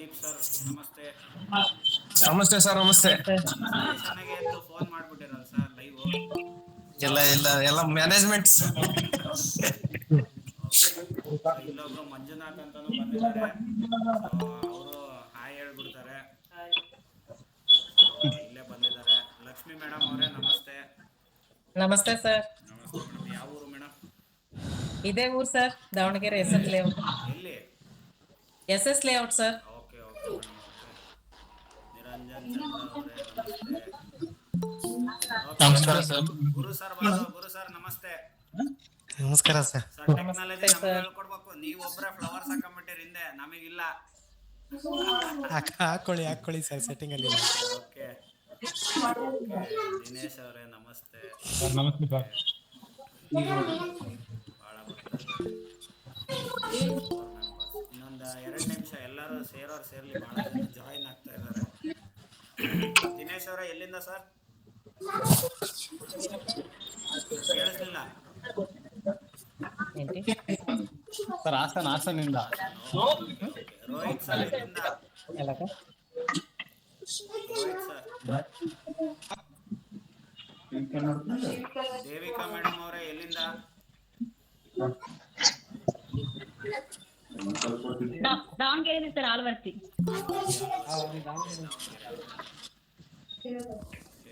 Pradeep sir ನಮಸ್ತೆ. ನಮಸ್ತೆ sir. ನಮಸ್ತೆ. ಸಜೆಷನ್ ಆಗಿ ಎದ್ದು ಫೋನ್ ಮಾಡ್ಬಿಟ್ಟಿರಲ್ಲ ಸರ್ ಲೈವ್. ಇಲ್ಲ ಇಲ್ಲ ಎಲ್ಲ ಮ್ಯಾನೇಜ್ಮೆಂಟ್. ಓಕೆ. ಸೊ ಇಲ್ಲೊಬ್ರು ಮಂಜುನಾಥ್ ಅಂತಾನು ಬಂದಿದ್ದಾರೆ. ಸೊ ಅವರು ಹಾಯ್ ಹೇಳ್ಬಿಡ್ತಾರೆ. ಸೊ ಇಲ್ಲೇ ಬಂದಿದ್ದಾರೆ. ಲಕ್ಷ್ಮಿ ಮೇಡಮ್ ಅವರೇ ನಮಸ್ತೆ. ನಮಸ್ತೆ ಸರ್. ನಮಸ್ತೆ ಮೇಡಮ್. ಯಾವ ಊರು ಮೇಡಮ್? ಇದೇ ಊರು sir, Davanagere S S layout. ಎಲ್ಲಿ? S S layout sir. Okay okay madam. Okay. Niranjan Chandra ಅವರೇ ನಮಸ್ತೆ. ನಮಸ್ಕಾರ sir. Guru sir Guru sir ನಮಸ್ತೆ. ನಮಸ್ಕಾರ ಸರ್. ಸರ್ ಟೆಕ್ನಾಲಜಿ ನಮ್ಗೆ ಹೇಳ್ಕೊಡ್ಬೇಕು. ನೀವು ಒಬ್ಬರೇ ಫ್ಲವರ್ಸ್ ಹಾಕೊಂಡ್ಬಿಟ್ಟಿರಿ ಹಿಂದೆ, ನಮಗಿಲ್ಲ. ಹಾಕೊಳ್ಳಿ ಸರ್, ಸೆಟ್ಟಿಂಗ್ ಅಲ್ಲಿ. ಓಕೆ. ದಿನೇಶ್ ಅವರೇ ನಮಸ್ತೆ. ನಮಸ್ತೆ ಸರ್. ಭಾಳ ಬರ್ತಾರೆ. ಇನ್ನೊಂದು 2 ನಿಮಿಷ ಎಲ್ಲರೂ ಸೇರಲಿ. ಭಾಳ ಜನ ಜಾಯಿನ್ ಆಗ್ತಾ ಇದ್ದಾರೆ. ದಿನೇಶ್ ಅವರೇ ಎಲ್ಲಿಂದ ಸರ್? ಕೇಳಿಸ್ಲಿಲ್ಲ ಸರ್ ಹಾಸನಿಂದ. ರೋಹಿತ್ ಸರ್ ಎಲ್ಲಿಂದ? ರೋಹಿತ್ ಸರ್. ದೇವಿಕಾ ಮೇಡಮ್ ಅವರೇ ಎಲ್ಲಿಂದ? ದಾವಣಗೆರೆ ಸರ್, ಆಲ್ವರ್ತಿ.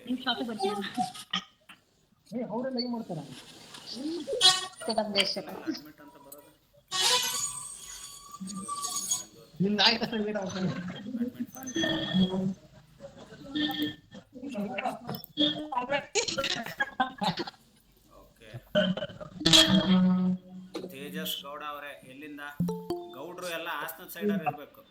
ನಿಮ್ ಶಾಪಿಗೆ ಬರ್ತೀರಾ? ಅಡ್ಮಿಟ್ ಅಂತ ಬರೋದು. ಓಕೆ. ತೇಜಸ್ ಗೌಡ ಅವರೇ ಎಲ್ಲಿಂದ? ಗೌಡ್ರು ಎಲ್ಲ ಹಾಸನದ ಸೈಡಲ್ಲಿ ಇರಬೇಕು.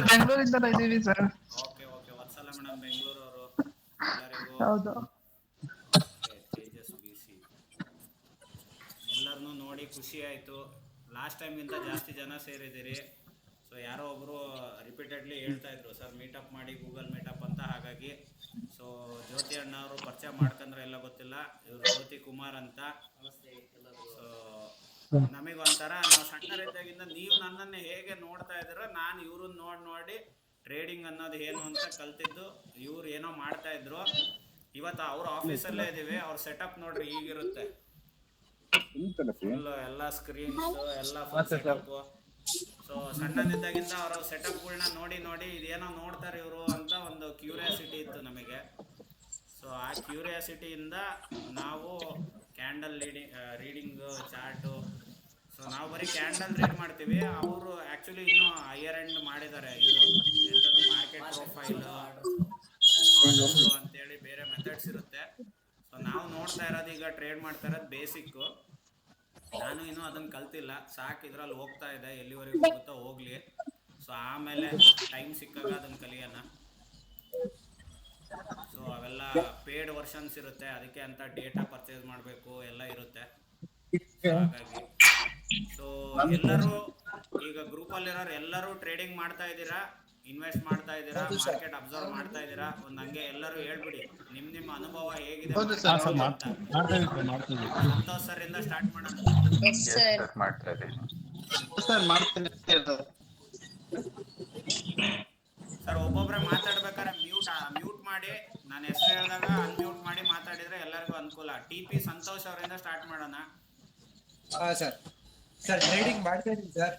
ಬೆಂಗಳೂರಿಂದ ಇದ್ದೀವಿ sir. Okay okay. Vatsala madam ಬೆಂಗಳೂರವರು ಎಲ್ಲರಿಗೂ. ಹೌದು. ತೇಜಸ್ BC ಎಲ್ಲರನ್ನೂ ನೋಡಿ ಖುಷಿ ಆಯಿತು. ಲಾಸ್ಟ್ ಟೈಮ್ಗಿಂತ ಜಾಸ್ತಿ ಜನ ಸೇರಿದ್ದೀರಿ. ಸೊ ಯಾರೋ ಒಬ್ಬರು ರಿಪೀಟೆಡ್ಲಿ ಹೇಳ್ತಾ ಇದ್ರು ಸರ್ ಮೀಟಪ್ ಮಾಡಿ, ಗೂಗಲ್ ಮೀಟಪ್ ಅಂತ. ಹಾಗಾಗಿ ಸೊ ಜ್ಯೋತಿ ಅಣ್ಣ ಅವರು ಪರಿಚಯ ಮಾಡ್ಕೊಂಡ್ರೆ ಎಲ್ಲ ಗೊತ್ತಿಲ್ಲ, ಇವರು ಜ್ಯೋತಿ ಕುಮಾರ್ ಅಂತ. ಸೊ ನಮಗೊಂಥರ, ನಾವು ಸಣ್ಣರಿದ್ದಾಗಿಂದ ನೀವು ನನ್ನನ್ನು ಹೇಗೆ ನೋಡ್ತಾ ಇದ್ದೀರೋ ನಾನು ಇವ್ರನ್ನ ನೋಡಿ ಟ್ರೇಡಿಂಗ್ ಅನ್ನೋದು ಏನು ಅಂತ ಕಲ್ತಿದ್ದು. ಇವ್ರು ಏನೋ ಮಾಡ್ತಾ ಇದ್ರು. ಇವತ್ತು ಅವ್ರ ಆಫೀಸಲ್ಲೇ ಇದ್ದೀವಿ. ಅವ್ರ ಸೆಟಪ್ ನೋಡ್ರಿ ಹೀಗಿರುತ್ತೆ. ಫುಲ್ ಎಲ್ಲ ಸ್ಕ್ರೀನ್ಸ್ ಎಲ್ಲ ಫುಲ್ ಸೆಟಪ್. ಸೊ ಸಣ್ಣನಿದ್ದಾಗಿಂದ ಅವರ ಸೆಟಪ್ಗಳನ್ನ ನೋಡಿ ಇದೇನೋ ನೋಡ್ತಾರೆ ಇವರು ಅಂತ ಒಂದು ಕ್ಯೂರಿಯಾಸಿಟಿ ಇತ್ತು ನಮಗೆ. ಸೊ ಆ ಕ್ಯೂರಿಯಾಸಿಟಿಯಿಂದ ನಾವು ಕ್ಯಾಂಡಲ್ ರೀಡಿಂಗ್ ಚಾರ್ಟು. ಸೊ ನಾವು ಬರೀ ಕ್ಯಾಂಡಲ್ ರೀಡ್ ಮಾಡ್ತೀವಿ. ಅವರು ಆ್ಯಕ್ಚುಲಿ ಇನ್ನೂ ಹೈಯರ್ ಎಂಡ್ ಮಾಡಿದ್ದಾರೆ. ಇದು ಎಂಥದ್ದು ಮಾರ್ಕೆಟ್ ಪ್ರೊಫೈಲು, ಆರ್ಡರ್ಸು ಅಂತೇಳಿ ಬೇರೆ ಮೆಥಡ್ಸ್ ಇರುತ್ತೆ. ಸೊ ನಾವು ನೋಡ್ತಾ ಇರೋದು ಈಗ ಟ್ರೇಡ್ ಮಾಡ್ತಾ ಇರೋದು ಬೇಸಿಕ್ಕು. ನಾನು ಇನ್ನೂ ಅದನ್ನು ಕಲ್ತಿಲ್ಲ. ಸಾಕು ಇದರಲ್ಲಿ ಹೋಗ್ತಾ ಇದೆ, ಎಲ್ಲಿವರೆಗೂ ಹೋಗುತ್ತೋ ಹೋಗಲಿ. ಸೊ ಆಮೇಲೆ ಟೈಮ್ ಸಿಕ್ಕಾಗ ಅದನ್ನು ಕಲಿಯೋಣ. ಸೊ ಅವೆಲ್ಲ ಪೇಯ್ಡ್ ವರ್ಷನ್ಸ್ ಇರುತ್ತೆ, ಅದಕ್ಕೆ ಅಂತ ಡೇಟಾ ಪರ್ಚೇಸ್ ಮಾಡಬೇಕು ಎಲ್ಲ ಇರುತ್ತೆ. ಹಾಗಾಗಿ ಸೊ ಎಲ್ಲರೂ ಈಗ ಗ್ರೂಪಲ್ಲಿರೋರು ಎಲ್ಲರೂ ಟ್ರೇಡಿಂಗ್ ಮಾಡ್ತಾ ಇದ್ದೀರಾ, ಇನ್ವೆಸ್ಟ್ ಮಾಡ್ತಾ ಇದ್ದೀರಾ, ಮಾರ್ಕೆಟ್ ಅಬ್ಸರ್ವ್ ಮಾಡ್ತಾ ಇದ್ದೀರಾ? ಒಂದು ಹಂಗೆ ಎಲ್ಲರೂ ಹೇಳ್ಬಿಡಿ ನಿಮ್ಮ ಅನುಭವ ಹೇಗಿದೆ ಅಂತ. ಸಂತೋಷ್ ಸರ್ ಇಂದ ಸ್ಟಾರ್ಟ್ ಮಾಡೋಣ. ಸರ್ ಒಬ್ಬೊಬ್ಬರೇ ಮಾತಾಡ್ಬೇಕಾದ್ರೆ ಮ್ಯೂಟ್ ಮಾಡಿ, ನಾನು ಹೆಸರು ಹೇಳಿದಾಗ ಅನ್ಮ್ಯೂಟ್ ಮಾಡಿ ಮಾತಾಡಿದ್ರೆ ಎಲ್ಲರಿಗೂ ಅನುಕೂಲ. TP ಸಂತೋಷ್ ಅವರಿಂದ ಸ್ಟಾರ್ಟ್ ಮಾಡೋಣ. ಸರ್ ಟ್ರೇಡಿಂಗ್ ಮಾಡ್ತಾ ಇದ್ದೀನಿ ಸರ್.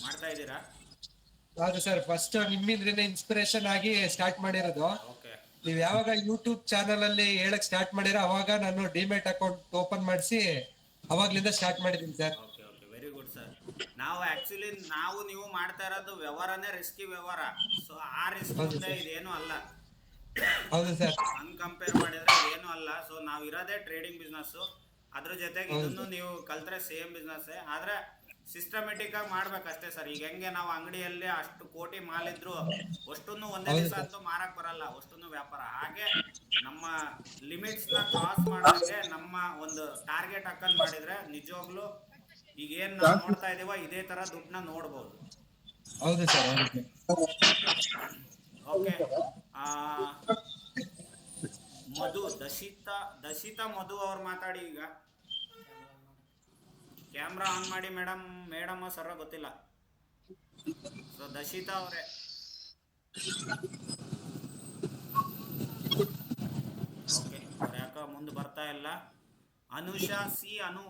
ಮಾಡ್ತಾ ಇದ್ದೀರಾ? ಹೌದು ಸರ್. ಫಸ್ಟ್ ನಿಮ್ಮಿಂದ್ರೇನೆ ಇನ್ಸ್ಪಿರೇಷನ್ ಆಗಿ ಸ್ಟಾರ್ಟ್ ಮಾಡಿರೋದು. ಓಕೆ. ನೀವ್ ಯಾವಾಗ ಯೂಟ್ಯೂಬ್ ಚಾನಲ್ ಅಲ್ಲಿ ಹೇಳಕ್ ಸ್ಟಾರ್ಟ್ ಮಾಡಿರೋ ಅವಾಗ ನಾನು ಡಿಮೆಟ್ ಅಕೌಂಟ್ ಓಪನ್ ಮಾಡಿಸಿ ಅವಾಗ್ಲಿಂದ ಸ್ಟಾರ್ಟ್ ಮಾಡಿದ್ದೀನಿ sir. Okay okay, very good sir. ನಾವು ಆಕ್ಚುಲಿ ನೀವು ಮಾಡ್ತಾ ಇರೋದು ವ್ಯವಹಾರನೇ ರಿಸ್ಕಿ ವ್ಯವಹಾರ. ಸೊ ಆ ರಿಸ್ಕ್ ಮುಂದೆ ಇದೇನು ಅಲ್ಲ. ಹೌದು ಸರ್. ಹಂಗೆ ಕಂಪೇರ್ ಮಾಡಿದ್ರೆ ಏನು ಅಲ್ಲ. ಸೊ ನಾವು ಇರೋದೇ ಟ್ರೇಡಿಂಗ್ ಬಿಸ್ನೆಸ್ಸು. ಅದ್ರ ಜೊತೆಗೆ ಇದನ್ನು ನೀವು ಕಲ್ತ್ರೆ ಸೇಮ್ ಬಿಸ್ನೆಸ್ಸೇ, ಆದರೆ ಸಿಸ್ಟಮೆಟಿಕ್ ಆಗಿ ಮಾಡ್ಬೇಕಷ್ಟೇ ಸರ್. ಈಗ ಹೆಂಗೆ ನಾವು ಅಂಗಡಿಯಲ್ಲಿ ಅಷ್ಟು ಕೋಟಿ ಮಾಲಿದ್ರು ಅಷ್ಟನ್ನು ಒಂದೇ ದಿವಸ ಅಂತೂ ಮಾರಕ್ ಬರಲ್ಲ, ಅಷ್ಟನ್ನು ವ್ಯಾಪಾರ. ಹಾಗೆ ನಮ್ಮ ಲಿಮಿಟ್ಸ್ನ ಕ್ರಾಸ್ ಮಾಡಿದ್ರೆ, ನಮ್ಮ ಒಂದು ಟಾರ್ಗೆಟ್ ಹಾಕೊಂಡು ಮಾಡಿದ್ರೆ ನಿಜವಾಗ್ಲೂ ಈಗ ಏನ್ ನಾವು ನೋಡ್ತಾ ಇದೀವೋ ಇದೇ ತರ ದುಡ್ಡನ್ನ ನೋಡ್ಬೋದು. ಹೌದು ಸರ್. ಓಕೆ. ಮಧು ದಶಿತಾ ಮಧು ಅವ್ರು ಮಾತಾಡಿ. ಈಗ ಕ್ಯಾಮ್ರಾ ಆನ್ ಮಾಡಿ ಮೇಡಮ್. ಮೇಡಮ್ ಸರ ಗೊತ್ತಿಲ್ಲ. ಸೊ ದಶಿತಾ ಅವರೇ, ಓಕೆ, ಅವ್ರು ಯಾಕೋ ಮುಂದೆ ಬರ್ತಾ ಇಲ್ಲ. ಅನುಷಾ ಸಿ. ಅನು,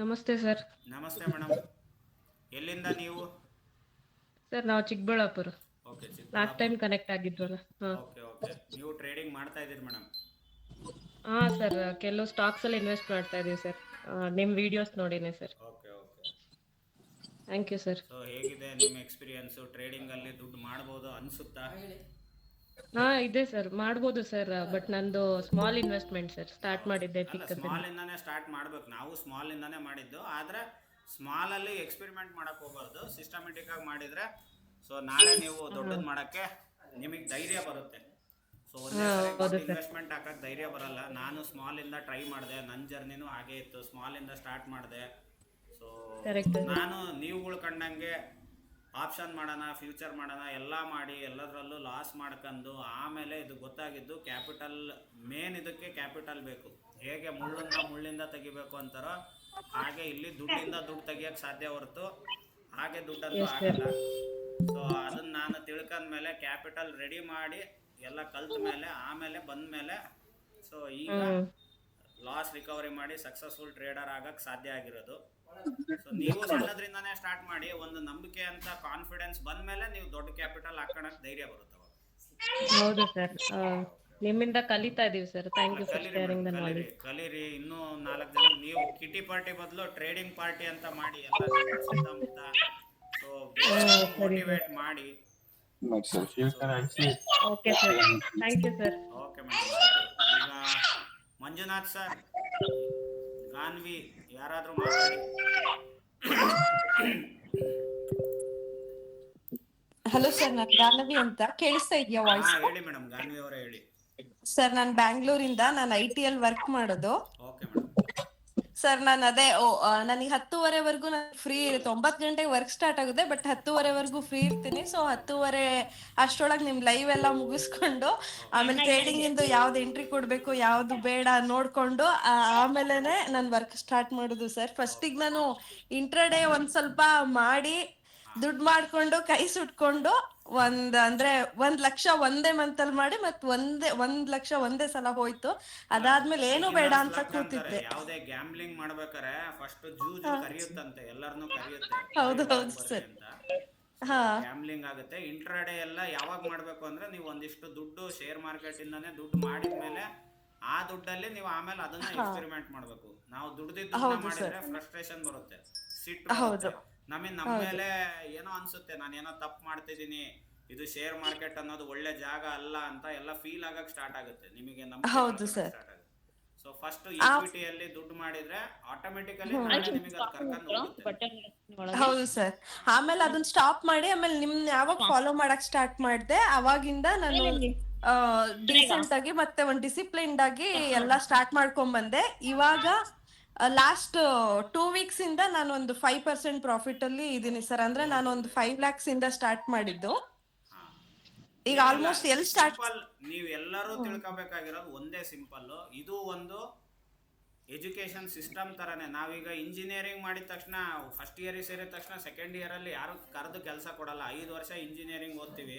ನಮಸ್ತೆ ಸರ್. ನಮಸ್ತೆ ಮೇಡಮ್. ಎಲ್ಲಿಂದ ನೀವು? ಸರ್ ನಾವು Chikkaballapur. Okay, last time connect ಆಗಿದ್ವಲ್ಲ. Okay okay. ನೀವು ಟ್ರೇಡಿಂಗ್ ಮಾಡ್ತಾ ಇದ್ದೀರಿ ಮೇಡಮ್? ಹಾಂ ಸರ್, ಕೆಲವು ಸ್ಟಾಕ್ಸ್ ಅಲ್ಲಿ ಇನ್ವೆಸ್ಟ್ ಮಾಡ್ತಾ ಇದೀವಿ ಸರ್. ನಿಮ್ಮ ವಿಡಿಯೋಸ್ ನೋಡಿನಿ sir. Okay okay. Thank you sir. So ಹೇಗಿದೆ ನಿಮ್ಮ ಎಕ್ಸ್ಪೀರಿಯನ್ಸು? ಟ್ರೇಡಿಂಗ್ ಅಲ್ಲಿ ದುಡ್ಡು ಮಾಡ್ಬೋದು ಅನ್ಸುತ್ತಾ? ಹಾಂ ಇದೆ ಸರ್, ಮಾಡ್ಬೋದು ಸರ್. ಬಟ್ ನಂದು ಸ್ಮಾಲ್ ಇನ್ವೆಸ್ಟ್ಮೆಂಟ್ ಸರ್, ಸ್ಟಾರ್ಟ್ ಮಾಡಿದ್ದೆ ಅಲ್ಲ, ಚಿಕ್ಕದಿಂದ. ಸ್ಮಾಲ್ ಇಂದಾನೆ ಸ್ಟಾರ್ಟ್ ಮಾಡ್ಬೇಕು. ನಾವು ಸ್ಮಾಲ್ ಇಂದಾನೆ ಮಾಡಿದ್ದು. ಆದ್ರೆ ಸ್ಮಾಲ್ ಅಲ್ಲಿ ಎಕ್ಸ್ಪೆರಿಮೆಂಟ್ ಮಾಡಕ್ ಹೋಗ್ಬಾರ್ದು, ಸಿಸ್ಟಮೆಟಿಕ್ ಆಗಿ ಮಾಡಿದ್ರೆ ಸೊ ನಾಳೆ ನೀವು ದೊಡ್ಡದ್ ಮಾಡಕ್ಕೆ ನಿಮಗೆ ಧೈರ್ಯ ಬರುತ್ತೆ. ಸೊ ಒಂದೇ ಇನ್ವೆಸ್ಟ್ಮೆಂಟ್ ಹಾಕಕ್ ಧೈರ್ಯ ಬರಲ್ಲ. ನಾನು ಸ್ಮಾಲ್ ಇಂದ ಟ್ರೈ ಮಾಡಿದೆ, ನನ್ನ ಜರ್ನಿನೂ ಹಾಗೆ ಇತ್ತು. ಸ್ಮಾಲ್ ಇಂದ ಸ್ಟಾರ್ಟ್ ಮಾಡಿದೆ. ಸೊ ನಾನು ನೀವುಗಳು ಕಂಡಂಗೆ ಆಪ್ಷನ್ ಮಾಡೋಣ, ಫ್ಯೂಚರ್ ಮಾಡೋಣ ಎಲ್ಲ ಮಾಡಿ ಎಲ್ಲದರಲ್ಲೂ ಲಾಸ್ ಮಾಡ್ಕೊಂಡು ಆಮೇಲೆ ಇದು ಗೊತ್ತಾಗಿದ್ದು ಕ್ಯಾಪಿಟಲ್ ಮೇನ್. ಇದಕ್ಕೆ ಕ್ಯಾಪಿಟಲ್ ಬೇಕು. ಹೇಗೆ ಮುಳ್ಳಿಂದ ತೆಗಿಬೇಕು ಅಂತಾರೋ ಹಾಗೆ ಇಲ್ಲಿ ದುಡ್ಡಿಂದ ದುಡ್ಡು ತೆಗಿಯಕ್ಕೆ ಸಾಧ್ಯ ಹೊರತು ಹಾಗೆ ದುಡ್ಡಂತೂ ಆಗಲ್ಲ. ಸೊ ಅದನ್ನ ನಾನು ತಿಳ್ಕೊಂಡ್ಮೇಲೆ ಕ್ಯಾಪಿಟಲ್ ರೆಡಿ ಮಾಡಿ ಎಲ್ಲ ಕಲ್ತ ಮೇಲೆ ಆಮೇಲೆ ಬಂದ್ಮೇಲೆ ಸೊ ಈಗ ಲಾಸ್ ರಿಕವರಿ ಮಾಡಿ ಸಕ್ಸಸ್ಫುಲ್ ಟ್ರೇಡರ್ ಆಗಕ್ಕೆ ಸಾಧ್ಯ ಆಗಿರೋದು. ಸೊ ನೀವು ಸಣ್ಣದ್ರಿಂದಾನೇ ಸ್ಟಾರ್ಟ್ ಮಾಡಿ, ಒಂದು ನಂಬಿಕೆ ಅಂತ ಕಾನ್ಫಿಡೆನ್ಸ್ ಬಂದ್ಮೇಲೆ ನೀವು ದೊಡ್ಡ ಕ್ಯಾಪಿಟಲ್ ಹಾಕೋಣಕ್ಕೆ ಧೈರ್ಯ ಬರುತ್ತೆ. ಹೌದು ಸರ್, ನಿಮ್ಮಿಂದ ಕಲಿತಾ ಇದೀವಿ sir. Thank you for sharing the knowledge. ಕಲೀರಿ. ಇನ್ನೂ 4 ಜನ ನೀವು ಕಿಟಿ ಪಾರ್ಟಿ ಬದಲು ಟ್ರೇಡಿಂಗ್ ಪಾರ್ಟಿ ಅಂತ ಮಾಡಿ ಎಲ್ಲ ಸುತ್ತಮುತ್ತ ಸೊ ಮೋಟಿವೇಟ್ ಮಾಡಿ. Okay sir, thank you sir. Okay madam. ಈಗ ಮಂಜುನಾಥ್ ಸರ್, ಗಾನ್ವಿ ಯಾರಾದ್ರೂ ಮಾತಾಡಿ. ಹಲೋ ಸರ್, ನಾನು ಜಾಹ್ನವಿ ಅಂತ. ಕೇಳಿಸ್ತಾ ಇದೆಯಾ ವಾಯ್ಸ್? ಹೇಳಿ ಮೇಡಮ್, ಗಾನ್ವಿ ಅವರೇ ಹೇಳಿ. ಸರ್, ನಾನು ಬ್ಯಾಂಗ್ಳೂರಿಂದ, ನಾನು IT ಅಲ್ಲಿ ವರ್ಕ್ ಮಾಡೋದು. Okay madam. ಸರ್, ನಾನು ಅದೇ ನನಗೆ 10:30ವರೆಗೂ ನಾನು ಫ್ರೀ ಇರುತ್ತೆ. 9 ಗಂಟೆಗೆ ವರ್ಕ್ ಸ್ಟಾರ್ಟ್ ಆಗುತ್ತೆ, ಬಟ್ 10:30ವರೆಗೂ ಫ್ರೀ ಇರ್ತೀನಿ. ಸೊ 10:30 ಅಷ್ಟರೊಳಗೆ ನಿಮ್ ಲೈವ್ ಎಲ್ಲ ಮುಗಿಸ್ಕೊಂಡು ಆಮೇಲೆ ಟ್ರೇಡಿಂಗ್ ಇಂದು ಯಾವ್ದು ಎಂಟ್ರಿ ಕೊಡ್ಬೇಕು ಯಾವ್ದು ಬೇಡ ನೋಡ್ಕೊಂಡು ಆಮೇಲೆನೆ ನಾನು ವರ್ಕ್ ಸ್ಟಾರ್ಟ್ ಮಾಡೋದು ಸರ್. ಫಸ್ಟಿಗೆ ನಾನು ಇಂಟ್ರಾಡೇ ಒಂದ್ ಸ್ವಲ್ಪ ಮಾಡಿ ದುಡ್ಡು ಮಾಡ್ಕೊಂಡು ಕೈ ಸುಟ್ಕೊಂಡು ಅಂದ್ರೆ 1 ಲಕ್ಷ ಒಂದೇ ಮಂತಲ್ಲಿ ಮಾಡಿ ಮತ್ತೆ 1 ಲಕ್ಷ ಒಂದೇ ಸಲ ಹೋಯ್ತು. ಅದಾದ್ಮೇಲೆ ಏನು ಬೇಡ ಅಂತ ಕೂತಿದ್ದೆ. ಯಾವುದೇ ಗ್ಯಾಮ್ಲಿಂಗ್ ಮಾಡ್ಬೇಕಾರೆ ಫಸ್ಟ್ ಜೂಜು ಕರೆಯುತ್ತಂತೆ, ಎಲ್ಲರನ್ನೂ ಕರೆಯುತ್ತೆ. ಹೌದು ಸರ್. ಗ್ಯಾಮ್ಲಿಂಗ್ ಆಗುತ್ತೆ. ಇಂಟ್ರಾಡೇ ಎಲ್ಲ ಯಾವಾಗ ಮಾಡ್ಬೇಕು ಅಂದ್ರೆ ನೀವು ಒಂದಿಷ್ಟು ದುಡ್ಡು ಶೇರ್ ಮಾರ್ಕೆಟ್ ಇಂದಾನೆ ದುಡ್ಡು ಮಾಡಿದ್ಮೇಲೆ ಆ ದುಡ್ಡಲ್ಲಿ ನೀವು ಆಮೇಲೆ ಅದನ್ನ ಎಕ್ಸ್ಪೆರಿಮೆಂಟ್ ಮಾಡ್ಬೇಕು. ನಾವು ದುಡ್ದಿದ್ದು ಮಾಡಿದ್ರೆ ಫ್ರಸ್ಟ್ರೇಷನ್ ಬರುತ್ತೆ, ಸಿಟ್ಟು ಬರುತ್ತೆ. ನಮ್ಮ ಮೇಲೆ ಏನೋ ಅನ್ಸುತ್ತೆ, ನಾನೇನೋ ತಪ್ಪು ಮಾಡ್ತಿದ್ದೀನಿ, ಇದು ಶೇರ್ ಮಾರ್ಕೆಟ್ ಅನ್ನೋದು ಒಳ್ಳೆ ಜಾಗ ಅಲ್ಲ ಅಂತ ಎಲ್ಲ ಫೀಲ್ ಆಗಕ್ ಸ್ಟಾರ್ಟ್ ಆಗುತ್ತೆ. ನಿಮಗೆ ಹೌದು ಸರ್. ಸೊ ಫಸ್ಟ್ ಈಕ್ವಿಟಿಯಲ್ಲಿ ದುಡ್ಡು ಮಾಡಿದ್ರೆ ಆಟೋಮೆಟಿಕಲಿ ನಿಮಗೆ ಅದು ಕರ್ಕೊಂಡು ಹೋಗುತ್ತೆ. ಹೌದು ಸರ್. ಆಮೇಲೆ ಅದನ್ನ ಸ್ಟಾಪ್ ಮಾಡಿ ಆಮೇಲೆ ನಿಮ್ನ ಯಾವಾಗ ಫಾಲೋ ಮಾಡಕ್ ಸ್ಟಾರ್ಟ್ ಮಾಡಿದೆ ಅವಾಗಿಂದ ನಾನು ಡೀಸೆಂಟ್ ಆಗಿ ಮತ್ತೆ ಒಂದು ಡಿಸಿಪ್ಲಿನ್ಡ್ ಆಗಿ ಎಲ್ಲ ಸ್ಟಾರ್ಟ್ ಮಾಡ್ಕೊಂಡ್ ಬಂದೆ. ಇವಾಗ ಲಾಸ್ಟ್ 2 weeks ಇಂದ ನಾನು ಒಂದು 5% ಪ್ರಾಫಿಟ್ ಅಲ್ಲಿ ಇದೀನಿ ಸರ್. ಅಂದ್ರೆ ನಾನು ಒಂದು 5 lakhs ಇಂದ ಸ್ಟಾರ್ಟ್ ಮಾಡಿದ್ದು. ಈಗ ಆಲ್ಮೋಸ್ಟ್ ಎಲ್ಲಿ ಸ್ಟಾರ್ಟ್ ನೀವು ಎಲ್ಲರೂ ತಿಳ್ಕೊಬೇಕಾಗಿರೋದು ಒಂದೇ ಸಿಂಪಲ್. ಇದು ಒಂದು ಎಜುಕೇಶನ್ ಸಿಸ್ಟಮ್ ತರನೇ. ನಾವೀಗ ಇಂಜಿನಿಯರಿಂಗ್ ಮಾಡಿದ ತಕ್ಷಣ ಫಸ್ಟ್ ಇಯರ್ ಸೇರಿದ ತಕ್ಷಣ ಸೆಕೆಂಡ್ ಇಯರ್ ಅಲ್ಲಿ ಯಾರು ಕರೆದು ಕೆಲಸ ಕೊಡಲ್ಲ. 5 ವರ್ಷ ಇಂಜಿನಿಯರಿಂಗ್ ಓದ್ತೀವಿ,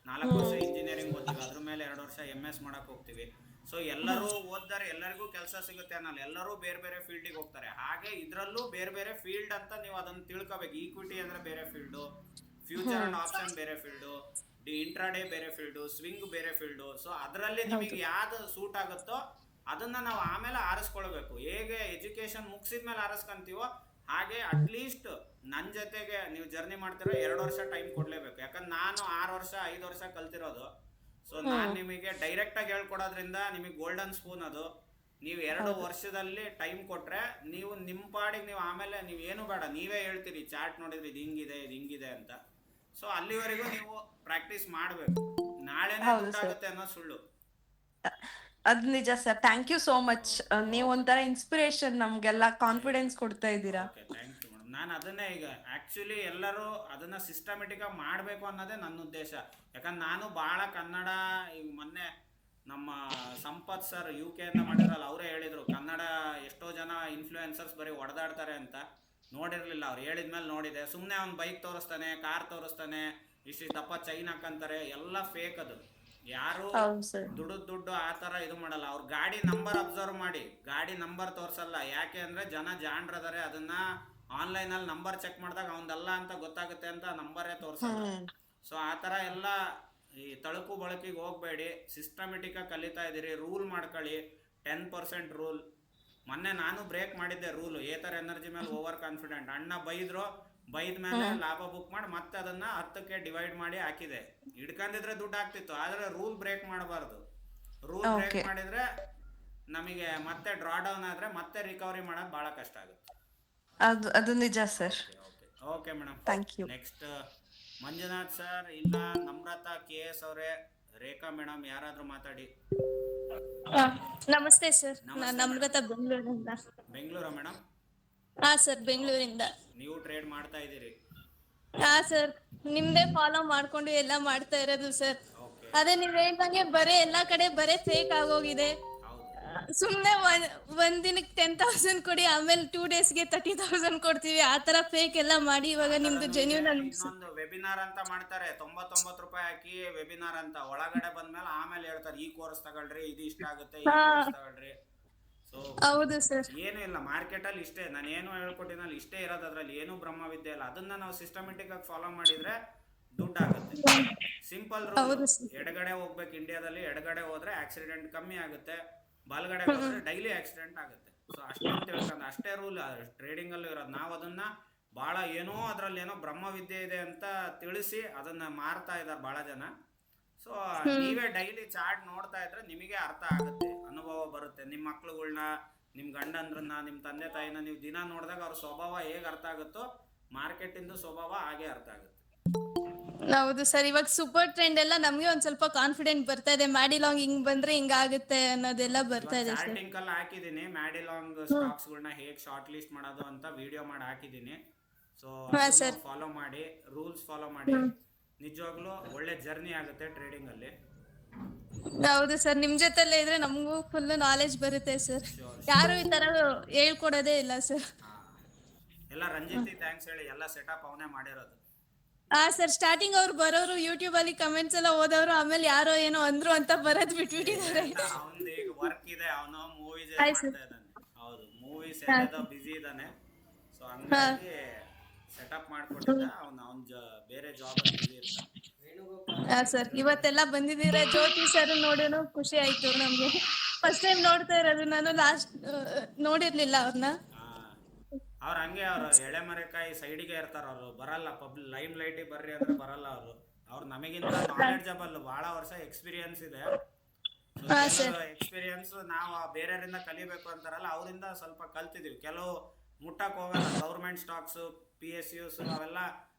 4 ವರ್ಷ ಇಂಜಿನಿಯರಿಂಗ್ ಓದ್ತೀವಿ, ಅದ್ರ ಮೇಲೆ 2 ವರ್ಷ MS ಮಾಡಕ್ ಹೋಗ್ತೀವಿ. ಸೊ ಎಲ್ಲರೂ ಓದಿದರೆ ಎಲ್ಲರಿಗೂ ಕೆಲಸ ಸಿಗುತ್ತೆ ಅನ್ನಲ್ಲ, ಎಲ್ಲರೂ ಬೇರೆ ಬೇರೆ ಫೀಲ್ಡಿಗೆ ಹೋಗ್ತಾರೆ. ಹಾಗೆ ಇದರಲ್ಲೂ ಬೇರೆ ಬೇರೆ ಫೀಲ್ಡ್ ಅಂತ ನೀವು ಅದನ್ನು ತಿಳ್ಕೊಬೇಕು. ಈಕ್ವಿಟಿ ಅಂದ್ರೆ ಬೇರೆ ಫೀಲ್ಡು, ಫ್ಯೂಚರ್ ಅಂಡ್ ಆಪ್ಷನ್ ಬೇರೆ ಫೀಲ್ಡು, ಇಂಟ್ರಾಡೇ ಬೇರೆ ಫೀಲ್ಡು, ಸ್ವಿಂಗ್ ಬೇರೆ ಫೀಲ್ಡು. ಸೊ ಅದರಲ್ಲಿ ನಿಮಗೆ ಯಾವ್ದು ಸೂಟ್ ಆಗುತ್ತೋ ಅದನ್ನ ನಾವು ಆಮೇಲೆ ಆರಿಸ್ಕೊಳ್ಬೇಕು. ಹೇಗೆ ಎಜುಕೇಶನ್ ಮುಗಿಸಿದ್ಮೇಲೆ ಆರಿಸ್ಕೊಂತೀವೋ ಹಾಗೆ ಅಟ್ಲೀಸ್ಟ್ ನನ್ನ ಜೊತೆಗೆ ನೀವು ಜರ್ನಿ ಮಾಡ್ತಿರೋ 2 ವರ್ಷ ಟೈಮ್ ಕೊಡ್ಲೇಬೇಕು. ಯಾಕಂದ್ರೆ ನಾನು 6 ವರ್ಷ 5 ವರ್ಷ ಕಲ್ತಿರೋದು. ಸೊ ನಾನು ನಿಮಗೆ ಡೈರೆಕ್ಟ್ ಆಗಿ ಹೇಳ್ಕೊಡೋದ್ರಿಂದ ನಿಮಗೆ ಗೋಲ್ಡನ್ ಸ್ಪೂನ್ ಅದು. ನೀವು 2 ವರ್ಷದಲ್ಲಿ ಟೈಮ್ ಕೊಟ್ರೆ ನೀವು ನಿಮ್ಮ ಪಾಡಿಗೆ ನೀವು ಆಮೇಲೆ ನೀವು ಏನು ಬೇಡ, ನೀವೇ ಹೇಳ್ತೀರಿ ಚಾರ್ಟ್ ನೋಡಿದ್ರೆ ಇದು ಹಿಂಗಿದೆ ಅಂತ. ಸೊ ಅಲ್ಲಿವರೆಗೂ ನೀವು ಪ್ರಾಕ್ಟೀಸ್ ಮಾಡಬೇಕು. ನಾಳೆನೇ ಗೊತ್ತಾಗುತ್ತೆ ಅನ್ನೋ ಸುಳ್ಳು. ಅದ್ ನಿಜ sir. Thank you so much. ನೀವು ಒಂಥರ ಇನ್ಸ್ಪಿರೇಷನ್, ನಮ್ಗೆಲ್ಲ ಕಾನ್ಫಿಡೆನ್ಸ್ ಕೊಡ್ತಾ ಇದ್ದೀರಾ. Thank you madam. ನಾನು ಅದನ್ನೇ ಈಗ ಆಕ್ಚುಲಿ ಎಲ್ಲರೂ ಅದನ್ನ ಸಿಸ್ಟಮೆಟಿಕ್ ಆಗಿ ಮಾಡಬೇಕು ಅನ್ನೋದೇ ನನ್ನ ಉದ್ದೇಶ. ಯಾಕಂದ್ರೆ ನಾನು ಭಾಳ ಕನ್ನಡ ಈಗ ಮೊನ್ನೆ ನಮ್ಮ ಸಂಪತ್ ಸರ್ UK ಇಂದ ಮಾಡಿದ್ರಲ್ಲ, ಅವರೇ ಹೇಳಿದ್ರು ಕನ್ನಡ ಎಷ್ಟೋ ಜನ ಇನ್ಫ್ಲೂಯೆನ್ಸರ್ಸ್ ಬರೀ ಹೊಡೆದಾಡ್ತಾರೆ ಅಂತ. ನೋಡಿರ್ಲಿಲ್ಲ, ಅವ್ರು ಹೇಳಿದ್ಮೇಲೆ ನೋಡಿದೆ. ಸುಮ್ಮನೆ ಅವ್ನು ಬೈಕ್ ತೋರಿಸ್ತಾನೆ, ಕಾರ್ ತೋರಿಸ್ತಾನೆ, ಇಷ್ಟು ದಪ್ಪ ಚೈನ್ ಹಾಕಂತಾರೆ, ಎಲ್ಲ ಫೇಕ್ ಅದು. ಯಾರು ದುಡ್ಡು ಆ ಥರ ಇದು ಮಾಡಲ್ಲ. ಅವ್ರ ಗಾಡಿ ನಂಬರ್ ಅಬ್ಸರ್ವ್ ಮಾಡಿ, ಗಾಡಿ ನಂಬರ್ ತೋರಿಸಲ್ಲ. ಯಾಕೆ ಅಂದರೆ ಜನ ಜಾಣ್ರದಾರೆ, ಅದನ್ನ ಆನ್ಲೈನಲ್ಲಿ ನಂಬರ್ ಚೆಕ್ ಮಾಡಿದಾಗ ಅವನದಲ್ಲ ಅಂತ ಗೊತ್ತಾಗುತ್ತೆ ಅಂತ ನಂಬರೇ ತೋರಿಸಲ್ಲ. ಸೊ ಆ ಥರ ಎಲ್ಲ ಈ ತಳುಕು ಬಳಕಿಗೆ ಹೋಗಬೇಡಿ, ಸಿಸ್ಟಮೆಟಿಕಾಗಿ ಕಲಿತಾ ಇದ್ದೀರಿ. ರೂಲ್ ಮಾಡ್ಕೊಳ್ಳಿ, 10% ರೂಲ್. ಮೊನ್ನೆ ನಾನು ಬ್ರೇಕ್ ಮಾಡಿದ್ದೆ ರೂಲು. ಏತರ್ ಎನರ್ಜಿ ಮೇಲೆ ಓವರ್ ಕಾನ್ಫಿಡೆಂಟ್. ಅಣ್ಣ ಬೈದ ಮೇಲೆ ಲಾಭ ಬುಕ್ ಮಾಡಿ ಮತ್ತೆ ಅದನ್ನ 10ಕ್ಕೆ ಡಿವೈಡ್ ಮಾಡಿ ಹಾಕಿದೆ. ಹಿಡ್ಕೊಂಡಿದ್ರೆ ದುಡ್ಡು ಆಗ್ತಿತ್ತು, ಆದ್ರೆ ರೂಲ್ ಬ್ರೇಕ್ ಮಾಡಬಾರ್ದು. ರೂಲ್ ಬ್ರೇಕ್ ಮಾಡಿದ್ರೆ ನಮಗೆ ಮತ್ತೆ ಡ್ರಾ ಡೌನ್ ಆದ್ರೆ ಮತ್ತೆ ರಿಕವರಿ ಮಾಡೋದು ಬಹಳ ಕಷ್ಟ ಆಗುತ್ತೆ. ಅದು ನಿಜ sir. Okay madam, thank you. Next Manjunath sir, ಇಲ್ಲ ನಮ್ರತಾ KS ಅವರೇ, ರೇಖಾ ಮೇಡಮ್, ಯಾರಾದ್ರೂ ಮಾತಾಡಿ. ನಮಸ್ತೆ ಸರ್, ನಾನು ನಮ್ರತಾ ಬೆಂಗಳೂರಿಂದ. ಬೆಂಗಳೂರಾ ಮೇಡಮ್? ಹಾ ಸರ್, ಬೆಂಗಳೂರಿಂದ. ನೀವು ಟ್ರೇಡ್ ಮಾಡ್ತಾ ಇದ್ದೀರಿ? ಹಾ ಸರ್, ನಿಮ್ದೇ ಫಾಲೋ ಮಾಡ್ಕೊಂಡು ಎಲ್ಲ ಮಾಡ್ತಾ ಇರೋದು ಸರ್. ಅದೇ ನೀವ್ ಹೇಳ್ದಂಗೆ ಬರೇ ಎಲ್ಲಾ ಕಡೆ ಬರೇ ಫೇಕ್ ಆಗೋಗಿದೆ. ಸುಮ್ನೆ ಒಂದ್ ದಿನಕ್ಕೆ 10,000 ಕೊಡಿ, ಆಮೇಲೆ 2 ಡೇಸ್ಗೆ 30,000 ಕೊಡ್ತೀವಿ. ಆ ತರ ಫೇಕ್ ಎಲ್ಲ ಮಾಡಿ ಇವಾಗ ನಿಮ್ದು ಜೆನ್ಯೂನ್ ಇನ್ನೊಂದು ವೆಬಿನಾರ್ ಅಂತ ಮಾಡ್ತಾರೆ, 99 ರೂಪಾಯಿ ಹಾಕಿ ವೆಬಿನಾರ್ ಅಂತ. ಒಳಗಡೆ ಬಂದ್ಮೇಲೆ ಆಮೇಲೆ ಹೇಳ್ತಾರೆ ಈ ಕೋರ್ಸ್ ತಗೊಳ್ರಿ, ಇದು ಇಷ್ಟ ಆಗುತ್ತೆ, ಈ ಕೋರ್ಸ್ ತಗೊಳ್ರಿ. ಸೊ ಹೌದು ಸರ್, ಏನು ಇಲ್ಲ, ಮಾರ್ಕೆಟ್ ಅಲ್ಲಿ ಇಷ್ಟೇ. ನಾನು ಏನು ಹೇಳ್ಕೊಟ್ಟಿನಲ್ಲಿ ಇಷ್ಟೇ ಇರೋದು, ಅದ್ರಲ್ಲಿ ಏನು ಬ್ರಹ್ಮವಿದ್ಯೆ ಇಲ್ಲ. ಅದನ್ನ ನಾವು ಸಿಸ್ಟಮೆಟಿಕ್ ಆಗಿ ಫಾಲೋ ಮಾಡಿದ್ರೆ ದುಡ್ಡು ಆಗುತ್ತೆ. Simple rule. ಎಡಗಡೆ ಹೋಗ್ಬೇಕು ಇಂಡಿಯಾದಲ್ಲಿ, ಎಡಗಡೆ ಹೋದ್ರೆ ಆಕ್ಸಿಡೆಂಟ್ ಕಮ್ಮಿ ಆಗುತ್ತೆ, ಬಲಗಡೆ ಹೋದ್ರೆ ಡೈಲಿ ಆಕ್ಸಿಡೆಂಟ್ ಆಗುತ್ತೆ. ಸೊ ಅಷ್ಟೇ ತಿಳ್ಕೊಂಡು, ಅಷ್ಟೇ ರೂಲ್ ಟ್ರೇಡಿಂಗ್ ಅಲ್ಲೂ ಇರೋದು. ನಾವು ಅದನ್ನ ಬಹಳ ಏನೋ ಅದ್ರಲ್ಲಿ ಏನೋ ಬ್ರಹ್ಮವಿದ್ಯೆ ಇದೆ ಅಂತ ತಿಳಿಸಿ ಅದನ್ನ ಮಾರ್ತಾ ಇದ್ದಾರೆ ಬಹಳ ಜನ. ಸೊ ನೀವೇ ಡೈಲಿ ಚಾರ್ಟ್ ನೋಡ್ತಾ ಇದ್ರೆ ನಿಮಗೆ ಅರ್ಥ ಆಗುತ್ತೆ, ಅನುಭವ ಬರುತ್ತೆ. ನಿಮ್ಮ ಮಕ್ಳುಗಳ್ನ, ನಿಮ್ ಗಂಡಂದ್ರನ್ನ, ನಿಮ್ ತಂದೆ ತಾಯಿನ ನೀವು ದಿನ ನೋಡಿದಾಗ ಅವ್ರ ಸ್ವಭಾವ ಹೇಗೆ ಅರ್ಥ ಆಗುತ್ತೋ, ಮಾರ್ಕೆಟ್ ಇಂದು ಸ್ವಭಾವ ಹಾಗೆ ಅರ್ಥ ಆಗುತ್ತೆ. ಹೌದು ಸರ್. ಇವಾಗ ಸೂಪರ್ ಟ್ರೆಂಡ್ ಎಲ್ಲ ನಮ್ಗೆ ಒಂದ್ ಸ್ವಲ್ಪ ಕಾನ್ಫಿಡೆಂಟ್ ಬರ್ತಾ ಇದೆ. ಮ್ಯಾಡಿಲಾಂಗ್ ಹಿಂಗ್ ಬಂದ್ರೆ ಹಿಂಗಾಗುತ್ತೆ ಅನ್ನೋದೆಲ್ಲ ಬರ್ತಾ ಇದೆ ಸರ್. ಸ್ಟಾರ್ಟಿಂಗ್ ಅಲ್ಲಿ ಹಾಕಿದೀನಿ ಮ್ಯಾಡಿಲಾಂಗ್ ಸ್ಟಾಕ್ಸ್ ಗಳನ್ನ ಹೇಗೆ ಶಾರ್ಟ್ ಲಿಸ್ಟ್ ಮಾಡೋದು ಅಂತ ವಿಡಿಯೋ ಮಾಡಿ ಹಾಕಿದೀನಿ. ಸೊ ಫಾಲೋ ಮಾಡಿ, ರೂಲ್ಸ್ ಫಾಲೋ ಮಾಡಿ. ನಿಜವಾಗ್ಲೂ ಒಳ್ಳೆ ಜರ್ನಿ ಆಗುತ್ತೆ ಟ್ರೇಡಿಂಗ್ ಅಲ್ಲಿ. ಹೌದು ಸರ್, ನಿಮ್ ಜೊತೆಲ್ಲೇ ಇದ್ರೆ ನಮಗೂ ಫುಲ್ ನಾಲೆಜ್ ಬರುತ್ತೆ ಸರ್. ಯಾರು ಈ ತರ ಹೇಳ್ಕೊಡೋದೇ ಇಲ್ಲ ಸರ್. ಎಲ್ಲ ರಂಜಿತ್ ಥ್ಯಾಂಕ್ಸ್ ಹೇಳಿ, ಎಲ್ಲ ಸೆಟಪ್ ಅವನೇ ಮಾಡಿರೋದು. ಹಾ ಸರ್, ಸ್ಟಾರ್ಟಿಂಗ್ ಅವ್ರು ಬರೋರು ಯೂಟ್ಯೂಬ್ ಅಲ್ಲಿ ಕಮೆಂಟ್ಸ್ ಎಲ್ಲ ಓದೋರು, ಆಮೇಲೆ ಯಾರೋ ಏನೋ ಅಂದ್ರು ಅಂತ ಬರೋದ್ ಬಿಟ್ಬಿಟ್ಟಿದ್ದಾರೆ. ಅವನದು ಈಗ ವರ್ಕ್ ಇದೆ, ಅವನು ಮೂವೀಸ್ ಮಾಡ್ತಾ ಇದ್ದಾನೆ. ಹೌದು, ಮೂವೀಸ್ ಎಲ್ಲ ಬಿಸಿ ಇದ್ದಾನೆ. ಸೊ ಹಂಗಾಗಿ ಸೆಟಪ್ ಮಾಡ್ಕೊಟ್ಟಿದ್ದ ಅವನು ಬೇರೆ ಜಾಬ್ ಅಲ್ಲಿ ಬಿಸಿ ಇರ್ತಾನೆ. ಹಾ ಸರ್, ಇವತ್ತೆಲ್ಲ ಬಂದಿದ್ದೀರಾ. ಜ್ಯೋತಿ ಸರ್ ನೋಡೋಣ ಖುಷಿ ಆಯ್ತು ನಮ್ಗೆ. ಫಸ್ಟ್ ಟೈಮ್ ನೋಡ್ತಾ ಇರೋದು ನಾನು, ಲಾಸ್ಟ್ ನೋಡಿರ್ಲಿಲ್ಲ ಅವ್ರನ್ನ. ಅವ್ರ ಹಂಗೆ, ಅವ್ರು ಎಳೆಮರೆಕಾಯಿ ಸೈಡಿಗೆ ಇರ್ತಾರ, ಅವ್ರು ಬರಲ್ಲ ಲೈಮ್ ಲೈಟ್ ಬರ್ರಿ ಅಂದ್ರೆ ಬರಲ್ಲ ಅವರು. ಅವ್ರು ನಮಗಿಂತ ನಾಲೆಡ್ಜಬಲ್, ಬಹಳ ವರ್ಷ ಎಕ್ಸ್ಪೀರಿಯನ್ಸ್ ಇದೆ. ಎಕ್ಸ್ಪೀರಿಯನ್ಸ್ ನಾವು ಬೇರೆಯವರಿಂದ ಕಲಿಬೇಕು ಅಂತಾರಲ್ಲ, ಅವರಿಂದ ಸ್ವಲ್ಪ ಕಲ್ತಿದೀವಿ. ಕೆಲವು ಮುಟ್ಟಕ್ ಹೋಗಲ್ಲ, ಗೌರ್ಮೆಂಟ್ ಸ್ಟಾಕ್ಸ್, PSUs ಅವೆಲ್ಲ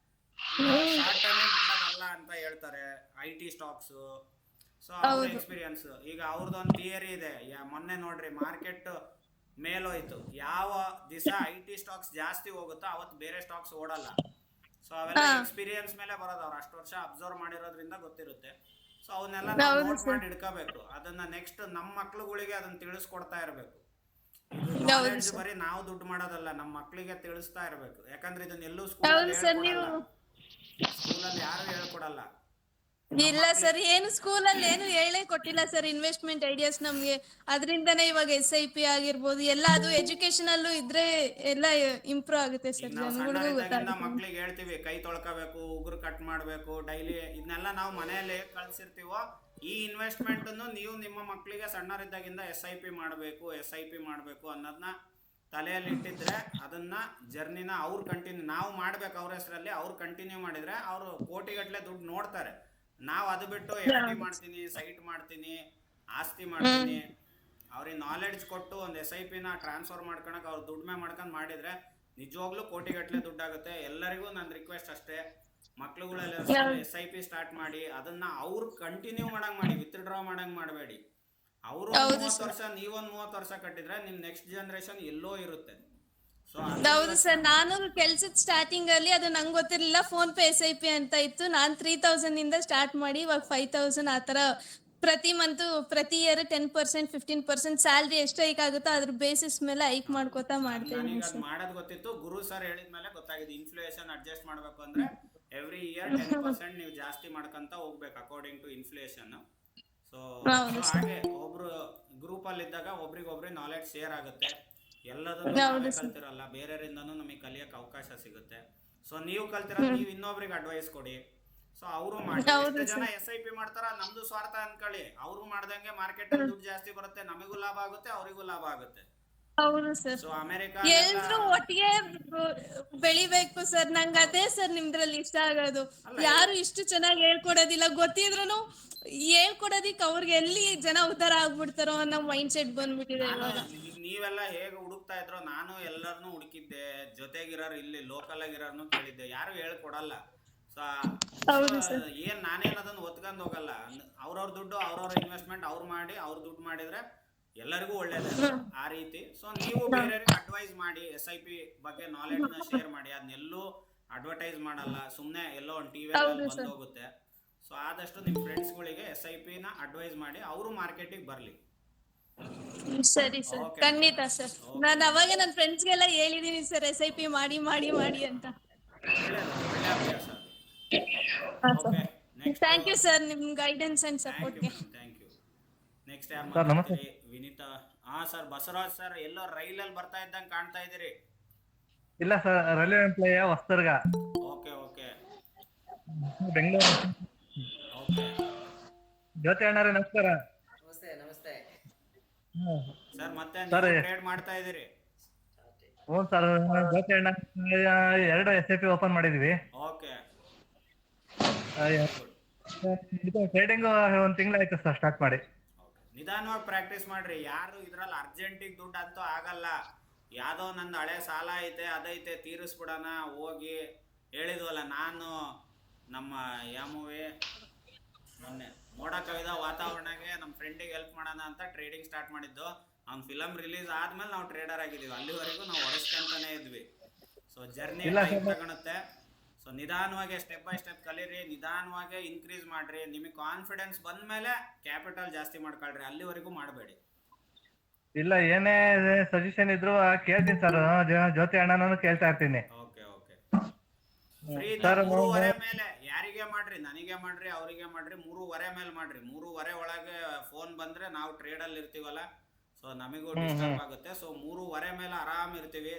ಶಾರ್ಟ್ ಟರ್ಮ್ ಮಾಡೋದಲ್ಲ ಅಂತ ಹೇಳ್ತಾರೆ, IT ಸ್ಟಾಕ್ಸ್. ಸೊ ಅವ್ರ ಎಕ್ಸ್ಪೀರಿಯನ್ಸ್. ಈಗ ಅವ್ರದ್ದೊಂದು ಥಿಯರಿ ಇದೆ, ಮೊನ್ನೆ ನೋಡ್ರಿ ಮಾರ್ಕೆಟ್ ಮೇಲೋಯ್ತು, ಯಾವ ದಿವಸ IT ಸ್ಟಾಕ್ಸ್ ಜಾಸ್ತಿ ಹೋಗುತ್ತೋ ಅವತ್ತು ಬೇರೆ ಸ್ಟಾಕ್ಸ್ ಓಡಲ್ಲ. ಸೊ ಅವೆಲ್ಲ ಎಕ್ಸ್ಪೀರಿಯನ್ಸ್ ಮೇಲೆ ಬರೋದು, ಅವ್ರು ಅಷ್ಟು ವರ್ಷ ಅಬ್ಸರ್ವ್ ಮಾಡಿರೋದ್ರಿಂದ ಗೊತ್ತಿರುತ್ತೆ. ಸೊ ಅವನ್ನೆಲ್ಲ ನಾವು ನೋಟ್ ಮಾಡಿ ಇಟ್ಕೋಬೇಕು. ಅದನ್ನ ನೆಕ್ಸ್ಟ್ ನಮ್ಮ ಮಕ್ಳುಗಳಿಗೆ ಅದನ್ನ ತಿಳಿಸ್ಕೊಡ್ತಾ ಇರಬೇಕು. ನಾಲೆಡ್ಜ್ ಬರೀ ನಾವು ದುಡ್ಡು ಮಾಡೋದಲ್ಲ, ನಮ್ಮ ಮಕ್ಳಿಗೆ ತಿಳಿಸ್ತಾ ಇರಬೇಕು. ಯಾಕಂದ್ರೆ ಇದನ್ನ ಎಲ್ಲೂ ಸ್ಕೂಲಲ್ಲಿ ಯಾರು ಹೇಳ್ಕೊಡಲ್ಲ. ಇಲ್ಲ ಸರ್, ಏನು ಸ್ಕೂಲಲ್ಲಿ ಏನು ಹೇಳೇ ಕೊಟ್ಟಿಲ್ಲ ಸರ್ ಇನ್ವೆಸ್ಟ್ಮೆಂಟ್ ಐಡಿಯಾಸ್ ನಮ್ಗೆ. ಅದರಿಂದನೇ ಇವಾಗ SIP ಆಗಿರ್ಬೋದು ಎಲ್ಲ, ಅದು ಎಜುಕೇಶನ್ ಅಲ್ಲೂ ಇದ್ರೆ ಎಲ್ಲ ಇಂಪ್ರೂವ್ ಆಗುತ್ತೆ ಸರ್. ಮಕ್ಳಿಗೆ ಹೇಳ್ತೀವಿ ಕೈ ತೊಳ್ಕೋಬೇಕು, ಉಗುರು ಕಟ್ ಮಾಡ್ಬೇಕು ಡೈಲಿ, ಇದನ್ನೆಲ್ಲ ನಾವು ಮನೆಯಲ್ಲಿ ಕಳ್ಸಿರ್ತೀವೋ. ಈ ಇನ್ವೆಸ್ಟ್ಮೆಂಟ್ ಅನ್ನು ನೀವು ನಿಮ್ಮ ಮಕ್ಕಳಿಗೆ ಸಣ್ಣರಿದ್ದಾಗಿಂದ SIP ಮಾಡಬೇಕು ಅನ್ನೋದನ್ನ ತಲೆಯಲ್ಲಿ ಇಟ್ಟಿದ್ರೆ, ಅದನ್ನ ಜರ್ನಿನ ಅವ್ರು ಕಂಟಿನ್ಯೂ ನಾವು ಮಾಡ್ಬೇಕು. ಅವ್ರ ಹೆಸರಲ್ಲಿ ಅವ್ರು ಕಂಟಿನ್ಯೂ ಮಾಡಿದ್ರೆ ಅವರು ಕೋಟಿಗಟ್ಟಲೆ ದುಡ್ಡು ನೋಡ್ತಾರೆ. ನಾವು ಅದು ಬಿಟ್ಟು FD ಮಾಡ್ತೀನಿ, ಸೈಟ್ ಮಾಡ್ತೀನಿ, ಆಸ್ತಿ ಮಾಡ್ತೀನಿ, ಅವ್ರಿಗೆ ನಾಲೆಡ್ಜ್ ಕೊಟ್ಟು ಒಂದು SIPನ ಟ್ರಾನ್ಸ್ಫರ್ ಮಾಡ್ಕೊಳಕ್ ಅವ್ರು ದುಡ್ಮೆ ಮಾಡ್ಕೊಂಡು ಮಾಡಿದ್ರೆ ನಿಜವಾಗ್ಲೂ ಕೋಟಿಗಟ್ಟಲೆ ದುಡ್ಡಾಗುತ್ತೆ. ಎಲ್ಲರಿಗೂ ನನ್ನ ರಿಕ್ವೆಸ್ಟ್ ಅಷ್ಟೇ, ಮಕ್ಳುಗಳೆಲ್ಲ SIP ಸ್ಟಾರ್ಟ್ ಮಾಡಿ, ಅದನ್ನ ಅವ್ರು ಕಂಟಿನ್ಯೂ ಮಾಡಂಗ್ ಮಾಡಿ, ವಿತ್ಡ್ರಾ ಮಾಡಂಗ್ ಮಾಡಬೇಡಿ. ಅವರು 30 ವರ್ಷ, ನೀವೊಂದು 30 ವರ್ಷ ಕಟ್ಟಿದ್ರೆ ನಿಮ್ ನೆಕ್ಸ್ಟ್ ಜನರೇಷನ್ ಎಲ್ಲೋ ಇರುತ್ತೆ. ಹೌದು ಸರ್, ನಾನು ಕೆಲ್ಸದ ಸ್ಟಾರ್ಟಿಂಗ್ ಅಲ್ಲಿ ಅದು ನಂಗೆ ಗೊತ್ತಿರ್ಲಿಲ್ಲ, ಫೋನ್ ಪೇ SIP ಅಂತ ಇತ್ತು. ನಾನ್ 3,000 ಇಂದ ಸ್ಟಾರ್ಟ್ ಮಾಡಿ ಇವಾಗ 5,000 ಆತರ ಪ್ರತಿ ಮಂತ್ ಪ್ರತಿ ಇಯರ್ 10% 15% ಸ್ಯಾಲ್ರಿ ಎಷ್ಟು ಹೈಕ್ ಆಗುತ್ತೋ ಅದ್ರ ಬೇಸಿಸ್ ಮೇಲೆ ಹೈಕ್ ಮಾಡ್ಕೋತಾ ಮಾಡ್ತಾ ನನಗೆ ಇದೀನಿ ಅದು ಸರ್. ಮಾಡೋದು ಗೊತ್ತಿತ್ತು. ಗುರು ಸರ್ ಹೇಳಿದ್ಮೇಲೆ ಗೊತ್ತಾಗಿದೆ ಇನ್ಫ್ಲೇಷನ್ ಅಡ್ಜಸ್ಟ್ ಮಾಡ್ಬೇಕು ಅಂದ್ರೆ ಎವ್ರಿ ಇಯರ್ 10% ನೀವು ಜಾಸ್ತಿ ಮಾಡ್ಕೊಂತ ಹೋಗ್ಬೇಕು ಅಕಾರ್ಡಿಂಗ್ ಟು ಇನ್ಫ್ಲೇಷನ್. ಸೊ ಹೌದು ಸರ್. ಹಾಗೆ ಒಬ್ರು ಗ್ರೂಪ್ ಅಲ್ಲಿ ಇದ್ದಾಗ ಒಬ್ರಿಗೊಬ್ರಿಗೆ ನಾಲೆಡ್ಜ್ ಶೇರ್ ಆಗುತ್ತೆ. ಎಲ್ಲದನ್ನು ಹೌದು ನಾವೇ ಸರ್. ಕಲ್ತಿರಲ್ಲ, ಬೇರೆಯವರಿಂದನೂ ನಮಗೆ ಕಲಿಯಕ್ಕೆ ಅವಕಾಶ ಸಿಗುತ್ತೆ. ಸೊ ನೀವು ಕಲ್ತಿರೋ ನೀವು ಇನ್ನೊಬ್ರಿಗೆ ಅಡ್ವೈಸ್ ಕೊಡಿ. ಸೊ ಅವರು ಮಾಡಿ. ಹೌದು ಎಷ್ಟು ಜನ ಸರ್. SIP ಮಾಡ್ತಾರ ನಮ್ದು ಸ್ವಾರ್ಥ ಅನ್ಕೊಳ್ಳಿ, ಅವರು ಮಾಡ್ದಂಗೆ ಮಾರ್ಕೆಟ್ ಅಲ್ಲಿ ದುಡ್ಡು ಜಾಸ್ತಿ ಬರುತ್ತೆ, ನಮಗೂ ಲಾಭ ಆಗುತ್ತೆ, ಅವರಿಗೂ ಲಾಭ ಆಗುತ್ತೆ. ಹೌದು ಸರ್. ಸೊ ಅಮೆರಿಕ ಎಲ್ರು ಒಟ್ಟಿಗೆ ಬೆಳಿಬೇಕು ಸರ್. ನಂಗೆ ಅದೇ ಸರ್ ನಿಮ್ದ್ರಲ್ಲಿ ಇಷ್ಟ ಆಗೋದು. ಯಾರು ಇಷ್ಟು ಚೆನ್ನಾಗಿ ಹೇಳ್ಕೊಡೋದಿಲ್ಲ, ಗೊತ್ತಿದ್ರು ಹೇಳ್ಕೊಡೋದಿಕ್ ಅವ್ರಿಗೆ ಎಲ್ಲಿ ಜನ ಉದ್ಧಾರ ಆಗ್ಬಿಡ್ತಾರೋ ಅನ್ನೋ ಮೈಂಡ್ ಸೆಟ್ ಬಂದ್ಬಿಟ್ಟಿದೆ ಇವಾಗ. ನೀವೆಲ್ಲ ಹೇಗೆ ಹುಡುಕ್ತಾ ಇದ್ರೋ ನಾನು ಎಲ್ಲರನ್ನೂ ಹುಡುಕಿದ್ದೆ, ಜೊತೆಗಿರೋರು ಇಲ್ಲಿ ಲೋಕಲ್ ಆಗಿರೋರ್ನು ಕೇಳಿದ್ದೆ, ಯಾರು ಹೇಳ್ಕೊಡಲ್ಲ. ಸೊ ಏನ್ ನಾನೇನ್ ಅದನ್ನ ಒತ್ಕೊಂಡ್ ಹೋಗಲ್ಲ. ಅವ್ರವ್ರ ದುಡ್ಡು ಅವ್ರವ್ರ ಇನ್ವೆಸ್ಟ್ಮೆಂಟ್ ಅವ್ರು ಮಾಡಿ, ಅವ್ರ ದುಡ್ಡು ಮಾಡಿದ್ರೆ ಎಲ್ಲರಿಗೂ ಒಳ್ಳೇದು ಆ ರೀತಿ. ಸೊ ನೀವು ಬೇರೆಯವ್ರಿಗೆ ಅಡ್ವೈಸ್ ಮಾಡಿ, SIP ಬಗ್ಗೆ ನಾಲೆಡ್ಜ್ ನ ಶೇರ್ ಮಾಡಿ. ಅದನ್ನೆಲ್ಲೂ ಅಡ್ವರ್ಟೈಸ್ ಮಾಡಲ್ಲ, ಸುಮ್ನೆ ಎಲ್ಲೋ ಒಂದು ಟಿವಿ ಬಂದು ಹೋಗುತ್ತೆ. ಸೊ ಆದಷ್ಟು ನಿಮ್ ಫ್ರೆಂಡ್ಸ್ಗಳಿಗೆ SIP ನ ಅಡ್ವೈಸ್ ಮಾಡಿ, ಅವರು ಮಾರ್ಕೆಟಿಗೆ ಬರ್ಲಿ. ಸರಿ ಸರ್, ಖಂಡಿತ ಸರ್. ನಾನು ಅವಾಗ ನನ್ನ ಫ್ರೆಂಡ್ಸ್ಗೆಲ್ಲ ಹೇಳಿದೀನಿ ಸರ್ SIP ಮಾಡಿ ಮಾಡಿ ಮಾಡಿ ಅಂತ. ಒಳ್ಳೆ ಅಭ್ಯಾಸ. ಥ್ಯಾಂಕ್ ಯು ಸರ್ ನಿಮ್ ಗೈಡೆನ್ಸ್ ಅಂಡ್ ಸಪೋರ್ಟ್ಗೆ. Thank you. ನೆಕ್ಸ್ಟ್ ಯಾರು ಮಾತಾಡ್ತೀರಿ? ವಿನೀತಾ. ಹಾ ಸರ್, ಬಸವರಾಜ್ ಸರ್ ಎಲ್ಲೋ ರೈಲಲ್ಲಿ ಬರ್ತಾ ಇದ್ದಂಗೆ ಕಾಣ್ತಾ ಇದ್ದೀರಿ. ಇಲ್ಲ ಸರ್, ರೈಲ್ವೆ ಎಂಪ್ಲಾಯ್ ಹೊಸ್ತರ್ಗ. Okay okay Bengaluru. Okay Jyoti ಅಣ್ಣರೇ ನಮಸ್ಕಾರ. ಸರ್ ಮತ್ತೆ ಟ್ರೇಡ್ ಮಾಡ್ತಾ ಇದ್ದೀರಿ? ಹ್ಞೂ ಸರ್, ಜ್ಯೋತಿ ಅಣ್ಣ 2 SIP ಓಪನ್ ಮಾಡಿದೀವಿ. ಓಕೆ. ಇದು ಟ್ರೇಡಿಂಗ್ 1 ತಿಂಗಳಾಯ್ತು ಸರ್ ಸ್ಟಾರ್ಟ್ ಮಾಡಿ. ನಿಧಾನವಾಗಿ ಪ್ರಾಕ್ಟೀಸ್ ಮಾಡ್ರಿ. ಯಾರು ಇದ್ರಲ್ಲಿ ಅರ್ಜೆಂಟಿಗೆ ದುಡ್ಡು ಅಂತೂ ಆಗಲ್ಲ. ಯಾವುದೋ ನಂದು ಹಳೆ ಸಾಲ ಐತೆ ಅದೈತೆ ತೀರಿಸ್ಬಿಡೋಣ ಹೋಗಿ ಹೇಳಿದ್ವಲ್ಲ. ನಾನು ನಮ್ಮ ಮೂವಿ ಮೊನ್ನೆ ಮೋಡ ಕವಿದ ವಾತಾವರಣಕ್ಕೆ ನಮ್ಮ ಫ್ರೆಂಡಿಗೆ ಹೆಲ್ಪ್ ಮಾಡೋಣ ಅಂತ ಟ್ರೇಡಿಂಗ್ ಸ್ಟಾರ್ಟ್ ಮಾಡಿದ್ದು. ಅವ್ನ ಫಿಲಮ್ ರಿಲೀಸ್ ಆದ್ಮೇಲೆ ನಾವು ಟ್ರೇಡರ್ ಆಗಿದ್ದೀವಿ. ಅಲ್ಲಿವರೆಗೂ ನಾವು ಹೊರಸ್ಕೊಂತಾನೆ ಇದ್ವಿ. ಸೊ ಜರ್ನಿ ಟೈಮ್ ತಗೊಳುತ್ತೆ. ಸೊ ನಿಧಾನವಾಗಿ ಸ್ಟೆಪ್ ಬೈ ಸ್ಟೆಪ್ ಕಲೀರಿ, ನಿಧಾನವಾಗಿ ಇನ್ಕ್ರೀಸ್ ಮಾಡ್ರಿ. ನಿಮಗೆ ಕಾನ್ಫಿಡೆನ್ಸ್ ಬಂದ್ಮೇಲೆ ಕ್ಯಾಪಿಟಲ್ ಜಾಸ್ತಿ ಮಾಡ್ಕೊಳ್ರಿ, ಅಲ್ಲಿವರೆಗೂ ಮಾಡಬೇಡಿ. ಇಲ್ಲ, ಏನೇ ಸಜೆಷನ್ ಇದ್ರು ಕೇಳ್ತೀನಿ ಸರ್. ಜ್ಯೋತಿ ಅಣ್ಣನೂ ಕೇಳ್ತಾ ಇರ್ತೀನಿ. Okay okay. ಫ್ರೀ 3:30 ಮೇಲೆ ಯಾರಿಗೆ ಮಾಡ್ರಿ, ನನಗೆ ಮಾಡ್ರಿ, ಅವರಿಗೆ ಮಾಡ್ರಿ, 3:30 ಮೇಲೆ ಮಾಡ್ರಿ. 3:30 ಒಳಗೆ ಫೋನ್ ಬಂದ್ರೆ ನಾವು ಟ್ರೇಡಲ್ಲಿ ಇರ್ತೀವಲ್ಲ, ಸೊ ನಮಗೂ ಡಿಸ್ಟರ್ಬ್ ಆಗುತ್ತೆ. ಸೊ 3:30 ಮೇಲೆ ಆರಾಮ್ ಇರ್ತೀವಿ,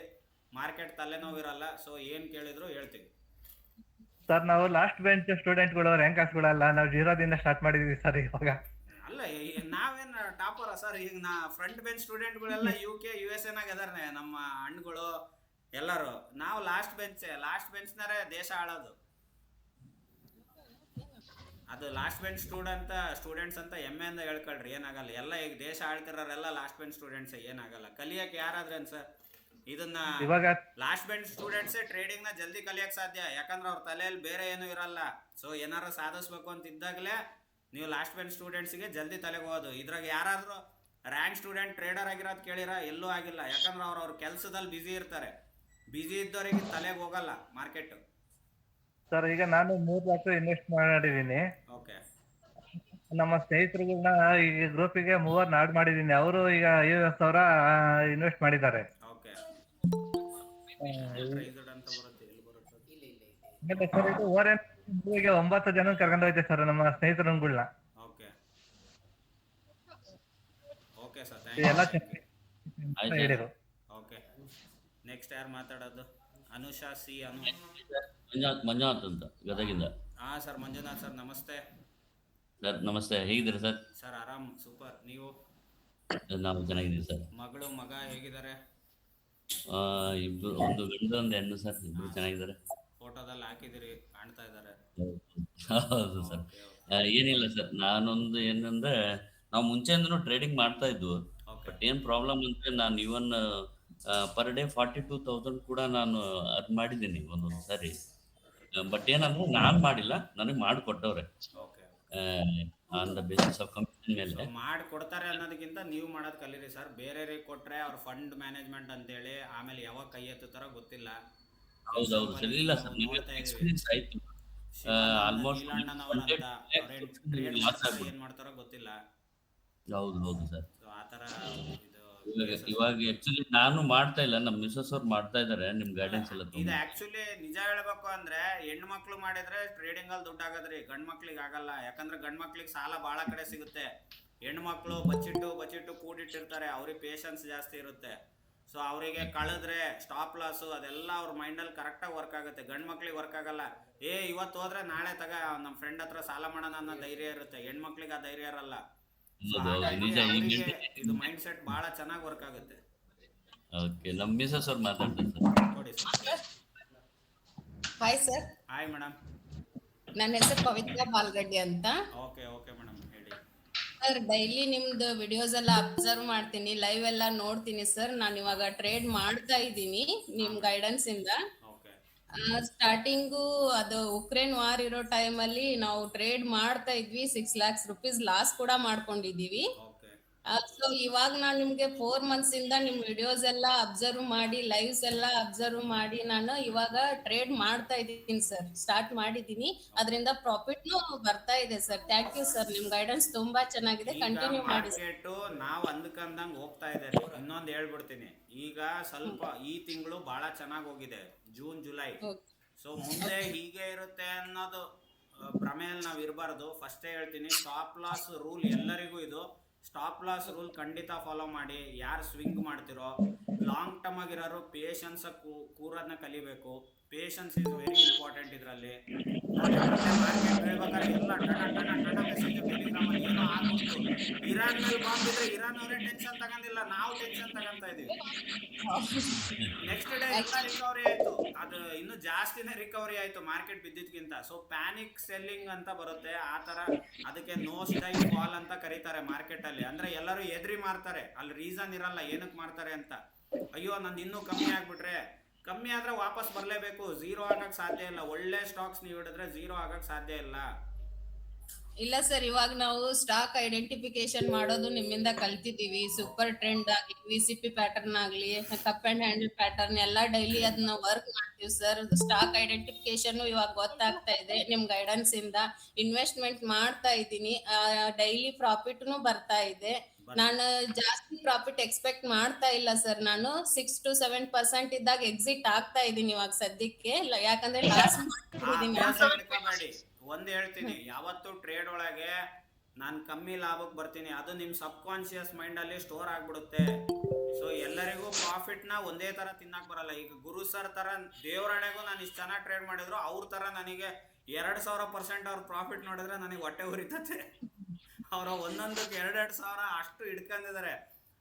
ಮಾರ್ಕೆಟ್ ತಲೆನೋವಿರಲ್ಲ. ಸೊ ಏನ್ ಕೇಳಿದ್ರು ಹೇಳ್ತೀವಿ ಸರ್. ನಾವು ಲಾಸ್ಟ್ ಬೆಂಚ್ ಸ್ಟೂಡೆಂಟ್ಗಳು, ರ್ಯಾಂಕರ್ಸ್ಗಳಲ್ಲ, ನಾವು 0ದಿಂದ ಸ್ಟಾರ್ಟ್ ಮಾಡಿದೀವಿ ಸರ್ ಇವಾಗ. ಅಲ್ಲ, ನಾವೇನ್ ಟಾಪರ ಸರ್? ಈಗ ಫ್ರಂಟ್ ಬೆಂಚ್ ಸ್ಟೂಡೆಂಟ್ಗಳೆಲ್ಲ UK USA ನಾಗ ಇದಾರೆ ನಮ್ಮ ಹಣ್ಣುಗಳು ಎಲ್ಲರೂ. ನಾವು ಲಾಸ್ಟ್ ಬೆಂಚ್ನಾರೆ ದೇಶ ಆಳೋದು. ಅದು ಲಾಸ್ಟ್ ಬೆಂಚ್ ಸ್ಟೂಡೆಂಟ್ಸ್ ಅಂತ ಹೆಮ್ಮೆಯಿಂದ ಹೇಳ್ಕೊಳ್ರಿ, ಏನಾಗಲ್ಲ. ಎಲ್ಲ ಈಗ ದೇಶ ಆಳ್ತಿರೋರೆಲ್ಲ ಲಾಸ್ಟ್ ಬೆಂಚ್ ಸ್ಟೂಡೆಂಟ್ಸ್, ಏನಾಗಲ್ಲ. ಕಲಿಯಕ್ಕೆ ಯಾರಾದ್ರೇನು ಸರ್ ಇದನ್ನ? ಇವಾಗ ಲಾಸ್ಟ್ ಬೆಂಚ್ ಸ್ಟೂಡೆಂಟ್ಸೇ ಟ್ರೇಡಿಂಗ್ ನ ಜಲ್ದಿ ಕಲಿಯಕ್ ಸಾಧ್ಯ, ಯಾಕಂದ್ರೆ ಅವ್ರ ತಲೆಯಲ್ಲಿ ಬೇರೆ ಏನು ಇರಲ್ಲ. ಸೊ ಏನಾರ ಸಾಧಿಸ್ಬೇಕು ಅಂತ ಇದ್ದಾಗಲೇ ನೀವು ಲಾಸ್ಟ್ ಬೆಂಚ್ ಸ್ಟೂಡೆಂಟ್ಸ್ಗೆ ಜಲ್ದಿ ತಲೆಗೆ ಹೋಗೋದು. ಇದ್ರಾಗ ಯಾರಾದ್ರೂ ರ್ಯಾಂಕ್ ಸ್ಟೂಡೆಂಟ್ ಟ್ರೇಡರ್ ಆಗಿರೋದು ಕೇಳಿರ? ಎಲ್ಲೂ ಆಗಿಲ್ಲ, ಯಾಕಂದ್ರೆ ಅವ್ರ ಕೆಲಸದಲ್ಲಿ ಬ್ಯುಸಿ ಇರ್ತಾರೆ. ಬ್ಯುಸಿ ಇದ್ದವರಿಗೆ ತಲೆಗೆ ಹೋಗಲ್ಲ ಮಾರ್ಕೆಟ್. ಸರ್ ಈಗ ನಾನು 3 ಲಕ್ಷ ಇನ್ವೆಸ್ಟ್ ಮಾಡಿದೀನಿ. ಓಕೆ. ನಮ್ಮ ಸ್ನೇಹಿತರುಗಳನ್ನ ಈ ಗ್ರೂಪಿಗೆ 3 ಆಡ್ ಮಾಡಿದೀನಿ. ಅವರು ಈಗ 50,000 ಇನ್ವೆಸ್ಟ್ ಮಾಡಿದ್ದಾರೆ. ಓಕೆ. ಸರ್ ಇದು ಓರೆನ್ 9 ಜನ ಕರ್ಕೊಂಡು ಹೋಯ್ತೆ ಸರ್ ನಮ್ಮ ಸ್ನೇಹಿತರುಗಳನ್ನ. ಓಕೆ ಓಕೆ ಸರ್, ಎಲ್ಲ ಥ್ಯಾಂಕ್ ಯು. ಹೇಳಿರು. ಓಕೆ. ನೆಕ್ಸ್ಟ್ ಯಾರು ಮಾತಾಡೋದು? ಅನುಷಾ ಸಿ. ಮಂಜುನಾಥ್ ಅಂತ ಗದಗಿಂದ. ಹಾ ಸರ್, ಮಂಜುನಾಥ್ ಸರ್ ನಮಸ್ತೆ. ಸರ್ ನಮಸ್ತೆ, ಹೇಗಿದ್ದೀರಾ ಸರ್? ಸರ್ ಆರಾಮ್, ಸೂಪರ್. ನೀವು? ನಾವು ಚೆನ್ನಾಗಿದ್ದೀವಿ ಸರ್. ಮಗಳು ಮಗ ಹೇಗಿದ್ದಾರೆ? ಇಬ್ರು, ಒಂದು ಗಂಡು ಒಂದು ಹೆಣ್ಣು ಸರ್. ಇಬ್ರು ಚೆನ್ನಾಗಿದ್ದಾರೆ. ಫೋಟೋದಲ್ಲಿ ಹಾಕಿದಿರಿ, ಕಾಣ್ತಾ ಇದ್ದಾರೆ. ಹೌದು ಸರ್. ಏನಿಲ್ಲ ಸರ್, ನಾನೊಂದು ಏನಂದ್ರೆ ನಾವು ಮುಂಚೆಯಿಂದನೂ ಟ್ರೇಡಿಂಗ್ ಮಾಡ್ತಾ ಇದ್ವು. ಬಟ್ ಏನ್ ಪ್ರಾಬ್ಲಮ್ ಅಂದ್ರೆ ನಾನು ಇವನ್ ಪರ್ ಡೇ 42,000 ಕೂಡ ನಾನು ಅದ್ ಮಾಡಿದ್ದೀನಿ ಒಂದೊಂದು ಸಾರಿ. ಬಟ್ ಏನಂದ್ರೆ ನಾನ್ ಮಾಡಿಲ್ಲ, ನನಗೆ ಮಾಡಿಕೊಟ್ಟವ್ರೆ on the basis of commission ಮೇಲೆ. ಮಾಡಿ ಕೊಡ್ತಾರೆ ಅನ್ನೋದಕ್ಕಿಂತ ನೀವು ಮಾಡೋದು ಕಲೀರಿ ಸರ್. ಬೇರೆಯವ್ರಿಗೆ ಕೊಟ್ರೆ ಅವ್ರ ಫಂಡ್ ಮ್ಯಾನೇಜ್ಮೆಂಟ್ ಅಂತೇಳಿ ಆಮೇಲೆ ಯಾವಾಗ ಕೈ ಎತ್ತುತ್ತಾರೋ ಗೊತ್ತಿಲ್ಲ. ಹೌದೌದು ಸರ್. ಇಲ್ಲ ಸರ್, ನಿಮಗೆ ಎಕ್ಸ್ಪೀರಿಯನ್ಸ್ ಆಯ್ತು. ಆಲ್ಮೋಸ್ಟ್ ನೀಲಣ್ಣನವರಂತ ಟ್ರೇಡ್ ಲಾಸ್ ಆಗ್ಬಿಡುತ್ತೆ. ಏನ್ ಮಾಡ್ತಾರೋ ಗೊತ್ತಿಲ್ಲ. ಹೌದು ಸರ್. ಸೊ ಆತರ ಇವಾಗ ಆಕ್ಚುಲಿ ನಾನು ಮಾಡ್ತಾ ಇಲ್ಲ, ನಮ್ಮ ಮಿಸಸ್ ಅವ್ರು ಮಾಡ್ತಾ ಇದಾರೆ. ನಿಮ್ ಗೈಡೆನ್ಸ್ ಎಲ್ಲ ಇದು ತುಂಬಾ ಆಕ್ಚುಲಿ ನಿಜ ಹೇಳ್ಬೇಕು ಅಂದ್ರೆ ಹೆಣ್ಣು ಮಕ್ಳು ಮಾಡಿದ್ರೆ ಟ್ರೇಡಿಂಗ್ ಅಲ್ಲಿ ದುಡ್ಡು ಆಗದ್ರಿ, ಗಂಡ್ ಮಕ್ಳಿಗೆ ಆಗಲ್ಲ. ಯಾಕಂದ್ರೆ ಗಂಡ್ ಮಕ್ಳಿಗೆ ಸಾಲ ಬಹಳ ಕಡೆ ಸಿಗುತ್ತೆ. ಹೆಣ್ಣು ಮಕ್ಳು ಬಚ್ಚಿಟ್ಟು ಕೂಡಿಟ್ಟಿರ್ತಾರೆ, ಅವ್ರಿಗೆ ಪೇಷನ್ಸ್ ಜಾಸ್ತಿ ಇರುತ್ತೆ. ಸೊ ಅವರಿಗೆ ಕಳೆದ್ರೆ ಸ್ಟಾಪ್ ಲಾಸ್ ಅದೆಲ್ಲ ಅವ್ರ ಮೈಂಡಲ್ಲಿ ಕರೆಕ್ಟಾಗಿ ವರ್ಕ್ ಆಗುತ್ತೆ. ಗಂಡ್ ಮಕ್ಳಿಗೆ ವರ್ಕ್ ಆಗಲ್ಲ. ಇವತ್ತು ಹೋದ್ರೆ ನಾಳೆ ನಮ್ಮ ಫ್ರೆಂಡ್ ಹತ್ರ ಸಾಲ ಮಾಡೋಣ ಅನ್ನೋ ಧೈರ್ಯ ಇರುತ್ತೆ. ಹೆಣ್ಮಕ್ಳಿಗೆ ಆ ಧೈರ್ಯ ಇರಲ್ಲ. So ಹಾಗಾಗಿ ನಿಜ. ಅವ್ರಿಗೆ ಇದು ಮೈಂಡ್ ಸೆಟ್ ಬಹಳ ಚೆನ್ನಾಗಿ ವರ್ಕ್ ಆಗುತ್ತೆ. ಓಕೆ, ನಮ್ಮ ಮಿಸಸ್ ಅವ್ರು ಮಾತಾಡ್ತಾರೆ ಸರ್. ನೋಡಿ sir. Hi sir, hi madam. ನನ್ನ ಹೆಸರು ಪವಿತ್ರ ಬಾಲ್ಗಡ್ಡಿ ಅಂತ. ಓಕೆ ಮೇಡಮ್ ಹೇಳಿ. ಸರ್, ಡೈಲಿ ನಿಮ್ದು ವಿಡಿಯೋಸ್ ಎಲ್ಲ ಅಬ್ಸರ್ವ್ ಮಾಡ್ತೀನಿ, ಲೈವ್ ಎಲ್ಲ ನೋಡ್ತೀನಿ ಸರ್. ನಾನು ಇವಾಗ ಟ್ರೇಡ್ ಮಾಡ್ತಾ ಇದ್ದೀನಿ ನಿಮ್ ಗೈಡೆನ್ಸ್ ಇಂದ. ಸ್ಟಾರ್ಟಿಂಗು ಅದು ಉಕ್ರೇನ್ ವಾರ್ ಇರೋ ಟೈಮಲ್ಲಿ ನಾವು ಟ್ರೇಡ್ ಮಾಡ್ತಾ ಇದ್ವಿ. 6 lakhs rupees ಲಾಸ್ ಕೂಡ ಮಾಡ್ಕೊಂಡಿದೀವಿ. ಸೊ ಇವಾಗ ನಾನು ನಿಮ್ಗೆ 4 months ಇಂದ ನಿಮ್ ವಿಡಿಯೋಸ್ ಎಲ್ಲ ಅಬ್ಸರ್ವ್ ಮಾಡಿ, ಲೈವ್ಸ್ ಎಲ್ಲ ಅಬ್ಸರ್ವ್ ಮಾಡಿ ನಾನು ಇವಾಗ ಟ್ರೇಡ್ ಮಾಡ್ತಾ ಇದ್ದೀನಿ ಸರ್. ಸ್ಟಾರ್ಟ್ ಮಾಡಿದ್ದೀನಿ, ಅದರಿಂದ ಪ್ರಾಫಿಟ್ನು ಬರ್ತಾ ಇದೆ ಸರ್. ಥ್ಯಾಂಕ್ ಯು ಸರ್, ನಿಮ್ ಗೈಡೆನ್ಸ್ ತುಂಬಾ ಚೆನ್ನಾಗಿದೆ, ಕಂಟಿನ್ಯೂ ಮಾಡಿ. ನಾವು ಅಂದ್ಕಂದಂಗ್ ಹೋಗ್ತಾ ಇದೆ. ಇನ್ನೊಂದು ಹೇಳ್ಬಿಡ್ತೀನಿ, ಈಗ ಸ್ವಲ್ಪ ಈ ತಿಂಗಳು ಬಹಳ ಚೆನ್ನಾಗಿ ಹೋಗಿದೆ, ಜೂನ್ ಜುಲೈ. ಸೊ ಮುಂದೆ ಹೀಗೆ ಇರುತ್ತೆ ಅನ್ನೋದು ಭ್ರಮೆಯಲ್ಲಿ ನಾವು ಇರಬಾರ್ದು. ಫಸ್ಟೇ ಹೇಳ್ತೀನಿ, ಸ್ಟಾಪ್ ಲಾಸ್ ರೂಲ್ ಎಲ್ಲರಿಗೂ ಇದು. ಸ್ಟಾಪ್ ಲಾಸ್ ರೂಲ್ ಖಂಡಿತ ಫಾಲೋ ಮಾಡಿ. ಯಾರು ಸ್ವಿಂಗ್ ಮಾಡ್ತಿರೋ ಲಾಂಗ್ ಟರ್ಮ್ ಆಗಿರೋರು ಪೇಷನ್ಸ್ ಕೂರೋದನ್ನ ಕಲಿಬೇಕು. ಪೇಷನ್ಸ್ ಇಸ್ ವೆರಿ ಇಂಪಾರ್ಟೆಂಟ್ ಇದರಲ್ಲಿ. ಮಾರ್ಕೆಟ್ ಹೇಳ್ಬೇಕಾದ್ರೆ ಎಲ್ಲ ಟೆಲಿಗ್ರಾಮಲ್ಲಿ ಏನೋ ಆಗ್ಬಿಟ್ಟು ಇರಾನ್ ಮೇಲೆ ಬಾಂಬ್ ಇದ್ರೆ ಇರಾನ್ ಅವರೇ ಟೆನ್ಷನ್ ತಗೊಂಡಿಲ್ಲ, ನಾವು ಟೆನ್ಷನ್ ತಗೊಂತ ಇದೀವಿ. ನೆಕ್ಸ್ಟ್ ಡೇ ಎಲ್ಲ ರಿಕವರಿ ಆಯ್ತು, ಅದು ಇನ್ನು ಜಾಸ್ತಿನೇ ರಿಕವರಿ ಆಯ್ತು ಮಾರ್ಕೆಟ್ ಬಿದ್ದಿದ್ಕಿಂತ. ಸೊ ಪ್ಯಾನಿಕ್ ಸೆಲ್ಲಿಂಗ್ ಅಂತ ಬರುತ್ತೆ, ಆ ತರ. ಅದಕ್ಕೆ ನೋಸ್ ಡೈವ್ ಫಾಲ್ ಅಂತ ಕರೀತಾರೆ ಮಾರ್ಕೆಟ್ ಅಲ್ಲಿ. ಅಂದ್ರೆ ಎಲ್ಲರೂ ಎದ್ರಿ ಮಾರ್ತಾರೆ, ಅಲ್ಲಿ ರೀಸನ್ ಇರಲ್ಲ ಏನಕ್ಕೆ ಮಾಡ್ತಾರೆ ಅಂತ. ಅಯ್ಯೋ ನಂದು ಇನ್ನೂ ಕಮ್ಮಿ ಆದ್ರೆ ವಾಪಸ್ ಬರ್ಲೇಬೇಕು, ಝೀರೋ ಆಗಕ್ ಸಾಧ್ಯ ಇಲ್ಲ. ಒಳ್ಳೆ ಸ್ಟಾಕ್ಸ್ ನೀವು ಹಿಡಿದ್ರೆ ಝೀರೋ ಆಗಕ್ ಸಾಧ್ಯ ಇಲ್ಲ. ಇಲ್ಲ ಸರ್, ಇವಾಗ ನಾವು ಸ್ಟಾಕ್ ಐಡೆಂಟಿಫಿಕೇಶನ್ ಮಾಡೋದು ನಿಮ್ಮಿಂದ ಕಲ್ತಿದೀವಿ. ಸೂಪರ್ ಟ್ರೆಂಡ್ ಆಗ್ಲಿ, VCP ಪ್ಯಾಟರ್ನ್ ಆಗ್ಲಿ, ಕಪ್ ಅಂಡ್ ಹ್ಯಾಂಡಲ್ ಪ್ಯಾಟರ್ನ್ ಎಲ್ಲ ಡೈಲಿ ಅದನ್ನ ವರ್ಕ್ ಮಾಡ್ತೀವಿ ಸರ್. ಸ್ಟಾಕ್ ಐಡೆಂಟಿಫಿಕೇಶನ್ ಇವಾಗ ಗೊತ್ತಾಗ್ತಾ ಇದೆ ನಿಮ್ ಗೈಡೆನ್ಸ್ ಇಂದ. ಇನ್ವೆಸ್ಟ್ಮೆಂಟ್ ಮಾಡ್ತಾ ಇದ್ದೀನಿ, ಡೈಲಿ ಪ್ರಾಫಿಟ್ನು ಬರ್ತಾ ಇದೆ. ನಾನು ಜಾಸ್ತಿ ಪ್ರಾಫಿಟ್ ಎಕ್ಸ್ಪೆಕ್ಟ್ ಮಾಡ್ತಾ ಇಲ್ಲ ಸರ್. ನಾನು 6 to 7% ಇದ್ದಾಗ ಎಕ್ಸಿಟ್ ಆಗ್ತಾ ಇದ್ದೀನಿ ಇವಾಗ ಸದ್ಯಕ್ಕೆ. ಯಾಕಂದ್ರೆ ಲಾಸ್ ಮಾಡಿ ಒಂದ್ ಹೇಳ್ತೀನಿ, ಯಾವತ್ತು ಟ್ರೇಡ್ ಒಳಗೆ ನಾನು ಕಮ್ಮಿ ಲಾಭಕ್ಕೆ ಬರ್ತೀನಿ, ಅದು ನಿಮ್ ಸಬ್ ಕಾನ್ಶಿಯಸ್ ಮೈಂಡ್ ಅಲ್ಲಿ ಸ್ಟೋರ್ ಆಗ್ಬಿಡುತ್ತೆ. ಸೊ ಎಲ್ಲರಿಗೂ ಪ್ರಾಫಿಟ್ ನ ಒಂದೇ ತರ ತಿನ್ನಕ್ ಬರಲ್ಲ. ಈಗ ಗುರು ಸರ್ ತರ ದೇವರಣೆಗೂ ನಾನು ಇಷ್ಟು ಚೆನ್ನಾಗಿ ಟ್ರೇಡ್ ಮಾಡಿದ್ರು, ಅವ್ರ ತರ ನನಗೆ 2000% ಅವ್ರ ಪ್ರಾಫಿಟ್ ನೋಡಿದ್ರೆ ನನಗೆ ಹೊಟ್ಟೆ ಉರಿತತೆ. ಅವ್ರ ಒಂದೊಂದಕ್ಕೆ 2,000 ಅಷ್ಟು ಹಿಡ್ಕೊಂಡಿದ್ದಾರೆ.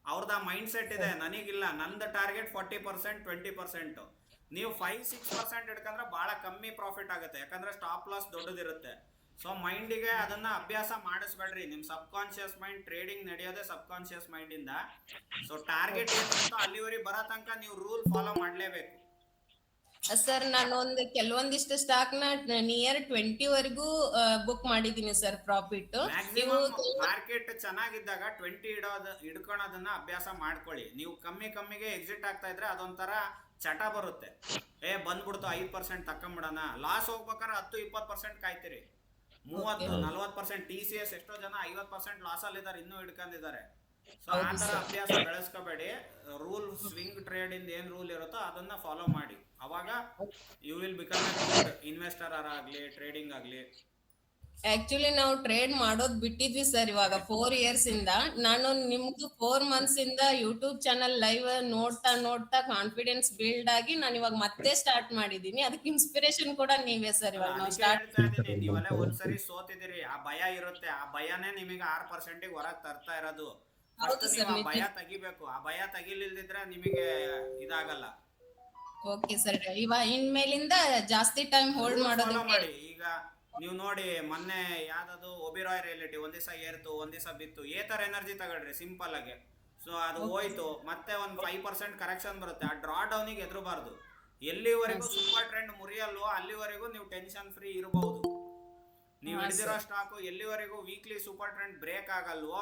ಅವ್ರದ ಮೈಂಡ್ ಸೆಟ್ ಇದೆ, ನನಗಿಲ್ಲ. ನಂದು ಟಾರ್ಗೆಟ್ 40%, 20%. ನೀವು 5-6% ಹಿಡ್ಕೊಂಡ್ರೆ ಬಹಳ ಕಮ್ಮಿ ಪ್ರಾಫಿಟ್ ಆಗುತ್ತೆ, ಯಾಕಂದ್ರೆ ಸ್ಟಾಪ್ ಲಾಸ್ ದೊಡ್ಡದಿರುತ್ತೆ. ಸೊ ಮೈಂಡಿಗೆ ಅದನ್ನ ಅಭ್ಯಾಸ ಮಾಡಿಸ್ಬೇಡ್ರಿ. ನಿಮ್ ಸಬ್ ಕಾನ್ಶಿಯಸ್ ಮೈಂಡ್ ಟ್ರೇಡಿಂಗ್ ನಡೆಯೋದೇ ಸಬ್ ಕಾನ್ಶಿಯಸ್ ಮೈಂಡ್ ಇಂದ. ಸೊ ಟಾರ್ಗೆಟ್ ಏನಿರುತ್ತೋ ಅಲ್ಲಿವರೆಗೆ ಬರೋ ತನಕ ನೀವು ರೂಲ್ ಫಾಲೋ ಮಾಡ್ಲೇಬೇಕು. ಸರ್, ನಾನು ಕೆಲವೊಂದಿಷ್ಟು ಸ್ಟಾಕ್ ನ ನಿಯರ್ 20 ವರೆಗೂ ಬುಕ್ ಮಾಡಿದೀನಿ ಸರ್ ಪ್ರಾಫಿಟ್. ಮಾರ್ಕೆಟ್ ಚೆನ್ನಾಗಿದ್ದಾಗ 20 ಹಿಡ್ಕೊಳೋದನ್ನ ಅಭ್ಯಾಸ ಮಾಡ್ಕೊಳ್ಳಿ. ನೀವು ಕಮ್ಮಿಗೆ ಎಕ್ಸಿಟ್ ಆಗ್ತಾ ಇದ್ರೆ ಅದೊಂಥರ ಚಟ ಬರುತ್ತೆ. ಬಂದ್ಬಿಡ್ತು 5% ತಕೊಂಬಿಡೋಣ. ಲಾಸ್ ಹೋಗ್ಬೇಕಾದ್ರೆ 10-20% ಕಾಯ್ತೀರಿ. 30-40% TCS ಎಷ್ಟೋ ಜನ 50% ಲಾಸ್ ಅಲ್ಲಿ ಇದಾರೆ, ಇನ್ನೂ ಹಿಡ್ಕೊಂಡಿದ್ದಾರೆ. ಸೊ ಆ ತರ ಅಭ್ಯಾಸ ಬೆಳೆಸ್ಕೋಬೇಡಿ. ರೂಲ್ ಸ್ವಿಂಗ್ ಟ್ರೇಡ್ ಇಂದ ಏನ್ ರೂಲ್ ಇರುತ್ತೋ ಅದನ್ನ ಫಾಲೋ ಮಾಡಿ. ಅವಾಗ you will become a good investor ಆಗ್ಲಿ, ಟ್ರೇಡಿಂಗ್ ಆಗ್ಲಿ. ಆಕ್ಚುಲಿ ನಾವು ಟ್ರೇಡ್ ಮಾಡೋದ್ ಬಿಟ್ಟಿದ್ವಿ ಸರ್ ಇವಾಗ 4 years ಇಂದ. ನಾನು ನಿಮ್ದು 4 months ಇಂದ ಯೂಟ್ಯೂಬ್ ಚಾನಲ್ ಲೈವ್ ನೋಡ್ತಾ ಕಾನ್ಫಿಡೆನ್ಸ್ ಬಿಲ್ಡ್ ಆಗಿ ನಾನು ಇವಾಗ ಮತ್ತೆ ಸ್ಟಾರ್ಟ್ ಮಾಡಿದೀನಿ. ಅದಕ್ಕೆ ಇನ್ಸ್ಪಿರೇಷನ್ ಕೂಡ ನೀವೇ ಸರ್. ಇವಾಗ ನಾವು ಸ್ಟಾರ್ಟ್ ನೀವೆಲ್ಲ ಒಂದ್ಸರಿ ಸೋತಿದಿರಿ, ಆ ಭಯ ಇರುತ್ತೆ. ಆ ಭಯನೇ ನಿಮಗೆ 6% ಹೊರಗೆ ತರ್ತಾ ಇರೋದು. ಭಯ ತೆಗಿಬೇಕು. ಆ ಭಯ ತೆಗಿಲಿಲ್ದಿದ್ರೆ ನಿಮಗೆ ಇದಾಗಲ್ಲ. ಓಕೆ ಸರ್, ಇವಾಗ ಇನ್ಮೇಲಿಂದ ಜಾಸ್ತಿ ಟೈಮ್ ಹೋಲ್ಡ್ ಮಾಡೋದು ಮಾಡಿ. ಈಗ ನೀವು ನೋಡಿ, ಮೊನ್ನೆ ಯಾವ್ದು ಒಬಿರಾಯ್ ರಿಯಾಲಿಟಿ ಒಂದ್ ದಿವಸ ಏರ್ತು, ಒಂದ್ ದಿವಸ ಬಿತ್ತು. ಏತರ ಎನರ್ಜಿ ತಗೊಳ್ರಿ ಸಿಂಪಲ್ ಆಗಿ. ಸೊ ಅದು ಹೋಯ್ತು, ಮತ್ತೆ ಒಂದ್ 5% ಕರೆಕ್ಷನ್ ಬರುತ್ತೆ. ಆ ಡ್ರಾ ಡೌನಿಗೆ ಎದುರಬಾರ್ದು. ಎಲ್ಲಿವರೆಗೂ ಸೂಪರ್ ಟ್ರೆಂಡ್ ಮುರಿಯಲ್ವೋ ಅಲ್ಲಿವರೆಗೂ ನೀವು ಟೆನ್ಷನ್ ಫ್ರೀ ಇರಬಹುದು. ನೀವು ಹಿಡಿದಿರೋ ಸ್ಟಾಕು ಎಲ್ಲಿವರೆಗೂ ವೀಕ್ಲಿ ಸೂಪರ್ ಟ್ರೆಂಡ್ ಬ್ರೇಕ್ ಆಗಲ್ವೋ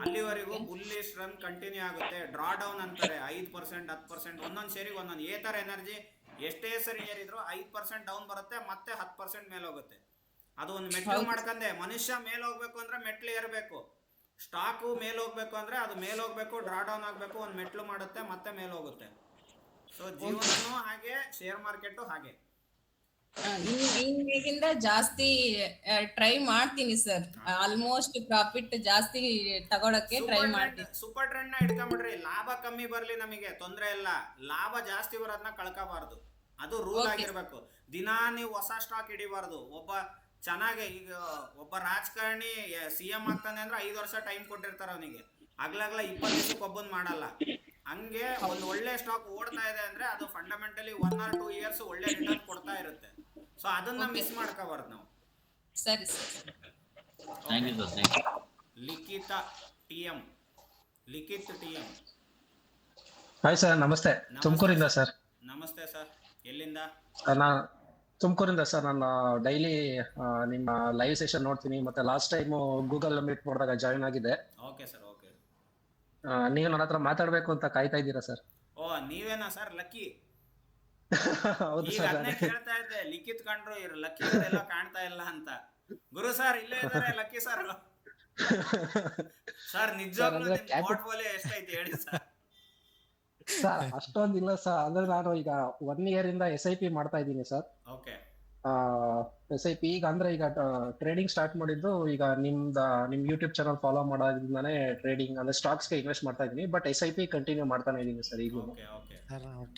ಅಲ್ಲಿವರೆಗೂ ಬುಲ್ಲಿಶ್ ರನ್ ಕಂಟಿನ್ಯೂ ಆಗುತ್ತೆ. ಡ್ರಾ ಡೌನ್ ಅಂತಾರೆ 5%, 10%, ಒಂದೊಂದ್ ಶೇರಿಗೆ ಒಂದೊಂದು. ಏತರ ಎನರ್ಜಿ ಎಷ್ಟೇ ಸರಿ ಏರಿದ್ರು 5% ಡೌನ್ ಬರುತ್ತೆ, ಮತ್ತೆ 10% ಮೇಲೆ ಹೋಗುತ್ತೆ. ಅದು ಒಂದು ಮೆಟ್ಲು ಮಾಡ್ಕಂಡೆ. ಮನುಷ್ಯ ಮೇಲೆ ಹೋಗ್ಬೇಕು ಅಂದ್ರೆ ಮೆಟ್ಲು ಏರ್ಬೇಕು. ಸ್ಟಾಕು ಮೇಲೆ ಹೋಗ್ಬೇಕು ಅಂದ್ರೆ ಅದು ಮೇಲೆ ಹೋಗ್ಬೇಕು, ಡ್ರಾ ಡೌನ್ ಆಗ್ಬೇಕು, ಒಂದು ಮೆಟ್ಲು ಮಾಡುತ್ತೆ, ಮತ್ತೆ ಮೇಲೆ ಹೋಗುತ್ತೆ. ಸೊ ಜೀವನನೂ ಹಾಗೆ, ಶೇರ್ ಮಾರ್ಕೆಟು ಹಾಗೆ. ಇನ್ನೇಗಿಂದ ಜಾಸ್ತಿ ಟ್ರೈ ಮಾಡ್ತೀನಿ ಸರ್. ಆಲ್ಮೋಸ್ಟ್ ಪ್ರಾಫಿಟ್ ಜಾಸ್ತಿ ತಗೊಳಕ್ಕೆ ಟ್ರೈ ಮಾಡ್ತೀನಿ. ಸೂಪರ್ ಟ್ರೆಂಡ್ ನ ಇಟ್ಕೊಂಡ್ಬಿಡ್ರಿ. ಲಾಭ ಕಮ್ಮಿ ಬರ್ಲಿ ನಮಗೆ ತೊಂದ್ರೆ ಇಲ್ಲ, ಲಾಭ ಜಾಸ್ತಿ ಬರೋದನ್ನ ಕಳ್ಕೋಬಾರ್ದು. ಅದು ರೂಲ್ ಆಗಿರ್ಬೇಕು. ದಿನಾ ನೀವು ಹೊಸ ಸ್ಟಾಕ್ ಹಿಡಿಬಾರ್ದು. ಚೆನ್ನಾಗಿ ಈಗ ಒಬ್ಬ ರಾಜಕಾರಣಿ CM ಆಗ್ತಾನೆ ಅಂದ್ರೆ 5 ವರ್ಷ ಟೈಮ್ ಕೊಟ್ಟಿರ್ತಾರ ಅವನಿಗೆ. ಅಗ್ಲಗ್ಲ 20 ದಿವಸಕ್ಕೆ ಒಬ್ಬನ್ ಮಾಡಲ್ಲ. ಹಂಗೆ ಒಂದು ಒಳ್ಳೆ ಸ್ಟಾಕ್ ಓಡ್ತಾ ಇದೆ ಅಂದ್ರೆ ಅದು ಫಂಡಮೆಂಟಲಿ 1 or 2 years ಒಳ್ಳೆ ರಿಟರ್ನ್ ಕೊಡ್ತಾ ಇರುತ್ತೆ. ಸೊ ಅದನ್ನ ಮಿಸ್ ಮಾಡ್ಕೋಬಾರ್ದು ನಾವು. ಸರಿ sir. Thank you sir. Likhith TM. Hi sir, ನಮಸ್ತೆ. ತುಮಕೂರಿಂದ ಸರ್. ನಮಸ್ತೆ ಸರ್, ಎಲ್ಲಿಂದ? ತುಮಕೂರಿಂದ ಸರ್. ನಾನು ಡೈಲಿ ನಿಮ್ಮ ಲೈವ್ ಸೆಷನ್ ನೋಡ್ತೀನಿ. ಮತ್ತೆ ಲಾಸ್ಟ್ ಟೈಮ್ ಗೂಗಲ್ ಮೀಟ್ ಮಾಡಿದಾಗ ಜಾಯಿನ್ ಆಗಿದೆ. Okay sir, okay. ನೀವು ನನ್ನ ಹತ್ರ ಮಾತಾಡ್ಬೇಕು ಅಂತ ಕಾಯ್ತಾ ಇದ್ದೀರಾ ಸರ್? ಓ, ನೀವೇನಾ ಸರ್ ಲಕ್ಕಿ? ಹೌದು ಈಗ ಸರ್. ಅದನ್ನೇ ಕೇಳ್ತಾ ಇದ್ದೆ, ಲಿಖಿತ್ ಕಂಡ್ರು ಇವ್ರು ಲಕ್ಕಿ ಎಲ್ಲ ಕಾಣ್ತಾ ಇಲ್ಲ ಅಂತ. ಗುರು ಸರ್ ಇಲ್ಲೇ ಇದ್ದಾರೆ, ಲಕ್ಕಿ ಸರ್. ಸರ್ ನಿಜವಾಗ್ಲೂ ನಿಮ್ ಪೋರ್ಟ್ಫೋಲಿಯೋ ಎಷ್ಟೈತಿ ಹೇಳಿ ಸರ್? Sir ಅಷ್ಟೊಂದಿಲ್ಲ sir. ಅಂದ್ರೆ ನಾನು ಈಗ 1 year ಇಂದ SIP ಮಾಡ್ತಾ ಇದ್ದೀನಿ ಸರ್. ಓಕೆ. SIP ಈಗ ಅಂದ್ರೆ ಈಗ ಟ್ರೇಡಿಂಗ್ ಸ್ಟಾರ್ಟ್ ಮಾಡಿದ್ದು ಈಗ ನಿಮ್ ಯೂಟ್ಯೂಬ್ ಚಾನಲ್ ಫಾಲೋ ಮಾಡೋದ್ರಿಂದಾನೇ ಟ್ರೇಡಿಂಗ್ ಅಂದ್ರೆ ಸ್ಟಾಕ್ಸ್ ಗೆ ಇನ್ವೆಸ್ಟ್ ಮಾಡ್ತಾ ಇದ್ದೀನಿ. ಬಟ್ SIP ಕಂಟಿನ್ಯೂ ಮಾಡ್ತಾನೆ ಇದ್ದೀನಿ ಸರ್ ಈಗ. Okay, okay.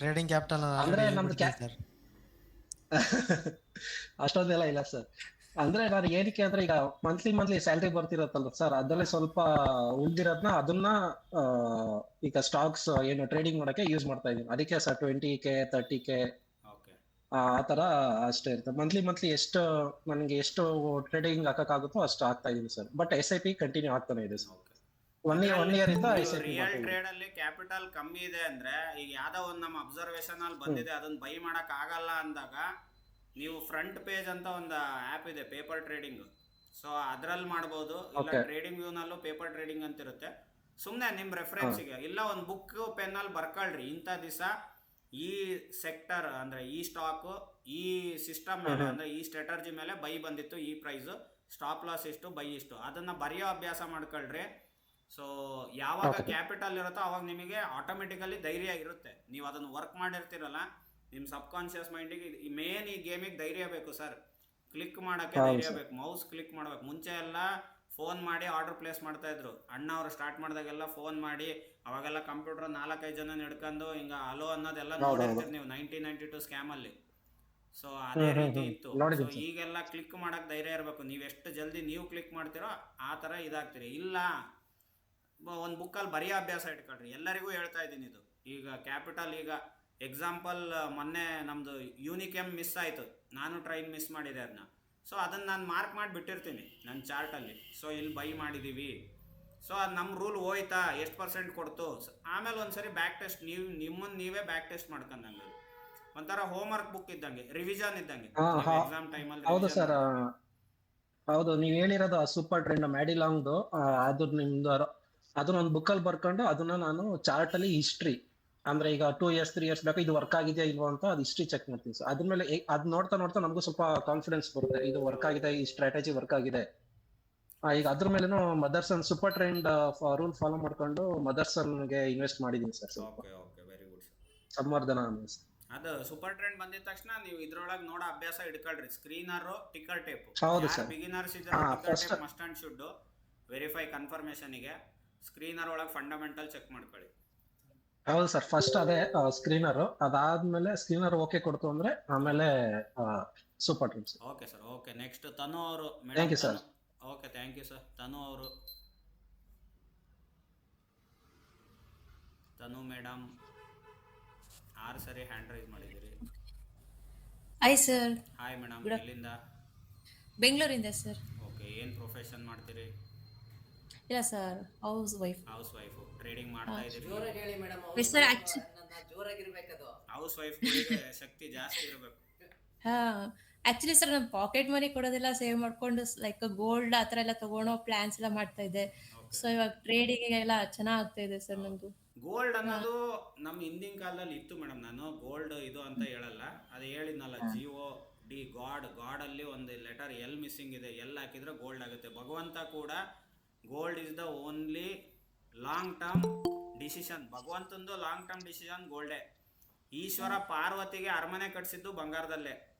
ಟ್ರೇಡಿಂಗ್ ಕ್ಯಾಪಿಟಲ್ ಅಂದ್ರೆ ನಮ್ದು ಸರ್ ಅಷ್ಟೊಂದೆಲ್ಲ ಇಲ್ಲ ಸರ್. ಅಂದ್ರೆ ನಾನು ಏನಕ್ಕೆ ಅಂದ್ರೆ ಈಗ ಮಂತ್ಲಿ ಸ್ಯಾಲ್ರಿ ಬರ್ತಿರತ್ತಲ್ಲ ಸರ್, ಅದರಲ್ಲಿ ಸ್ವಲ್ಪ ಉಳ್ದಿರೋದ್ನ ಅದನ್ನ ಈಗ ಸ್ಟಾಕ್ಸ್ ಏನು ಟ್ರೇಡಿಂಗ್ ಮಾಡಕ್ಕೆ ಯೂಸ್ ಮಾಡ್ತಾ ಇದೀನಿ. ಅದಕ್ಕೆ ಸರ್ 20K 30K ಆ ತರ ಅಷ್ಟೇ ಇರ್ತದೆ. ಮಂತ್ಲಿ ಎಷ್ಟು ನನಗೆ ಎಷ್ಟು ಟ್ರೇಡಿಂಗ್ ಹಾಕಕ್ಕಾಗುತ್ತೋ ಅಷ್ಟು ಆಗ್ತಾ ಇದೀನಿ ಸರ್. ಬಟ್ SIP ಕಂಟಿನ್ಯೂ ಆಗ್ತಾನೆ ಇದೆ ಸರ್. 1 year ಇಂದ SIP ರಿಯಲ್ ಟ್ರೇಡ್ ಅಲ್ಲಿ ಕ್ಯಾಪಿಟಲ್ ಕಮ್ಮಿ ಇದೆ ಅಂದ್ರೆ, ಈಗ ಯಾವ್ದೋ ಒಂದು ನಮ್ಮ ಅಬ್ಸರ್ವೇಷನ್ ಅಲ್ಲಿ ಬಂದಿದೆ, ಅದನ್ನ ಬೈ ಮಾಡಕ್ ಆಗಲ್ಲ ಅಂದಾಗ ನೀವು ಫ್ರಂಟ್ ಪೇಜ್ ಅಂತ ಒಂದು ಆ್ಯಪ್ ಇದೆ, ಪೇಪರ್ ಟ್ರೇಡಿಂಗ್. ಸೊ ಅದ್ರಲ್ಲಿ ಮಾಡ್ಬೋದು. ಇಲ್ಲ ಟ್ರೇಡಿಂಗ್ ವ್ಯೂ ನಲ್ಲೂ ಪೇಪರ್ ಟ್ರೇಡಿಂಗ್ ಅಂತ ಇರುತ್ತೆ. ಸುಮ್ಮನೆ ನಿಮ್ಮ ರೆಫರೆನ್ಸ್ಗೆ ಇಲ್ಲ ಒಂದು ಬುಕ್ ಪೆನ್ನಲ್ಲಿ ಬರ್ಕೊಳ್ರಿ, ಇಂಥ ದಿವಸ ಈ ಸೆಕ್ಟರ್ ಅಂದ್ರೆ ಈ ಸ್ಟಾಕು ಈ ಸಿಸ್ಟಮ್ ಮೇಲೆ ಅಂದ್ರೆ ಈ ಸ್ಟ್ರಾಟರ್ಜಿ ಮೇಲೆ ಬೈ ಬಂದಿತ್ತು, ಈ ಪ್ರೈಸ್, ಸ್ಟಾಪ್ ಲಾಸ್ ಇಷ್ಟು, ಬೈ ಇಷ್ಟು, ಅದನ್ನ ಬರೆಯೋ ಅಭ್ಯಾಸ ಮಾಡ್ಕೊಳ್ರಿ. ಸೊ ಯಾವಾಗ ಕ್ಯಾಪಿಟಲ್ ಇರುತ್ತೋ ಅವಾಗ ನಿಮಗೆ ಆಟೋಮೆಟಿಕಲಿ ಧೈರ್ಯ ಇರುತ್ತೆ. ನೀವು ಅದನ್ನು ವರ್ಕ್ ಮಾಡಿರ್ತೀರಲ್ಲ, ನಿಮ್ಮ ಸಬ್ ಕಾನ್ಶಿಯಸ್ ಮೈಂಡಿಗೆ ಮೇನ್ ಈ ಗೇಮಿಗೆ ಧೈರ್ಯ ಬೇಕು ಸರ್. ಕ್ಲಿಕ್ ಮಾಡೋಕ್ಕೆ ಧೈರ್ಯ ಬೇಕು, ಮೌಸ್ ಕ್ಲಿಕ್ ಮಾಡ್ಬೇಕು. ಮುಂಚೆ ಎಲ್ಲ ಫೋನ್ ಮಾಡಿ ಆರ್ಡರ್ ಪ್ಲೇಸ್ ಮಾಡ್ತಾ ಇದ್ರು. ಅಣ್ಣ ಅವರು ಸ್ಟಾರ್ಟ್ ಮಾಡಿದಾಗೆಲ್ಲ ಫೋನ್ ಮಾಡಿ, ಅವಾಗೆಲ್ಲ ಕಂಪ್ಯೂಟರ್ 4-5 ಜನ ಹಿಡ್ಕೊಂಡು ಹಿಂಗ ಅಲೋ ಅನ್ನೋದೆಲ್ಲ ನೋಡಿರ್ತೀರಿ ನೀವು 1992 ಸ್ಕ್ಯಾಮಲ್ಲಿ. ಸೊ ಅದೇ ರೀತಿ ಇತ್ತು. ಸೊ ಈಗೆಲ್ಲ ಕ್ಲಿಕ್ ಮಾಡಕ್ ಧೈರ್ಯ ಇರಬೇಕು. ನೀವು ಎಷ್ಟು ಜಲ್ದಿ ನೀವು ಕ್ಲಿಕ್ ಮಾಡ್ತೀರೋ ಆ ಥರ ಇದಾಗ್ತೀರಿ. ಇಲ್ಲ ಒಂದು ಬುಕ್ಕಲ್ಲಿ ಬರೆಯೋ ಅಭ್ಯಾಸ ಇಟ್ಕೊಳ್ರಿ. ಎಲ್ಲರಿಗೂ ಹೇಳ್ತಾ ಇದ್ದೀನಿ ಇದು. ಈಗ ಕ್ಯಾಪಿಟಲ್, ಈಗ ಎಕ್ಸಾಂಪಲ್ ಮೊನ್ನೆ ನಮ್ಮದು ಯೂನಿಕೆಮ್ ಮಿಸ್ ಆಯಿತು, ನಾನು ಟ್ರೈನ್ ಮಿಸ್ ಮಾಡಿದೆ ಅದನ್ನ. ಸೊ ಅದನ್ನು ನಾನು ಮಾರ್ಕ್ ಮಾಡಿ ಬಿಟ್ಟಿರ್ತೀನಿ ನನ್ನ ಚಾರ್ಟಲ್ಲಿ. ಸೊ ಇಲ್ಲಿ ಬೈ ಮಾಡಿದ್ದೀವಿ, ಸೊ ಅದು ನಮ್ಮ ರೂಲ್ ಹೋಯ್ತಾ, ಎಷ್ಟು % ಕೊಡ್ತು. ಆಮೇಲೆ ಒಂದ್ಸರಿ ಬ್ಯಾಕ್ ಟೆಸ್ಟ್, ನಿಮ್ಮನ್ನು ನೀವೇ ಬ್ಯಾಕ್ ಟೆಸ್ಟ್ ಮಾಡ್ಕೊಂಡಂಗೆ, ಒಂಥರ ಹೋಮ್ ವರ್ಕ್ ಬುಕ್ ಇದ್ದಂಗೆ, ರಿವಿಷನ್ ಇದ್ದಂಗೆ ಎಕ್ಸಾಮ್ ಟೈಮಲ್ಲಿ. ಹೌದು ಸರ್, ಹೌದು. ನೀವು ಹೇಳಿರೋದು ಸೂಪರ್ ಟ್ರೆಂಡ್ ಮ್ಯಾಡಿಲಾಂಗ್ದು, ಅದು ನಿಮ್ದು ಅದನ್ನ ಒಂದು ಬುಕ್ಕಲ್ಲಿ ಬರ್ಕೊಂಡು ಅದನ್ನ ನಾನು ಚಾರ್ಟ್ ಅಲ್ಲಿ ಹಿಸ್ಟ್ರಿ ಅಂದ್ರೆ ಈಗ 2 years 3 years ಬೇಕು, ಇದು ವರ್ಕ್ ಆಗಿದೆಯಾ ಇಲ್ವಾ ಅಂತ ಅದು ಹಿಸ್ಟ್ರಿ ಚೆಕ್ ಮಾಡ್ತೀನಿ ಸರ್. ಅದ್ರ ಮೇಲೆ ಅದ್ ನೋಡ್ತಾ ನಮಗೂ ಸ್ವಲ್ಪ ಕಾನ್ಫಿಡೆನ್ಸ್ ಬರುತ್ತೆ, ಇದು ವರ್ಕ್ ಆಗಿದೆ, ಈ ಸ್ಟ್ರಾಟಜಿ ವರ್ಕ್ ಆಗಿದೆ. ಈಗ ಅದ್ರ ಮೇಲೆನು Motherson super trend rule follow ಮಾಡ್ಕೊಂಡು ಮದರ್ಸನ್ಗೆ ಇನ್ವೆಸ್ಟ್ ಮಾಡಿದೀನಿ sir. Okay, very good sir. Samvardhana ಅದು ಸೂಪರ್ ಟ್ರೆಂಡ್ ಬಂದಿದ ತಕ್ಷಣ ನೀವು ಇದ್ರೊಳಗೆ ನೋಡೋ ಅಭ್ಯಾಸ ಇಟ್ಕೊಳ್ರಿ. Screener, ticker tape. ಹೌದು ಸರ್. ಬಿಗಿನರ್ಸ್ ಇದ್ದಾರೆ, ticker tape must and should verify ಕನ್ಫರ್ಮೇಷನ್ಗೆ. ಸ್ಕ್ರೀನರ್ ಒಳಗೆ ಫಂಡಮೆಂಟಲ್ ಚೆಕ್ ಮಾಡ್ಕೊಳ್ಳಿ. ಹೌದು ಸರ್, ಫಸ್ಟ್ ಅದೇ ಸ್ಕ್ರೀನರ್, ಅದಾದ್ಮೇಲೆ ಸ್ಕ್ರೀನರ್ ಓಕೆ ಕೊಡ್ತು ಅಂದ್ರೆ ಆಮೇಲೆ super trend. Okay sir, okay. Next Tanu ಅವರು. Thank you sir. Okay, thank you sir. Tanu ಅವರು. ತನು ಮೇಡಮ್ 6 ಸರಿ ಹ್ಯಾಂಡ್ ರೈಸ್ ಮಾಡಿದ್ದೀರಿ. Hi sir. ಹಾಯ್ ಮೇಡಮ್, ಎಲ್ಲಿಂದ? ಬೆಂಗಳೂರಿಂದ ಸರ್. ಓಕೆ, ಏನು ಪ್ರೊಫೆಷನ್ ಮಾಡ್ತೀರಿ? ಇಲ್ಲ ಸರ್, ಹೌಸ್ ವೈಫ್. ಟ್ರೇಡಿಂಗ್ ಮಾಡ್ತಾ ಇದ್ದೀರಿ? ಸರ್ ಆಕ್ಚುಲಿ ಹೌಸ್ ವೈಫ್ಗಳಿಗೆ ಶಕ್ತಿ ಜಾಸ್ತಿ ಇರಬೇಕು. ಆಕ್ಚುಲಿ ಸರ್, ನಾನು ಪಾಕೆಟ್ ಮನಿ ಕೊಡೋದೆಲ್ಲ ಸೇವ್ ಮಾಡ್ಕೊಂಡು ಲೈಕ್ ಗೋಲ್ಡ್ ಆ ಥರ ಎಲ್ಲ ತಗೊಳೋ ಪ್ಲಾನ್ಸ್ ಎಲ್ಲ ಮಾಡ್ತಾ ಇದ್ದೆ. ಸೊ ಇವಾಗ ಟ್ರೇಡಿಂಗ್ ಎಲ್ಲ ಚೆನ್ನಾಗಿ ಆಗ್ತಾ ಇದೆ ಸರ್ ನಮ್ದು. ಗೋಲ್ಡ್ ಅನ್ನೋದು ನಮ್ಮ ಹಿಂದಿನ ಕಾಲದಲ್ಲಿ ಇತ್ತು ಮೇಡಮ್. ನಾನು ಗೋಲ್ಡ್ ಇದು ಅಂತ ಹೇಳಲ್ಲ, ಅದು ಹೇಳಿದ್ನಲ್ಲ GOD ಗಾಡಲ್ಲಿ ಒಂದು ಲೆಟರ್ ಎಲ್ ಮಿಸ್ಸಿಂಗ್ ಇದೆ, ಎಲ್ ಹಾಕಿದ್ರೆ ಗೋಲ್ಡ್ ಆಗುತ್ತೆ. ಭಗವಂತ ಕೂಡ gold is the only long term decision. ಭಗವಂತಂದು ಲಾಂಗ್ ಟರ್ಮ್ ಡಿಸಿಷನ್ ಗೋಲ್ಡೇ. ಈಶ್ವರ ಪಾರ್ವತಿಗೆ ಅರಮನೆ ಕಟ್ಸಿದ್ದು ಬಂಗಾರದಲ್ಲೇ.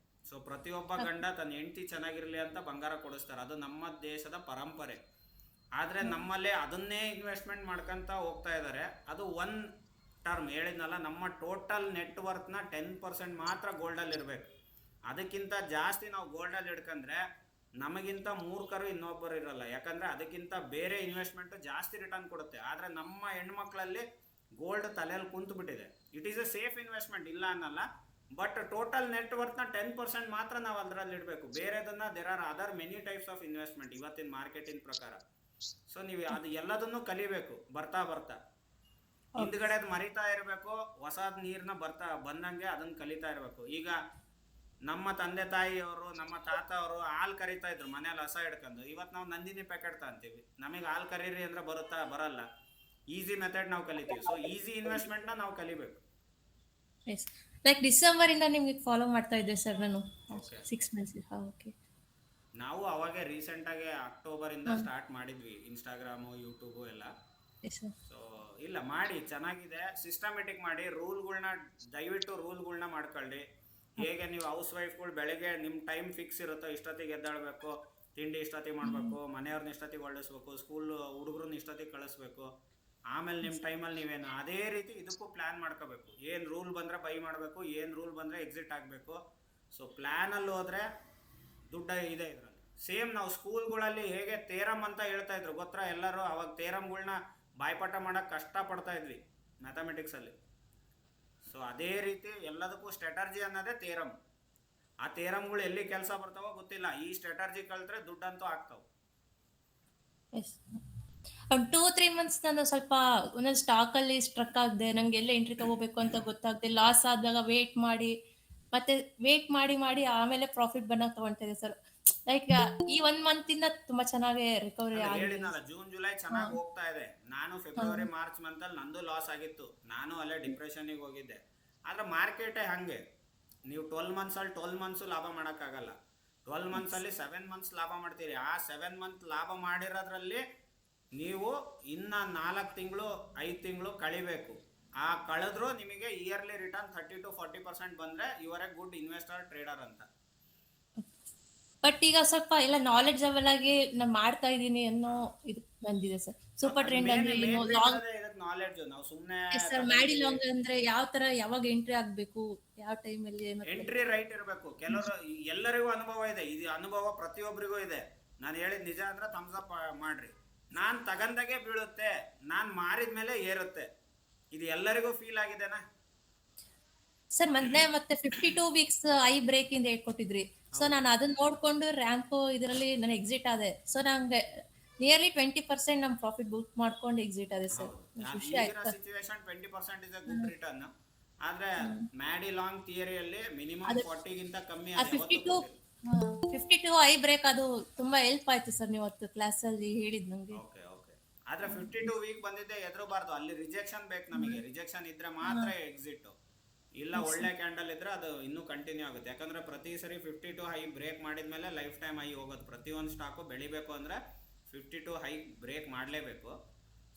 ಸೊ ಪ್ರತಿಯೊಬ್ಬ ಗಂಡ ತನ್ನ ಹೆಂಡತಿ ಚೆನ್ನಾಗಿರ್ಲಿ ಅಂತ ಬಂಗಾರ ಕೊಡಿಸ್ತಾರೆ, ಅದು ನಮ್ಮ ದೇಶದ ಪರಂಪರೆ. ಆದರೆ ನಮ್ಮಲ್ಲಿ ಅದನ್ನೇ ಇನ್ವೆಸ್ಟ್ಮೆಂಟ್ ಮಾಡ್ಕೊಂತ ಹೋಗ್ತಾ ಇದ್ದಾರೆ. ಅದು ಒನ್ ಟರ್ಮ್ ಹೇಳಿದ್ನಲ್ಲ, ನಮ್ಮ ಟೋಟಲ್ ನೆಟ್ವರ್ಕ್ನ 10% ಮಾತ್ರ ಗೋಲ್ಡಲ್ಲಿ ಇರಬೇಕು. ಅದಕ್ಕಿಂತ ಜಾಸ್ತಿ ನಾವು ಗೋಲ್ಡಲ್ಲಿ ಹಿಡ್ಕೊಂಡ್ರೆ ನಮಗಿಂತ ಮೂರ್ಖರು ಇನ್ನೊಬ್ಬರು ಇರಲ್ಲ, ಯಾಕಂದರೆ ಅದಕ್ಕಿಂತ ಬೇರೆ ಇನ್ವೆಸ್ಟ್ಮೆಂಟ್ ಜಾಸ್ತಿ ರಿಟರ್ನ್ ಕೊಡುತ್ತೆ. ಆದರೆ ನಮ್ಮ ಹೆಣ್ಮಕ್ಳಲ್ಲಿ ಗೋಲ್ಡ್ ತಲೆಯಲ್ಲಿ ಕುಂತು ಬಿಟ್ಟಿದೆ. It is A safe investment, ಇಲ್ಲ ಅನ್ನಲ್ಲ, ಬಟ್ ಟೋಟಲ್ ನೆಟ್ವರ್ಕ್ನ 10% ಮಾತ್ರ ನಾವು ಅದರಲ್ಲಿ ಇಡಬೇಕು. ಬೇರೆದನ್ನ there are other many types of investment ಇವತ್ತಿನ ಮಾರ್ಕೆಟಿನ ಪ್ರಕಾರ. ಸೊ ನೀವು ಅದು ಎಲ್ಲದನ್ನು ಕಲಿಬೇಕು ಬರ್ತಾ ಬರ್ತಾ. ಹಿಂದ್ಗಡೆ ಮರಿತಾ ಇರಬೇಕು, ಹೊಸದ್ ನೀರ್ನ ಬಂದಂಗೆ ಅದನ್ನ ಕಲಿತಾ ಇರಬೇಕು. ಈಗ ನಮ್ಮ ತಂದೆ ತಾಯಿಯವರು, ನಮ್ಮ ತಾತ ಅವರು ಹಾಲು ಕರಿತಾ ಇದ್ರು ಮನೇಲಿ ಹಸ ಹಿಡ್ಕೊಂಡು. ಇವತ್ತು ನಾವು ನಂದಿನಿ ಪ್ಯಾಕೆಟ್ ಅಂತೀವಿ, ನಮಗೆ ಹಾಲು ಕರೀರಿ ಅಂದ್ರೆ ಬರಲ್ಲ. ಈಸಿ ಮೆಥಡ್ ನಾವು ಕಲಿತೀವಿ. ಸೊ ಈಸಿ ಇನ್ವೆಸ್ಟ್ಮೆಂಟ್ನ ನಾವು ಕಲಿಬೇಕು. ಲೈಕ್ ಡಿಸೆಂಬರ್ ಇಂದ ನಿಮ್ಗೆ ಫಾಲೋ ಮಾಡ್ತಾ ಇದ್ದೆ ಸರ್ ನಾನು 6 months. ಓಕೆ. ನಾವು ಅವಾಗೆ ರೀಸೆಂಟಾಗಿ ಅಕ್ಟೋಬರ್ ಇಂದ ಸ್ಟಾರ್ಟ್ ಮಾಡಿದ್ವಿ ಇನ್ಸ್ಟಾಗ್ರಾಮು, ಯೂಟ್ಯೂಬು ಎಲ್ಲ. ಸೊ ಇಲ್ಲ ಮಾಡಿ ಚೆನ್ನಾಗಿದೆ, ಸಿಸ್ಟಮೆಟಿಕ್ ಮಾಡಿ. ರೂಲ್ಗಳ್ನ ದಯವಿಟ್ಟು ರೂಲ್ಗಳ್ನ ಮಾಡ್ಕೊಳ್ಳಿ. ಹೇಗೆ ನೀವು ಹೌಸ್ ವೈಫ್ಗಳು ಬೆಳಗ್ಗೆ ನಿಮ್ಮ ಟೈಮ್ ಫಿಕ್ಸ್ ಇರುತ್ತೋ, ಇಷ್ಟೊತ್ತಿಗೆ ಎದ್ದಾಡಬೇಕು, ತಿಂಡಿ ಇಷ್ಟೊತ್ತಿಗೆ ಮಾಡಬೇಕು, ಮನೆಯವ್ರನ್ನ ಇಷ್ಟೊತ್ತಿಗೆ ಹೊರಡಿಸ್ಬೇಕು, ಸ್ಕೂಲ್ ಹುಡುಗರನ್ನ ಇಷ್ಟೊತ್ತಿಗೆ ಕಳಿಸ್ಬೇಕು. ಆಮೇಲೆ ನಿಮ್ಮ ಟೈಮಲ್ಲಿ ನೀವೇನು ಅದೇ ರೀತಿ ಇದಕ್ಕೂ ಪ್ಲ್ಯಾನ್ ಮಾಡ್ಕೋಬೇಕು. ಏನು ರೂಲ್ ಬಂದರೆ ಬೈ ಮಾಡಬೇಕು, ಏನು ರೂಲ್ ಬಂದರೆ ಎಕ್ಸಿಟ್ ಆಗಬೇಕು. ಸೊ ಪ್ಲ್ಯಾನಲ್ಲಿ ಹೋದರೆ ದುಡ್ಡ ಇದೆ ಇದರಲ್ಲಿ. ಸೇಮ್ ನಾವು ಸ್ಕೂಲ್ಗಳಲ್ಲಿ ಹೇಗೆ ತೇರಮ್ ಅಂತ ಹೇಳ್ತಾ ಇದ್ರು ಗೊತ್ತಾ ಎಲ್ಲರೂ, ಅವಾಗ ತೇರಮ್ಗಳ್ನ ಬಾಯ್ಪಾಠ ಮಾಡೋಕ್ಕೆ ಕಷ್ಟಪಡ್ತಾ ಇದ್ವಿ ಮ್ಯಾಥಮೆಟಿಕ್ಸಲ್ಲಿ. ಸೊ ಅದೇ ರೀತಿ ಎಲ್ಲದಕ್ಕೂ ಸ್ಟ್ರಾಟರ್ಜಿ ಅನ್ನೋದೇ ತೇರಮ್. ಆ ತೇರಮ್ಗಳು ಎಲ್ಲಿ ಕೆಲಸ ಬರ್ತಾವೋ ಗೊತ್ತಿಲ್ಲ, ಈ ಸ್ಟ್ರಾಟರ್ಜಿ ಕಲ್ತ್ರೆ ದುಡ್ಡಂತೂ ಆಗ್ತಾವೆ. 2-3 months ನಾನು ಸ್ವಲ್ಪ ಒಂದೊಂದು ಸ್ಟಾಕ್ ಅಲ್ಲಿ ಸ್ಟ್ರಕ್ ಆಗದೆ, ನಂಗೆ ಎಲ್ಲ ಎಂಟ್ರಿ ತಗೋಬೇಕು ಅಂತ ಗೊತ್ತಾಗದೆ, ಲಾಸ್ ಆದಾಗ ವೇಟ್ ಮಾಡಿ ಆಮೇಲೆ ಪ್ರಾಫಿಟ್ ಬಂದಾಗ ತಗೊಂತಿದೆ ಸರ್. ಲೈಕ್ ಈ 1 month ಇಂದ ತುಂಬಾ ಚೆನ್ನಾಗಿ ರಿಕವರಿ ಆಗಿದೆ. ಹೇಳಿದ್ನಲ್ಲ ಜೂನ್ ಜುಲೈ ಚೆನ್ನಾಗಿ ಹೋಗ್ತಾ ಇದೆ. ನಾನು ಫೆಬ್ರವರಿ ಮಾರ್ಚ್ ಮಂತಲ್ಲಿ ನಂದು ಲಾಸ್ ಆಗಿತ್ತು, ನಾನು ಅಲ್ಲೇ ಡಿಪ್ರೆಷನ್ಗೆ ಹೋಗಿದ್ದೆ. ಆದ್ರೆ ಮಾರ್ಕೆಟೇ ಹಂಗೆ, ನೀವು 12 months ಲಾಭ ಮಾಡೋಕ್ಕಾಗಲ್ಲ. 12 months 7 months ಲಾಭ ಮಾಡ್ತೀರಿ. ಆ 7 month ಲಾಭ ಮಾಡಿರೋದ್ರಲ್ಲಿ ನೀವು ಇನ್ನ 4 ತಿಂಗಳು 5 ತಿಂಗಳು ಕಳಿಬೇಕು. ಆ ಕಳೆದ್ರೂ ನಿಮಗೆ ಇಯರ್ಲಿ ರಿಟರ್ನ್ 30 to 40% ಬಂದ್ರೆ you are a good investor trader ಅಂತ. ಬಟ್ ಈಗ ಸ್ವಲ್ಪ ಎಲ್ಲ ನಾಲೆಡ್ಜಬಲ್ ಆಗಿ ನಾನು ಮಾಡ್ತಾ ಇದ್ದೀನಿ ಅನ್ನೋ ಇದು ಬಂದಿದೆ ಸರ್. ಸೂಪರ್ ಟ್ರೆಂಡ್ ಅಂದ್ರೆ ಏನು, ನಾಲೆಡ್ಜ್ ನಾವು ಸುಮ್ಮನೆ ಸರ್ ಮ್ಯಾಡಿ ಲಾಂಗ್ ಅಂದ್ರೆ ಯಾವ ತರ ಯಾವಾಗ ಎಂಟ್ರಿ ಆಗ್ಬೇಕು, ಯಾವ ಟೈಮ್ ಅಲ್ಲಿ ಎಂಟ್ರಿ ರೈಟ್ ಇರಬೇಕು. ಕೆಲವರು ಎಲ್ಲರಿಗೂ ಅನುಭವ ಇದೆ, ಇದು ಅನುಭವ ಪ್ರತಿಯೊಬ್ಬರಿಗೂ ಇದೆ. ನಾನು ಹೇಳಿದ ನಿಜ ಅಂದ್ರೆ ಥಮ್ಸ್ ಅಪ್ ಮಾಡ್ರಿ. ನಾನು ತಗಂದಾಗೆ ಬೀಳುತ್ತೆ, ನಾನು ಮಾರಿದ್ಮೇಲೆ ಏರುತ್ತೆ. ಇದು ಎಲ್ಲರಿಗೂ ಫೀಲ್ ಆಗಿದೆನಾ ಸರ್? ಮತ್ತೆ 52 weeks ಐ ಬ್ರೇಕ್ ಇಂದ ಹೇಳ್ಕೊಟ್ಟಿದ್ರಿ. ಸೊ ನಾನು ಅದನ್ನ ನೋಡ್ಕೊಂಡು ರ್ಯಾಂಪ್ ಇದರಲ್ಲಿ ನಾನು ಎಕ್ಸಿಟ್ ಆದೆ. ಸೊ ನಂಗೆ ನಿಯರ್ಲಿ 20% ನಮ್ ಪ್ರಾಫಿಟ್ ಬುಕ್ ಮಾಡ್ಕೊಂಡು ಎಕ್ಸಿಟ್ ಆದೆ ಸರ್. ಖುಷಿ ಆಯ್ತು. Situation 20% is a good return. ಆದ್ರೆ ಮ್ಯಾಡಿ ಲಾಂಗ್ ಥಿಯರಿಯಲ್ಲಿ ಮಿನಿಮಮ್ 40 ಗಿಂತ ಕಮ್ಮಿ. 52 ಐ ಬ್ರೇಕ್ ಅದು ತುಂಬಾ ಹೆಲ್ಪ್ ಆಯ್ತು ಸರ್, ನೀವು ಅವತ್ತು ಕ್ಲಾಸ್ ಅಲ್ಲಿ ಹೇಳಿದ್ ನಂಗೆ. ಆದ್ರೆ 52 ವೀಕ್ ಬಂದಿದ್ದೆ ಎದುರಬಾರ್ದು, ಅಲ್ಲಿ ರಿಜೆಕ್ಷನ್ ಬೇಕು ನಮಗೆ. ರಿಜೆಕ್ಷನ್ ಇದ್ರೆ ಮಾತ್ರ ಎಕ್ಸಿಟ್, ಇಲ್ಲ ಒಳ್ಳೆ ಕ್ಯಾಂಡಲ್ ಇದ್ರೆ ಅದು ಇನ್ನೂ ಕಂಟಿನ್ಯೂ ಆಗುತ್ತೆ. ಯಾಕಂದ್ರೆ ಪ್ರತಿ ಸರಿ 52 ಹೈ ಬ್ರೇಕ್ ಮಾಡಿದ್ಮೇಲೆ ಲೈಫ್ ಟೈಮ್ ಹೈ ಹೋಗೋದು. ಪ್ರತಿಯೊಂದು ಸ್ಟಾಕು ಬೆಳಿಬೇಕು ಅಂದ್ರೆ 52 ಹೈ ಬ್ರೇಕ್ ಮಾಡಲೇಬೇಕು.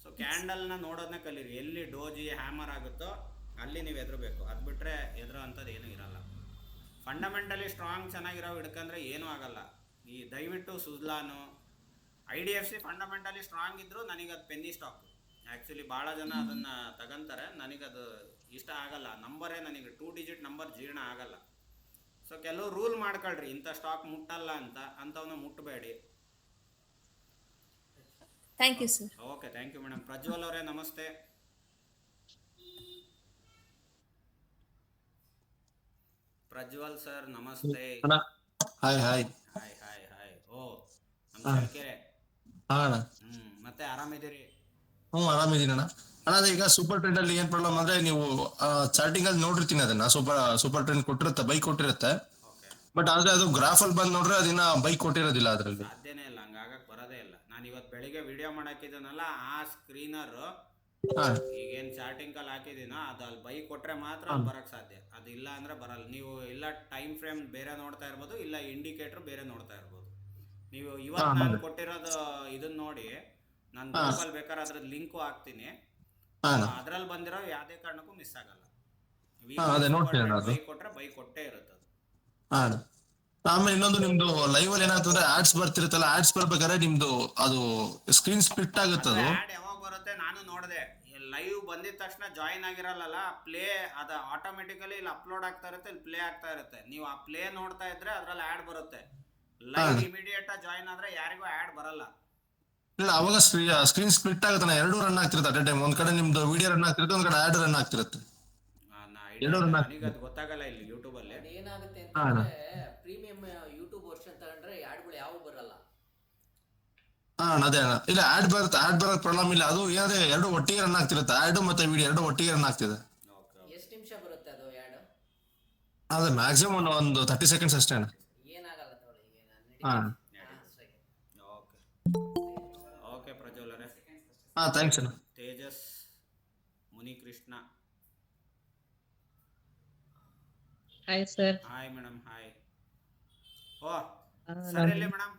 ಸೊ ಕ್ಯಾಂಡಲ್ನ ನೋಡೋದನ್ನ ಕಲೀರಿ. ಎಲ್ಲಿ ಡೋಜಿ ಹ್ಯಾಮರ್ ಆಗುತ್ತೋ ಅಲ್ಲಿ ನೀವು ಎದುರಬೇಕು. ಅದು ಬಿಟ್ರೆ ಎದುರೋ ಅಂಥದ್ದು ಏನೂ ಇರಲ್ಲ. ಫಂಡಮೆಂಟಲಿ ಸ್ಟ್ರಾಂಗ್ ಚೆನ್ನಾಗಿರೋ ಹಿಡ್ಕಂದ್ರೆ ಏನೂ ಆಗಲ್ಲ. ಈ ದಯವಿಟ್ಟು ಸುಜ್ಲಾನು IDFC ಫಂಡಮೆಂಟಲಿ ಸ್ಟ್ರಾಂಗ್ ಇದ್ರು ನನಗದು ಪೆನ್ನಿ ಸ್ಟಾಕ್. ಆ್ಯಕ್ಚುಲಿ ಭಾಳ ಜನ ಅದನ್ನು ತಗೊಂತಾರೆ, ನನಗದು ಇಷ್ಟ ಆಗಲ್ಲ. ನಂಬರೇ ನನಗೆ 2 digit ನಂಬರ್ ಜೀರ್ಣ ಆಗಲ್ಲ. ಸೊ ಕೆಲವು ರೂಲ್ ಮಾಡ್ಕೊಳ್ರಿ, ಇಂಥ ಸ್ಟಾಕ್ ಮುಟ್ಟಲ್ಲ ಅಂತ, ಅಂಥವನ್ನ ಮುಟ್ಟಬೇಡಿ. Thank you sir. Okay, thank you madam. Prajwal ಅವರೇ ನಮಸ್ತೆ. ಪ್ರಜ್ವಲ್ ಸರ್ ನಮಸ್ತೆ. Hi hi hi hi hi. Oh ನಮ್ಮ ಕೆರೆ. ಮತ್ತೆ ಆರಾಮಿದ್ದೀರಿ? ಆರಾಮಿದ್ದೀನಿ ಅಣ್ಣ. ಈಗ ಸೂಪರ್ ಟ್ರೆಂಡ್ ಅಲ್ಲಿ ಏನ್ ಪ್ರಾಬ್ಲಮ್ ಅಂದ್ರೆ, ನೀವು ಚಾರ್ಟಿಂಗ್ ಅಲ್ಲಿ ನೋಡಿರ್ತೀನಿ ಅದನ್ನ, ಸೂಪರ್ ಟ್ರೆಂಡ್ ಕೊಟ್ಟಿರುತ್ತೆ, ಬೈಕ್ ಕೊಟ್ಟಿರುತ್ತೆ. ಬಟ್ ಆದ್ರೆ ಅದು ಗ್ರಾಫ್ ಅಲ್ಲಿ ಬಂದ್ ನೋಡ್ರೆ ಅದನ್ನ ಬೈಕ್ ಕೊಟ್ಟಿರೋದಿಲ್ಲ. ಅದ್ರಲ್ಲಿ ಸಾಧ್ಯನೇ ಇಲ್ಲ, ಹಂಗಾಗಕ್ ಬರೋದೇ ಇಲ್ಲ. ನಾನು ಇವತ್ತು ಬೆಳಿಗ್ಗೆ ವಿಡಿಯೋ ಮಾಡಾಕಿದ್ದನಲ್ಲ, ಆ ಸ್ಕ್ರೀನರ್ ಹಾ ಈಗೇನ್ ಚಾರ್ಟಿಂಗ್ ಅಲ್ಲಿ ಹಾಕಿದೀನೋ ಅದು ಅಲ್ಲಿ ಬೈ ಕೊಟ್ರೆ ಮಾತ್ರ ಅಲ್ಲಿ ಬರಕ್ ಸಾಧ್ಯ, ಅದು ಇಲ್ಲ ಅಂದ್ರೆ ಬರಲ್ಲ. ನೀವು ಇಲ್ಲ ಟೈಮ್ ಫ್ರೇಮ್ ಬೇರೆ ನೋಡ್ತಾ ಇರ್ಬೋದು, ಇಲ್ಲ ಇಂಡಿಕೇಟರ್ ಬೇರೆ ನೋಡ್ತಾ ಇರ್ಬೋದು. ನೀವು ಇವತ್ತು ನಾನು ಕೊಟ್ಟಿರೋದು ಇದನ್ನ ನೋಡಿ, ನಾನು ಗ್ರೂಪಲ್ಲಿ ಬೇಕಾದ್ರೆ ಅದ್ರದ್ದು ಲಿಂಕು ಹಾಕ್ತೀನಿ, ಅದ್ರಲ್ಲಿ ಬಂದಿರೋ ಯಾವುದೇ ಕಾರಣಕ್ಕೂ ಮಿಸ್ ಆಗಲ್ಲ. ಬೈ ಕೊಟ್ರೆ ಬೈ ಕೊಟ್ಟೇ ಇರುತ್ತೆ ಅದು. ಆಮೇಲೆ ಇನ್ನೊಂದು ನಿಮ್ದು ಲೈವ್ ಅಲ್ಲಿ ಏನಾಗ್ತಂದ್ರೆ ಆಡ್ಸ್ ಬರ್ತಿರುತ್ತಲ್ಲ, ಆಡ್ಸ್ ಬರ್ಬೇಕಾದ್ರೆ ನಿಮ್ದು ಅದು ಸ್ಕ್ರೀನ್ ಸ್ಪ್ಲಿಟ್ ಆಗುತ್ತೆ. ಅದು ಆಡ್ ಯಾವಾಗ ಬರುತ್ತೆ ನಾನು ನೋಡಿದೆ, ಲೈವ್ ಬಂದಿದ ತಕ್ಷಣ ಜಾಯಿನ್ ಆಗಿರಲ್ಲ, ಪ್ಲೇ ಅದು ಆಟೋಮೆಟಿಕಲಿ ಇಲ್ಲಿ ಅಪ್ಲೋಡ್ ಆಗ್ತಾ ಇರುತ್ತೆ, ಇಲ್ಲಿ ಪ್ಲೇ ಆಗ್ತಾ ಇರುತ್ತೆ. ನೀವು ಆ ಪ್ಲೇ ನೋಡ್ತಾ ಇದ್ರೆ ಅದ್ರಲ್ಲಿ ಆಡ್ ಬರುತ್ತೆ. ಲೈವ್ ಇಮಿಡಿಯೇಟ್ ಜಾಯಿನ್ ಆದ್ರೆ ಯಾರಿಗೂ ಆಡ್ ಬರಲ್ಲ. ಇಲ್ಲ, ಅವಾಗ ಸ್ಕ್ರೀನ್ ಸ್ಪ್ಲಿಟ್ ಆಗುತ್ತೆ, ಎರಡು ರನ್ ಆಗ್ತಿರುತ್ತೆ ಅಟ್ ಎ ಟೈಮ್. ಒಂದ್ ಕಡೆ ನಿಮ್ದು ವಿಡಿಯೋ ರನ್ ಆಗ್ತಿರುತ್ತೆ, ಒಂದ್ ಕಡೆ ಆಡ್ ರನ್ ಆಗ್ತಿರುತ್ತೆ. ನನಗೆ ಅದು ಗೊತ್ತಾಗಲ್ಲ ಇಲ್ಲಿ ಯೂಟ್ಯೂಬ್ ಅಲ್ಲಿ ಏನಾಗುತ್ತೆ ಅಂತಂದ್ರೆ ಪ್ರೀಮಿಯಂ ಯೂಟ್ಯೂಬ್ ವರ್ಷನ್ ತಗೊಂಡ್ರೆ ಆಡ್ಗಳು ಯಾವ ಬರಲ್ಲ. ಅದೇ ಇಲ್ಲ, ಆಡ್ ಬರೋ ಪ್ರಾಬ್ಲಮ್ ಇಲ್ಲ. ಅದು ಏನಾದ್ರೆ ಎರಡು ಒಟ್ಟಿಗೆ ರನ್ ಆಗ್ತಿರುತ್ತೆ, ಆಡ್ ಮತ್ತೆ ವಿಡಿಯೋ ಎರಡು ಒಟ್ಟಿಗೆ ರನ್ ಆಗ್ತಿದೆ. ಎಷ್ಟು ನಿಮಿಷ ಬರುತ್ತೆ ಅದು ಆಡ್? ಅದೇ ಮ್ಯಾಕ್ಸಿಮಮ್ ಒಂದು 30 seconds ಅಷ್ಟೇ. ಏನಾಗಲ್ಲ ತಗೊಳ್ಳಿ. ಓಕೆ ಪ್ರಜ್ವಲ್ ಅವರೇ. ಥ್ಯಾಂಕ್ಸ್ ಅಣ್ಣ. Tejas Munikrishna. Hi sir. Hi madam. Hi. Oh sir ಎಲ್ಲಿ ಮೇಡಮ್?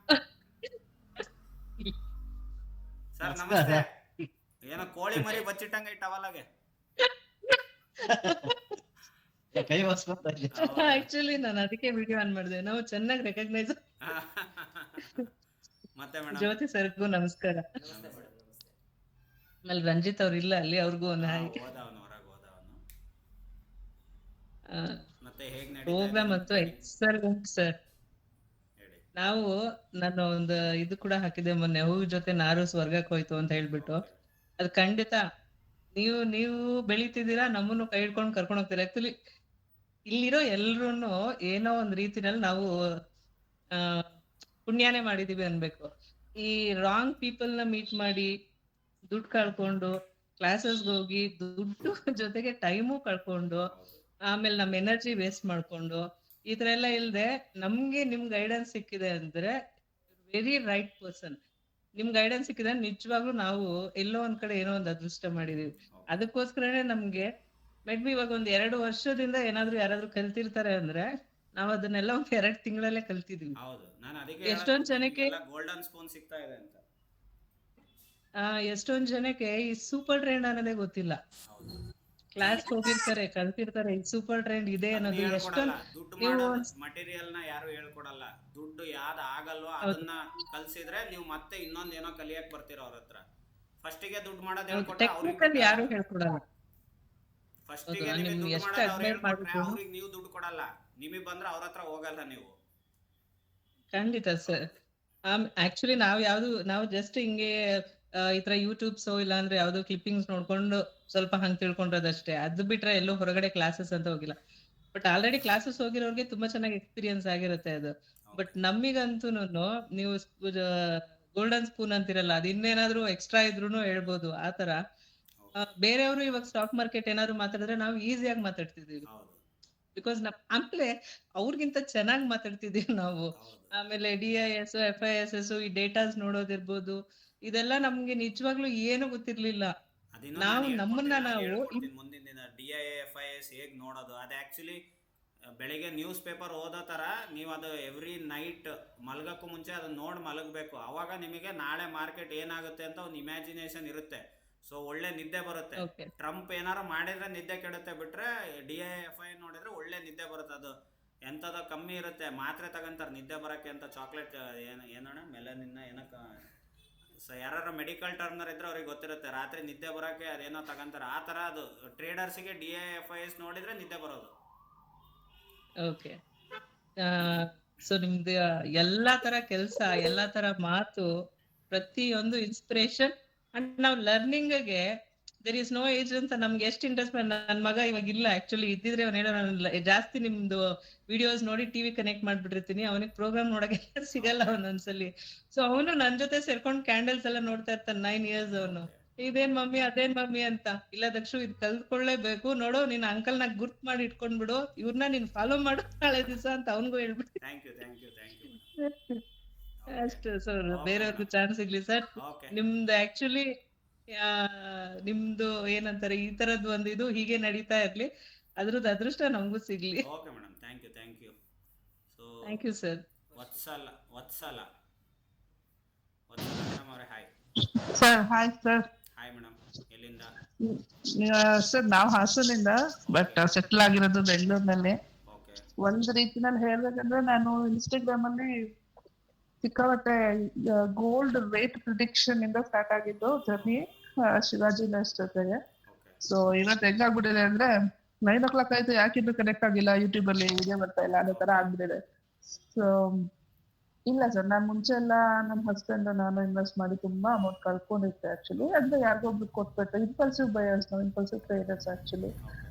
ಸರ್ ನಮಸ್ತೆ. ಏನೋ ಕೋಳಿ ಮರಿ ಬಚ್ಚಿಟ್ಟಂಗ ಟವಲಾಗೆ ಕೈ ವಾಸ್ಕೊಂತ ಆಕ್ಚುಲಿ ನಾನು ಅದಕ್ಕೆ ವಿಡಿಯೋ ಆನ್ ಮಾಡಿದೆ. ನಾವು ಚೆನ್ನಾಗಿ ರೆಕಗ್ನೈಸ್. ಮತ್ತೆ ಮೇಡಮ್ ಜ್ಯೋತಿ ಸರ್ಗೂ ನಮಸ್ಕಾರ. ಆಮೇಲೆ ರಂಜಿತ್ ಅವ್ರು ಇಲ್ಲ ಅಲ್ಲಿ, ಅವ್ರಿಗೂ ಒಂದು ಹಾಯ್. ಮತ್ತೆ ಹೇಗೆ ಪ್ರೋಗ್ರಾಮ್ ಅಂತೂ ಎಕ್ಸಲೆಂಟ್ ಸರ್. ನಾವು ನಾನು ಒಂದು ಇದು ಕೂಡ ಹಾಕಿದೆ ಮೊನ್ನೆ, ಹೂ ಜೊತೆ ನಾರು ಸ್ವರ್ಗಕ್ಕೆ ಹೋಯ್ತು ಅಂತ ಹೇಳ್ಬಿಟ್ಟು. ಅದು ಖಂಡಿತ ನೀವು ಬೆಳಿತಿದ್ದೀರಾ, ನಮ್ಮನ್ನು ಕೈ ಹಿಡ್ಕೊಂಡು ಕರ್ಕೊಂಡು ಹೋಗ್ತೀರಾ. ಆಕ್ಚುಲಿ ಇಲ್ಲಿರೋ ಎಲ್ರೂನು ಏನೋ ಒಂದ್ ರೀತಿನಲ್ಲಿ ನಾವು ಪುಣ್ಯನೇ ಮಾಡಿದೀವಿ ಅನ್ಬೇಕು. ಈ ರಾಂಗ್ ಪೀಪಲ್ ನ ಮೀಟ್ ಮಾಡಿ ದುಡ್ಡು ಕಳ್ಕೊಂಡು, ಕ್ಲಾಸಸ್ಗೆ ಹೋಗಿ ದುಡ್ಡು ಜೊತೆಗೆ ಟೈಮು ಕಳ್ಕೊಂಡು, ಆಮೇಲೆ ನಮ್ ಎನರ್ಜಿ ವೇಸ್ಟ್ ಮಾಡ್ಕೊಂಡು, ಈ ತರ ಎಲ್ಲ ಇಲ್ದೆ ನಮ್ಗೆ ನಿಮ್ ಗೈಡೆನ್ಸ್ ಸಿಕ್ಕಿದೆ ಅಂದ್ರೆ ವೆರಿ ರೈಟ್ ಪರ್ಸನ್. ನಿಮ್ ಗೈಡೆನ್ಸ್ ಸಿಕ್ಕಿದ್ರೆ ನಿಜವಾಗ್ಲೂ ನಾವು ಎಲ್ಲೋ ಒಂದ್ ಕಡೆ ಏನೋ ಒಂದ್ ಅದೃಷ್ಟ ಮಾಡಿದೀವಿ. ಅದಕ್ಕೋಸ್ಕರನೇ ನಮ್ಗೆ ಮೇಡ್ ಬಿ ಇವಾಗ ಒಂದ್ 2 ವರ್ಷದಿಂದ ಏನಾದ್ರು ಯಾರಾದ್ರೂ ಕಲ್ತಿರ್ತಾರೆ ಅಂದ್ರೆ ನಾವ್ ಅದನ್ನೆಲ್ಲ ಒಂದ್ 2 ತಿಂಗಳಲ್ಲೇ ಕಲ್ತಿದೀವಿ. ಹೌದು, ನಾನು ಅದಕ್ಕೆ ಎಷ್ಟೊಂದ್ ಜನಕ್ಕೆ ಗೋಲ್ಡನ್ ಸ್ಪೂನ್ ಸಿಗ್ತಾ ಇದೆ ಅಂತ. ಎಷ್ಟೊಂದ್ ಜನಕ್ಕೆ ಈ ಸೂಪರ್ ಟ್ರೆಂಡ್ ಅನ್ನೋದೇ ಗೊತ್ತಿಲ್ಲ. ಕ್ಲಾಸ್ ಹೋಗಿರ್ತಾರೆ, ಕಲ್ತಿರ್ತಾರೆ, ಈ ಸೂಪರ್ ಟ್ರೆಂಡ್ ಇದೆ ಅನ್ನೋದು. ಎಷ್ಟೊಂದು ಮಟೀರಿಯಲ್ ನ ಯಾರು ಹೇಳ್ಕೊಡಲ್ಲ. ದುಡ್ಡು ಯಾವ್ದು ಆಗಲ್ವೋ ಅದನ್ನ ಕಲ್ಸಿದ್ರೆ ನೀವು ಮತ್ತೆ ಇನ್ನೊಂದ್ ಏನೋ ಕಲಿಯಕ್ ಬರ್ತೀರ ಅವ್ರ ಹತ್ರ. ಫಸ್ಟಿಗೆ ದುಡ್ಡು ಮಾಡೋದು ಹೇಳ್ಕೊಟ್ರೆ ಯಾರು ಹೇಳ್ಕೊಡಲ್ಲ. ಫಸ್ಟಿಗೆ ನಿಮಗೆ ದುಡ್ಡು ಮಾಡೋದು ಅವ್ರು ಹೇಳ್ಕೊಟ್ರೆ ಅವ್ರಿಗೆ ನೀವು ದುಡ್ಡು ಕೊಡಲ್ಲ, ನಿಮಗೆ ಬಂದ್ರೆ ಅವ್ರ ಹತ್ರ ಹೋಗಲ್ಲ ನೀವು. ಖಂಡಿತ ಸರ್. ಆಕ್ಚುಲಿ ನಾವು ಜಸ್ಟ್ ಹಿಂಗೆ ಈ ತರ ಯೂಟ್ಯೂಬ್ಸ್ ಇಲ್ಲ ಅಂದ್ರೆ ಯಾವ್ದೋ ಕ್ಲಿಪ್ಪಿಂಗ್ಸ್ ನೋಡ್ಕೊಂಡು ಸ್ವಲ್ಪ ಹಂಗ್ ತಿಳ್ಕೊಂಡ್ರದಷ್ಟೇ. ಅದು ಬಿಟ್ರೆ ಎಲ್ಲೋ ಹೊರಗಡೆ ಕ್ಲಾಸಸ್ ಅಂತ ಹೋಗಿಲ್ಲ. ಬಟ್ ಆಲ್ರೆಡಿ ಕ್ಲಾಸಸ್ ಹೋಗಿರೋರ್ಗೆ ತುಂಬಾ ಚೆನ್ನಾಗಿ ಎಕ್ಸ್ಪೀರಿಯನ್ಸ್ ಆಗಿರುತ್ತೆ ಅದು. ಬಟ್ ನಮಿಗಂತೂ ನೀವು ಗೋಲ್ಡನ್ ಸ್ಪೂನ್ ಅಂತಿರಲ್ಲ, ಅದು ಇನ್ನೇನಾದ್ರೂ ಎಕ್ಸ್ಟ್ರಾ ಇದ್ರೂನು ಹೇಳ್ಬೋದು. ಆತರ ಬೇರೆಯವರು ಇವಾಗ ಸ್ಟಾಕ್ ಮಾರ್ಕೆಟ್ ಏನಾದ್ರು ಮಾತಾಡಿದ್ರೆ ನಾವು ಈಸಿಯಾಗಿ ಮಾತಾಡ್ತಿದೀವಿ, ಬಿಕಾಸ್ ಆಮೇಲೆ ಅವ್ರಿಗಿಂತ ಚೆನ್ನಾಗಿ ಮಾತಾಡ್ತಿದೀವಿ ನಾವು. ಆಮೇಲೆ DIS FISS ಈ ಡೇಟಾಸ್ ನೋಡೋದಿರ್ಬೋದು, ಇದೆಲ್ಲ ನಮ್ಗೆ ನಿಜವಾಗ್ಲೂ ಏನು ಗೊತ್ತಿರ್ಲಿಲ್ಲ. ನಾವು ನಮ್ಮನ್ನ ಮುಂದಿನ ದಿನ DIFIS ಹೇಗ್ ನೋಡೋದು, ಅದು ಆಕ್ಚುಲಿ ಬೆಳಿಗ್ಗೆ ನ್ಯೂಸ್ ಪೇಪರ್ ಓದೋ ತರ ನೀವು ಅದು ಎವ್ರಿ ನೈಟ್ ಮಲಗಕ್ಕೂ ಮುಂಚೆ ಅದನ್ನ ನೋಡಿ ಮಲಗಬೇಕು. ಅವಾಗ ನಿಮಗೆ ನಾಳೆ ಮಾರ್ಕೆಟ್ ಏನಾಗುತ್ತೆ ಅಂತ ಒಂದು ಇಮ್ಯಾಜಿನೇಷನ್ ಇರುತ್ತೆ. ಸೊ ಒಳ್ಳೆ ನಿದ್ದೆ ಬರುತ್ತೆ. ಟ್ರಂಪ್ ಏನಾರು ಮಾಡಿದ್ರೆ ನಿದ್ದೆ ಕೆಡುತ್ತೆ, ಬಿಟ್ರೆ DIFI ನೋಡಿದ್ರೆ ಒಳ್ಳೆ ನಿದ್ದೆ ಬರುತ್ತೆ. ಅದು ಎಂಥದ ಕಮ್ಮಿ ಇರುತ್ತೆ, ಮಾತ್ರೆ ತಗೊಂತಾರೆ ನಿದ್ದೆ ಬರೋಕ್ಕೆ ಅಂತ. ಚಾಕ್ಲೇಟ್ ಏನಣ್ಣ ಮೆಲನಿನ್ನ ಏನಕ್ಕ ಯಾರು ಮೆಡಿಕಲ್ ಟರ್ನರ್ ಇದ್ರೆ ಅವ್ರಿಗೆ ಗೊತ್ತಿರುತ್ತೆ, ರಾತ್ರಿ ನಿದ್ದೆ ಬರೋಕ್ಕೆ ಅದೇನೋ ತಗೊಂತಾರೆ. ಆ ಥರ ಅದು ಟ್ರೇಡರ್ಸಿಗೆ DIFIS ನೋಡಿದ್ರೆ ನಿದ್ದೆ ಬರೋದು. ಓಕೆ. ಸೊ ನಿಮ್ದು ಎಲ್ಲಾ ತರ ಕೆಲಸ, ಎಲ್ಲಾ ತರ ಮಾತು, ಪ್ರತಿಯೊಂದು ಇನ್ಸ್ಪಿರೇಷನ್. ಅಂಡ್ ನಾವು ಲರ್ನಿಂಗ್ಗೆ ದೇರ್ ಇಸ್ ನೋ ಏಜ್ ಅಂತ ನಮ್ಗೆ ಎಷ್ಟು ಇಂಟ್ರೆಸ್ಟ್. ನನ್ ಮಗ ಇವಾಗ ಇಲ್ಲ, ಆಕ್ಚುಲಿ ಇದ್ದಿದ್ರೆ ಅವನೇನೋ ಜಾಸ್ತಿ ನಿಮ್ದು ವಿಡಿಯೋಸ್ ನೋಡಿ ಟಿವಿ ಕನೆಕ್ಟ್ ಮಾಡ್ಬಿಟ್ಟಿರ್ತೀನಿ. ಅವನಿಗೆ ಪ್ರೋಗ್ರಾಮ್ ನೋಡಕ್ಕೆ ಸಿಗಲ್ಲ ಒಂದೊಂದ್ಸಲಿ. ಸೊ ಅವನು ನನ್ ಜೊತೆ ಸೇರ್ಕೊಂಡು ಕ್ಯಾಂಡಲ್ಸ್ ಎಲ್ಲ ನೋಡ್ತಾ ಇರ್ತಾನೆ. 9 years ಅವನು. ಇದೇನ್ ಮಮ್ಮಿ ಅದೇನ್ ಮಮ್ಮಿ ಅಂತ. ಇಲ್ಲ ದಕ್ಷು ಇದು ಕಲ್ತ್ಕೊಳ್ಳೇಬೇಕು ನೋಡು, ನಿನ್ ಅಂಕಲ್ ನ ಗುರ್ತ್ ಮಾಡಿ ಇಟ್ಕೊಂಡ್ಬಿಡು, ಇವ್ರನ್ನ ನೀನ್ ಫಾಲೋ ಮಾಡು ನಾಳೆ ದಿವಸ ಅಂತ ಅವನ್ಗೂ ಹೇಳ್ಬಿಟ್ಟು. ಅಷ್ಟು ಸರ್, ಬೇರೆಯವ್ರಿಗೂ ಚಾನ್ಸ್ ಸಿಗ್ಲಿ ಸರ್. ನಿಮ್ದು ಆಕ್ಚುಲಿ ನಿಮ್ದು ಏನಂತಾರೆ ಈ ತರದ್ ಒಂದು ಇದು ಹೀಗೆ ನಡೀತಾ ಇರ್ಲಿ, ಅದ್ರದ್ದು ಅದೃಷ್ಟ ನಮಗೂ ಸಿಗ್ಲಿ. Okay madam, thank you thank you. So thank you sir. Vatsala Vatsala Vatsala madam ಅವರೇ hi. Sir hi sir. Hi madam, ಎಲ್ಲಿಂದ? ಸರ್ ನಾವು ಹಾಸನಿಂದ, ಬಟ್ ಸೆಟ್ಲ್ ಆಗಿರೋದು ಬೆಂಗಳೂರಿನಲ್ಲಿ. ಓಕೆ ಒಂದ್ ರೀತಿನಲ್ಲಿ ಹೇಳ್ಬೇಕಂದ್ರೆ ನಾನು ಇನ್ಸ್ಟಾಗ್ರಾಮ್ ಅಲ್ಲಿ ಸಿಕ್ಕಾಪಟ್ಟೆ ಗೋಲ್ಡ್ ರೇಟ್ ಪ್ರಿಡಿಕ್ಷನ್ ಇಂದ ಸ್ಟಾರ್ಟ್ ಆಗಿದ್ದು ಜರ್ನಿ ಶಿವಾಜಿ ನರ್ಸ್ ಜೊತೆಗೆ. ಸೊ ಇವತ್ತು ಹೆಂಗಾಗ್ಬಿಟ್ಟಿದೆ ಅಂದ್ರೆ 9 o'clock ಆಯ್ತು, ಯಾಕಿನ್ನು ಕನೆಕ್ಟ್ ಆಗಿಲ್ಲ, ಯೂಟ್ಯೂಬ್ ಅಲ್ಲಿ ವಿಡಿಯೋ ಬರ್ತಾ ಇಲ್ಲ ಅನ್ನೋ ತರ ಆಗ್ಬಿಟ್ಟಿದೆ. ಸೊ ಇಲ್ಲ ಸರ್, ನಾನ್ ಮುಂಚೆ ಎಲ್ಲ ನಮ್ಮ ಹಸ್ಬೆಂಡ್ ನಾನು ಇನ್ವೆಸ್ಟ್ ಮಾಡಿ ತುಂಬಾ ಅಮೌಂಟ್ ಕಳ್ಕೊಂಡಿದ್ದೆ ಆಕ್ಚುಲಿ. ಅಂದ್ರೆ ಯಾರಿಗೊಬ್ರು ಕೊಟ್ಬಿಟ್ಟು ಇಂಪಲ್ಸಿವ್ ಬಯರ್ಸ್, ನಾವು ಇಂಪಲ್ಸಿವ್ ಟ್ರೇಡರ್ಸ್ ಆಕ್ಚುಲಿ.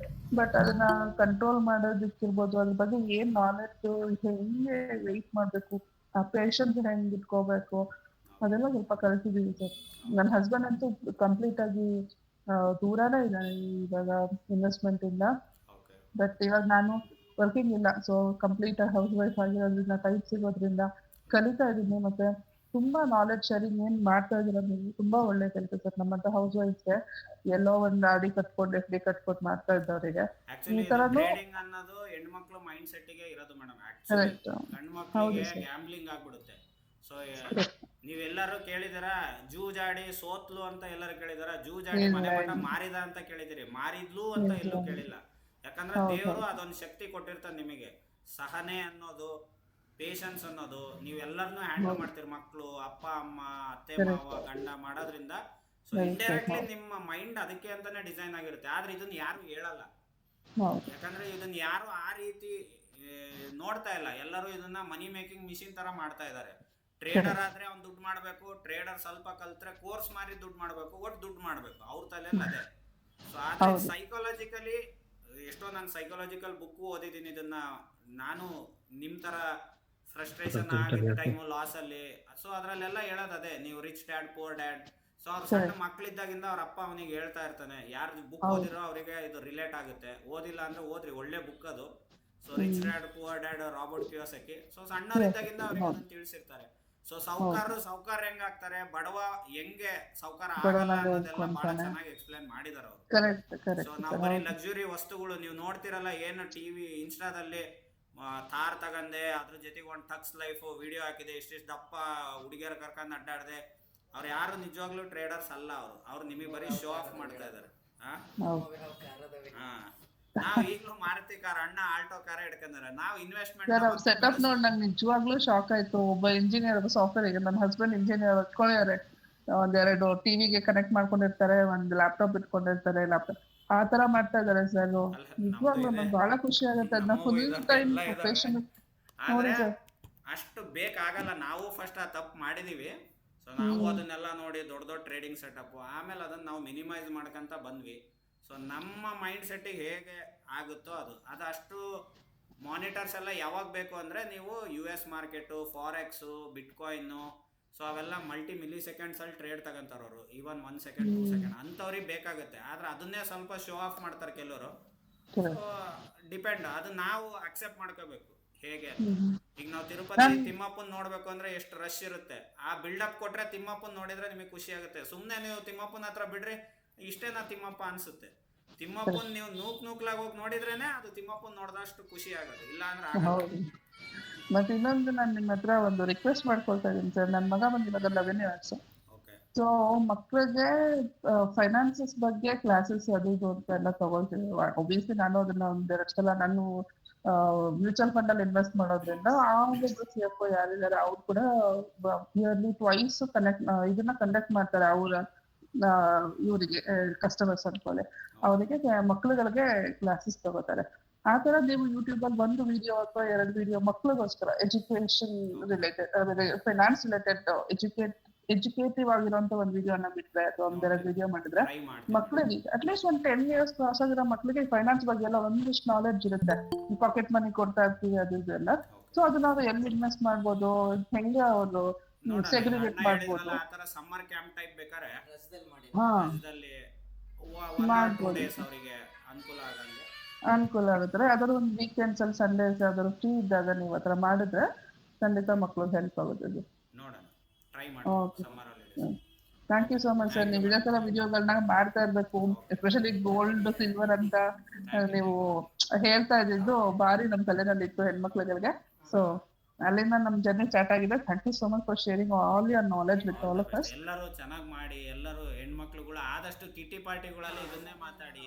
ಬಟ್ ಅದನ್ನ ಕಂಟ್ರೋಲ್ ಮಾಡೋದಕ್ಕಿರ್ಬೋದು, ಅದ್ರ ಬಗ್ಗೆ ಏನ್ ನಾಲೆಡ್ಜ್, ಹೆಂಗೆ ವೆಯ್ಟ್ ಮಾಡ್ಬೇಕು, ಆ ಪೇಷನ್ಸ್ ಹೆಂಗ್ ಇಟ್ಕೋಬೇಕು, ಅದೆಲ್ಲ ಸ್ವಲ್ಪ ಕಲ್ತಿದೀವಿ ಸರ್. ನನ್ನ ಹಸ್ಬೆಂಡ್ ಅಂತೂ ಕಂಪ್ಲೀಟ್ ಆಗಿ ದೂರನೇ ಇದ್ದಾನೆ ಇವಾಗ ಇನ್ವೆಸ್ಟ್ಮೆಂಟ್ ಇಂದ. ಬಟ್ ಇವಾಗ ನಾನು ವರ್ಕಿಂಗ್ ಇಲ್ಲ, ಸೊ ಕಂಪ್ಲೀಟ್ ಹೌಸ್ ವೈಫ್ ಆಗಿರೋದ್ರಿಂದ, ಟೈಮ್ ಸಿಗೋದ್ರಿಂದ ಕಲಿತಾ ಇದ್ದೀನಿ. ಮತ್ತೆ ತುಂಬಾ ನಾಲೆಡ್ಜ್ ಶೇರಿಂಗ್ ಏನ್ ಮಾಡ್ತಾ ಇದೀರ ನೀವು, ತುಂಬಾ ಒಳ್ಳೆ ಕೆಲಸ ಸರ್. ನಮ್ಮಂತ ಹೌಸ್ ವೈಫ್ಗೆ ಎಲ್ಲೋ ಒಂದ್ ಆಡಿ ಕಟ್ಕೊಂಡು ಎಫ್ ಡಿ ಕಟ್ಕೊಂಡು ಮಾಡ್ತಾ ಇದ್ದವರಿಗೆ ಈ ತರನು ಟ್ರೇಡಿಂಗ್ ಅನ್ನೋದು ಹೆಣ್ಮಕ್ಳು ಮೈಂಡ್ ಸೆಟ್ ಗೆ ಇರೋದು ಮೇಡಮ್. ಆಕ್ಚುಲಿ ಗಂಡು ಮಕ್ಕಳಿಗೆ ಗ್ಯಾಂಬ್ಲಿಂಗ್ ಆಗ್ಬಿಡುತ್ತೆ. ಸೊ ನೀವೆಲ್ಲರೂ ಕೇಳಿದಿರಾ ಜೂಜಾಡಿ ಸೋತ್ಲು ಅಂತ ಎಲ್ಲರೂ ಕೇಳಿದಾರ? ಜೂಜಾಡಿ ಮನೆ ಮಠ ಮಾರಿದ ಅಂತ ಕೇಳಿದಿರಿ, ಮಾರಿದ್ಲು ಅಂತ ಎಲ್ಲೂ ಕೇಳಿಲ್ಲ. ಯಾಕಂದ್ರೆ ದೇವರು ಅದೊಂದು ಶಕ್ತಿ ಕೊಟ್ಟಿರ್ತಾನೆ ನಿಮಗೆ, ಸಹನೆ ಅನ್ನೋದು, ಪೇಷನ್ಸ್ ಅನ್ನೋದು. ನೀವೆಲ್ಲರನ್ನೂ ಹ್ಯಾಂಡಲ್ ಮಾಡ್ತೀರಿ, ಮಕ್ಕಳು, ಅಪ್ಪ ಅಮ್ಮ, ಅತ್ತೆ ಮಾವ, ಗಂಡ ಮಾಡೋದ್ರಿಂದ. ಸೊ ಇಂಡೈರೆಕ್ಟ್ಲಿ ನಿಮ್ಮ ಮೈಂಡ್ ಅದಕ್ಕೆ ಅಂತಾನೆ ಡಿಸೈನ್ ಆಗಿರುತ್ತೆ. ಆದ್ರೆ ಇದನ್ನ ಯಾರು ಹೇಳಲ್ಲ, ಯಾಕಂದ್ರೆ ಇದನ್ನ ಯಾರು ಆ ರೀತಿ ನೋಡ್ತಾ ಇಲ್ಲ. ಎಲ್ಲರೂ ಇದನ್ನ ಮನಿ ಮೇಕಿಂಗ್ ಮಿಷಿನ್ ತರ ಮಾಡ್ತಾ ಇದ್ದಾರೆ. ಟ್ರೇಡರ್ ಆದ್ರೆ ಅವ್ನು ದುಡ್ಡು ಮಾಡ್ಬೇಕು, ಟ್ರೇಡರ್ ಸ್ವಲ್ಪ ಕಲ್ತ್ರೆ ಕೋರ್ಸ್ ಮಾರಿ ದುಡ್ಡು ಮಾಡ್ಬೇಕು, ಒಟ್ಟು ದುಡ್ಡು ಮಾಡ್ಬೇಕು, ಅವ್ರ ತಲೆಯಲ್ಲಿ ಅದೇ. ಸೊ ಆದ್ರೆ ಸೈಕಾಲಜಿಕಲಿ ಎಷ್ಟೋ ನಾನು ಸೈಕಾಲಜಿಕಲ್ ಬುಕ್ ಓದಿದ್ದೀನಿ. ಇದನ್ನ ನಾನು ನಿಮ್ ತರ ಫ್ರಸ್ಟ್ರೇಷನ್ ಆಗಿದ್ದ ಟೈಮು, ಲಾಸ್ ಅಲ್ಲಿ, ಸೊ ಅದ್ರಲ್ಲೆಲ್ಲ ಹೇಳೋದು ಅದೇ, ನೀವು rich dad poor dad. So ಅವ್ರ ಸಣ್ಣ ಮಕ್ಳಿದ್ದಾಗಿಂದ ಅವ್ರ ಅಪ್ಪ ಅವನಿಗೆ ಹೇಳ್ತಾ ಇರ್ತಾನೆ, ಯಾರು ಬುಕ್ ಓದಿರೋ ಅವರಿಗೆ ಇದು ರಿಲೇಟ್ ಆಗುತ್ತೆ, ಓದಿಲ್ಲ ಅಂದ್ರೆ ಓದ್ರಿ, ಒಳ್ಳೆ ಬುಕ್ ಅದು. So rich dad poor dad, Robert Kiyosaki. So ಸಣ್ಣವರಿದ್ದಾಗಿಂದ ಅವ್ರಿಗೆ ಅದನ್ನ ತಿಳಿಸಿರ್ತಾರೆ. ಸೊ ಸಾವುಕಾರ ಹೆಂಗ್ ಆಗ್ತಾರೆ, ಬಡವ ಹೆಂಗೆ ಸಾವುಕಾರ ಆಗಲ್ಲ ಅನ್ನೋದೆಲ್ಲ ಬಹಳ ಚೆನ್ನಾಗಿ ಎಕ್ಸ್ಪ್ಲೇನ್ ಮಾಡಿದಾರೆ ಅವರು. ಸೊ ನಾವು ಬರೀ ಲಕ್ಸುರಿ ವಸ್ತುಗಳು ನೀವು ನೋಡ್ತಿರಲ್ಲ, ಏನು ಟಿವಿ ಇನ್ಸ್ಟಾದಲ್ಲಿ ಥಾರ್ ತಗಂದೆ, ಅದ್ರ ಜೊತೆಗೆ ಒಂದು ಟಕ್ಸ್ ಲೈಫ್ ವಿಡಿಯೋ ಹಾಕಿದೆ, ಇಷ್ಟಿಷ್ಟು ದಪ್ಪ ಹುಡುಗಿಯರ ಕರ್ಕೊಂಡು ಅಡ್ಡಾಡ್ದೆ, ಅವ್ರು ಯಾರು ನಿಜವಾಗ್ಲೂ ಟ್ರೇಡರ್ಸ್ ಅಲ್ಲ. ಅವ್ರು ನಿಮಗೆ ಬರೀ ಶೋ ಆಫ್ ಮಾಡ್ತಾ ಇದಾರೆ. ನಾವ್ ಈಗಲೂ ಮಾರುತಿ ಕಾರ್, ಅಣ್ಣ ಆಲ್ಟೋ ಕಾರ್ ಹಿಡ್ಕೊಂಡ್ರೆ ನಾವು ಇನ್ವೆಸ್ಟ್ಮೆಂಟ್ ಸೆಟಪ್ ನೋಡಿ ನಂಗೆ ನಿಜವಾಗ್ಲೂ ಶಾಕ್ ಆಯ್ತು. ಒಬ್ಬ ಇಂಜಿನಿಯರ್, ಸಾಫ್ಟ್ವೇರ್, ಈಗ ನನ್ನ ಹಸ್ಬೆಂಡ್ ಇಂಜಿನಿಯರ್ ಇಟ್ಕೊಂಡಿದ್ದಾರೆ, ಒಂದೆರಡು ಟಿವಿಗೆ ಕನೆಕ್ಟ್ ಮಾಡ್ಕೊಂಡಿರ್ತಾರೆ, ಒಂದು ಲ್ಯಾಪ್ಟಾಪ್ ಇಟ್ಕೊಂಡಿರ್ತಾರೆ, ಲ್ಯಾಪ್ಟಾಪ್ ಆ ತರ ಮಾಡ್ತಾ ಇದಾರೆ ಸರ್. ನಿಜವಾಗ್ಲೂ ನಂಗೆ ಬಹಳ ಖುಷಿ ಆಗುತ್ತೆ. ಅದನ್ನ ಫುಲ್ ಟೈಮ್ ಪೇಷನ್ ನೋಡಿ ಸರ್. ಅಷ್ಟು ಬೇಕಾಗಲ್ಲ, ನಾವು ಫಸ್ಟ್ ಆ ತಪ್ಪು ಮಾಡಿದೀವಿ. ಸೊ ನಾವು ಅದನ್ನೆಲ್ಲ ನೋಡಿ ದೊಡ್ಡ ದೊಡ್ಡ ಟ್ರೇಡಿಂಗ್ ಸೆಟಪ್, ಆಮೇಲೆ ಅದನ್ನ ನಾವು ಮಿನಿಮೈಸ್ ಮಾಡ್ಕೊಂತ ಬಂದ್ವಿ. ಸೊ ನಮ್ಮ ಮೈಂಡ್ ಸೆಟ್ಟಿಗೆ ಹೇಗೆ ಆಗುತ್ತೋ ಅದು ಅಷ್ಟು ಮಾನಿಟರ್ಸ್ ಎಲ್ಲ ಯಾವಾಗ ಬೇಕು ಅಂದರೆ ನೀವು US ಮಾರ್ಕೆಟು, ಫಾರೆಕ್ಸು, ಬಿಟ್ಕಾಯಿನ್ನು, ಸೊ ಅವೆಲ್ಲ ಮಲ್ಟಿ ಮಿಲಿ ಸೆಕೆಂಡ್ಸಲ್ಲಿ ಟ್ರೇಡ್ ತಗೊಂತಾರೆ ಅವರು. ಈವನ್ 1 ಸೆಕೆಂಡ್ 2 ಸೆಕೆಂಡ್ ಅಂಥವ್ರಿಗೆ ಬೇಕಾಗುತ್ತೆ. ಆದರೆ ಅದನ್ನೇ ಸ್ವಲ್ಪ ಶೋ ಆಫ್ ಮಾಡ್ತಾರೆ ಕೆಲವರು. ಸೊ ಡಿಪೆಂಡ್, ಅದು ನಾವು ಅಕ್ಸೆಪ್ಟ್ ಮಾಡ್ಕೋಬೇಕು ಹೇಗೆ. ಈಗ ನಾವು ತಿರುಪತಿ ತಿಮ್ಮಪ್ಪನ್ ನೋಡ್ಬೇಕು ಅಂದ್ರೆ ಎಷ್ಟು ರಶ್ ಇರುತ್ತೆ. ಆ ಬಿಲ್ಡಪ್ ಕೊಟ್ರೆ ತಿಮ್ಮಪ್ಪನ್ ನೋಡಿದ್ರೆ ನಿಮಗೆ ಖುಷಿ ಆಗುತ್ತೆ. ಸುಮ್ಮನೆ ನೀವು ತಿಮ್ಮಪ್ಪನ ಹತ್ರ ಬಿಡ್ರಿ, ಇಷ್ಟೇನಾ ತಿಮ್ಮಪ್ಪ ಅನ್ಸುತ್ತೆ. ತಿಮ್ಮಪ್ಪನ್ ನೀವು ನೂಕ್ಲಾಗ ಹೋಗಿ ನೋಡಿದ್ರೇನೆ ಅದು ತಿಮ್ಮಪ್ಪನ್ ನೋಡಿದಷ್ಟು ಖುಷಿ ಆಗೋದು, ಇಲ್ಲ ಅಂದ್ರೆ ಆಗಲ್ಲ. ಮತ್ತೆ ಇನ್ನೊಂದು ನಾನು ನಿಮ್ಮ ಹತ್ರ ಒಂದು ರಿಕ್ವೆಸ್ಟ್ ಮಾಡ್ಕೊಳ್ತಾ ಇದ್ದೀನಿ ಸರ್. ನನ್ನ ಮಗ ಬಂದಿರೋದು 11 years. ಸೊ ಮಕ್ಕಳಿಗೆ ಫೈನಾನ್ಸಸ್ ಬಗ್ಗೆ ಕ್ಲಾಸಸ್ ಅದು ಇದು ಅಂತ ಎಲ್ಲ ತಗೊಳ್ತೀವಿ. ಒಬ್ವಿಯಸ್ಲಿ ನಾನು ಅದನ್ನ ಒಂದೆರಡು ಸಲ ನಾನು ಮ್ಯೂಚುವಲ್ ಫಂಡ್ ಅಲ್ಲಿ ಇನ್ವೆಸ್ಟ್ ಮಾಡೋದ್ರಿಂದ ಆ ಒಂದು CFO ಯಾರಿದ್ದಾರೆ ಅವ್ರು ಕೂಡ ಇಯರ್ಲಿ ಟ್ವೈಸ್ ಇದನ್ನ ಕಂಡಕ್ಟ್ ಮಾಡ್ತಾರೆ. ಅವರ ಇವರಿಗೆ ಕಸ್ಟಮರ್ಸ್ ಅನ್ಕೊಳ್ಳಿ, ಅವರಿಗೆ ಮಕ್ಳುಗಳಿಗೆ ಕ್ಲಾಸಸ್ ತಗೋತಾರೆ. ಆ ತರ ನೀವು ಯೂಟ್ಯೂಬ್ ಅಲ್ಲಿ 1 ವಿಡಿಯೋ ಅಥವಾ 2 ವಿಡಿಯೋ ಮಕ್ಳಿಗೋಸ್ಕರ education related, finance related educative ಆಗಿರುವಂತ ಒಂದು ವಿಡಿಯೋನ ಬಿಟ್ರೆ ಅಥವಾ 1-2 ವಿಡಿಯೋ ಮಾಡಿದ್ರೆ ಮಕ್ಳಿಗೆ ಅಟ್ಲೀಸ್ಟ್ 10 years ಕ್ರಾಸ್ ಆಗಿರೋ ಮಕ್ಳಿಗೆ ಫೈನಾನ್ಸ್ ಬಗ್ಗೆ ಎಲ್ಲ ಒಂದಿಷ್ಟು ನಾಲೆಡ್ಜ್ ಇರುತ್ತೆ. ಪಾಕೆಟ್ ಮನಿ ಕೊಡ್ತಾ ಇರ್ತೀವಿ ಅದು ಇದೆಲ್ಲ. ಸೊ ಅದು ನಾವು ಎಲ್ಲಿ ಇನ್ವೆಸ್ಟ್ ಮಾಡ್ಬೋದು, ಹೆಂಗೆ ಅವರು ಸೆಗ್ರಿಗೇಟ್ ಮಾಡ್ಬೋದು, ಸಮ್ಮರ್ ಕ್ಯಾಂಪ್ ಟೈಪ್ ಬೇಕಾದ್ರೆ ಮಾಡ್ಬೋದು, ಅನುಕೂಲ ಆಗುತ್ತೆ. ಅದರ ಒಂದು ವೀಕೆಂಡ್ಸ್ ಅಲ್ಲಿ ಸಂಡೇಸ್ ಯಾವ್ದಾದ್ರು ಫ್ರೀ ಇದ್ದಾಗ ನೀವು ಆತರ ಮಾಡಿದ್ರೆ ಖಂಡಿತ ಮಕ್ಳಿಗೆ ಹೆಲ್ಪ್ ಆಗುತ್ತೆ. Thank you so much sir. ನೀವು ಇದೇ ತರ ವಿಡಿಯೋಗಳನ್ನ ಮಾಡ್ತಾ ಇರ್ಬೇಕು, ಎಸ್ಪೆಷಲಿ ಗೋಲ್ಡ್ ಸಿಲ್ವರ್ ಅಂತ ನೀವು ಹೇಳ್ತಾ ಇದ್ದಿದ್ದು ಭಾರಿ ನಮ್ ತಲೆನಲ್ಲಿ ಇತ್ತು ಹೆಣ್ಮಕ್ಳುಗಳಿಗೆ. ಸೊ ಅಲ್ಲಿಂದ ನಮ್ ಜರ್ನಿ ಸ್ಟಾರ್ಟ್ ಆಗಿದೆ. Thank you so much for sharing all your knowledge with all of us. ಎಲ್ಲರೂ ಚೆನ್ನಾಗಿ ಮಾಡಿ, ಎಲ್ಲರೂ ಹೆಣ್ಮಕ್ಳುಗಳು ಆದಷ್ಟು ಕಿಟಿ ಪಾರ್ಟಿಗಳಲ್ಲಿ ಇದನ್ನೇ ಮಾತಾಡಿ,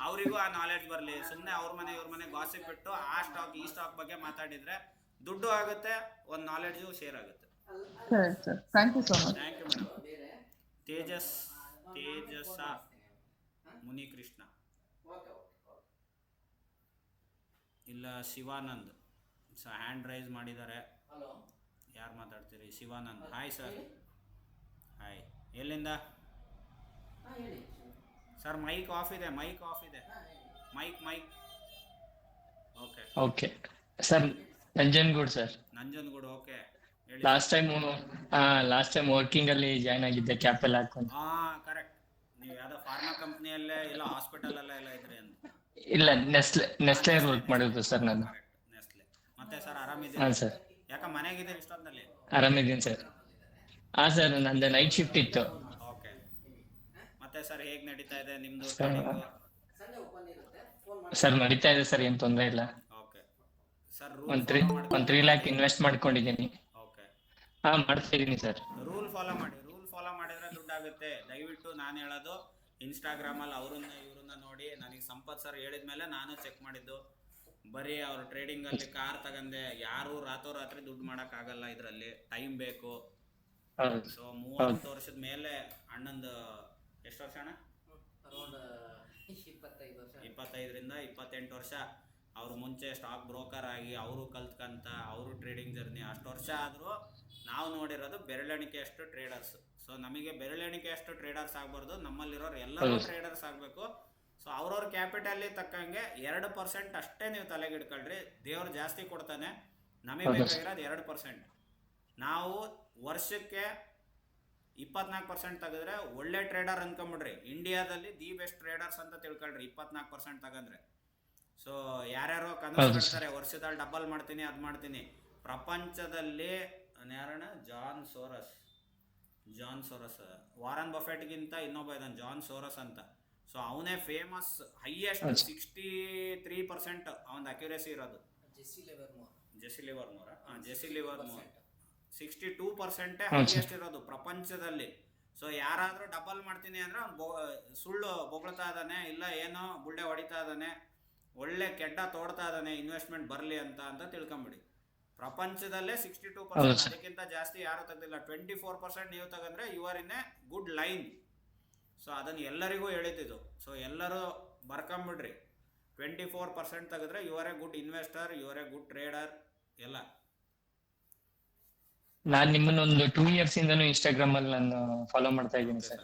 ಅವರಿಗೂ ಆ ನಾಲೆಡ್ಜ್ ಬರಲಿ. ಸುಮ್ಮನೆ ಅವ್ರ ಮನೆ ಇವ್ರ ಮನೆ ಗಾಸಿಪ್ ಬಿಟ್ಟು ಆ ಸ್ಟಾಕ್ ಈ ಸ್ಟಾಕ್ ಬಗ್ಗೆ ಮಾತಾಡಿದ್ರೆ ದುಡ್ಡು ಆಗುತ್ತೆ, ಒಂದು ನಾಲೆಡ್ಜು ಶೇರ್ ಆಗುತ್ತೆ. Correct sir. Thank you so much. Thank you madam. Tejas Munikrishna ಇಲ್ಲ ಶಿವಾನಂದ್ ಹ್ಯಾಂಡ್ ರೈಸ್ ಮಾಡಿದ್ದಾರೆ. ಯಾರು ಮಾತಾಡ್ತೀರಿ? ಶಿವಾನಂದ್. Hi sir. ಹಾಯ್. ಎಲ್ಲಿಂದ ಸರ್? ಮೈಕ್ ಆಫ್ ಇದೆ, ಮೈಕ್ ಆಫ್ ಇದೆ. Mic okay okay sir. Nanjangud sir. Nanjangud. Okay. Last time working ಅಲ್ಲಿ ಜಾಯ್ನ್ ಆಗಿದ್ದೆ, ಕ್ಯಾಪೆಲ್ ಹಾಕೊಂಡು. ಹಾ ಕರೆಕ್ಟ್. ನೀವು ಯಾವ್ದೋ ಫಾರ್ಮಾ ಕಂಪ್ನಿಯಲ್ಲೇ ಇಲ್ಲ ಹಾಸ್ಪಿಟಲ್ ಎಲ್ಲ ಇದ್ರಿ ಅಂತ? ಇಲ್ಲ, ನೆಸ್ಲೆ ವರ್ಕ್ ಮಾಡಿದ್ದು ಸರ್ ನಾನು. ನೆಸ್ಲೆ. ಮತ್ತೆ ಸರ್ ಆರಾಮಿದ್ದೀರಿ? ಹಾ ಸರ್. ಯಾಕ ಮನೆಗಿದ್ದೀರಿ ಇಷ್ಟೊಂದಲ್ಲಿ? ಆರಾಮಿದ್ದೀನಿ ಸರ್. ಹಾ ಸರ್, ನಂದು ನೈಟ್ ಶಿಫ್ಟ್ ಇತ್ತು. ಓಕೆ. ಮತ್ತೆ ಸರ್ ಹೇಗ್ ನಡೀತಾ ಇದೆ ನಿಮ್ದು? ಸರ್ ನಡೀತಾ ಇದೆ ಸರ್, ಏನ್ ತೊಂದರೆ ಇಲ್ಲ. Okay sir. ಒಂದ್ 3 lakh ಇನ್ವೆಸ್ಟ್ ಮಾಡ್ಕೊಂಡಿದ್ದೀನಿ. ಓಕೆ. ಹಾ, ಮಾಡ್ತಾ ಇದೀನಿ ಸರ್. ರೂಲ್ ಫಾಲೋ ಮಾಡಿ. ರೂಲ್ ಫಾಲೋ ಮಾಡಿದ್ರೆ ದುಡ್ಡಾಗುತ್ತೆ. ದಯವಿಟ್ಟು ನಾನು ಹೇಳೋದು, ಇನ್ಸ್ಟಾಗ್ರಾಮಲ್ಲಿ ಅವ್ರನ್ನ ಇವ್ರನ್ನ ನೋಡಿ. ನನಗೆ ಸಂಪತ್ ಸರ್ ಹೇಳಿದ್ಮೇಲೆ ನಾನು ಚೆಕ್ ಮಾಡಿದ್ದು. ಬರೀ ಅವ್ರು ಟ್ರೇಡಿಂಗ್ ಅಲ್ಲಿ ಕಾರ್ ತಗಂದೆ. ಯಾರು ರಾತ್ರೋರಾತ್ರಿ ದುಡ್ಡು ಮಾಡಕ್ ಆಗಲ್ಲ, ಇದ್ರಲ್ಲಿ ಟೈಮ್ ಬೇಕು. ಸೊ 30 ವರ್ಷದ ಮೇಲೆ ಅಣ್ಣಂದು ಎಷ್ಟು ವರ್ಷ ಅಣ್ಣ? 25ರಿಂದ 28 ವರ್ಷ. ಅವ್ರು ಮುಂಚೆ ಸ್ಟಾಕ್ ಬ್ರೋಕರ್ ಆಗಿ ಅವರು ಕಲ್ತ್ಕಂತ ಅವರು ಟ್ರೇಡಿಂಗ್ ಜರ್ನಿ ಅಷ್ಟು ವರ್ಷ ಆದರೂ ನಾವು ನೋಡಿರೋದು ಬೆರಳೆಣಿಕೆಯಷ್ಟು ಟ್ರೇಡರ್ಸ್. ಸೊ ನಮಗೆ ಬೆರಳೆಣಿಕೆಯಷ್ಟು ಟ್ರೇಡರ್ಸ್ ಆಗಬಾರ್ದು, ನಮ್ಮಲ್ಲಿರೋರು ಎಲ್ಲರೂ ಟ್ರೇಡರ್ಸ್ ಆಗಬೇಕು. ಸೊ ಅವ್ರವ್ರ ಕ್ಯಾಪಿಟಲ್ ತಕ್ಕಂಗೆ 2% ಅಷ್ಟೇ ನೀವು ತಲೆಗೆ ಇಟ್ಕೊಳ್ರಿ. ದೇವ್ರು ಜಾಸ್ತಿ ಕೊಡ್ತಾನೆ, ನಮಗೆ ಬೇಕಾಗಿರೋದು 2%. ನಾವು ವರ್ಷಕ್ಕೆ 24% ತೆಗೆದ್ರೆ ಒಳ್ಳೆ ಟ್ರೇಡರ್ ಅನ್ಕೊಂಬಿಡ್ರಿ. ಇಂಡಿಯಾದಲ್ಲಿ ದಿ ಬೆಸ್ಟ್ ಟ್ರೇಡರ್ಸ್ ಅಂತ ತಿಳ್ಕೊಳ್ರಿ 24% ತಗಂದ್ರೆ. ಸೊ ಯಾರ್ಯಾರೋ ಕನಸು ಕಟ್ತಾರೆ, ವರ್ಷದಲ್ಲಿ ಡಬಲ್ ಮಾಡ್ತೀನಿ ಅದು ಮಾಡ್ತೀನಿ. ಪ್ರಪಂಚದಲ್ಲಿ ಯಾರಣ್ಣ? ಜಾನ್ ಸೋರಸ್. ವಾರನ್ ಬಫೆಟ್ಗಿಂತ ಇನ್ನೊಬ್ಬ ಇದ್ದಾನೆ, ಜಾನ್ ಸೋರಸ್ ಅಂತ. ಸೊ ಅವನೇ ಫೇಮಸ್. ಹೈಯೆಸ್ಟ್ 63% ಅವನ ಅಕ್ಯುರೇಸಿ ಇರೋದು. ಜೆಸಿ ಲಿವರ್ಮೋರ್ 62% ಹೈಯೆಸ್ಟ್ ಇರೋದು ಪ್ರಪಂಚದಲ್ಲಿ. ಸೊ ಯಾರಾದ್ರೂ ಡಬಲ್ ಮಾಡ್ತೀನಿ ಅಂದ್ರೆ ಅವ್ನು ಸುಳ್ಳು ಬೊಗಳ್ತಾ ಇದ್ದಾನೆ, ಇಲ್ಲ ಏನೋ ಬುಳ್ಳೆ ಹೊಡಿತಾ ಇದ್ದಾನೆ, ಒಳ್ಳೆ ಕೆಡ್ಡ ತೋಡ್ತಾ ಇದ್ದಾನೆ ಇನ್ವೆಸ್ಟ್ಮೆಂಟ್ ಬರಲಿ ಅಂತ ತಿಳ್ಕೊಂಬಿಡಿ. ಪ್ರಪಂಚದಲ್ಲೇ 62%, ಅದಕ್ಕಿಂತ ಜಾಸ್ತಿ ಯಾರು ತೆಗ್ದಿಲ್ಲ. 24% ನೀವು ತಗಂದ್ರೆ you are in a good line. So ಅದನ್ನು ಎಲ್ಲರಿಗೂ ಹೇಳಿದ್ದು. ಸೊ ಎಲ್ಲರೂ ಬರ್ಕೊಂಬಿಡ್ರಿ. 24% ತೆಗೆದ್ರೆ you are a good investor, you are a good trader ಎಲ್ಲ. ನಾನ್ ನಿಮ್ಮನ್ನೊಂದು 2 years ಇಂದನೂ ಇನ್ಸ್ಟಾಗ್ರಾಮ್ ಅಲ್ಲಿ ನಾನು ಫಾಲೋ ಮಾಡ್ತಾ ಇದ್ದೀನಿ ಸರ್.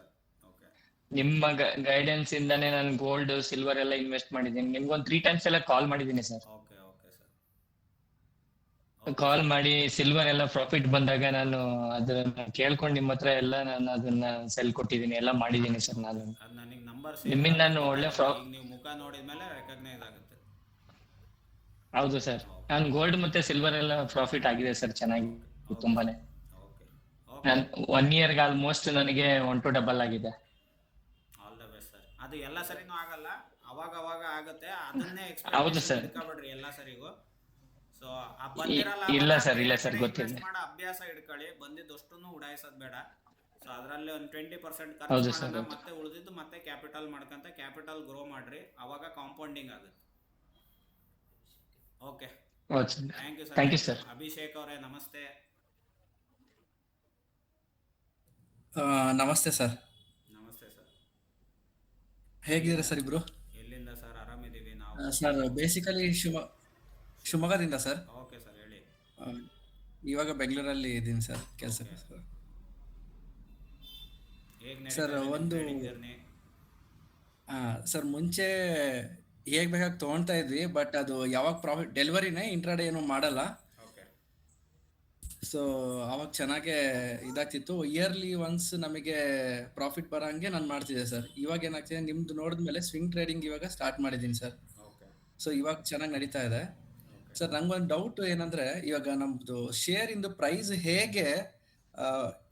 ನಿಮ್ಮ ಗೈಡೆನ್ಸ್ ಇಂದಾನೆ ನಾನು ಗೋಲ್ಡ್ ಸಿಲ್ವರ್ ಎಲ್ಲ ಇನ್ವೆಸ್ಟ್ ಮಾಡಿದ್ದೀನಿ. ನಿಮ್ಗೊಂದು 3 times ಎಲ್ಲ ಕಾಲ್ ಮಾಡಿದ್ದೀನಿ ಸರ್. ಕಾಲ್ ಮಾಡಿ ಸಿಲ್ವರ್ ಎಲ್ಲ ಪ್ರಾಫಿಟ್ ಬಂದಾಗ ನಾನು ಅದನ್ನ ಕೇಳ್ಕೊಂಡು ನಿಮ್ಮ ಹತ್ರ ಎಲ್ಲ ನಾನು ಅದನ್ನ ಸೆಲ್ ಕೊಟ್ಟಿದ್ದೀನಿ, ಎಲ್ಲ ಮಾಡಿದ್ದೀನಿ ಸರ್. ನಾನು ನಿಮ್ಮಿಂದ ನಾನು ಒಳ್ಳೆ ನೀವು ಮುಖ ನೋಡಿದ್ಮೇಲೆ ರೆಕಗ್ನೈಸ್ ಆಗುತ್ತೆ. ಹೌದು ಸರ್, ನಾನು ಗೋಲ್ಡ್ ಮತ್ತೆ ಸಿಲ್ವರ್ ಎಲ್ಲ ಪ್ರಾಫಿಟ್ ಆಗಿದೆ ಸರ್, ಚೆನ್ನಾಗಿ ತುಂಬಾನೇ. 1 yearಗೆ ಆಲ್ಮೋಸ್ಟ್ ನನಗೆ 1 to double ಆಗಿದೆ. All the best sir. ಅದು ಎಲ್ಲ ಸರಿನೂ ಆಗಲ್ಲ, ಅವಾಗ ಆಗುತ್ತೆ. ಅದನ್ನೇ ಹೌದು ಸರ್. ಇಟ್ಕೊಬೇಡ್ರಿ ಎಲ್ಲ ಸರಿಗೂ. ಸೊ ಇಲ್ಲ ಸರ್ ಗೊತ್ತಿಲ್ಲ. ಮಾಡೋ ಅಭ್ಯಾಸ ಇಟ್ಕೊಳ್ಳಿ. ಬಂದಿದ್ದಷ್ಟನ್ನು ಉಡಾಯಿಸೋದು ಬೇಡ. ಸೊ ಅದರಲ್ಲಿ ಒಂದು 20% ಖರ್ಚು ಮಾಡೋಣ, ಮತ್ತೆ ಉಳಿದಿದ್ದು ಮತ್ತೆ ಕ್ಯಾಪಿಟಲ್ ಮಾಡ್ಕೊಂತ ಕ್ಯಾಪಿಟಲ್ ಗ್ರೋ ಮಾಡ್ರಿ. ಅವಾಗ ಕಾಂಪೌಂಡಿಂಗ್ ಆಗುತ್ತೆ. Okay, thank you sir. Abhishek ಅವರೇ ನಮಸ್ತೆ. ನಮಸ್ತೆ ಸರ್. ನಮಸ್ತೆ ಸರ್. ಹೇಗಿದ್ದೀರಾ ಸರ್ ಇಬ್ರು? ಎಲ್ಲಿಂದ ಸರ್? ಆರಾಮಿದ್ದೀವಿ ನಾವು ಸರ್. ಬೇಸಿಕಲಿ ಶಿವಮೊಗ್ಗದಿಂದ ಸರ್. ಓಕೆ ಸರ್, ಹೇಳಿ. ಇವಾಗ ಬೆಂಗಳೂರಲ್ಲಿ ಇದ್ದೀನಿ ಸರ್ ಕೆಲಸಕ್ಕೆ ಸರ್. ಸರ್ ಒಂದು ಸರ್ ಮುಂಚೆ ಹೇಗ್ ಬೇಕಾಗಿ ತೊಗೊಳ್ತಾ ಇದ್ವಿ, ಬಟ್ ಅದು ಯಾವಾಗ ಪ್ರಾಫಿಟ್ ಡೆಲಿವರಿನೇ ಇಂಟ್ರಾಡೇ ಏನು ಮಾಡಲ್ಲ. ಸೊ ಅವಾಗ ಚೆನ್ನಾಗೆ ಇದಾಗ್ತಿತ್ತು. ಇಯರ್ಲಿ ಒನ್ಸ್ ನಮಗೆ ಪ್ರಾಫಿಟ್ ಬರೋಂಗೆ ನಾನು ಮಾಡ್ತಿದ್ದೆ ಸರ್. ಇವಾಗ ಏನಾಗ್ತಿದೆ, ನಿಮ್ದು ನೋಡಿದ್ಮೇಲೆ ಸ್ವಿಂಗ್ ಟ್ರೇಡಿಂಗ್ ಇವಾಗ ಸ್ಟಾರ್ಟ್ ಮಾಡಿದ್ದೀನಿ ಸರ್. ಸೊ ಇವಾಗ ಚೆನ್ನಾಗಿ ನಡೀತಾ ಇದೆ ಸರ್. ನಂಗೊಂದು ಡೌಟ್ ಏನಂದ್ರೆ, ಇವಾಗ ನಮ್ದು ಶೇರ್ ಇಂದು ಪ್ರೈಸ್ ಹೇಗೆ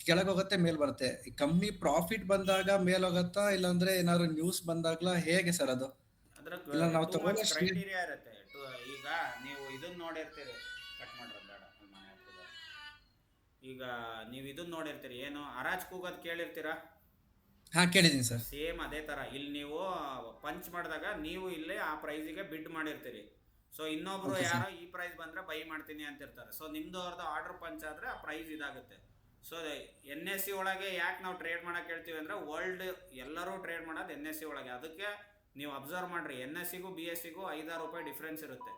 ಕೆಳಗೆ ಹೋಗುತ್ತೆ ಮೇಲ್ ಬರುತ್ತೆ. ಕಂಪ್ನಿ ಪ್ರಾಫಿಟ್ ಬಂದಾಗ ಮೇಲ್ ಹೋಗತ್ತಾ ಇಲ್ಲಾಂದ್ರೆ ಏನಾದ್ರು ನ್ಯೂಸ್ ಬಂದಾಗ್ಲಾ ಹೇಗೆ ಸರ್ ಅದು? ಇಲ್ಲ ನಾವು ತಗೊಳ್ಳೋ ಕ್ರೈಟೀರಿಯಾ ಇರುತ್ತೆ. ಈಗ ನೀವು ಇದನ್ನ ನೋಡಿರ್ತೀರಿ, ಕಟ್ ಮಾಡ್ರಿ ಬೇಡ ಮನೆ ಹತ್ತಿರ. ಈಗ ನೀವು ಇದನ್ನ ನೋಡಿರ್ತೀರಿ, ಏನು ಹರಾಜ್ ಕೂಗೋದ್ ಕೇಳಿರ್ತೀರಾ? ಹಾ ಕೇಳಿದೀನಿ ಸರ್. ಸೇಮ್ ಅದೇ ತರ ಇಲ್ಲಿ ನೀವು ಪಂಚ್ ಮಾಡಿದಾಗ ನೀವು ಇಲ್ಲಿ ಆ ಪ್ರೈಸಿಗೆ ಬಿಡ್ ಮಾಡಿರ್ತೀರಿ. ಸೊ ಇನ್ನೊಬ್ರು Okay, sir. ಯಾರೋ ಈ ಪ್ರೈಸ್ ಬಂದ್ರೆ ಬೈ ಮಾಡ್ತೀನಿ ಅಂತಿರ್ತಾರೆ. ಸೊ ನಿಮ್ದು ಅವ್ರದ್ದು ಆರ್ಡರ್ ಪಂಚ್ ಆದ್ರೆ ಆ ಪ್ರೈಸ್ ಇದಾಗುತ್ತೆ. ಸೊ NSE ಒಳಗೆ ಯಾಕೆ ನಾವು ಟ್ರೇಡ್ ಮಾಡಕ್ ಹೇಳ್ತೀವಿ ಅಂದ್ರೆ ವರ್ಲ್ಡ್ ಎಲ್ಲರೂ ಟ್ರೇಡ್ ಮಾಡೋದು NSE ಒಳಗೆ. ಅದಕ್ಕೆ ನೀವು ಅಬ್ಸರ್ವ್ ಮಾಡ್ರಿ, NSEಗೂ BSEಗೂ 5-6 ರೂಪಾಯಿ ಡಿಫ್ರೆನ್ಸ್ ಇರುತ್ತೆ.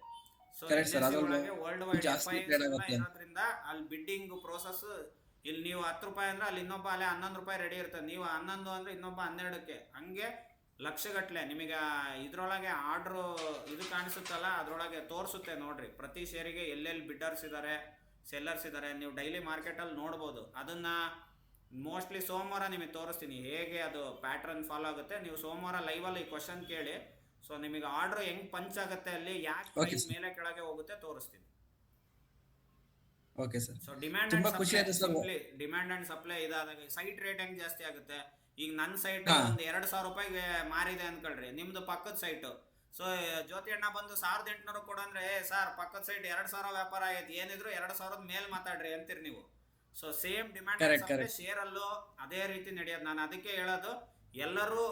So Correct, sir. NSE ಅದು ಒಳಗೆ ವರ್ಲ್ಡ್ ವೈಡ್ ಜಾಸ್ತಿ trade ಆಗುತ್ತೆ. ಇರೋದ್ರಿಂದ ಅಲ್ಲಿ ಬಿಡ್ಡಿಂಗ್ ಪ್ರೋಸೆಸ್, ಇಲ್ಲಿ ನೀವು 10 ರೂಪಾಯಿ ಅಂದ್ರೆ ಅಲ್ಲಿ ಇನ್ನೊಬ್ಬ ಅಲ್ಲೇ 11 ರೂಪಾಯಿ ರೆಡಿ ಇರ್ತದೆ. ನೀವು 11 ಅಂದ್ರೆ ಇನ್ನೊಬ್ಬ 12ಕ್ಕೆ, ಹಂಗೆ ಲಕ್ಷಗಟ್ಲೆ ನಿಮಗೆ ಇದ್ರೊಳಗೆ ಆರ್ಡ್ರು ಇದು ಕಾಣಿಸುತ್ತಲ್ಲ, ಅದ್ರೊಳಗೆ ತೋರಿಸುತ್ತೆ ನೋಡ್ರಿ ಪ್ರತಿ ಶೇರಿಗೆ ಎಲ್ಲೆಲ್ಲಿ ಬಿಡ್ಡರ್ಸ್ ಇದ್ದಾರೆ, ಸೆಲ್ಲರ್ಸ್ ಇದ್ದಾರೆ. ನೀವು ಡೈಲಿ ಮಾರ್ಕೆಟಲ್ಲಿ ನೋಡ್ಬೋದು. ಅದನ್ನ ಮೋಸ್ಟ್ಲಿ ಸೋಮವಾರ ನಿಮಗೆ ತೋರಿಸ್ತೀನಿ ಹೇಗೆ ಅದು ಪ್ಯಾಟ್ರನ್ ಫಾಲೋ ಆಗುತ್ತೆ. ನೀವು ಸೋಮವಾರ ಲೈವಲ್ಲಿ ಈ ಕ್ವಶನ್ ಕೇಳಿ, ಸೊ ನಿಮಗೆ ಆರ್ಡರ್ ಹೆಂಗ್ ಪಂಚ್ ಆಗುತ್ತೆ, ಅಲ್ಲಿ ಯಾಕೆ ಪ್ರೈಸ್ ಮೇಲೆ ಕೆಳಗೆ ಹೋಗುತ್ತೆ ತೋರಿಸ್ತೀನಿ. Okay sir. ಸೊ ಡಿಮ್ಯಾಂಡ್ ತುಂಬಾ ಖುಷಿ ಆಯ್ತು ಸರ್. ಡಿಮ್ಯಾಂಡ್ ಅಂಡ್ ಸಪ್ಲೈ ಇದಾದಾಗ ಸೈಟ್ ರೇಟ್ ಹೆಂಗ್ ಜಾಸ್ತಿ ಆಗುತ್ತೆ. ಈಗ ನನ್ನ ಸೈಟ್ ಒಂದು 2,000 ರೂಪಾಯಿಗೆ ಮಾರಿದೆ ಅನ್ಕೊಳ್ರಿ, ನಿಮ್ದು ಪಕ್ಕದ ಸೈಟು. ಸೊ ಜ್ಯೋತಿ ಅಣ್ಣ ಬಂದು 1,800 ಕೊಡಂದ್ರೆ, ಸರ್ ಪಕ್ಕದ ಸೈಟ್ 2,000 ವ್ಯಾಪಾರ ಆಯ್ತು, ಏನಿದ್ರು 2,000 ಮೇಲ್ ಮಾತಾಡ್ರಿ ಅಂತೀರಿ ನೀವು. So same demand supply share ಅಲ್ಲೂ ಅದೇ ರೀತಿ ನಡೆಯೋದು. ನಾನು ಅದಕ್ಕೆ ಹೇಳೋದು, ಎಲ್ಲರೂ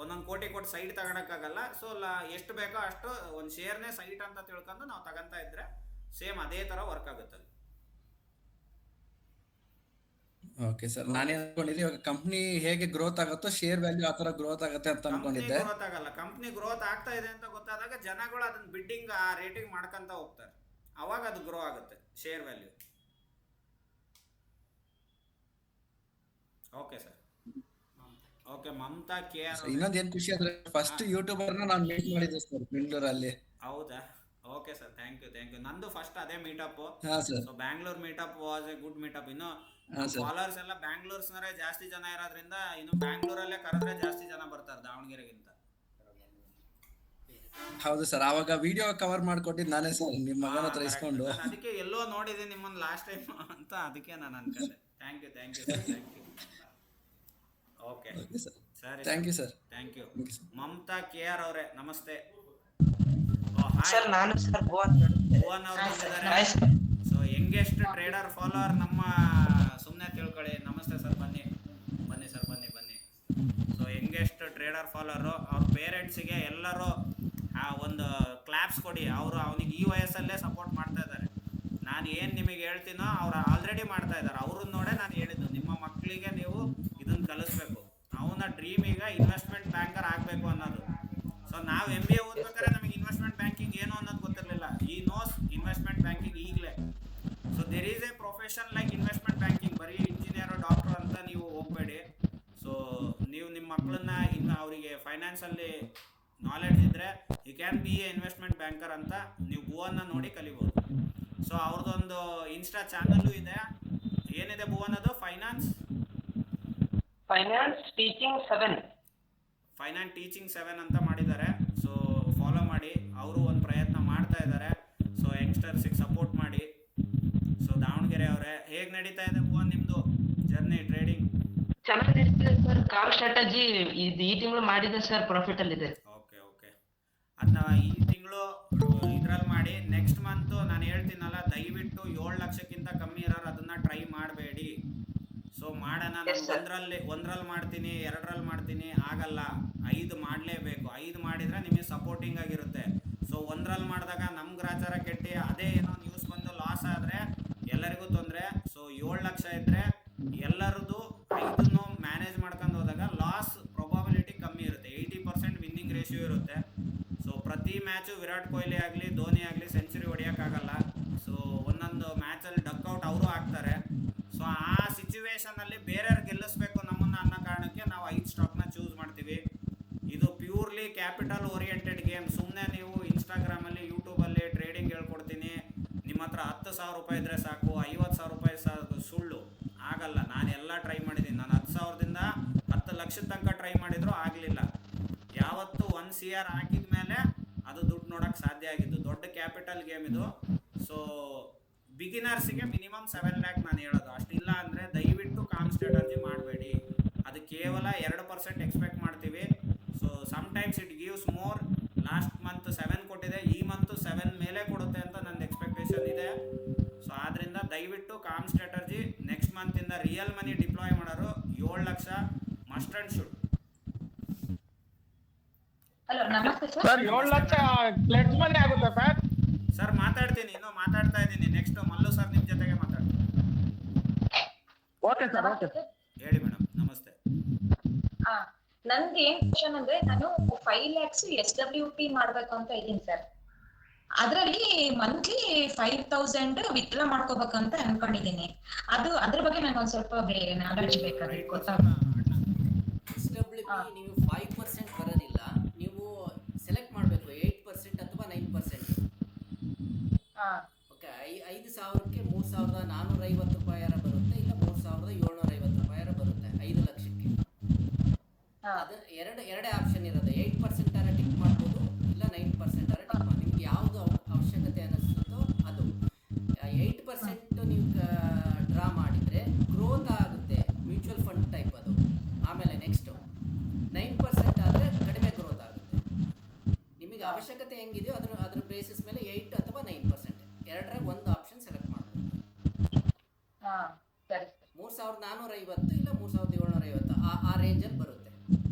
ಒಂದೊಂದು ಕೋಟಿ ಕೊಟ್ಟು ಸೈಟ್ ತಗೊಳಕ್ಕಾಗಲ್ಲ. ಸೊ ಎಷ್ಟು ಬೇಕೋ ಅಷ್ಟು ಒಂದು ಶೇರ್ನೇ ಸೈಟ್ ಅಂತ ತಿಳ್ಕೊಂಡು ನಾವು ತಗೊಂತ ಇದ್ರೆ ಸೇಮ್ ಅದೇ ತರ ವರ್ಕ್ ಆಗುತ್ತೆ. Okay sir. ನಾನೇ ಅನ್ಕೊಂಡಿದ್ದೆ ಇವಾಗ ಕಂಪ್ನಿ ಹೇಗೆ ಗ್ರೋತ್ ಆಗುತ್ತೋ ಶೇರ್ ವ್ಯಾಲ್ಯೂ ಆ ತರ ಗ್ರೋತ್ ಆಗುತ್ತೆ ಅಂತ ಅನ್ಕೊಂಡಿದ್ದೆ. ಗ್ರೋತ್ ಆಗಲ್ಲ, ಕಂಪ್ನಿ ಗ್ರೋತ್ ಆಗ್ತಾ ಇದೆ ಅಂತ ಗೊತ್ತಾದಾಗ ಜನಗಳು ಅದನ್ನ ಬಿಡ್ಡಿಂಗ್ ಆ ರೇಟಿಂಗ್ ಮಾಡ್ಕೊಂತ ಹೋಗ್ತಾರೆ, ಅವಾಗ ಅದು ಗ್ರೋ ಆಗುತ್ತೆ share value. Okay sir. Okay, Mamata KR. ಇನ್ನೊಂದ್ ಏನ್ ಖುಷಿ ಅಂದ್ರೆ ಫಸ್ಟ್ ಯೂಟ್ಯೂಬರ್ ನಾನು ಮೀಟ್ ಮಾಡಿದ್ದೆ ಸರ್ ಬೆಂಗಳೂರಲ್ಲಿ. ಹೌದಾ? Okay sir, thank you. ನಂದು ಫಸ್ಟ್ ಅದೇ ಮೀಟಪ್. ಹಾ sir. So Bangalore meetup was a good meetup. ಇನ್ನು ಹಾ ಸರ್. ಫಾಲೋವರ್ಸ್ ಎಲ್ಲ ಬ್ಯಾಂಗ್ಳೂರ್ಸ್ನವರೇ ಜಾಸ್ತಿ ಜನ ಇರೋದ್ರಿಂದ ಇನ್ನು ಬ್ಯಾಂಗ್ಳೂರಲ್ಲೇ ಕರೆದ್ರೆ ಜಾಸ್ತಿ ಜನ ಬರ್ತಾರೆ ದಾವಣಗೆರೆಗಿಂತ. ಹೌದು ಸರ್. ಅವಾಗ ವಿಡಿಯೋ ಕವರ್ ಮಾಡ್ಕೊಟ್ಟಿದ್ದು ನಾನೇ ಸರ್, ನಿಮ್ಮ ಮಗನ ಹತ್ರ ಇಸ್ಕೊಂಡು. ಅದಕ್ಕೆ ಎಲ್ಲೋ ನೋಡಿದೆ ನಿಮ್ಮನ್ನ ಲಾಸ್ಟ್ ಟೈಮ್ ಅಂತ, ಅದಕ್ಕೆ ನಾನು ಅನ್ಕೊಂಡೆ. Thank you sir. ಓಕೆ ಸರಿ, thank you sir. Thank you. Mamata KR ಅವರೇ ನಮಸ್ತೆ. ಸರ್ ನಾನು ಸರ್ ಭುವನ್ ಅವರು ಬಂದಿದ್ದಾರೆ. ಸೊ ಯಂಗೆಸ್ಟ್ ಟ್ರೇಡರ್ ಫಾಲೋವರ್ ನಮ್ಮ, ಸುಮ್ಮನೆ ತಿಳ್ಕೊಳ್ಳಿ. ನಮಸ್ತೆ ಸರ್, ಬನ್ನಿ ಸರ್, ಬನ್ನಿ. ಸೊ ಯಂಗೆಸ್ಟ್ ಟ್ರೇಡರ್ ಫಾಲೋವರು, ಅವ್ರ ಪೇರೆಂಟ್ಸಿಗೆ ಎಲ್ಲರೂ ಒಂದು ಕ್ಲಾಪ್ಸ್ ಕೊಡಿ. ಅವನಿಗೆ ಈ ವಯಸ್ಸಲ್ಲೇ ಸಪೋರ್ಟ್ ಮಾಡ್ತಾ ಇದ್ದಾರೆ. ನಾನು ಏನು ನಿಮಗೆ ಹೇಳ್ತೀನೋ ಅವ್ರು ಆಲ್ರೆಡಿ ಮಾಡ್ತಾ ಇದ್ದಾರೆ. ಅವ್ರನ್ನ ನೋಡೇ ನಾನು ಹೇಳಿದ್ದು, ನಿಮ್ಮ ಮಕ್ಕಳಿಗೆ ನೀವು ಇದನ್ನ ಕಲಿಸ್ಬೇಕು. ಅವನ ಡ್ರೀಮ್ ಈಗ ಇನ್ವೆಸ್ಟ್ಮೆಂಟ್ ಬ್ಯಾಂಕರ್ ಆಗಬೇಕು ಅನ್ನೋದು. ಸೊ ನಾವು MBA ಓದ್ಬೇಕಾದ್ರೆ ನಮಗೆ ಇನ್ವೆಸ್ಟ್ಮೆಂಟ್ ಬ್ಯಾಂಕಿಂಗ್ ಏನು ಅನ್ನೋದು ಗೊತ್ತಿರಲಿಲ್ಲ. ಈ ನೋಸ್ ಇನ್ವೆಸ್ಟ್ಮೆಂಟ್ ಬ್ಯಾಂಕಿಂಗ್ ಈಗಲೇ. So there is a profession like investment banking. ಬರೀ ಇಂಜಿನಿಯರ್ ಡಾಕ್ಟರ್ ಅಂತ ನೀವು ಹೋಗಬೇಡಿ. ಸೊ ನೀವು ನಿಮ್ಮ ಮಕ್ಕಳನ್ನ ಇನ್ನು ಅವರಿಗೆ ಫೈನಾನ್ಸಲ್ಲಿ ನಾಲೆಡ್ಜ್ ಇದ್ದರೆ you can be a investment banker ಅಂತ ನೀವು ಭುವನ್ನ ನೋಡಿ ಕಲಿಬೋದು. ಸೊ ಅವ್ರದ್ದೊಂದು ಇನ್ಸ್ಟಾ ಚಾನಲ್ಲು ಇದೆ. ಏನಿದೆ ಭುವನ್ ಅದು? ಫೈನಾನ್ಸ್ ಟೀಚಿಂಗ್ 7 ಅಂತ ಮಾಡಿದ್ದಾರೆ. ಸೊ ಫಾಲೋ ಮಾಡಿ. ಅವರು ಒಂದು ಪ್ರಯತ್ನ ಮಾಡ್ತಾ ಇದ್ದಾರೆ. ಸೊ ಯಂಗ್ಸ್ಟರ್ಸಿಗೆ ಸಪೋರ್ಟ್ ಮಾಡಿ. ಸೊ ದಾವಣಗೆರೆ ಅವರೇ, ಹೇಗೆ ನಡೀತಾ ಇದೆ ಭುವನ್ ನಿಮ್ಮದು ಜರ್ನಿ ಟ್ರೇಡಿಂಗ್? ಚೆನ್ನಾಗಿ ನಡೀತಿದೆ ಸರ್. ಕಾಲ್ ಸ್ಟ್ರಾಟಜಿ ಈ ತಿಂಗಳು ಮಾಡಿದೆ ಸರ್, ಪ್ರಾಫಿಟ್ ಅಲ್ಲಿ ಇದೆ. ಓಕೆ. ಅದನ್ನ ಈ ತಿಂಗಳು ಇದ್ರಲ್ಲಿ ಮಾಡಿ. ನೆಕ್ಸ್ಟ್ ಮಂತ್ ನಾನು ಹೇಳ್ತೀನಲ್ಲ, ದಯವಿಟ್ಟು 7 ಲಕ್ಷಕ್ಕಿಂತ ಕಮ್ಮಿ ಇರೋರು ಅದನ್ನ ಟ್ರೈ ಮಾಡಬೇಡಿ. ಸೊ ಮಾಡೋಣ, ನಾನು ಒಂದ್ರಲ್ಲಿ ಮಾಡ್ತೀನಿ, 2ರಲ್ಲಿ ಮಾಡ್ತೀನಿ, ಆಗಲ್ಲ. 5 ಮಾಡಲೇಬೇಕು. 5 ಮಾಡಿದ್ರೆ ನಿಮಗೆ ಸಪೋರ್ಟಿಂಗ್ ಆಗಿರುತ್ತೆ. ಸೊ 1ರಲ್ಲಿ ಮಾಡಿದಾಗ ನಮ್ಮ ಗ್ರಾಚಾರ ಕೆಟ್ಟಿ ಅದೇ ಏನೋ ನ್ಯೂಸ್ ಬಂದು ಲಾಸ್ ಆದರೆ ಎಲ್ಲರಿಗೂ ತೊಂದರೆ. ಸೊ 7 ಲಕ್ಷ ಇದ್ದರೆ ಎಲ್ಲರದು 5 ಮ್ಯಾನೇಜ್ ಮಾಡ್ಕೊಂಡು ಹೋದಾಗ ಲಾಸ್ ಪ್ರೊಬಾಬಿಲಿಟಿ ಕಮ್ಮಿ ಇರುತ್ತೆ. 80% ವಿನ್ನಿಂಗ್ ರೇಷಿಯೋ ಇರುತ್ತೆ. ಸೊ ಪ್ರತಿ ಮ್ಯಾಚು ವಿರಾಟ್ ಕೊಹ್ಲಿ ಆಗಲಿ ಧೋನಿ ಆಗಲಿ ಸೆಂಚುರಿ ಹೊಡಿಯೋಕ್ಕಾಗಲ್ಲ. ಸೊ ಒಂದೊಂದು ಮ್ಯಾಚಲ್ಲಿ ಡಕ್ಔಟ್ ಅವರು ಆಗ್ತಾರೆ. ಸೊ ಆ ಸಿಚುವೇಶನಲ್ಲಿ ಬೇರೆಯವ್ರು ಗೆಲ್ಲಿಸ್ಬೇಕು ನಮ್ಮನ್ನು ಅನ್ನೋ ಕಾರಣಕ್ಕೆ ನಾವು 5 ಸ್ಟಾಕ್ನ ಚೂಸ್ ಮಾಡ್ತೀವಿ. ಇದು ಪ್ಯೂರ್ಲಿ ಕ್ಯಾಪಿಟಲ್ ಓರಿಯೆಂಟೆಡ್ ಗೇಮ್. ಸುಮ್ಮನೆ ನೀವು ಇನ್ಸ್ಟಾಗ್ರಾಮಲ್ಲಿ ಯೂಟ್ಯೂಬಲ್ಲಿ ಟ್ರೇಡಿಂಗ್ ಹೇಳ್ಕೊಡ್ತೀನಿ, ನಿಮ್ಮ ಹತ್ರ 10,000 ರೂಪಾಯಿ ಇದ್ದರೆ ಸಾಕು, 50,000 ರೂಪಾಯಿ ಸಾಕು, ಸುಳ್ಳು. ಆಗಲ್ಲ. ನಾನು ಎಲ್ಲ ಟ್ರೈ ಮಾಡಿದ್ದೀನಿ. ನಾನು 10,000ದಿಂದ 10 ಲಕ್ಷದ ತನಕ ಟ್ರೈ ಮಾಡಿದ್ರು ಆಗಲಿಲ್ಲ. ಯಾವತ್ತು 1 CR ಹಾಕಿದ ಮೇಲೆ ಅದು ದುಡ್ಡು ನೋಡೋಕ್ಕೆ ಸಾಧ್ಯ ಆಗಿದ್ದು. ದೊಡ್ಡ ಕ್ಯಾಪಿಟಲ್ ಗೇಮ್ ಇದು. ಸೊ ಬಿಗಿನರ್ಸ್ಗೆ ಮಿನಿಮಮ್ 7 ಲ್ಯಾಕ್ ನಾನು ಹೇಳೋದು. ಅಷ್ಟಿಲ್ಲ ಅಂದರೆ ದಯವಿಟ್ಟು ಕಾಮ್ ಸ್ಟ್ರಾಟಜಿ ಮಾಡಬೇಡಿ. ಅದು ಕೇವಲ 2% ಎಕ್ಸ್ಪೆಕ್ಟ್ ಮಾಡ್ತೀವಿ. So sometimes it gives more. Last month 7 ಕೊಟ್ಟಿದೆ, ಈ ಮಂತು 7 ಮೇಲೆ ಕೊಡುತ್ತೆ ಅಂತ ನನ್ನ ಎಕ್ಸ್ಪೆಕ್ಟೇಷನ್ ಇದೆ. ಸೊ ಆದ್ದರಿಂದ ದಯವಿಟ್ಟು ಕಾಮ್ ಸ್ಟ್ರಾಟಜಿ ನೆಕ್ಸ್ಟ್ ಮಂತಿಂದ ರಿಯಲ್ ಮನಿ ಡಿಪ್ಲಾಯ್ ಮಾಡೋರು 7 lakh must and should. Hello ನಮಸ್ತೆ ಸರ್ ಸರ್. 7 ಲಕ್ಷ ಪ್ಲೇಟ್ಸ್ ಮನೆ ಆಗುತ್ತೆ ಸರ್. ಸರ್ ಮಾತಾಡ್ತೀನಿ, ಇನ್ನೂ ಮಾತಾಡ್ತಾ ಇದ್ದೀನಿ. ನೆಕ್ಸ್ಟ್ ಮಲ್ಲು ಸರ್ ನಿಮ್ಮ ಜೊತೆಗೆ ಮಾತಾಡ್ತೀನಿ. Okay sir, okay sir. ಹೇಳಿ ಮೇಡಮ್, ನಮಸ್ತೆ. ನನ್ಗೆ ಏನ್ ಕ್ವಶನ್ ಅಂದ್ರೆ, ನಾನು 5 lakhs SWP ಮಾಡ್ಬೇಕು ಅಂತ ಇದ್ದೀನಿ ಸರ್. ಅದ್ರಲ್ಲಿ ಮಂತ್ಲಿ 5,000 ವಿತ್ಡ್ರಾ ಮಾಡ್ಕೋಬೇಕಂತ ಅನ್ಕೊಂಡಿದ್ದೀನಿ. ಅದ್ರ ಬಗ್ಗೆ ನಂಗೆ ಒಂದ್ ಸ್ವಲ್ಪ ನಾಲೆಡ್ಜ್ ಬೇಕಾದ್ರೆ SWP ನೀವು 5% ಬರೋದಿಲ್ಲ, ನೀವು ಸೆಲೆಕ್ಟ್ ಮಾಡಬೇಕು 8% ಅಥವಾ 9%. ಓಕೆ, 5,000ಕ್ಕೆ 3,450 ರೂಪಾಯಿ ಬರುತ್ತೆ, ಇಲ್ಲ 3,750 ರೂಪಾಯಿ ಬರುತ್ತೆ 5 ಲಕ್ಷಕ್ಕೆ. ಅದು ಎರಡೇ ಆಪ್ಷನ್ ಇರೋದು. 8% ಟಿಕ್ ಮಾಡ್ಬೋದು, ಇಲ್ಲ 9% ಟಿಕ್ ಮಾಡಿ. ನಿಮ್ಗೆ ಯಾವುದು ಅವಶ್ಯಕತೆ ಅನ್ನಿಸುತ್ತೋ ಅದು. 8% ನೀವು ಡ್ರಾ ಮಾಡಿದರೆ ಗ್ರೋತ್ ಆಗುತ್ತೆ, ಮ್ಯೂಚುವಲ್ ಫಂಡ್ ಟೈಪ್ ಅದು. ಆಮೇಲೆ ನೆಕ್ಸ್ಟು 9% ಆದರೆ ಕಡಿಮೆ ಗ್ರೋತ್ ಆಗುತ್ತೆ. ನಿಮಗೆ ಅವಶ್ಯಕತೆ ಹೆಂಗಿದೆಯೋ ಅದ್ರ ಬೇಸಿಸ್ ಮೇಲೆ 8 ಅಥವಾ 9%, ಎರಡರ ಒಂದು ಆಪ್ಷನ್ ಸೆಲೆಕ್ಟ್ ಮಾಡಬೇಕು. 3,450 ಇಲ್ಲ 3,750 ಆ ರೇಂಜಲ್ಲಿ ಬರುತ್ತೆ.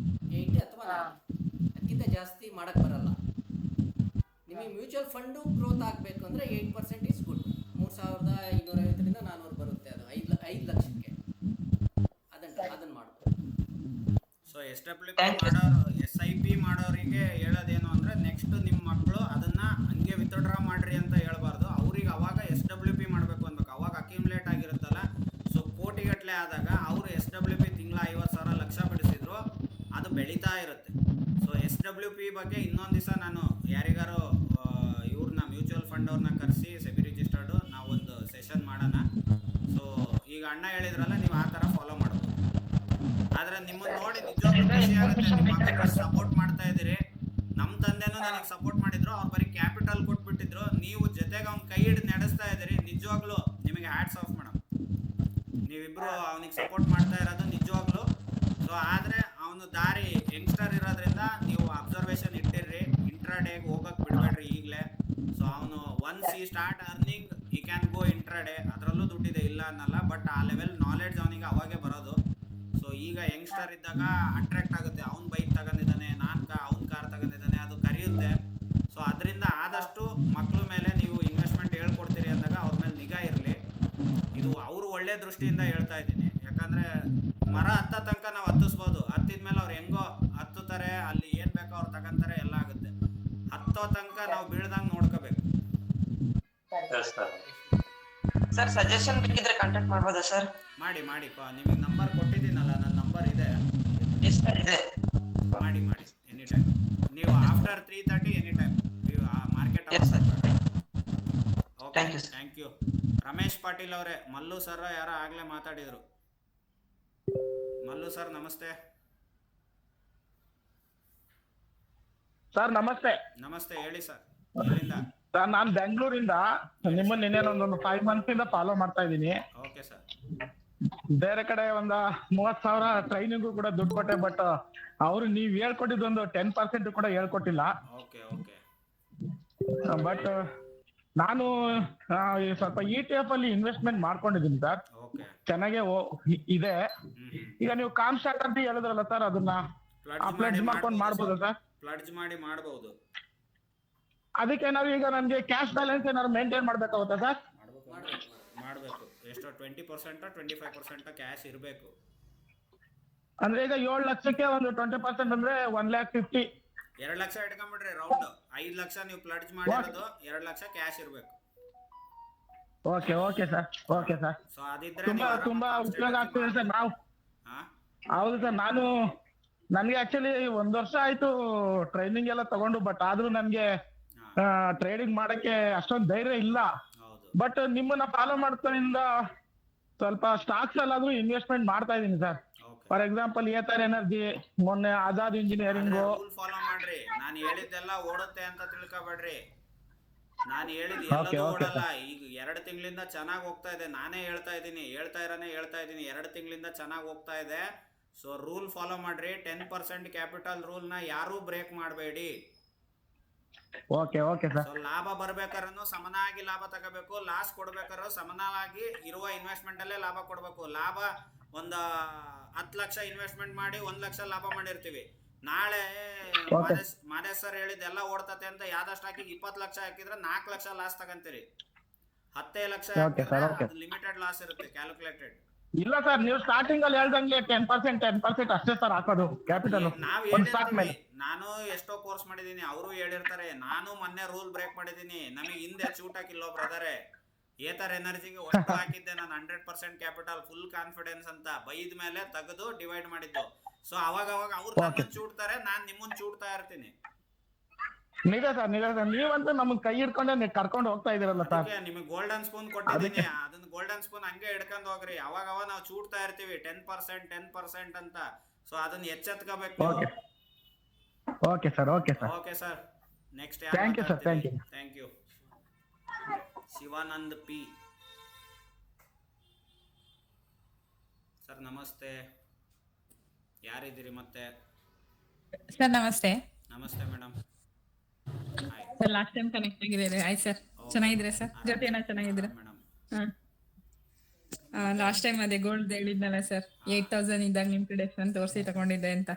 8 ಅಥವಾ 9, ಅದಕ್ಕಿಂತ ಜಾಸ್ತಿ ಮಾಡಕ್ಕೆ ಬರಲ್ಲ. ನಿಮಗೆ ಮ್ಯೂಚುವಲ್ ಫಂಡು ಗ್ರೋತ್ ಆಗಬೇಕು ಅಂದರೆ 8% ಈಸ್ ಗುಡ್. 3,250ರಿಂದ 400 ಬರುತ್ತೆ, ಅದು 5 ಲಕ್ಷಕ್ಕೆ. ಅದನ್ನು ಮಾಡ್ಬೋದು. ಸೊ SWP ಮಾಡೋರು, SIP ಮಾಡೋರಿಗೆ ಹೇಳೋದೇನು ಅಂದರೆ, ನೆಕ್ಸ್ಟ್ ನಿಮ್ಮ ಮಕ್ಕಳು ಅದನ್ನು ಹಂಗೆ ವಿತ್ಡ್ರಾ ಮಾಡಿರಿ ಅಂತ ಹೇಳ್ಬಾರ್ದು. ಅವ್ರಿಗೆ ಅವಾಗ SWP ಮಾಡಬೇಕು ಅನ್ಬೇಕು. ಅವಾಗ ಅಕ್ಯುಮುಲೇಟ್ ಆಗಿರುತ್ತಲ್ಲ, ಸೊ ಕೋಟಿಗಟ್ಟಲೆ ಆದಾಗ ಅವರು SWP ತಿಂಗಳ 50,000 ಲಕ್ಷ ಬಿಡಿಸಿದ್ರು, ಅದು ಬೆಳೀತಾ ಇರುತ್ತೆ. ಸೊ SWP ಬಗ್ಗೆ ಇನ್ನೊಂದು ದಿವಸ ನಾನು ಯಾರಿಗಾರು ಇವ್ರನ್ನ ಮ್ಯೂಚುವಲ್ ಫಂಡ್ ಅವ್ರನ್ನ ಕರೆಸಿ ಸೆಬಿ ರಿಜಿಸ್ಟರ್ಡು ನಾವೊಂದು ಸೆಷನ್ ಮಾಡೋಣ. ಸೊ ಈಗ ಅಣ್ಣ ಹೇಳಿದ್ರಲ್ಲ, ನೀವು ಆ ಥರ ಫಾಲೋ ಮಾಡ್ಬೋದು. ಆದರೆ ನಿಮ್ಮನ್ನು ನೋಡಿ ನಿಜವಾಗ್ಲೂ ಖುಷಿ ಆಗುತ್ತೆ. ನಿಮ್ಮ ಮಕ್ಕಳು ಸಪೋರ್ಟ್ ಮಾಡ್ತಾ ಇದ್ದೀರಿ. ನಮ್ಮ ತಂದೆನೂ ನನಗೆ ಸಪೋರ್ಟ್ ಮಾಡಿದ್ರು, ಅವ್ರು ಬರೀ ಕ್ಯಾಪಿಟಲ್ ಕೊಟ್ಬಿಟ್ಟಿದ್ರು. ನೀವು ಜೊತೆಗೆ ಅವ್ನ ಕೈ ಹಿಡಿದು ನಡೆಸ್ತಾ ಇದ್ದೀರಿ. ನಿಜವಾಗ್ಲೂ ನಿಮಗೆ ಹ್ಯಾಟ್ಸ್ ಆಫ್ ಮೇಡಮ್. ನೀವಿಬ್ಬರು ಅವನಿಗೆ ಸಪೋರ್ಟ್ ಮಾಡ್ತಾ ಇರೋದು ನಿಜವಾಗ್ಲೂ. ಸೊ ಆದರೆ ಅವನು ದಾರಿ ಯಂಗ್ಸ್ಟರ್ ಇರೋದ್ರಿಂದ ನೀವು ಅಬ್ಸರ್ವೇಷನ್ ಇಟ್ಟಿರ್ರಿ. ಇಂಟ್ರಾಡೇಗೆ ಹೋಗೋಕೆ ಬಿಡಬೇಡ್ರಿ ಈಗಲೇ. ಸೊ ಅವನು ಒನ್ಸ್ ಈ ಸ್ಟಾರ್ಟ್ ಅರ್ನಿಂಗ್ ಈ ಕ್ಯಾನ್ ಗೋ ಇಂಟ್ರಾಡೇ. ಅದರಲ್ಲೂ ದುಡ್ಡಿದೆ, ಇಲ್ಲ ಅನ್ನಲ್ಲ. ಬಟ್ ಆ ಲೆವೆಲ್ ನಾಲೆಡ್ಜ್ ಅವನಿಗೆ ಅವಾಗೇ ಬರೋದು. ಸೊ ಈಗ ಯಂಗ್ಸ್ಟರ್ ಇದ್ದಾಗ ಅಟ್ರಾಕ್ಟ್ ಆಗುತ್ತೆ. ಅವ್ನು ಬೈಕ್ ತಗೊಂಡಿದ್ದಾನೆ, ಅವ್ನ ಕಾರ್ ತಗೊಂಡಿದ್ದಾನೆ, ಅದು ಕರೆಯುತ್ತೆ. ಸೊ ಅದರಿಂದ ಆದಷ್ಟು ಮಕ್ಕಳ ಮೇಲೆ ನೀವು ಇನ್ವೆಸ್ಟ್ಮೆಂಟ್ ಹೇಳ್ಕೊಡ್ತೀರಿ ಅಂದಾಗ ಅವ್ರ ಮೇಲೆ ನಿಗಾ ಇರಲಿ. ಇದು ಅವರು ಒಳ್ಳೆ ದೃಷ್ಟಿಯಿಂದ ಹೇಳ್ತಾ ಇದ್ದೀನಿ. ಯಾಕಂದರೆ ಮರ ಹತ್ತ ತನಕ ನಾವು ಹತ್ತಿಸ್ಬೋದು, ಹತ್ತಿದ್ಮೇಲೆ ಅವ್ರು ಹೆಂಗೋ ಹತ್ತುತ್ತಾರೆ, ಅಲ್ಲಿ ಏನು ಬೇಕೋ ಅವ್ರು ತಗೊಂತಾರೆ, ಎಲ್ಲ ಆಗುತ್ತೆ. ಹತ್ತೋ ತನಕ ನಾವು ಬೀಳ್ದಂಗೆ ನೋಡ್ಕೋಬೇಕು. ಸರ್ ಸಜೆಷನ್ ಬೇಕಿದ್ರೆ ಕಾಂಟ್ಯಾಕ್ಟ್ ಮಾಡ್ಬೋದಾ ಸರ್? ಮಾಡಿಪ್ಪ, ನಿಮಗೆ ನಂಬರ್ ಕೊಟ್ಟಿದ್ದೀನಲ್ಲ, ನನ್ನ ನಂಬರ್ ಇದೆ. ಮಾಡಿ ಎನಿ ಟೈಮ್. ನೀವು ಆಫ್ಟರ್ 3:30 ಎನಿ ಟೈಮ್ ನೀವು market. Okay, thank you. Ramesh Patil ಅವರೇ, ಮಲ್ಲು ಸರ್ ಯಾರೋ ಆಗಲೇ ಮಾತಾಡಿದರು. ಮಲ್ಲು ಸರ್ ನಮಸ್ತೆ. ಸರ್ ನಮಸ್ತೆ. ನಮಸ್ತೆ, ಹೇಳಿ ಸರ್. ಎಲ್ಲಿಂದ? ಸರ್ ನಾನು ಬೆಂಗಳೂರಿಂದ ನಿಮ್ಮನ್ನ ಇನ್ನೇನೊಂದು 5 months ಇಂದ ಫಾಲೋ ಮಾಡ್ತಾ ಇದ್ದೀನಿ. Okay sir. ಬೇರೆ ಕಡೆ ಒಂದು 30,000 ಟ್ರೈನಿಂಗು ಕೂಡ ದುಡ್ಡು ಕೊಟ್ಟೆ, ಬಟ್ ಅವರು ನೀವು ಹೇಳ್ಕೊಟ್ಟಿದ್ದೊಂದು 10% ಕೂಡ ಹೇಳ್ಕೊಟ್ಟಿಲ್ಲ. ಬಟ್ ನಾನು ಸ್ವಲ್ಪ ETF ಅಲ್ಲಿ ಇನ್ವೆಸ್ಟ್ಮೆಂಟ್ ಮಾಡ್ಕೊಂಡಿದ್ದೀನಿ ಸರ್. ಚೆನ್ನಾಗೆ ಇದೆ. ಈಗ ನೀವು ಕಾಮ್ ಸ್ಟಾರ್ಟ್ ಅಂತ ಹೇಳಿದ್ರಲ್ಲ ಸರ್, ಅದನ್ನ ಪ್ಲಡ್ಜ್ ಮಾಡ್ಕೊಂಡು ಮಾಡ್ಬೋದಾ ಸರ್? ಪ್ಲಡ್ಜ್ ಮಾಡಿ ಮಾಡಬಹುದು. ಅದಕ್ಕೆ ನಾವು ಈಗ ನನಗೆ ಕ್ಯಾಶ್ ಬ್ಯಾಲೆನ್ಸ್ ಏನಾದ್ರು ಮೇಂಟೈನ್ ಮಾಡ್ಬೇಕಾಗುತ್ತಾ ಸರ್? ಮಾಡಬೇಕು. ಎಷ್ಟು 20% 25% ಕ್ಯಾಶ್ ಇರಬೇಕು. ಅಂದ್ರೆ ಈಗ 7 ಲಕ್ಷಕ್ಕೆ ಒಂದು 20% ಅಂದ್ರೆ 1,50,000. 2 ಲಕ್ಷ ಇಟ್ಕೊಂಡ್ಬಿಡ್ರಿ ರೌಂಡ್. 5 ಲಕ್ಷ ನೀವು ಪ್ಲಡ್ಜ್ ಮಾಡಿರೋದು, 2 ಲಕ್ಷ ಕ್ಯಾಶ್ ಇರಬೇಕು. Okay sir. ಸೊ ಅದಿದ್ರೆ ತುಂಬಾ ಉಪಯೋಗ ಆಗ್ತಿದೆ ಸರ್. ನಾವು ಹೌದು ಸರ್, ನನಗೆ ಆಕ್ಚುಲಿ 1 ವರ್ಷ ಆಯ್ತು ಟ್ರೈನಿಂಗ್ ಎಲ್ಲ ತಗೊಂಡು, ಬಟ್ ಆದ್ರೂ ನನ್ಗೆ ಟ್ರೇಡಿಂಗ್ ಮಾಡಕ್ಕೆ ಅಷ್ಟೊಂದು ಧೈರ್ಯ ಇಲ್ಲ. ಬಟ್ ನಿಮ್ಮನ್ನ ಫಾಲೋ ಮಾಡ್ಕೊಂಡಿಂದ ಸ್ವಲ್ಪ ಸ್ಟಾಕ್ಸ್ ಅಲ್ಲಾದ್ರೂ ಇನ್ವೆಸ್ಟ್ಮೆಂಟ್ ಮಾಡ್ತಾ ಇದೀನಿ sir. For example Ather energy, ಮೊನ್ನೆ ಆಜಾದ್ ಇಂಜಿನಿಯರಿಂಗ್. ಫಾಲೋ ಮಾಡ್ರಿ. ನಾನು ಹೇಳಿದ್ದೆಲ್ಲ ಓಡುತ್ತೆ ಅಂತ ತಿಳ್ಕೊಬೇಡ್ರಿ. ನಾನು ಹೇಳಿದ್ ಎಲ್ಲದೂ ಓಡಲ್ಲ. ಈಗ 2 ತಿಂಗಳಿಂದ ಚೆನ್ನಾಗಿ ಹೋಗ್ತಾ ಇದೆ. ನಾನೇ ಹೇಳ್ತಾ ಇದ್ದೀನಿ 2 ತಿಂಗಳಿಂದ ಚೆನ್ನಾಗಿ ಹೋಗ್ತಾ ಇದೆ. ಸೊ ರೂಲ್ ಫಾಲೋ ಮಾಡ್ರಿ. 10% ಕ್ಯಾಪಿಟಲ್ ರೂಲ್ನ ಯಾರೂ ಬ್ರೇಕ್ ಮಾಡಬೇಡಿ. Okay sir. ಸೊ ಲಾಭ ಬರ್ಬೇಕಾದ್ರೂ ಸಮನಾಗಿ ಲಾಭ ತಗೋಬೇಕು, ಲಾಸ್ ಕೊಡ್ಬೇಕಾದ್ರೂ ಸಮನಾಗಿ ಇರುವ ಇನ್ವೆಸ್ಟ್ಮೆಂಟ್ ಅಲ್ಲೇ ಲಾಭ ಕೊಡ್ಬೇಕು. ಲಾಭ ಒಂದು 10 ಲಕ್ಷ ಇನ್ವೆಸ್ಟ್ಮೆಂಟ್ ಮಾಡಿ 1 ಲಕ್ಷ ಲಾಭ ಮಾಡಿರ್ತೀವಿ. ನಾಳೆ ಮಾದೇಶ್ ಸರ್ ಹೇಳಿದ್ದೆಲ್ಲ ಓಡ್ತತೆ ಅಂತ ಯಾವ್ದಷ್ಟು ಹಾಕಿ 20 ಲಕ್ಷ ಹಾಕಿದ್ರೆ 4 ಲಕ್ಷ ಲಾಸ್ ತಗಂತೀರಿ. 10 ಲಕ್ಷ ಲಿಮಿಟೆಡ್ ಲಾಸ್ ಇರುತ್ತೆ, ಕ್ಯಾಲ್ಕುಲೇಟೆಡ್. ಇಲ್ಲ ಸರ್, ನೀವು ಸ್ಟಾರ್ಟಿಂಗ್ ಅಲ್ಲಿ ಹೇಳ್ದಂಗೆ 10% ಅಷ್ಟೇ ಸರ್ ಹಾಕೋದು ಕ್ಯಾಪಿಟಲ್. ನಾನು ಎಷ್ಟೋ ಕೋರ್ಸ್ ಮಾಡಿದೀನಿ, ಅವರು ಹೇಳಿರ್ತಾರೆ. ನಾನು ಮೊನ್ನೆ ರೂಲ್ ಬ್ರೇಕ್ ಮಾಡಿದೀನಿ. ನಮಗೆ ಹಿಂದೆ ಚೂಟ್ ಹಾಕಿಲ್ಲೋ ಬ್ರದರೇ. ಏತರ್ ಎನರ್ಜಿಗೆ ಒಟ್ಟು ಹಾಕಿದ್ದೆ ನಾನು 100% ಕ್ಯಾಪಿಟಲ್, ಫುಲ್ ಕಾನ್ಫಿಡೆನ್ಸ್ ಅಂತ. ಬೈದ ಮೇಲೆ ತೆಗೆದು ಡಿವೈಡ್ ಮಾಡಿದ್ದು. ಸೊ ಅವಾಗ ಅವ್ರು ನಮ್ಮನ್ನ ಚೂಡ್ತಾರೆ, ನಾನ್ ನಿಮ್ಮನ್ನ ಚೂಡ್ತಾ ಇರ್ತೀನಿ. ನಿಜ ಸರ್. ನೀವಂತೂ ನಮ್ಗೆ ಕೈ ಹಿಡ್ಕೊಂಡೆ ಕರ್ಕೊಂಡು ಹೋಗ್ತಾ ಇದೀರಲ್ಲ ಸರ್. ನಿಮಗೆ ಗೋಲ್ಡನ್ ಸ್ಪೂನ್ ಕೊಟ್ಟಿದ್ದೀನಿ, ಅದನ್ನ ಗೋಲ್ಡನ್ ಸ್ಪೂನ್ ಹಂಗೆ ಹಿಡ್ಕೊಂಡು ಹೋಗ್ರಿ. ಅವಾಗ ನಾವು ಚೂಡ್ತಾ ಇರ್ತೀವಿ 10% ಅಂತ. ಸೊ ಅದನ್ನ ಎಚ್ಚೆತ್ಕೋಬೇಕು. Okay sir. Okay sir. Next thank you sir. Thank you. Shivanand P sir ನಮಸ್ತೆ. ಯಾರಿದ್ದೀರಿ ಮತ್ತೆ? ಸರ್ ನಮಸ್ತೆ. ನಮಸ್ತೆ madam. Sir last time connect ಆಗಿದ್ದೀರಿ. ಆಯ್ತು ಸರ್, ಚೆನ್ನಾಗಿದ್ರೆ ಸರ್? ಜೊತೆ ಏನೋ ಚೆನ್ನಾಗಿದ್ರೆ. ಲಾಸ್ಟ್ ಟೈಮ್ ಅದೇ ಗೋಲ್ಡ್ ಹೇಳಿದ್ನಲ್ಲ ಸರ್, 8000 ಇದ್ದಾಗ ನಿಮ್ ಪ್ರಿಡಿಕ್ಷನ್ ತೋರಿಸಿ ತಗೊಂಡಿದ್ದೆ ಅಂತ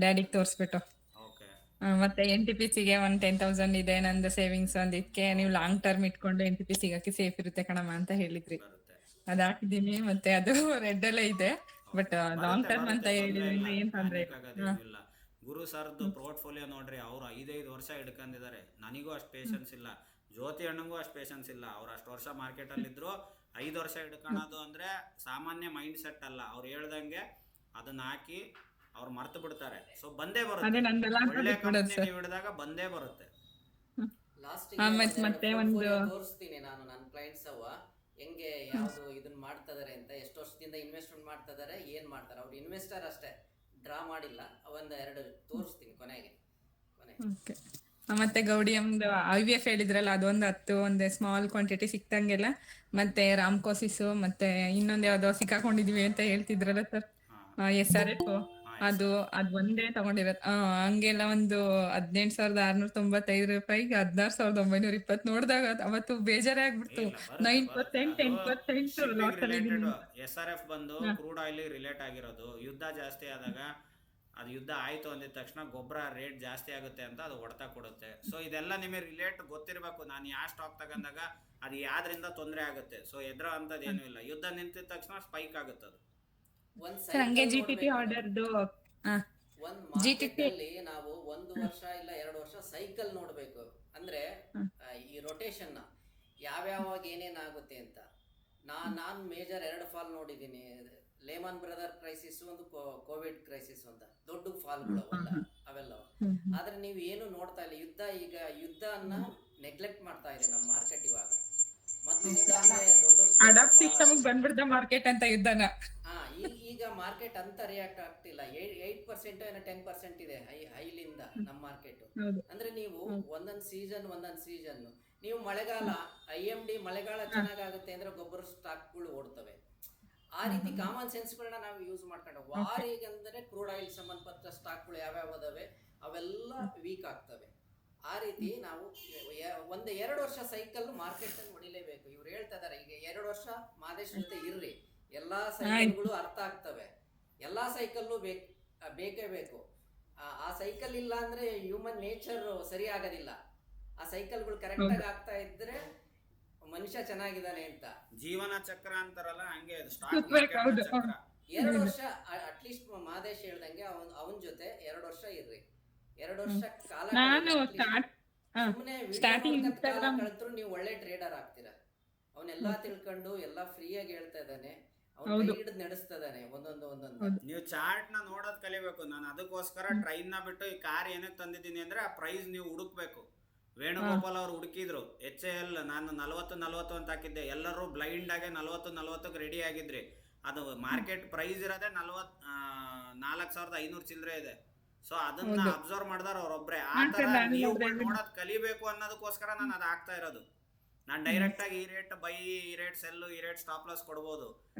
ಡ್ಯಾಡಿಗೆ ತೋರಿಸ್ಬಿಟ್ಟು. ಮತ್ತೆ NTPCಗೆ 10,000 ಇದೆ ನಂದು ಸೇವಿಂಗ್ಸ್. ಇದಕ್ಕೆ ನೀವು ಲಾಂಗ್ ಟರ್ಮ್ ಇಟ್ಕೊಂಡು NTPC ಹಾಕಿ ಸೇಫ್ ಇರುತ್ತೆ ಕಣಮ್ಮ ಅಂತ ಹೇಳಿದ್ರಿ. ಅದ್ ಹಾಕಿದೀನಿ. ಮತ್ತೆ ಅದು ರೆಡ್ ಅಲ್ಲೇ ಇದೆ. ಬಟ್ ಲಾಂಗ್ ಟರ್ಮ್ ಅಂತ ಹೇಳಿದ್ರಿಂದ ಏನ್ ತೊಂದ್ರೆ ಇಲ್ಲ. ಗುರು ಸರ್ದು ಪೋರ್ಟ್ಫೋಲಿಯೋ ನೋಡ್ರಿ, ಅವ್ರು 5 ವರ್ಷ ಹಿಡ್ಕೊಂಡಿದ್ದಾರೆ. ನನಗೂ ಅಷ್ಟು ಪೇಷನ್ಸ್ ಇಲ್ಲ, ಜ್ಯೋತಿ ಅಣ್ಣಂಗೂ ಅಷ್ಟು ಪೇಷನ್ಸ್ ಇಲ್ಲ. ಅವ್ರು ಅಷ್ಟು ವರ್ಷ ಮಾರ್ಕೆಟ್ ಅಲ್ಲಿ ಇದ್ರು. 5 ವರ್ಷ ಹಿಡ್ಕೊಳ್ಳೋದು ಅಂದ್ರೆ ಸಾಮಾನ್ಯ ಮೈಂಡ್ ಸೆಟ್ ಅಲ್ಲ. ಅವ್ರು ಹೇಳ್ದಂಗೆ ಅದನ್ನ ಹಾಕಿ ಅವ್ರು ಮರ್ತು ಬಿಡ್ತಾರೆ. ಸೊ ಬಂದೇ ಬರುತ್ತೆ, ಒಳ್ಳೆ ಕಂಪನಿ ಹಿಡಿದಾಗ ಬಂದೇ ಬರುತ್ತೆ. ಮತ್ತೆ ತೋರಿಸ್ತೀನಿ ನಾನು ನನ್ನ ಕ್ಲೈಂಟ್ಸ್ ಹೆಂಗೆ ಯಾವ್ದು ಇದನ್ನ ಮಾಡ್ತಾ ಇದಾರೆ ಅಂತ, ಎಷ್ಟು ವರ್ಷದಿಂದ ಇನ್ವೆಸ್ಟ್ಮೆಂಟ್ ಮಾಡ್ತಾ ಇದಾರೆ, ಏನ್ ಮಾಡ್ತಾರೆ. ಅವ್ರು ಇನ್ವೆಸ್ಟರ್ ಅಷ್ಟೇ, ಡ್ರಾ ಮಾಡಿಲ್ಲ. 1-2 ತೋರಿಸ್ತೀನಿ ಕೊನೆಗೆ. ಮತ್ತೆ ಗೌಡಿಯಮ್ದು IVF ಹೇಳಿದ್ರಲ್ಲ, ಅದೊಂದು 10 ಒಂದೇ ಸ್ಮಾಲ್ ಕ್ವಾಂಟಿಟಿ ಸಿಕ್ತಂಗೆಲ್ಲ. ಮತ್ತೆ ರಾಮ್ಕೋಸಿಸ್ ಮತ್ತೆ ಇನ್ನೊಂದ್ ಯಾವ್ದೋ ಸಿಕ್ಕಾಕೊಂಡಿದೀವಿ ಅಂತ ಹೇಳ್ತಿದ್ರಲ್ಲ ಸರ್, SRF ಅದು ಒಂದೇ ತಗೊಂಡಿರತ್. ಹಂಗೆಲ್ಲ ಒಂದು 18,695 ರೂಪಾಯಿಗೆ 16,920 ನೋಡಿದಾಗ ಅವತ್ತು ಬೇಜಾರೇ ಆಗ್ಬಿಡ್ತು. 9%, 10% ಲಾಸ್ ಅಲ್ಲಿ ಇದೀನಿ. SRF ಬಂದು ಕ್ರೂಡ್ ಆಯಿಲ್ ರಿಲೇಟ್ ಆಗಿರೋದು. ಯುದ್ಧ ಜಾಸ್ತಿ ಆದಾಗ, ಅದು ಯುದ್ಧ ಆಯ್ತು ಅಂದಿದ ತಕ್ಷಣ ಗೊಬ್ಬರ ರೇಟ್ ಜಾಸ್ತಿ ಆಗುತ್ತೆ ಅಂತ ಅದು ಹೊಡೆತ ಕೊಡುತ್ತೆ. ಸೊ ಇದೆಲ್ಲ ನಿಮಗೆ ರಿಲೇಟ್ ಗೊತ್ತಿರಬೇಕು. ನಾನು ಯಾವ ಸ್ಟಾಕ್ ತಗೊಂಡಾಗ ಅದು ಯಾವ್ದ್ರಿಂದ ತೊಂದರೆ ಆಗುತ್ತೆ. ಸೊ ಎದ್ರ ಅಂತದ್ ಏನೂ ಇಲ್ಲ. ಯುದ್ಧ ನಿಂತಿದ ತಕ್ಷಣ ಸ್ಪೈಕ್ ಆಗುತ್ತೆ ಅದು. ಹಂಗೆ GTP ಆರ್ಡರ್ದು GTP ನಾವು 1 ವರ್ಷ ಇಲ್ಲ 2 ವರ್ಷ ಸೈಕಲ್ ನೋಡ್ಬೇಕು. ಅಂದ್ರೆ ಈ ರೊಟೇಷನ್ ಯಾವ್ಯಾವಾಗ ಏನೇನಾಗುತ್ತೆ ಅಂತ. ನಾನ್ ಮೇಜರ್ 2 ಫಾಲ್ ನೋಡಿದೀನಿ. ಲೇಮನ್ ಬ್ರದರ್ ಕ್ರೈಸಿಸ್, ಒಂದು ಕೋವಿಡ್ ಕ್ರೈಸಿಸ್ ಅಂತ ದೊಡ್ಡ ಫಾಲ್ಗಳು ಅವೆಲ್ಲ. ಆದ್ರೆ ನೀವು ಏನು ನೋಡ್ತಾ ಇಲ್ಲ. ಯುದ್ಧ ಅನ್ನ ನೆಗ್ಲೆಕ್ಟ್ ಮಾಡ್ತಾ ಇದೆ ನಮ್ಮ ಮಾರ್ಕೆಟ್ ಇವಾಗ. ಮತ್ತೆ ಯುದ್ಧ ಅಂದ್ರೆ ದೊಡ್ಡ ಬಂದ್ಬಿಡ್ದ ಮಾರ್ಕೆಟ್ ಅಂತ ಯುದ್ಧನ. ಈಗ ಮಾರ್ಕೆಟ್ ಅಂತ ರಿಯಾಕ್ಟ್ ಆಗ್ತಿಲ್ಲ. 8% ಏನೋ 10% ಇದೆ ಹೈಲಿಂದ ನಮ್ಮ ಮಾರ್ಕೆಟ್. ಅಂದ್ರೆ ನೀವು ಒಂದೊಂದ್ ಸೀಸನ್ ನೀವು ಮಳೆಗಾಲ IMD ಮಳೆಗಾಲ ಚೆನ್ನಾಗುತ್ತೆ ಅಂದ್ರೆ ಗೊಬ್ಬರ ಸ್ಟಾಕ್ಗಳು ಓಡ್ತವೆ. ಆ ರೀತಿ ಕಾಮನ್ ಸೆನ್ಸ್ಗಳನ್ನ ನಾವು ಯೂಸ್ ಮಾಡ್ಕೊಂಡು ವಾರಿಗೆ ಅಂದ್ರೆ ಕ್ರೂಡ್ ಆಯಿಲ್ ಸಂಬಂಧಪಟ್ಟ ಸ್ಟಾಕ್ಗಳು ಯಾವ್ಯಾವ ಅದಾವೆ ಅವೆಲ್ಲ ವೀಕ್ ಆಗ್ತವೆ. ಆ ರೀತಿ ನಾವು 1-2 ವರ್ಷ ಸೈಕಲ್ ಮಾರ್ಕೆಟ್ ಅನ್ನು ಹೊಡಿಲೇಬೇಕು. ಇವ್ರು ಹೇಳ್ತಾ ಇದಾರೆ ಈಗ 2 ವರ್ಷ ಮಾದೇಶ್ ಜೊತೆ ಇರ್ರಿ, ಎಲ್ಲಾ ಸೈಕಲ್ಗಳು ಅರ್ಥ ಆಗ್ತವೆ. ಎಲ್ಲಾ ಸೈಕಲ್ಲು ಬೇಕೇ ಬೇಕು. ಆ ಸೈಕಲ್ ಇಲ್ಲ ಅಂದ್ರೆ ಹ್ಯೂಮನ್ ನೇಚರ್ ಸರಿ ಆಗೋದಿಲ್ಲ. ಆ ಸೈಕಲ್ಗಳು ಕರೆಕ್ಟ್ ಆಗಿ ಆಗ್ತಾ ಇದ್ರೆ ಮನುಷ್ಯ ಚೆನ್ನಾಗಿದ್ದಾನೆ ಅಂತ. ಜೀವನ ಚಕ್ರ ಅಂತಾರಲ್ಲ, ಹಂಗೆ 2 ವರ್ಷ ಅಟ್ಲೀಸ್ಟ್ ಮಾದೇಶ್ ಹೇಳ್ದಂಗೆ ಅವನ ಜೊತೆ 2 ವರ್ಷ ಇರ್ರಿ. 2 ವರ್ಷ ಕಾಲ ಕಳೆದ್ರು ನೀವು ಒಳ್ಳೆ ಟ್ರೇಡರ್ ಆಗ್ತೀರಾ. ಅವನೆಲ್ಲಾ ತಿಳ್ಕೊಂಡು ಎಲ್ಲಾ ಫ್ರೀಯಾಗಿ ಹೇಳ್ತಾ ಇದ್ದಾನೆ. ನಡೆಸ್ತಾ ಇದ್ದಾನೆ ಒಂದೊಂದು. ನೀವು ಚಾರ್ಟ್ ನ ನೋಡೋದ್ ಕಲಿಬೇಕು. ನಾನು ಅದಕ್ಕೋಸ್ಕರ ಟ್ರೈನ್ ನ ಬಿಟ್ಟು ಈ ಕಾರ್ ಏನಕ್ಕೆ ತಂದಿದ್ದೀನಿ ಅಂದ್ರೆ ಆ ಪ್ರೈಸ್ ನೀವು ಹುಡುಕ್ಬೇಕು. ವೇಣುಗೋಪಾಲ್ ಅವ್ರು ಹುಡುಕಿದ್ರು. HAL ನಾನು 40 ಅಂತ ಹಾಕಿದ್ದೆ. ಎಲ್ಲರೂ ಬ್ಲೈಂಡ್ ಆಗಿ 40 ರೆಡಿ ಆಗಿದ್ರಿ. ಅದು ಮಾರ್ಕೆಟ್ ಪ್ರೈಸ್ ಇರೋದೇ 4,500 ಚಿಲ್ಲರೆ ಇದೆ. ಸೊ ಅದನ್ನ ಅಬ್ಸರ್ವ್ ಮಾಡಿದಾರ ಅವ್ರೊಬ್ರೆ. ಆ ತರ ನೀವು ನೋಡೋದ್ ಕಲಿಬೇಕು ಅನ್ನೋದಕ್ಕೋಸ್ಕರ ನಾನು ಅದ್ ಆಗ್ತಾ ಇರೋದು. ನಾನ್ ಡೈರೆಕ್ಟ್ ಆಗಿ ಈ ರೇಟ್ ಬೈ, ಈ ರೇಟ್ ಸೆಲ್, ಈ ರೇಟ್ ಸ್ಟಾಪ್ ಲಾಸ್ ಕೊಡ್ಬೋದು.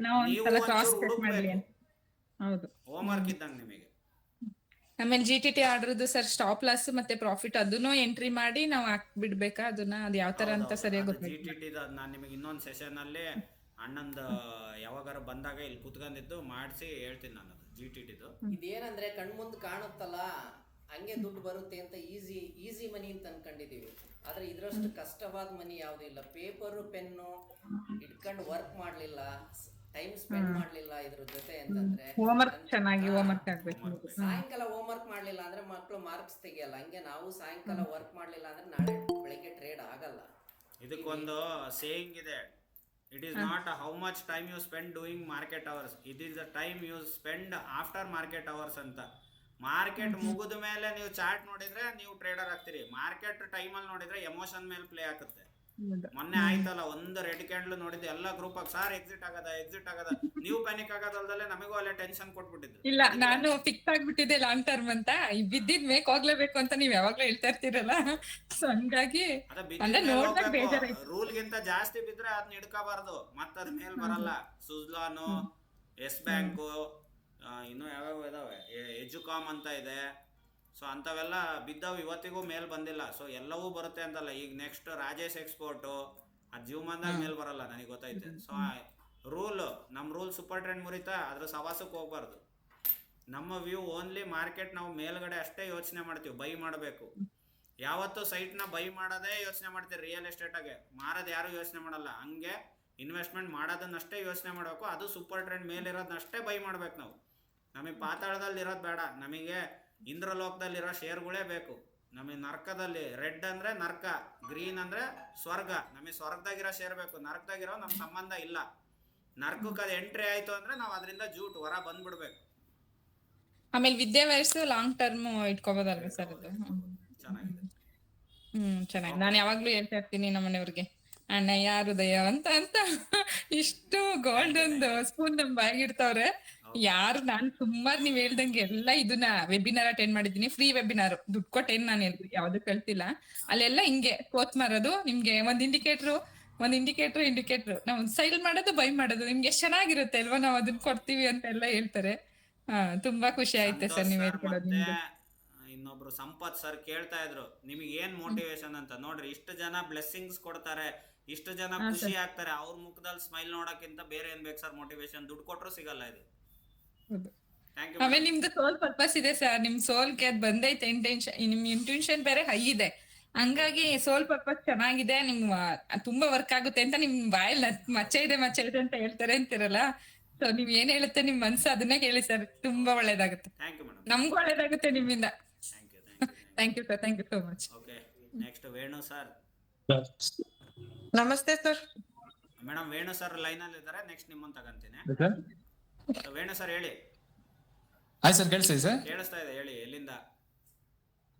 ನೀವು ಹೋಮ್ ವರ್ಕ್ ಇದ್ದಂಗೆ ನಿಮಗೆ. ಆಮೇಲೆ GTT ಆರ್ಡರ್ದು ಸರ್ ಸ್ಟಾಪ್ ಲಾಸ್ ಮತ್ತೆ ಪ್ರಾಫಿಟ್ ಅದನ್ನು ಎಂಟ್ರಿ ಮಾಡಿ ನಾವು ಬಿಡ್ಬೇಕಾ ಅದನ್ನ, ಅದ್ ಯಾವ ತರ ಅಂತ ಸರಿಯಾಗಿ ಗೊತ್ತಿಲ್ಲ. GTT ನಾನು ನಿಮಗೆ ಇನ್ನೊಂದು ಸೆಷನ್ ಅಲ್ಲಿ ಅಣ್ಣಂದ ಯಾವಾಗಾರ ಬಂದಾಗ ಇಲ್ಲಿ ಕುತ್ಕೊಂಡಿದ್ದು ಮಾಡಿಸಿ ಹೇಳ್ತೀನಿ ನಾನು GTTದು. ಇದೇನಂದ್ರೆ ಕಣ್ಮುಂದ್ ಕಾಣುತ್ತಲ್ಲ ಹಂಗೆ ದುಡ್ಡು ಬರುತ್ತೆ ಅಂತ ಈಸಿ ಮನಿ ಅಂತ ಅನ್ಕೊಂಡಿದೀವಿ. ಆದ್ರೆ ಇದ್ರಷ್ಟು ಕಷ್ಟವಾದ ಮನಿ ಯಾವ್ದು ಇಲ್ಲ. ಪೇಪರು ಪೆನ್ನು ಇಟ್ಕೊಂಡು ವರ್ಕ್ ಮಾಡ್ಲಿಲ್ಲ, ಟೈಮ್ ಸ್ಪೆಂಡ್ ಮಾಡ್ಲಿಲ್ಲ ಇದ್ರ ಜೊತೆ ಅಂತಂದ್ರೆ ಚೆನ್ನಾಗಿ ಹೋಮ್ವರ್ಕ್ ಆಗ್ಬೇಕು. ಸಾಯಂಕಾಲ ಹೋಮ್ವರ್ಕ್ ಮಾಡ್ಲಿಲ್ಲ ಅಂದ್ರೆ ಮಕ್ಕಳು ಮಾರ್ಕ್ಸ್ ತೆಗಿಯಲ್ಲ. ಹಂಗೆ ನಾವು ಸಾಯಂಕಾಲ ವರ್ಕ್ ಮಾಡ್ಲಿಲ್ಲ ಅಂದ್ರೆ ನಾಳೆ ಬೆಳಿಗ್ಗೆ ಟ್ರೇಡ್ ಆಗಲ್ಲ. ಇದಕ್ಕೊಂದು ಸೇಯಿಂಗ್ ಇದೆ, it is not how much time you spend doing market hours, it is the time you spend after market hours ಅಂತ. ಮಾರ್ಕೆಟ್ ಮುಗಿದ ಮೇಲೆ ನೀವು ಚಾರ್ಟ್ ನೋಡಿದ್ರೆ ನೀವು ಟ್ರೇಡರ್ ಆಗ್ತೀರಿ. ಮಾರ್ಕೆಟ್ ಟೈಮಲ್ಲಿ ನೋಡಿದ್ರೆ ಎಮೋಷನ್ ಮೇಲೆ ಪ್ಲೇ ಆಗುತ್ತೆ. ಮೊನ್ನೆ ಆಯ್ತಲ್ಲ, ಒಂದು ರೆಡ್ ಕ್ಯಾಂಡಲ್ ನೋಡಿದ್ದು ಎಲ್ಲ ಗ್ರೂಪ್ ಆಗಿ ಸಾರ್ ಎಕ್ಸಿಟ್ ಆಗದ ನೀವು ಪ್ಯಾನಿಕ್ ಆಗೋದಲ್ದಲ್ಲೇ ನಮಗೂ ಅಲ್ಲೇ ಟೆನ್ಷನ್ ಕೊಟ್ಬಿಟ್ಟಿದ್ರು. ಇಲ್ಲ, ನಾನು ಫಿಕ್ಸ್ ಆಗ್ಬಿಟ್ಟಿದ್ದೆ ಲಾಂಗ್ ಟರ್ಮ್ ಅಂತ, ಬಿದ್ದಿದ್ ಮೇಕ್ ಹೋಗ್ಲೇಬೇಕು ಅಂತ ನೀವ್ ಯಾವಾಗ್ಲೂ ಹೇಳ್ತಾ ಇರ್ತೀರಲ್ಲ, ಸೊ ಹಂಗಾಗಿ ರೂಲ್ ಗಿಂತ ಜಾಸ್ತಿ ಬಿದ್ರೆ ಅದನ್ನ ಹಿಡ್ಕೋಬಾರ್ದು, ಮತ್ತದ್ ಮೇಲ್ ಬರಲ್ಲ. ಸುಜ್ಲಾನು, ಎಸ್ ಬ್ಯಾಂಕು, ಇನ್ನು ಯಾವ್ಯಾವ ಇದಾವೆ, ಎಜುಕಾಮ್ ಅಂತ ಇದೆ. ಸೊ ಅಂಥವೆಲ್ಲ ಬಿದ್ದವು, ಇವತ್ತಿಗೂ ಮೇಲ್ ಬಂದಿಲ್ಲ. ಸೊ ಎಲ್ಲವೂ ಬರುತ್ತೆ ಅಂತಲ್ಲ. ಈಗ ನೆಕ್ಸ್ಟ್ ರಾಜೇಶ್ ಎಕ್ಸ್ಪೋರ್ಟು ಅದು ಜೀವಮಾನದಾಗ ಮೇಲ್ ಬರಲ್ಲ, ನನಗೆ ಗೊತ್ತೈತೆ. ಸೊ ನಮ್ಮ ರೂಲ್ ಸೂಪರ್ ಟ್ರೆಂಡ್ ಮುರಿತಾ ಅದ್ರ ಸವಾಸಕ್ಕೆ ಹೋಗ್ಬಾರ್ದು. ನಮ್ಮ ವ್ಯೂ ಓನ್ಲಿ ಮಾರ್ಕೆಟ್, ನಾವು ಮೇಲ್ಗಡೆ ಅಷ್ಟೇ ಯೋಚನೆ ಮಾಡ್ತೀವಿ, ಬೈ ಮಾಡಬೇಕು. ಯಾವತ್ತೂ ಸೈಟ್ನ ಬೈ ಮಾಡೋದೇ ಯೋಚನೆ ಮಾಡ್ತೀವಿ. ರಿಯಲ್ ಎಸ್ಟೇಟಾಗೆ ಮಾರೋದು ಯಾರು ಯೋಚನೆ ಮಾಡಲ್ಲ. ಹಂಗೆ ಇನ್ವೆಸ್ಟ್ಮೆಂಟ್ ಮಾಡೋದನ್ನಷ್ಟೇ ಯೋಚನೆ ಮಾಡಬೇಕು. ಅದು ಸೂಪರ್ ಟ್ರೆಂಡ್ ಮೇಲಿರೋದನ್ನಷ್ಟೇ ಬೈ ಮಾಡ್ಬೇಕು ನಾವು. ನಮಗೆ ಪಾತಾಳದಲ್ಲಿ ಇರೋದು ಬೇಡ, ನಮಗೆ ಇಂದ್ರಲೋಕದಲ್ಲಿರೋ ಶೇರ್ಗಳೇ ಬೇಕು. ನಮಗೆ ನರ್ಕದಲ್ಲಿ ರೆಡ್ ಅಂದ್ರೆ ನರ್ಕ, ಗ್ರೀನ್ ಅಂದ್ರೆ ಸ್ವರ್ಗ. ನಮಗೆ ಸ್ವರ್ಗದಾಗಿರೋ ಶೇರ್ ಬೇಕು, ನರ್ಕದಾಗಿರೋ ನಮ್ ಸಂಬಂಧ ಇಲ್ಲ. ನರ್ಕಕ್ಕೆ ಅದು ಎಂಟ್ರಿ ಆಯ್ತು ಅಂದ್ರೆ ನಾವು ಅದರಿಂದ ಜೂಟ್ ಹೊರ ಬಂದ್ಬಿಡ್ಬೇಕು. ಆಮೇಲೆ ವಿದ್ಯಾಭ್ಯಾಸ ಲಾಂಗ್ ಟರ್ಮ್ ಇಟ್ಕೋಬೋದಲ್ವಾ ಸರ್ ಅದು? ಚೆನ್ನಾಗಿದೆ. ಚೆನ್ನಾಗಿ. ನಾನು ಯಾವಾಗ್ಲೂ ಹೇಳ್ತಾ ಇರ್ತೀನಿ ನಮ್ಮನೆಯವ್ರಿಗೆ, ಅಣ್ಣ ಯಾರು ದಯ ಅಂತ ಇಷ್ಟು ಗೋಲ್ಡ್ ಒಂದು ಸ್ಪೂನ್ ನಮ್ ಬಾಯಿಗಿಡ್ತಾವ್ರೆ. ಯಾರು ನಾನು ಸುಮಾರು ನೀವ್ ಹೇಳ್ದಂಗೆ ಎಲ್ಲ ಇದನ್ನ ವೆಬಿನಾರ್ ಅಟೆಂಡ್ ಮಾಡಿದೀನಿ, ಫ್ರೀ ವೆಬಿನಾರ್, ದುಡ್ಡು ಕೊಟ್ಟೇನ್ ನಾನು ಯಾವ್ದು ಕಳ್ತಿಲ್ಲ. ಅಲ್ಲೆಲ್ಲ ಹಿಂಗೆ ಕೋಚ್ ಮಾಡೋದು, ನಿಮ್ಗೆ ಒಂದ್ ಇಂಡಿಕೇಟರ್ ನಾವು ಸೈಲ್ ಮಾಡೋದು, ಬೈ ಮಾಡೋದು, ನಿಮ್ಗೆ ಎಷ್ಟ್ ಚೆನ್ನಾಗಿರುತ್ತೆ ಅಲ್ವಾ, ನಾವ್ ಅದನ್ನ ಕೊಡ್ತೀವಿ ಅಂತ ಎಲ್ಲ ಹೇಳ್ತಾರೆ. ತುಂಬಾ ಖುಷಿ ಆಯ್ತು ಸರ್ ನೀವ್ ಹೇಳ್ಕೊಡೋದು. ಇನ್ನೊಬ್ರು ಸಂಪತ್ ಸರ್ ಕೇಳ್ತಾ ಇದ್ರು, ನಿಮಗೆ ಏನ್ ಮೋಟಿವೇಶನ್ ಅಂತ. ನೋಡ್ರಿ, ಇಷ್ಟು ಜನ ಬ್ಲೆಸ್ಸಿಂಗ್ಸ್ ಕೊಡ್ತಾರೆ, ಇಷ್ಟು ಜನ ಖುಷಿ ಆಗ್ತಾರೆ, ಅವ್ರ ಮುಖದಲ್ಲಿ ಸ್ಮೈಲ್ ನೋಡಕ್ಕಿಂತ ಬೇರೆ ಏನ್ ಬೇಕು ಸರ್ ಮೋಟಿವೇಶನ್? ದುಡ್ಡು ಕೊಟ್ರು ಸಿಗಲ್ಲ ಇದು. ಆಮೇಲೆ ನಿಮ್ದು ಸೋಲ್ ಪರ್ಪಸ್ ಇದೆ ಸರ್, ನಿಮ್ ಸೋಲ್ಗೆ ಅದ್ ಬಂದೈತೆ ಇಂಟೆನ್ಷನ್, ನಿಮ್ ಇಂಟೆನ್ಷನ್ ಬೇರೆ ಹೈ ಇದೆ. ಹಂಗಾಗಿ ಸೋಲ್ ಪರ್ಪಸ್ ಚೆನ್ನಾಗಿದೆ, ನಿಮ್ ತುಂಬಾ ವರ್ಕ್ ಆಗುತ್ತೆ ಅಂತ ನಿಮ್ ಬಾಯಲ್ಲಿ ಮಚ್ಚೆ ಇದೆ ಅಂತ ಹೇಳ್ತಾರೆ ಅಂತಿರಲ್ಲ. ಸೊ ನೀವ್ ಏನ್ ಹೇಳುತ್ತೆ ನಿಮ್ ಮನ್ಸು ಅದನ್ನೇ ಕೇಳಿ ಸರ್, ತುಂಬಾ ಒಳ್ಳೇದಾಗುತ್ತೆ. ನಮ್ಗೂ ಒಳ್ಳೇದಾಗುತ್ತೆ ನಿಮ್ಮಿಂದ. Thank you sir, thank you so much. Okay, next Venu sir. ನಮಸ್ತೆ sir. Madam Venu sir line ಅಲ್ಲಿ ಇದ್ದಾರೆ, ನೆಕ್ಸ್ಟ್ ನಿಮ್ಮನ್ನ ತಗಂತೀನಿ. ವೇಣು ಸರ್ ಹೇಳಿ. ಹಾಯ್ ಸರ್, ಕೇಳಿಸ್ತಿದೆ ಸರ್? ಕೇಳಿಸ್ತಾ ಇದೆ, ಹೇಳಿ. ಎಲ್ಲಿಂದ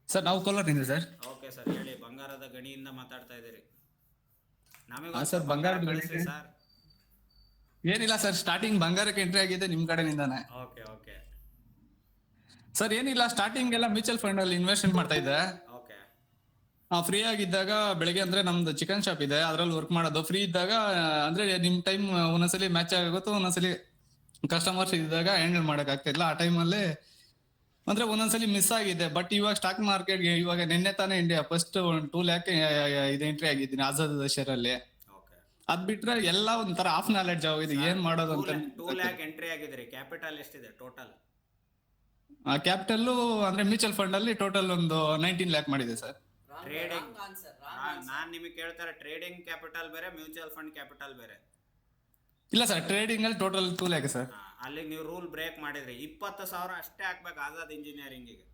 ಸರ್? ನಾವು ಕೋಲಾರದಿಂದ ಸರ್. ಓಕೆ ಸರ್, ಹೇಳಿ. ಬಂಗಾರದ ಗಣಿಯಿಂದ ಮಾತಾಡ್ತಾ ಇದ್ದೀರಿ. ನಮಗೆ ಸರ್ ಬಂಗಾರದ ಗಣಿ ಸರ್ ಏನಿಲ್ಲ ಸರ್, ಸ್ಟಾರ್ಟಿಂಗ್ ಬಂಗಾರಕ್ಕೆ ಎಂಟ್ರಿ ಆಗಿದೆ ನಿಮ್ ಕಡೆಯಿಂದಾನೆ. ಓಕೆ ಓಕೆ ಸರ್, ಏನಿಲ್ಲ, ಸ್ಟಾರ್ಟಿಂಗ್ ಎಲ್ಲ ಮ್ಯೂಚುವಲ್ ಫಂಡ್ ಅಲ್ಲಿ ಇನ್ವೆಸ್ಟ್ಮೆಂಟ್ ಮಾಡ್ತಾ ಇದ್ದೆ. ಓಕೆ. ಫ್ರೀ ಆಗಿದ್ದಾಗ ಬೆಳಿಗ್ಗೆ ಅಂದ್ರೆ ನಮ್ದು ಚಿಕನ್ ಶಾಪ್ ಇದೆ, ಅದ್ರಲ್ಲಿ ವರ್ಕ್ ಮಾಡೋದು. ಫ್ರೀ ಇದ್ದಾಗ ಅಂದ್ರೆ ನಿಮ್ ಟೈಮ್ ಒಂದೊಂದ್ಸಲಿ ಮ್ಯಾಚ್ ಆಗುತ್ತೆ, ಒಂದೊಂದ್ಸಲಿ ಕಸ್ಟಮರ್ಸ್ ಇದ್ದಾಗ ಹ್ಯಾಂಡಲ್ ಮಾಡಕ್ ಆಗ್ತಿಲ್ಲ. ಆ ಟೈಮಲ್ಲಿ ಅಂದ್ರೆ ಒಂದೊಂದ್ಸಲಿ ಮಿಸ್ ಆಗಿದೆ. ಬಟ್ ಇವಾಗ ಸ್ಟಾಕ್ ಮಾರ್ಕೆಟ್ಗೆ ಇವಾಗ ನಿನ್ನೆ ತಾನೇ ಇಂಡಿಯಾ ಫಸ್ಟ್ 2 lakh ಇದು ಎಂಟ್ರಿ ಆಗಿದ್ದೀನಿ ಆಜಾದ್ ಶೇರ್ ಅಲ್ಲಿ. ಅದ್ ಬಿಟ್ರೆ ಎಲ್ಲ ಒಂಥರ ಆಫ್ ನಾಲೆಡ್ಜ್ ಆಗಿದೆ, ಏನ್ ಮಾಡೋದು ಅಂತ. 2 lakh ಎಂಟ್ರಿ ಆಗಿದ್ರಿ. ಕ್ಯಾಪಿಟಲ್ ಎಷ್ಟಿದೆ ಟೋಟಲ್? ಕ್ಯಾಪಿಟಲ್ ಅಂದ್ರೆ ಮ್ಯೂಚುವಲ್ ಫಂಡ್ ಅಲ್ಲಿ ಟೋಟಲ್ ಒಂದು 19 lakh ಮಾಡಿದೆ ಸರ್. ಟ್ರೇಡಿಂಗ್ ನಾನ್ ನಿಮಗೆ ಕೇಳ್ತಾರೆ, ಟ್ರೇಡಿಂಗ್ ಕ್ಯಾಪಿಟಲ್ ಬೇರೆ, ಮ್ಯೂಚುವಲ್ ಫಂಡ್ ಕ್ಯಾಪಿಟಲ್ ಬೇರೆ. ಇಲ್ಲ ಸರ್, ಟ್ರೇಡಿಂಗ್ ಅಲ್ಲಿ ಟೋಟಲ್ 2 lakh ಸರ್. ಅಲ್ಲಿ ನೀವು ರೂಲ್ ಬ್ರೇಕ್ ಮಾಡಿದ್ರಿ. 20,000 ಅಷ್ಟೇ ಹಾಕ್ಬೇಕು ಆಜಾದ್ ಇಂಜಿನಿಯರಿಂಗಿಗೆ.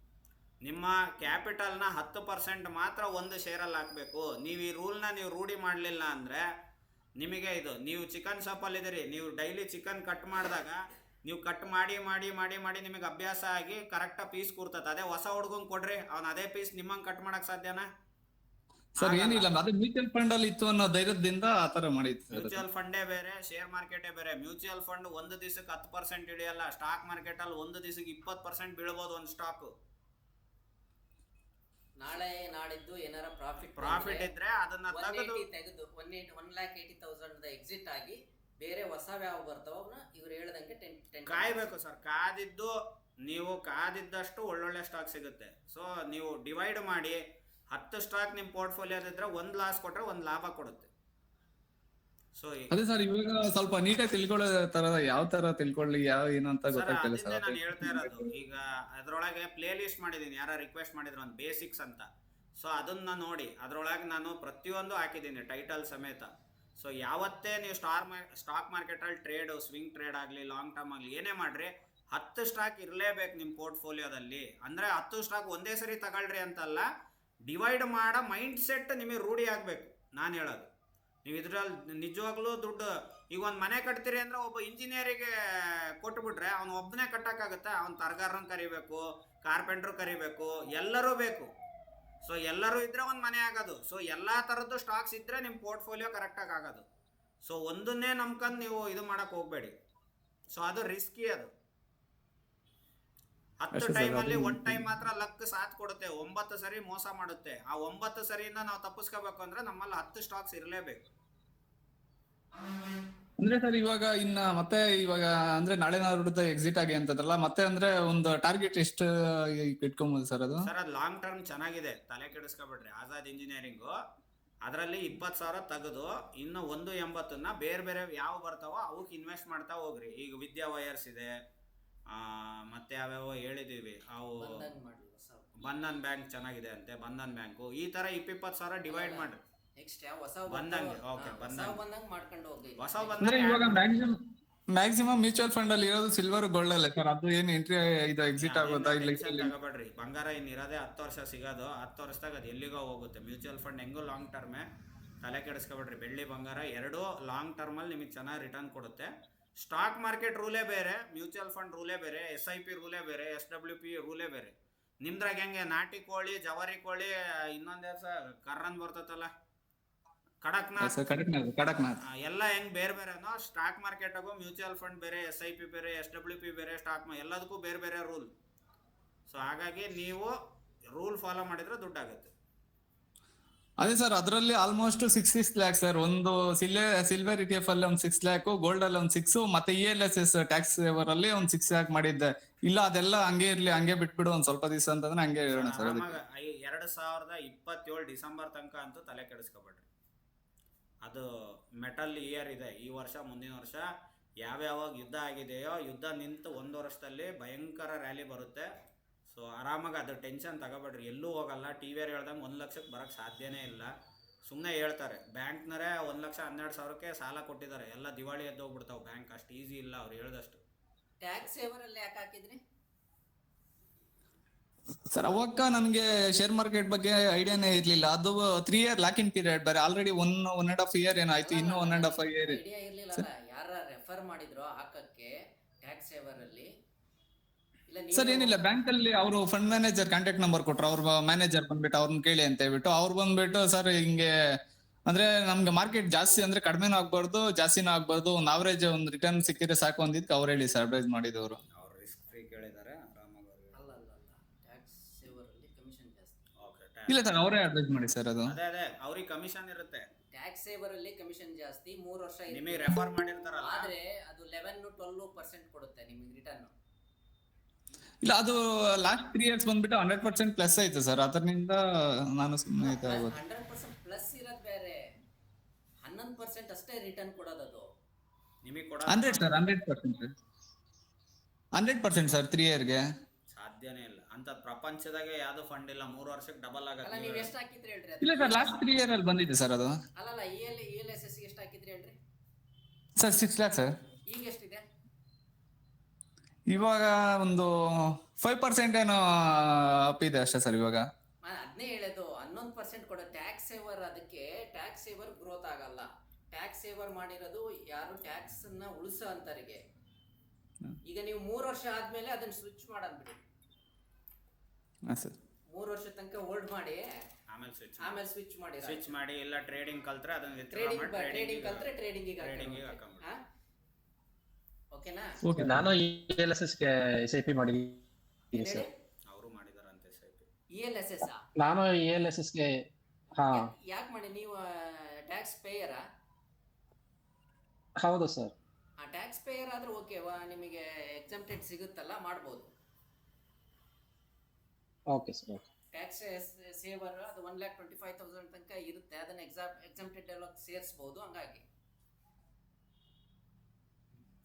ನಿಮ್ಮ ಕ್ಯಾಪಿಟಲ್ನ 10% ಮಾತ್ರ ಒಂದು ಶೇರಲ್ಲಿ ಹಾಕ್ಬೇಕು. ನೀವು ಈ ರೂಲ್ನ ನೀವು ರೂಢಿ ಮಾಡಲಿಲ್ಲ ಅಂದ್ರೆ ನಿಮಗೆ ಇದು, ನೀವು ಚಿಕನ್ ಶಾಪಲ್ಲಿ ಇದ್ದೀರಿ, ನೀವು ಡೈಲಿ ಚಿಕನ್ ಕಟ್ ಮಾಡಿದಾಗ ನೀವು ಕಟ್ ಮಾಡಿ ಮಾಡಿ ಮಾಡಿ ಮಾಡಿ ನಿಮಗೆ ಅಭ್ಯಾಸ ಆಗಿ ಕರೆಕ್ಟಾಗಿ ಪೀಸ್ ಕೂರ್ತದೆ. ಅದೇ ಹೊಸ ಹುಡುಗಂಗೆ ಕೊಡ್ರಿ, ಅವ್ನು ಅದೇ ಪೀಸ್ ನಿಮ್ಮಂಗೆ ಕಟ್ ಮಾಡಕ್ ಸಾಧ್ಯನಾ? ಸರ್ ಏನಿಲ್ಲ, ಅದೇ ಮ್ಯೂಚುವಲ್ ಫಂಡ್ ಅಲ್ಲಿ ಇತ್ತು ಅನ್ನೋ ಧೈರ್ಯದಿಂದ ಆ ತರ ಮಾಡಿದ್ದು. ಮ್ಯೂಚುವಲ್ ಫಂಡೇ ಬೇರೆ, ಶೇರ್ ಮಾರ್ಕೆಟೇ ಬೇರೆ. ಮ್ಯೂಚುವಲ್ ಫಂಡ್ ಒಂದು ದಿವಸಕ್ಕೆ 10% ಹಿಡಿಯಲ್ಲ. ಸ್ಟಾಕ್ ಮಾರ್ಕೆಟ್ ಅಲ್ಲಿ ಒಂದು ದಿವಸಕ್ಕೆ 20% ಬೀಳ್ಬೋದು ಒಂದು ಸ್ಟಾಕ್. ನಾಳೆ ನಾಡಿದ್ದು ಏನಾರ ಪ್ರಾಫಿಟ್ ಇದ್ರೆ ಅದನ್ನ ತೆಗೆದು ತೆಗೆದು 1,80,000 ಎಕ್ಸಿಟ್ ಆಗಿ ಬೇರೆ ಹೊಸ ಯಾವ ಬರ್ತಾವ ಇವ್ರು ಹೇಳ್ದಂಗೆ 10 ಕಾಯ್ಬೇಕು ಸರ್. ಕಾದಿದ್ದಷ್ಟು ಒಳ್ಳೊಳ್ಳೆ ಸ್ಟಾಕ್ ಸಿಗುತ್ತೆ. ಸೊ ನೀವು ಡಿವೈಡ್ ಮಾಡಿ 10 ಸ್ಟಾಕ್ ನಿಮ್ ಪೋರ್ಟ್ಫೋಲಿಯೋದಿದ್ರೆ 1 ಲಾಸ್ ಕೊಟ್ರೆ 1 ಲಾಭ ಕೊಡುತ್ತೆ. ಸೊ ಅದೇ ಸರ್ ಇವಾಗ ಸ್ವಲ್ಪ ನೀಟಾಗಿ ತಿಳ್ಕೊಳ್ಳೋ ತರ ಯಾವ ತರ ತಿಳ್ಕೊಳ್ಳಿ ಏನು ಅಂತ ಗೊತ್ತಾಗ್ತಿಲ್ಲ ಸರ್. ನಾನು ಹೇಳ್ತಾ ಇರೋದು ಈಗ ಅದ್ರೊಳಗೆ ಪ್ಲೇ ಲಿಸ್ಟ್ ಮಾಡಿದೀನಿ, ಯಾರ ರಿಕ್ವೆಸ್ಟ್ ಮಾಡಿದ್ರು ಒಂದು ಬೇಸಿಕ್ಸ್ ಅಂತ. ಸೊ ಅದನ್ನ ನೋಡಿ ಅದ್ರೊಳಗೆ ನಾನು ಪ್ರತಿಯೊಂದು ಹಾಕಿದ್ದೀನಿ ಟೈಟಲ್ ಸಮೇತ. ಸೊ ಯಾವತ್ತೇ ನೀವು ಸ್ಟಾಕ್ ಮಾರ್ಕೆಟಲ್ಲಿ ಟ್ರೇಡ್, ಸ್ವಿಂಗ್ ಟ್ರೇಡ್ ಆಗಲಿ, ಲಾಂಗ್ ಟರ್ಮ್ ಆಗಲಿ ಏನೇ ಮಾಡ್ರಿ 10 ಸ್ಟಾಕ್ ಇರಲೇಬೇಕು ನಿಮ್ಮ ಪೋರ್ಟ್ಫೋಲಿಯೋದಲ್ಲಿ. ಅಂದರೆ 10 ಸ್ಟಾಕ್ ಒಂದೇ ಸರಿ ತಗೊಳ್ರಿ ಅಂತಲ್ಲ, ಡಿವೈಡ್ ಮಾಡೋ ಮೈಂಡ್ ಸೆಟ್ ನಿಮಗೆ ರೂಢಿ ಆಗಬೇಕು. ನಾನು ಹೇಳೋದು ನೀವು ಇದ್ರಲ್ಲಿ ನಿಜವಾಗ್ಲೂ ದುಡ್ಡು ಈಗ ಒಂದು ಮನೆ ಕಟ್ತೀರಿ ಅಂದರೆ ಒಬ್ಬ ಇಂಜಿನಿಯರಿಗೆ ಕೊಟ್ಬಿಟ್ರೆ ಅವ್ನು ಒಬ್ಬನೇ ಕಟ್ಟೋಕ್ಕಾಗುತ್ತೆ? ಅವ್ನು ತರಗಾರನ ಕರಿಬೇಕು, ಕಾರ್ಪೆಂಟ್ರು ಕರಿಬೇಕು, ಎಲ್ಲರೂ ಬೇಕು. ಸೊ ಎಲ್ಲರೂ ಇದ್ರೆ ಒಂದು ಮನೆ ಆಗೋದು. ಸೊ ಎಲ್ಲ ಥರದ್ದು ಸ್ಟಾಕ್ಸ್ ಇದ್ದರೆ ನಿಮ್ಮ ಪೋರ್ಟ್ಫೋಲಿಯೋ ಕರೆಕ್ಟಾಗಿ ಆಗೋದು. ಸೊ ಒಂದನ್ನೇ ನಂಬ್ಕೊಂಡು ನೀವು ಇದು ಮಾಡೋಕ್ಕೆ ಹೋಗಬೇಡಿ. ಸೊ ಅದು ರಿಸ್ಕಿ. ಅದು 10 ಟೈಮಲ್ಲಿ 1 ಟೈಮ್ ಮಾತ್ರ ಲಕ್ ಸಾಥ್ ಕೊಡುತ್ತೆ, 9 ಸರಿ ಮೋಸ ಮಾಡುತ್ತೆ. ಆ 9 ಸರಿಯಿಂದ ನಾವು ತಪ್ಪಿಸ್ಕೋಬೇಕು ಅಂದ್ರೆ ನಮ್ಮಲ್ಲಿ 10 ಸ್ಟಾಕ್ಸ್ ಇರಲೇಬೇಕು. ಅಂದ್ರೆ ಸರ್ ಇವಾಗ ಇವಾಗ ಅಂದ್ರೆ ನಾಳೆ ನಾಡ್ದು ಎಕ್ಸಿಟ್ ಆಗಿ ಅಂತದಲ್ಲ, ಮತ್ತೆ ಅಂದ್ರೆ ಒಂದು ಟಾರ್ಗೆಟ್ ಎಷ್ಟು ಇಟ್ಕೊಬೋದು ಸರ್ ಅದು? ಸರ್ ಅದು ಲಾಂಗ್ ಟರ್ಮ್ ಚೆನ್ನಾಗಿದೆ, ತಲೆ ಕೆಡಿಸ್ಕೊಬೇಡ್ರಿ. ಆಜಾದ್ ಇಂಜಿನಿಯರಿಂಗು ಅದರಲ್ಲಿ 20,000 ತೆಗೆದು ಇನ್ನು 180 ಬೇರೆ ಬೇರೆ ಯಾವ ಬರ್ತಾವೋ ಅವಕ್ಕೆ ಇನ್ವೆಸ್ಟ್ ಮಾಡ್ತಾ ಹೋಗ್ರಿ. ಈಗ ವಿದ್ಯಾ ವೈರ್ಸ್ ಇದೆ, ಮತ್ತೆ ಯಾವ್ಯಾವ ಹೇಳಿದೀವಿ, ಅವು ಬಂಧನ್ ಬ್ಯಾಂಕ್ ಚೆನ್ನಾಗಿದೆ ಅಂತೆ, ಬಂಧನ್ ಬ್ಯಾಂಕು. ಈ ತರ 20,000 ಡಿವೈಡ್ ಮಾಡ್ರಿ. ನೆಕ್ಸ್ಟ್ ಯಾವ ಹೊಸ ಬಂದಂಗೆ ಓಕೆ ಬಂದಂಗೆ ಮಾಡ್ಕೊಂಡು ಹೋಗಿ. ಅಂದ್ರೆ ಇವಾಗ ಮ್ಯಾಕ್ಸಿಮಮ್ ಮ್ಯೂಚುವಲ್ ಫಂಡ್ ಅಲ್ಲಿ ಇರೋದು ಸಿಲ್ವರ್ ಗೋಲ್ಡ್ ಅಲ್ಲ ಸರ್, ಅದು ಏನು ಎಂಟ್ರಿ ಇದು ಎಕ್ಸಿಟ್ ಆಗೋದಾ ಇಲ್ಲ? ತಗೋಬೇಡ್ರಿ, ಬಂಗಾರ ಇರೋದೇ 10 ವರ್ಷ ಸಿಗೋದು. 10 ವರ್ಷದಾಗ ಅದು ಎಲ್ಲಿಗೋ ಹೋಗುತ್ತೆ. ಮ್ಯೂಚುವಲ್ ಫಂಡ್ ಹೆಂಗೋ ಲಾಂಗ್ ಟರ್ಮೇ, ತಲೆ ಕೆಡಿಸ್ಕೊಬೇಡ್ರಿ. ಬೆಳ್ಳಿ ಬಂಗಾರ ಎರಡೂ ಲಾಂಗ್ ಟರ್ಮಲ್ಲಿ ನಿಮಗೆ ಚೆನ್ನಾಗಿ ರಿಟರ್ನ್ ಕೊಡುತ್ತೆ. ಸ್ಟಾಕ್ ಮಾರ್ಕೆಟ್ ರೂಲೇ ಬೇರೆ, ಮ್ಯೂಚುವಲ್ ಫಂಡ್ ರೂಲೇ ಬೇರೆ, SIP ರೂಲೇ ಬೇರೆ, SWP ರೂಲೇ ಬೇರೆ. ನಿಮ್ದ್ರಾಗ ಹೆಂಗೆ ನಾಟಿ ಕೋಳಿ, ಜವಾರಿ ಕೋಳಿ, ಇನ್ನೊಂದು ಕರ್ರನ್ ಬರ್ತೈತಲ್ಲ ಕಡಕ್ನಾಥ್, ಎಲ್ಲ ಹೆಂಗ್ ಬೇರೆ ಬೇರೆನೋ ಸ್ಟಾಕ್ ಮಾರ್ಕೆಟ್ಗೂ ಮ್ಯೂಚುವಲ್ ಫಂಡ್ ಬೇರೆ, SIP ಬೇರೆ, SWP ಬೇರೆ, ಸ್ಟಾಕ್ ಎಲ್ಲದಕ್ಕೂ ಬೇರೆ ಬೇರೆ ರೂಲ್. ಸೊ ಹಾಗಾಗಿ ನೀವು ರೂಲ್ ಫಾಲೋ ಮಾಡಿದ್ರೆ ದುಡ್ಡಾಗುತ್ತೆ. ಅದೇ ಸರ್ ಅದರಲ್ಲಿ ಆಲ್ಮೋಸ್ಟ್ 6 ಲ್ಯಾಕ್ ಸರ್. ಒಂದು ಸಿಲ್ವರ್ ETF ಅಲ್ಲಿ ಒಂದು 6 ಲ್ಯಾಕ್, ಗೋಲ್ಡ್ ಅಲ್ಲಿ ಒಂದು 6, ಮತ್ತೆ ELSS ಟ್ಯಾಕ್ಸ್ ಸೇವರ್ ಅಲ್ಲಿ ಒಂದು 6 ಲ್ಯಾಕ್ ಮಾಡಿದ್ದೆ. ಇಲ್ಲ ಅದೆಲ್ಲ ಹಂಗೆ ಇರ್ಲಿ, ಹಂಗೆ ಬಿಟ್ಬಿಡು ಒಂದ್ ಸ್ವಲ್ಪ ದಿವಸ ಅಂತಂದ್ರೆ ಹಂಗೆ ಹೇಳೋಣ ಸರ್. 2027 ಡಿಸೆಂಬರ್ ತನಕ ಅಂತೂ ತಲೆ ಕೆಡಿಸ್ಕೊಬೇಡ್ರಿ. ಅದು ಮೆಟಲ್ ಇಯರ್ ಇದೆ. ಈ ವರ್ಷ ಮುಂದಿನ ವರ್ಷ ಯಾವ್ಯಾವಾಗ ಯುದ್ಧ ಆಗಿದೆಯೋ, ಯುದ್ಧ ನಿಂತು 1 ವರ್ಷದಲ್ಲಿ ಭಯಂಕರ ರ್ಯಾಲಿ ಬರುತ್ತೆ. ಸೊ ಆರಾಮಾಗಿ ಅದು ಟೆನ್ಷನ್ ತಗೋಬೇಡ್ರಿ, ಎಲ್ಲೂ ಹೋಗಲ್ಲ. TVR ಹೇಳ್ದಂಗೆ 1 ಲಕ್ಷಕ್ಕೆ ಬರೋಕ್ಕೆ ಸಾಧ್ಯನೇ ಇಲ್ಲ. ಸುಮ್ಮನೆ ಹೇಳ್ತಾರೆ. ಬ್ಯಾಂಕ್ನರೇ 1,12,000ಕ್ಕೆ ಸಾಲ ಕೊಟ್ಟಿದ್ದಾರೆ, ಎಲ್ಲ ದಿವಾಳಿ ಎದ್ದೋಗ್ಬಿಡ್ತಾವೆ ಬ್ಯಾಂಕ್. ಅಷ್ಟು ಈಸಿ ಇಲ್ಲ ಅವ್ರು ಹೇಳ್ದಷ್ಟು. ಟ್ಯಾಕ್ಸ್ ಸೇವರ್ ಅಲ್ಲಿ ಯಾಕೆ ಹಾಕಿದ್ರಿ ಸರ್? ಅವಾಗ ನನಗೆ ಶೇರ್ ಮಾರ್ಕೆಟ್ ಬಗ್ಗೆ ಐಡಿಯಾನೇ ಇರ್ಲಿಲ್ಲ. ಅದು 3 ಇಯರ್ ಲಾಕ್ ಇನ್ ಪೀರಿಯಡ್ ಬೇರೆ, ಆಲ್ರೆಡಿ 1.5 ಇಯರ್ ಏನಾಯ್ತು, ಇನ್ನು 1.5 ಇಯರ್ ಐಡಿಯಾ ಇರ್ಲಿಲ್ಲ. ಯಾರ ರೆಫರ್ ಮಾಡಿದ್ರು ಹಾಕಕ್ಕೆ ಟ್ಯಾಕ್ಸ್ ಸೇವರ್ ಅಲ್ಲಿ? ಸರ್ ಏನಿಲ್ಲ, ಬ್ಯಾಂಕ್ ಅಲ್ಲಿ ಅವರು ಫಂಡ್ ಮ್ಯಾನೇಜರ್ ಕಾಂಟ್ಯಾಕ್ಟ್ ನಂಬರ್ ಕೊಟ್ರು. ಅವ್ರ ಮ್ಯಾನೇಜರ್ ಬಂದ್ಬಿಟ್ಟು ಅವ್ರನ್ನ ಕೇಳಿ ಅಂತ ಹೇಳ್ಬಿಟ್ಟು ಅವ್ರು ಬಂದ್ಬಿಟ್ಟು, ಸರ್ ಹಿಂಗೆ ಅಂದ್ರೆ ನಮ್ಗೆ ಮಾರ್ಕೆಟ್ ಜಾಸ್ತಿ ಅಂದ್ರೆ ಕಡಿಮೆನೂ ಆಗ್ಬಾರ್ದು ಜಾಸ್ತಿನೂ ಆಗ್ಬಾರ್ದು, ಒಂದು ಆವರೇಜ್ ಒಂದು ರಿಟರ್ನ್ ಸಿಕ್ಕಿದ್ರೆ ಸಾಕು ಅಂದಿದ್ದಕ್ಕೆ ಅವ್ರು ಹೇಳಿ ಸರ್ ಅಡ್ವೈಸ್ ಮಾಡಿದವರು. ಅವ್ರು ರಿಸ್ಕ್ ಫ್ರೀ ಕೇಳಿದ್ದಾರೆ, ಆರಾಮಾಗಿ. ಟ್ಯಾಕ್ಸ್ ಸೇವರ್ ಅಲ್ಲಿ ಕಮಿಷನ್ ಜಾಸ್ತಿ. ಇಲ್ಲ ಸರ್ ಅವರೇ ಅಡ್ವೈಸ್ ಮಾಡಿ ಸರ್. ಅದು ಅದೇ ಅವ್ರಿಗೆ ಕಮಿಷನ್ ಇರುತ್ತೆ. ಟ್ಯಾಕ್ಸ್ ಸೇವರ್ ಅಲ್ಲಿ ಕಮಿಷನ್ ಜಾಸ್ತಿ, 3 ವರ್ಷ ನಿಮಗೆ ರೆಫರ್ ಮಾಡಿರ್ತಾರಲ್ಲ, ಆದ್ರೆ ಅದು 11-12% ಕೊಡುತ್ತೆ ನಿಮಗೆ ರಿಟರ್ನ್. ಇಲ್ಲ ಅದು ಲಾಸ್ಟ್ 3 ಇಯರ್ಸ್ ಬಂದ್ಬಿಟ್ಟು 100% ಪ್ಲಸ್ ಆಯ್ತು ಸರ್. ಅದರಿಂದ ನಾನು ಸುಮ್ಮನೆ 100% ಪ್ಲಸ್ ಇರೋದು ಬೇರೆ, 11% ಅಷ್ಟೇ ರಿಟರ್ನ್ ಕೊಡೋದು. ಅದು ನಿಮಗೆ 100 ಸರ್, 100% ಸರ್ 3 ಇಯರ್ಗೆ ಸಾಧ್ಯನೇ ಇಲ್ಲ ಅಂತ ಪ್ರಪಂಚದಾಗೆ ಯಾವ್ದು ಫಂಡ್ ಇಲ್ಲ 3 ವರ್ಷಕ್ಕೆ ಡಬಲ್ ಆಗುತ್ತೆ. ನೀವು ಎಷ್ಟು ಹಾಕಿದ್ರಿ ಹೇಳ್ರಿ? ಇಲ್ಲ ಸರ್ ಲಾಸ್ಟ್ 3 ಇಯರ್ ಅಲ್ಲಿ ಬಂದಿದೆ ಸರ್ ಅದು. ಅಲ್ಲಲ್ಲ ELSS ಎಷ್ಟು ಹಾಕಿದ್ರಿ ಹೇಳ್ರಿ ಸರ್? 6 lac sir. ಈಗ ಎಷ್ಟಿದೆ? ಇವಾಗ ಒಂದು 5% ಏನೋ ಅಪ್ ಇದೆ ಅಷ್ಟೇ ಸರ್ ಇವಾಗ. ಅದನ್ನೇ ಹೇಳೋದು, 11% ಕೊಡೋ ಟ್ಯಾಕ್ಸ್ ಸೇವರ್. ಅದಕ್ಕೆ ಟ್ಯಾಕ್ಸ್ ಸೇವರ್ ಗ್ರೋತ್ ಆಗಲ್ಲ. ಟ್ಯಾಕ್ಸ್ ಸೇವರ್ ಮಾಡಿರೋದು ಯಾರು ಟ್ಯಾಕ್ಸ್ ನ ಉಳಿಸೋ ಅಂತರಿಗೆ. ಈಗ ನೀವು 3 ವರ್ಷ ಆದ್ಮೇಲೆ ಅದನ್ನ ಸ್ವಿಚ್ ಮಾಡಂದ್ಬಿಡಿ. 3 ವರ್ಷ ತನಕ ಹೋಲ್ಡ್ ಮಾಡಿ ಆಮೇಲೆ ಸ್ವಿಚ್ ಮಾಡಿ ಇಲ್ಲ ಟ್ರೇಡಿಂಗ್ ಕಲ್ತ್ರೆ ಅದನ್ನ ಟ್ರೇಡಿಂಗ್ ಕಲ್ತ್ರೆ ಟ್ರೇಡಿಂಗ್ ಓಕೆನಾ? ನಾನು ELSS ಗೆ SIP ಮಾಡಿದ್ದೀನಿ ಸರ್. ಅವರು ಮಾಡಿದಾರಂತೆ SIP. ELSS ನಾನು ALSSಗೆ ಹಾ ಯಾಕೆ ಮಾಡಿ ನೀವು ಟ್ಯಾಕ್ಸ್ ಪೇಯರಾ? ಹೌದು ಸರ್. ಆ ಟ್ಯಾಕ್ಸ್ ಪೇಯರ್ ಆದ್ರೆ ಓಕೆ, ನಿಮಗೆ ಎಕ್ಸಮ್ಟೆಡ್ ಸಿಗುತ್ತಲ್ಲ, ಮಾಡ್ಬೋದು. Okay sir. Okay. Tax saver ಅದು 1,25,000 ತನಕ ಇರುತ್ತೆ, ಅದನ್ನ ಎಕ್ಸಮ್ಟೆಡ್ ಎಲ್ಲ ಸೇರಿಸಬಹುದು. ಹಂಗಾಗಿ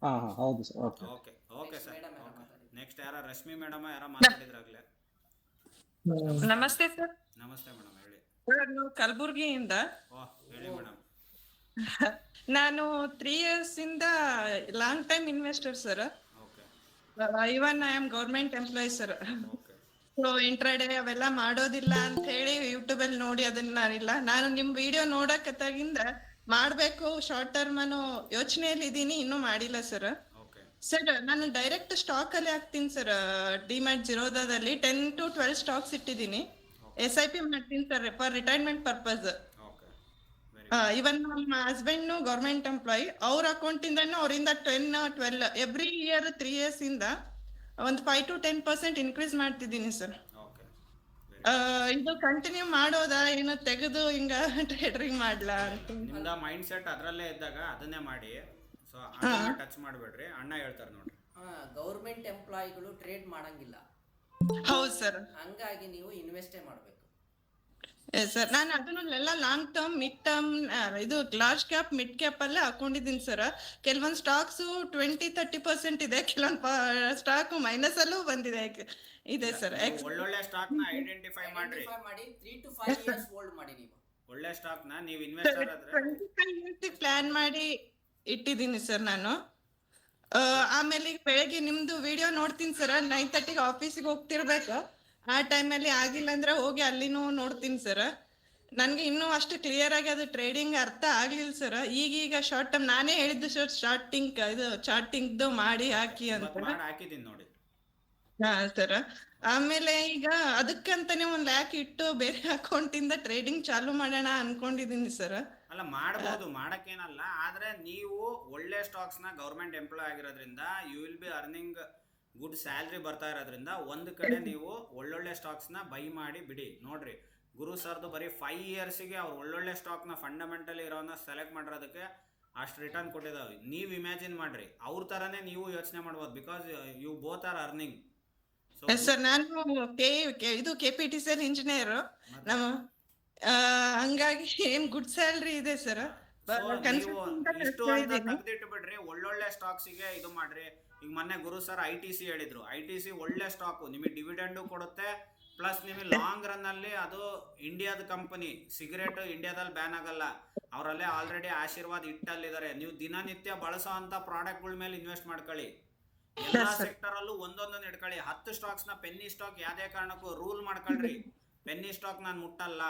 ಹಾ ಹೌದು sir. Okay okay okay sir. Next ಯಾರ ರಶ್ಮಿ ಮೇಡಮ್ ಯಾರ ಮಾತಾಡಿದ್ರಾಗ್ಲೇ? ನಮಸ್ತೆ ಸರ್. ನಮಸ್ತೆ ಮೇಡಮ್, ಹೇಳಿ. ಸರ್ ನಾವು ಕಲಬುರ್ಗಿಯಿಂದ. ಹೇಳಿ ಮೇಡಮ್. ನಾನು 3 years ಇಂದ long time investor sir. Even I am government employee sir. So intraday ಅವೆಲ್ಲ ಮಾಡೋದಿಲ್ಲ ಅಂತ ಹೇಳಿ ಯೂಟ್ಯೂಬ್ ಅಲ್ಲಿ ನೋಡಿ ಅದನ್ನ ಇಲ್ಲ, ನಾನು ನಿಮ್ ವಿಡಿಯೋ ನೋಡಕತ್ತಾಗಿಂದ ಮಾಡ್ಬೇಕು ಶಾರ್ಟ್ ಟರ್ಮ್ ಅನ್ನೋ ಯೋಚನೆಯಲ್ಲಿ ಇದೀನಿ, ಇನ್ನೂ ಮಾಡಿಲ್ಲ ಸರ್. ಸರ್ ನಾನು ಡೈರೆಕ್ಟ್ ಸ್ಟಾಕ್ ಅಲ್ಲಿ ಹಾಕ್ತೀನಿ ಸರ್. ಡಿಮ್ಯಾಟ್ ಜಿರೋದಾದಲ್ಲಿ 10 to 12 ಸ್ಟಾಕ್ಸ್ ಇಟ್ಟಿದ್ದೀನಿ. SIP ಮಾಡ್ತೀನಿ ಸರ್ ಫಾರ್ ರಿಟೈರ್ಮೆಂಟ್ ಪರ್ಪಸ್. ಇವನ್ ನಮ್ಮ ಹಸ್ಬೆಂಡ್ ಗೌರ್ಮೆಂಟ್ ಎಂಪ್ಲಾಯ್, ಅವ್ರ ಅಕೌಂಟ್ ಇಂದನೂ ಅವರಿಂದ 10-12 ಎವ್ರಿ ಇಯರ್ 3 years ಇಂದ ಒಂದು 5 to 10% ಇನ್ಕ್ರೀಸ್ ಮಾಡ್ತಿದ್ದೀನಿ ಸರ್. ಇದು ಕಂಟಿನ್ಯೂ ಮಾಡೋದಾ ಏನೋ ತೆಗೆದು ಹಿಂಗ ಟ್ರೇಡಿಂಗ್ ಮಾಡ್ಲಾ ಅಂತ? ನಿಮ್ದ ಮೈಂಡ್ ಸೆಟ್ ಅದ್ರಲ್ಲೇ ಇದ್ದಾಗ ಅದನ್ನೇ ಮಾಡಿ. ಸೊ ಟಚ್ ಮಾಡಬೇಡ್ರಿ, ಅಣ್ಣ ಹೇಳ್ತಾರೆ ನೋಡ್ರಿ. ಗೌರ್ಮೆಂಟ್ ಎಂಪ್ಲಾಯಿಗಳು ಟ್ರೇಡ್ ಮಾಡಂಗಿಲ್ಲ. ಹೌದು ಸರ್. ಹಂಗಾಗಿ ನೀವು ಇನ್ವೆಸ್ಟೇ ಮಾಡಬೇಕು ಸರ್. ನಾನು ಅದನ್ನೆಲ್ಲ ಲಾಂಗ್ ಟರ್ಮ್, ಮಿಡ್ ಟರ್ಮ್, ಇದು ಲಾರ್ಜ್ ಕ್ಯಾಪ್, ಮಿಡ್ ಕ್ಯಾಪ್ ಅಲ್ಲೇ ಹಾಕೊಂಡಿದ್ದೀನಿ ಸರ್. ಕೆಲವೊಂದು ಸ್ಟಾಕ್ಸ್ 20-30% ಇದೆ, ಕೆಲವೊಂದು ಸ್ಟಾಕ್ ಮೈನಸ್ ಅಲ್ಲೂ ಬಂದಿದೆ ಸರ್. ಒಳ್ಳೊಳ್ಳೆ ಸ್ಟಾಕ್ ನ ಐಡೆಂಟಿಫೈ ಮಾಡ್ರಿ. 3 to 5 years ಹೋಲ್ಡ್ ಮಾಡಿ. ನೀವು ಒಳ್ಳೆ ಸ್ಟಾಕ್ ನ ನೀವು ಇನ್ವೆಸ್ಟರ್ ಆದ್ರೆ 25 years ಪ್ಲಾನ್ ಮಾಡಿ ಇಟ್ಟಿದ್ದೀನಿ ಸರ್ ನಾನು. ಆಮೇಲೆ ಬೆಳಗ್ಗೆ ನಿಮ್ದು ವಿಡಿಯೋ ನೋಡ್ತೀನಿ ಸರ್. 9:30 ಆಫೀಸಿಗೆ ಹೋಗ್ತಿರ್ಬೇಕು, ಆ ಟೈಮಲ್ಲಿ ಆಗಿಲ್ಲ ಅಂದ್ರೆ ಹೋಗಿ ಅಲ್ಲಿನೂ ನೋಡ್ತೀನಿ ಸರ್. ನನ್ಗೆ ಇನ್ನೂ ಅಷ್ಟು ಕ್ಲಿಯರ್ ಆಗಿ ಅದು ಟ್ರೇಡಿಂಗ್ ಅರ್ಥ ಆಗ್ಲಿಲ್ಲ ಸರ್. ಈಗೀಗ ಶಾರ್ಟ್ ಟರ್ಮ್ ನಾನೇ ಹೇಳಿದ್ದು ಸರ್, ಚಾರ್ಟಿಂಗ್ ಮಾಡಿ ಹಾಕಿ ಅಂತ ಹಾಕಿದ್ದೀನಿ ನೋಡಿ. ಹಾ ಸರ್. ಆಮೇಲೆ ಈಗ ಅದಕ್ಕಂತಾನೆ 1 lakh ಇಟ್ಟು ಬೇರೆ ಅಕೌಂಟ್ ಇಂದ ಟ್ರೇಡಿಂಗ್ ಚಾಲೂ ಮಾಡೋಣ ಅನ್ಕೊಂಡಿದೀನಿ ಸರ್. ಅಲ್ಲ ಮಾಡ್ಬೋದು, ಮಾಡಕ್ಕೇನಲ್ಲ. ಆದ್ರೆ ನೀವು ಒಳ್ಳೆ ಸ್ಟಾಕ್ಸ್ ನ ಗೌರ್ಮೆಂಟ್ ಎಂಪ್ಲಾಯ್ ಆಗಿರೋದ್ರಿಂದ you will be earning good salary ಬರ್ತಾ ಇರೋದ್ರಿಂದ ಒಂದು ಕಡೆ ನೀವು ಒಳ್ಳೊಳ್ಳೆ ಸ್ಟಾಕ್ಸ್ ನ ಬೈ ಮಾಡಿ ಬಿಡಿ. ನೋಡ್ರಿ, ಗುರು ಸರ್ದು ಬರೀ 5 yearsಗೆ ಅವ್ರು ಒಳ್ಳೊಳ್ಳೆ ಸ್ಟಾಕ್ ನ ಫಂಡಮೆಂಟಲಿ ಇರೋನ ಸೆಲೆಕ್ಟ್ ಮಾಡಿರೋದಕ್ಕೆ ಅಷ್ಟು ರಿಟರ್ನ್ ಕೊಟ್ಟಿದ್ದಾವೆ. ನೀವು ಇಮ್ಯಾಜಿನ್ ಮಾಡ್ರಿ, ಅವ್ರ ತರನೇ ನೀವು ಯೋಚನೆ ಮಾಡ್ಬೋದು. Because you both are earning. Sir ನಾನು ಇದು KPTCL ಇಂಜಿನಿಯರ್ ನಮ್ಮ, ಹಂಗಾಗಿ ಏನ್ ಗುಡ್ ಸ್ಯಾಲ್ರಿ ಇದೆ ಸರ್. ಇಷ್ಟು ಅಂತ ತೆಗ್ದಿಟ್ಟು ಬಿಡ್ರಿ, ಒಳ್ಳೊಳ್ಳೆ ಸ್ಟಾಕ್ಸಿಗೆ ಇದು ಮಾಡ್ರಿ. ಈಗ ಮೊನ್ನೆ ಗುರು ಸರ್ ITC ಹೇಳಿದ್ರು. ITC ಒಳ್ಳೆ ಸ್ಟಾಕ್, ನಿಮಗೆ ಡಿವಿಡೆಂಡು ಕೊಡುತ್ತೆ, ಪ್ಲಸ್ ನಿಮಗೆ ಲಾಂಗ್ ರನ್ ಅಲ್ಲಿ ಅದು ಇಂಡಿಯಾದ ಕಂಪನಿ. ಸಿಗರೇಟ್ ಇಂಡಿಯಾದಲ್ಲಿ ಬ್ಯಾನ್ ಆಗಲ್ಲ, ಅವರಲ್ಲೇ ಆಲ್ರೆಡಿ ಆಶೀರ್ವಾದ್ ಇಟ್ಟಲ್ಲಿದ್ದಾರೆ. ನೀವು ದಿನನಿತ್ಯ ಬಳಸೋ ಅಂತ ಪ್ರಾಡಕ್ಟ್ಗಳ ಮೇಲೆ ಇನ್ವೆಸ್ಟ್ ಮಾಡ್ಕೊಳ್ಳಿ. ಎಲ್ಲಾ ಸೆಕ್ಟರ್ ಅಲ್ಲೂ ಒಂದೊಂದನ್ನ ಇಟ್ಕೊಳ್ಳಿ. 10 ಸ್ಟಾಕ್ಸ್ ನ ಪೆನ್ನಿ ಸ್ಟಾಕ್ ಯಾವ್ದೇ ಕಾರಣಕ್ಕೂ ರೂಲ್ ಮಾಡ್ಕೊಳ್ರಿ. ಪೆನ್ನಿ ಸ್ಟಾಕ್ ನಾನು ಮುಟ್ಟಲ್ಲ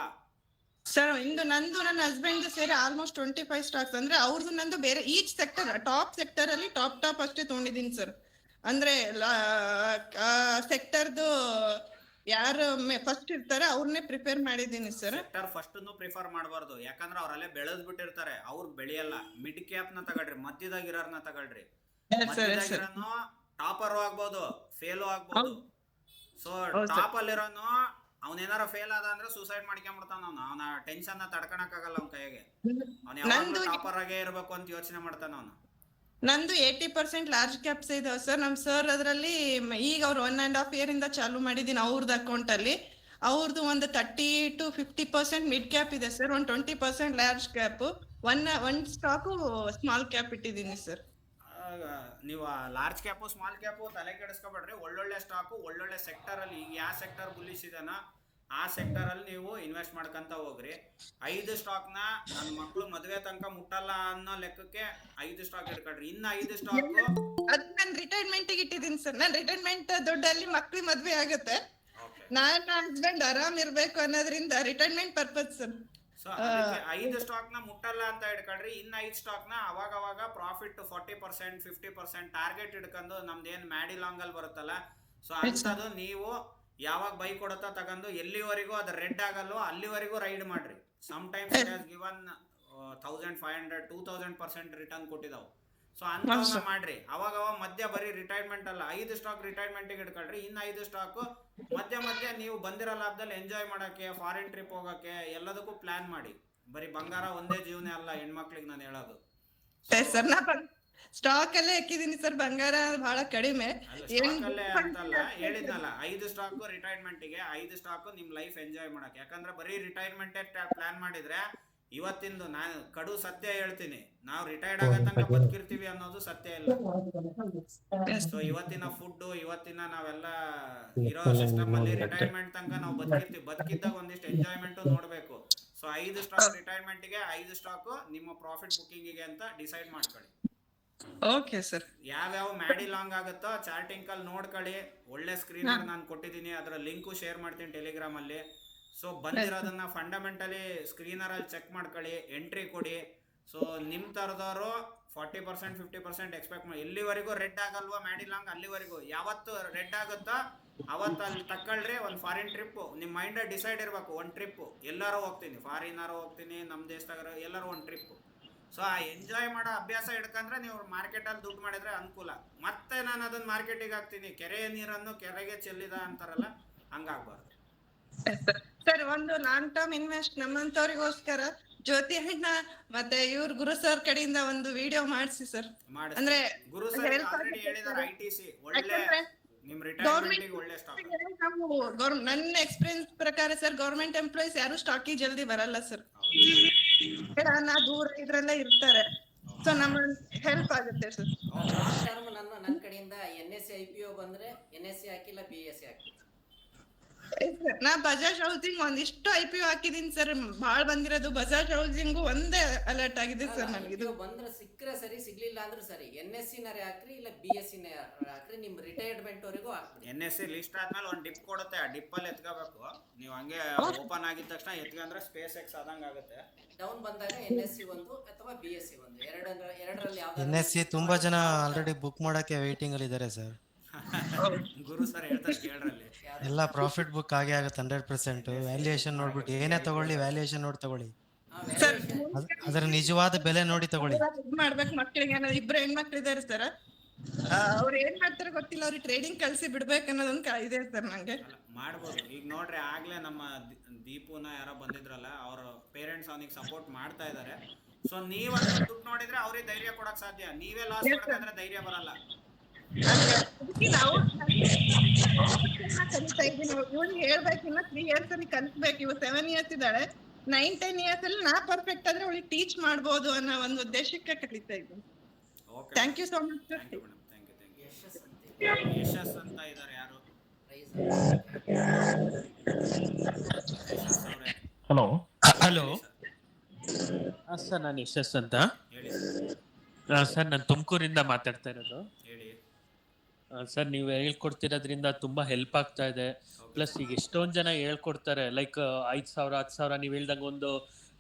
ಸರ್. ಇಂದು ನಂದು ನನ್ನ ಹಸ್ಬೆಂಡ್ ಸೇರಿ ಆಲ್ಮೋಸ್ಟ್ 25 ಸ್ಟಾಕ್ಸ್. ಅಂದ್ರೆ ಅವ್ರದ್ದು ನಂದು ಬೇರೆ ಈಚ್ ಸೆಕ್ಟರ್, ಟಾಪ್ ಸೆಕ್ಟರ್ ಅಲ್ಲಿ ಟಾಪ್ ಅಷ್ಟೇ ತಗೊಂಡಿದ್ದೀನಿ ಸರ್. ಅಂದ್ರೆ ಸೆಕ್ಟರ್ದು ಯಾರು ಫಸ್ಟ್ ಇರ್ತಾರೆ ಅವ್ರನ್ನೇ ಪ್ರಿಪೇರ್ ಮಾಡಿದ್ದೀನಿ ಸರ್. ಸೆಕ್ಟರ್ ಫಸ್ಟ್ ಪ್ರಿಫರ್ ಮಾಡಬಾರ್ದು, ಯಾಕಂದ್ರೆ ಅವ್ರಲ್ಲೇ ಬೆಳೆದ್ ಬಿಟ್ಟಿರ್ತಾರೆ, ಅವ್ರು ಬೆಳೆಯಲ್ಲ. ಮಿಡ್ ಕ್ಯಾಪ್ ನ ತಗೊಳ್ರಿ, ಮಧ್ಯದಾಗಿರೋರ್ನ ತಗೊಳ್ರಿ. ಮಧ್ಯದಾಗಿರೋನು ಟಾಪರ್ ಆಗ್ಬೋದು, ಫೇಲು ಆಗ್ಬೋದು. ಸೊ ಟಾಪ್ ಅಲ್ಲಿರೋನು ಅವನೇನಾರ ಫೇಲ್ ಆದ ಅಂದ್ರೆ ಸೂಸೈಡ್ ಮಾಡ್ಕೊಂಡ್ಬಿಡ್ತಾನ. ಅವನ ಟೆನ್ಷನ್ ತಡ್ಕೊಳಕ್ ಆಗಲ್ಲ ಅವನ ಕೈಗೆ. ಅವ್ನ ಯಾವಾಗ್ಲೂ ಟಾಪರ್ ಆಗೇ ಇರ್ಬೇಕು ಅಂತ ಯೋಚನೆ ಮಾಡ್ತಾನ ಅವನು. ನಂದು 80% ಲಾರ್ಜ್ ಕ್ಯಾಪ್ಸ್ ಇದಾವೆ ಸರ್. ನಮ್ ಸರ್ ಅದ್ರಲ್ಲಿ ಈಗ ಅವ್ರು 1.5 year ಇಂದ ಚಾಲೂ ಮಾಡಿದೀನಿ ಅವ್ರದ್ದು ಅಕೌಂಟ್ ಅಲ್ಲಿ. ಅವ್ರದ್ದು ಒಂದು 30 to 50% ಮಿಡ್ ಕ್ಯಾಪ್ ಇದೆ ಸರ್, ಒಂದು 20% large cap, one stock small cap ಇಟ್ಟಿದ್ದೀನಿ ಸರ್. ನೀವು ಲಾರ್ಜ್ ಕ್ಯಾಪು ಸ್ಮಾಲ್ ಕ್ಯಾಪು ತಲೆ ಕೆಡಿಸ್ಕೊಬೇಡ್ರಿ. ಒಳ್ಳೊಳ್ಳೆ ಸ್ಟಾಕು ಒಳ್ಳೊಳ್ಳೆ ಸೆಕ್ಟರ್ ಅಲ್ಲಿ, ಈಗ ಯಾವ ಸೆಕ್ಟರ್ ಬುಲ್ಲಿಶ್ ಇದೆನೋ ಆ ಸೆಕ್ಟರ್ ಅಲ್ಲಿ ನೀವು ಇನ್ವೆಸ್ಟ್ ಮಾಡ್ಕೊಂತ ಹೋಗ್ರಿ. 5 ಸ್ಟಾಕ್ ನ ನನ್ನ ಮಕ್ಳು ಮದ್ವೆ ತನಕ ಮುಟ್ಟಲ್ಲ ಅನ್ನೋ ಲೆಕ್ಕಕ್ಕೆ 5 ಸ್ಟಾಕ್ ಇಟ್ಕೊಳ್ರಿ. ಇನ್ನ 5 ಸ್ಟಾಕ್ ಅದು ನಾನು ರಿಟೈರ್ಮೆಂಟ್ ಇಟ್ಟಿದ್ದೀನಿ ಸರ್. ನಾನು ರಿಟೈರ್ಮೆಂಟ್ ದುಡ್ಡಲ್ಲಿ ಮಕ್ಳಿಗೆ ಮದ್ವೆ ಆಗುತ್ತೆ, ನನ್ನ ಹಸ್ಬೆಂಡ್ ಆರಾಮ್ ಇರ್ಬೇಕು ಅನ್ನೋದ್ರಿಂದ ರಿಟೈರ್ಮೆಂಟ್ ಪರ್ಪಸ್ ಸರ್. ಸೊ ಅದಕ್ಕೆ 5 ಸ್ಟಾಕ್ ನ ಮುಟ್ಟಲ್ಲ ಅಂತ ಇಟ್ಕೊಳ್ರಿ. ಇನ್ನ 5 ಸ್ಟಾಕ್ ನ ಅವಾಗ ಪ್ರಾಫಿಟ್ 40% 50% ಟಾರ್ಗೆಟ್ ಇಟ್ಕೊಂಡು ನಮ್ದೇನ್ ಮ್ಯಾಡಿ ಲಾಂಗ್ ಅಲ್ಲಿ ಬರುತ್ತಲ್ಲ, ಸೊ ಅಂತದ್ದು ನೀವು ಯಾವಾಗ ಬೈ ಕೊಡುತ್ತಾ ತಗೊಂಡು ಎಲ್ಲಿವರೆಗೂ ಅದು ರೆಡ್ ಆಗಲ್ವೋ ಅಲ್ಲಿವರೆಗೂ ರೈಡ್ ಮಾಡ್ರಿ. Some times it has given 1500-2000% return ಕೊಟ್ಟಿದಾವೆ. ಸೊ ಅಂತವನ್ನ ಮಾಡ್ರಿ. ಅವಾಗ ಮಧ್ಯ ಬರೀ ರಿಟೈರ್ಮೆಂಟ್ ಅಲ್ಲ, 5 ಸ್ಟಾಕ್ ರಿಟೈರ್ಮೆಂಟಿಗೆ ಇಟ್ಕೊಳ್ರಿ, ಇನ್ನು 5 ಸ್ಟಾಕ್ ಮಧ್ಯ ನೀವು ಬಂದಿರೋ ಲಾಭದಲ್ಲಿ ಎಂಜಾಯ್ ಮಾಡಕ್ಕೆ, ಫಾರಿನ್ ಟ್ರಿಪ್ ಹೋಗಕ್ಕೆ ಎಲ್ಲದಕ್ಕೂ ಪ್ಲಾನ್ ಮಾಡಿ. ಬರೀ ಬಂಗಾರ ಒಂದೇ ಜೀವನ ಅಲ್ಲ ಹೆಣ್ಮಕ್ಳಿಗೆ ನಾನು ಹೇಳೋದು. ಸರ್ ನಾ ಸ್ಟಾಕ್ ಅಲ್ಲೇ ಹಾಕಿದೀನಿ ಸರ್, ಬಂಗಾರ ಬಹಳ ಕಡಿಮೆ. ಸ್ಟಾಕ್ ಅಲ್ಲೇ ಅಂತಲ್ಲ, ಹೇಳಿದ್ನಲ್ಲ 5 ಸ್ಟಾಕ್ ರಿಟೈರ್ಮೆಂಟಿಗೆ, 5 ಸ್ಟಾಕ್ ನಿಮ್ ಲೈಫ್ ಎಂಜಾಯ್ ಮಾಡಕ್ಕೆ. ಯಾಕಂದ್ರೆ ಬರೀ ರಿಟೈರ್ಮೆಂಟ್ ಪ್ಲಾನ್ ಮಾಡಿದ್ರೆ ಇವತ್ತಿಂದು ನಾನು ಕಡು ಸತ್ಯ ಹೇಳ್ತೀನಿ, ನಾವು ರಿಟೈರ್ಡ್ ಆಗೋ ತನಕ ಬದುಕಿರ್ತೀವಿ ಅನ್ನೋದು ಸತ್ಯ ಇಲ್ಲ. ಸೊ ಇವತ್ತಿನ ಫುಡ್, ಇವತ್ತಿನ ನಾವೆಲ್ಲ ಇರೋ ಸಿಸ್ಟಮ್ ಅಲ್ಲಿ ರಿಟೈರ್ಮೆಂಟ್ ತನಕ ನಾವು ಬದುಕಿದ್ದಾಗ ಒಂದಿಷ್ಟು ಎಂಜಾಯ್ಮೆಂಟ್ ನೋಡ್ಬೇಕು. ಸೊ 5 ಸ್ಟಾಕ್ ರಿಟೈರ್ಮೆಂಟಿಗೆ, 5 ಸ್ಟಾಕ್ ನಿಮ್ಮ ಪ್ರಾಫಿಟ್ ಬುಕ್ಕಿಂಗಿಗೆ ಅಂತ ಡಿಸೈಡ್ ಮಾಡ್ಕೊಳ್ಳಿ. Okay sir. ಯಾವ್ಯಾವ ಮ್ಯಾಡಿ ಲಾಂಗ್ ಆಗುತ್ತೋ ಚಾರ್ಟಿಂಗ್ ಅಲ್ಲಿ ನೋಡ್ಕೊಳ್ಳಿ. ಒಳ್ಳೆ ಸ್ಕ್ರೀನರ್ ನಾನು ಕೊಟ್ಟಿದ್ದೀನಿ, ಅದರ ಲಿಂಕು ಶೇರ್ ಮಾಡ್ತೀನಿ ಟೆಲಿಗ್ರಾಮ್ ಅಲ್ಲಿ. ಸೊ ಬಂದಿರೋದನ್ನ ಫಂಡಮೆಂಟಲಿ ಸ್ಕ್ರೀನರ್ ಅಲ್ಲಿ ಚೆಕ್ ಮಾಡ್ಕೊಳ್ಳಿ, ಎಂಟ್ರಿ ಕೊಡಿ. ಸೊ ನಿಮ್ ತರದವರು 40% 50% ಎಕ್ಸ್ಪೆಕ್ಟ್ ಮಾಡಿ. ಎಲ್ಲಿವರೆಗೂ ರೆಡ್ ಆಗಲ್ವಾ ಮ್ಯಾಡಿ ಲಾಂಗ್, ಅಲ್ಲಿವರೆಗೂ. ಯಾವತ್ತು ರೆಡ್ ಆಗುತ್ತೋ ಅವತ್ತು ಅಲ್ಲಿ ತಗೊಳ್ರಿ ಒಂದು ಫಾರಿನ್ ಟ್ರಿಪ್. ನಿಮ್ಮ ಮೈಂಡ್ ಡಿಸೈಡ್ ಇರಬೇಕು, ಒಂದು ಟ್ರಿಪ್ ಎಲ್ಲಾರು ಹೋಗ್ತೀನಿ, ಫಾರಿನಾರು ಹೋಗ್ತೀನಿ, ನಮ್ಮ ದೇಶದಾಗ ಎಲ್ಲರೂ ಒಂದು ಟ್ರಿಪ್. ಸೊ ಆ ಎಂಜಾಯ್ ಮಾಡೋ ಅಭ್ಯಾಸ ಇಡ್ಕಂದ್ರೆ ನೀವು ಮಾರ್ಕೆಟಲ್ಲಿ ದುಡ್ಡು ಮಾಡಿದ್ರೆ ಅನುಕೂಲ. ಮತ್ತೆ ನಾನು ಅದನ್ನ ಮಾರ್ಕೆಟಿಗೆ ಹಾಕ್ತೀನಿ, ಕೆರೆಯ ನೀರನ್ನು ಕೆರೆಗೆ ಚೆಲ್ಲಿದ ಅಂತಾರಲ್ಲ, ಹಂಗಾಗ್ಬಾರ್ದು. ಸರ್ ಒಂದು ಲಾಂಗ್ ಟರ್ಮ್ ಇನ್ವೆಸ್ಟ್ ನಮ್ಮಂತವ್ರಿಗೋಸ್ಕರ ಜ್ಯೋತಿ ಅಣ್ಣ ಮತ್ತೆ ಇವ್ರ ಗುರು ಸರ್ ಕಡೆಯಿಂದ ಒಂದು ವಿಡಿಯೋ ಮಾಡಿಸಿ ಸರ್. ಅಂದ್ರೆ ಗುರು ಸರ್ ಆಲ್ರೆಡಿ ಹೇಳಿದಾರೆ, ITC ಒಳ್ಳೆ ನಿಮ್ ರಿಟೈರ್ಮೆಂಟ್ ಒಳ್ಳೆ ಸ್ಟಾಕ್. ನನ್ನ ಎಕ್ಸ್ಪೀರಿಯನ್ಸ್ ಪ್ರಕಾರ ಸರ್, ಗೌರ್ಮೆಂಟ್ ಎಂಪ್ಲಾಯೀಸ್ ಯಾರು ಸ್ಟಾಕಿ ಜಲ್ದಿ ಬರಲ್ಲ ಸರ್, ದೂರ ಇದ್ರಲ್ಲೇ ಇರ್ತಾರೆ. ಸೊ ನಮ್ಮ ಹೆಲ್ಪ್ ಆಗುತ್ತೆ ಸರ್. ನನ್ನ ಕಡೆಯಿಂದ NSE IPO ಬಂದ್ರೆ NSE ಹಾಕಿಲ್ಲ, BSE ಹಾಕಿಲ್ಲ. ನಾ ಬಜಾಜ್ ಹೌಸಿಂಗ್ ಒಂದಿಷ್ಟು IPO ಹಾಕಿದೀನಿ ಸರ್, ಬಾಳ್ ಬಂದಿರೋದು ಬಜಾಜ್ ಹೌಸಿಂಗ್ ಒಂದೇ ಅಲರ್ಟ್ ಆಗಿದೆ ಸರ್ ನನಗೆ. ಇದು ಬಂದ್ರೆ ಸಿಕ್ಕರೆ ಸರಿ, ಸಿಗ್ಲಿಲ್ಲ ಅಂದ್ರೆ ಸರಿ. NSE ನರೇ ಹಾಕ್ರಿ, ಇಲ್ಲ BSE ನೇ ಹಾಕ್ರಿ, ನಿಮ್ ರಿಟೈರ್ಮೆಂಟ್ ವರೆಗೂ ಹಾಕ್ರಿ. NSE ಲಿಸ್ಟ್ ಆದ್ಮೇಲೆ ಒಂದು ಡಿಪ್ ಕೊಡುತ್ತೆ, ಆ ಡಿಪ್ ಅಲ್ಲಿ ಎತ್ಕೋಬೇಕು ನೀವು. ಹಂಗೆ ಓಪನ್ ಆಗಿದ ತಕ್ಷಣ ಎತ್ಕೊಂಡ್ರೆ ಸ್ಪೇಸ್ ಎಕ್ಸ್ ಆದಂಗ ಆಗುತ್ತೆ. ಡೌನ್ ಬಂದಾಗ NSE ಒಂದು ಅಥವಾ BSE ಒಂದು, ಎರಡರಲ್ಲಿ ಯಾವ್ದು. NSE ತುಂಬಾ ಜನ ಆಲ್ರೆಡಿ ಬುಕ್ ಮಾಡಕ್ಕೆ ವೇಟಿಂಗ್ ಅಲ್ಲಿ ಇದ್ದಾರೆ ಸರ್. ಗುರು ಸರ್ ಹೇಳ್ತಾರೆ ಕೇಳ್ರಲ್ಲಿ, ಎಲ್ಲ ಪ್ರಾಫಿಟ್ ಬುಕ್ ಆಗೇ ಆಗುತ್ತೆ 100%. ವ್ಯಾಲ್ಯೂಯೇಷನ್ ನೋಡ್ಬಿಟ್ಟು ಏನೇ ತಗೊಳ್ಳಿ, ವ್ಯಾಲ್ಯೂಯೇಷನ್ ನೋಡಿ ತಗೊಳ್ಳಿ, ಅದರ ನಿಜವಾದ ಬೆಲೆ ನೋಡಿ ತಗೊಳ್ಳಿ. ಮಾಡ್ಬೇಕು ಮಕ್ಕಳಿಗೆ. ಇಬ್ರು ಹೆಣ್ಮಕ್ಳು ಇದಾರೆ ಸರ್, ಅವ್ರು ಏನ್ ಮಾಡ್ತಾರೆ ಗೊತ್ತಿಲ್ಲ, ಅವ್ರಿಗೆ ಟ್ರೇಡಿಂಗ್ ಕಳ್ಸಿ ಬಿಡ್ಬೇಕು ಅನ್ನೋದೊಂದು ಇದೆ ಸರ್ ನಂಗೆ. ಮಾಡ್ಬೋದು. ಈಗ ನೋಡ್ರಿ, ಆಗ್ಲೇ ನಮ್ಮ ದೀಪುನ ಯಾರೋ ಬಂದಿದ್ರಲ್ಲ, ಅವ್ರ ಪೇರೆಂಟ್ಸ್ ಅವನಿಗೆ ಸಪೋರ್ಟ್ ಮಾಡ್ತಾ ಇದಾರೆ. ಸೊ ನೀವ್ ದುಡ್ಡು ನೋಡಿದ್ರೆ ಅವ್ರಿಗೆ ಧೈರ್ಯ ಕೊಡಕ್ ಸಾಧ್ಯ. ನೀವೇ ಲಾಸ್ ಮಾಡ್ಕೊಂಡ್ರೆ ಧೈರ್ಯ ಬರಲ್ಲ. ನಾವು ಕಲಿತಾ ಇದ್ದೀನಿ, ಇವ್ನಿಗೆ ಹೇಳ್ಬೇಕು, ಇನ್ನ 3 years ಅಲ್ಲಿ ಕಲಿಸ್ಬೇಕು. ಇವ್ 7 years ಇದ್ದಾಳೆ, 9-10 years ಅಲ್ಲಿ ನಾ ಪರ್ಫೆಕ್ಟ್ ಆದ್ರೆ ಅವಳಿಗೆ ಟೀಚ್ ಮಾಡ್ಬೋದು ಅನ್ನೋ ಒಂದು ಉದ್ದೇಶಕ್ಕೆ ಕಲಿತಾ ಇದ್ದೀನಿ. Thank you so much sir. Yashas ಅಂತ ಇದಾರೆ ಯಾರು? ಹಲೋ ಹಲೋ ಸರ್, ನಾನು ಯಶಸ್ ಅಂತ. ಸರ್ ನಾನು ತುಮಕೂರಿಂದ ಮಾತಾಡ್ತಾ ಇರೋದು. ಸರ್ ನೀವು ಹೇಳ್ಕೊಡ್ತಿರೋದ್ರಿಂದ ತುಂಬಾ ಹೆಲ್ಪ್ ಆಗ್ತಾ ಇದೆ. ಪ್ಲಸ್ ಈಗ ಎಷ್ಟೊಂದ್ ಜನ ಹೇಳ್ಕೊಡ್ತಾರೆ, ಲೈಕ್ 5,000 10,000 ನೀವು ಹೇಳ್ದಂಗೆ ಒಂದು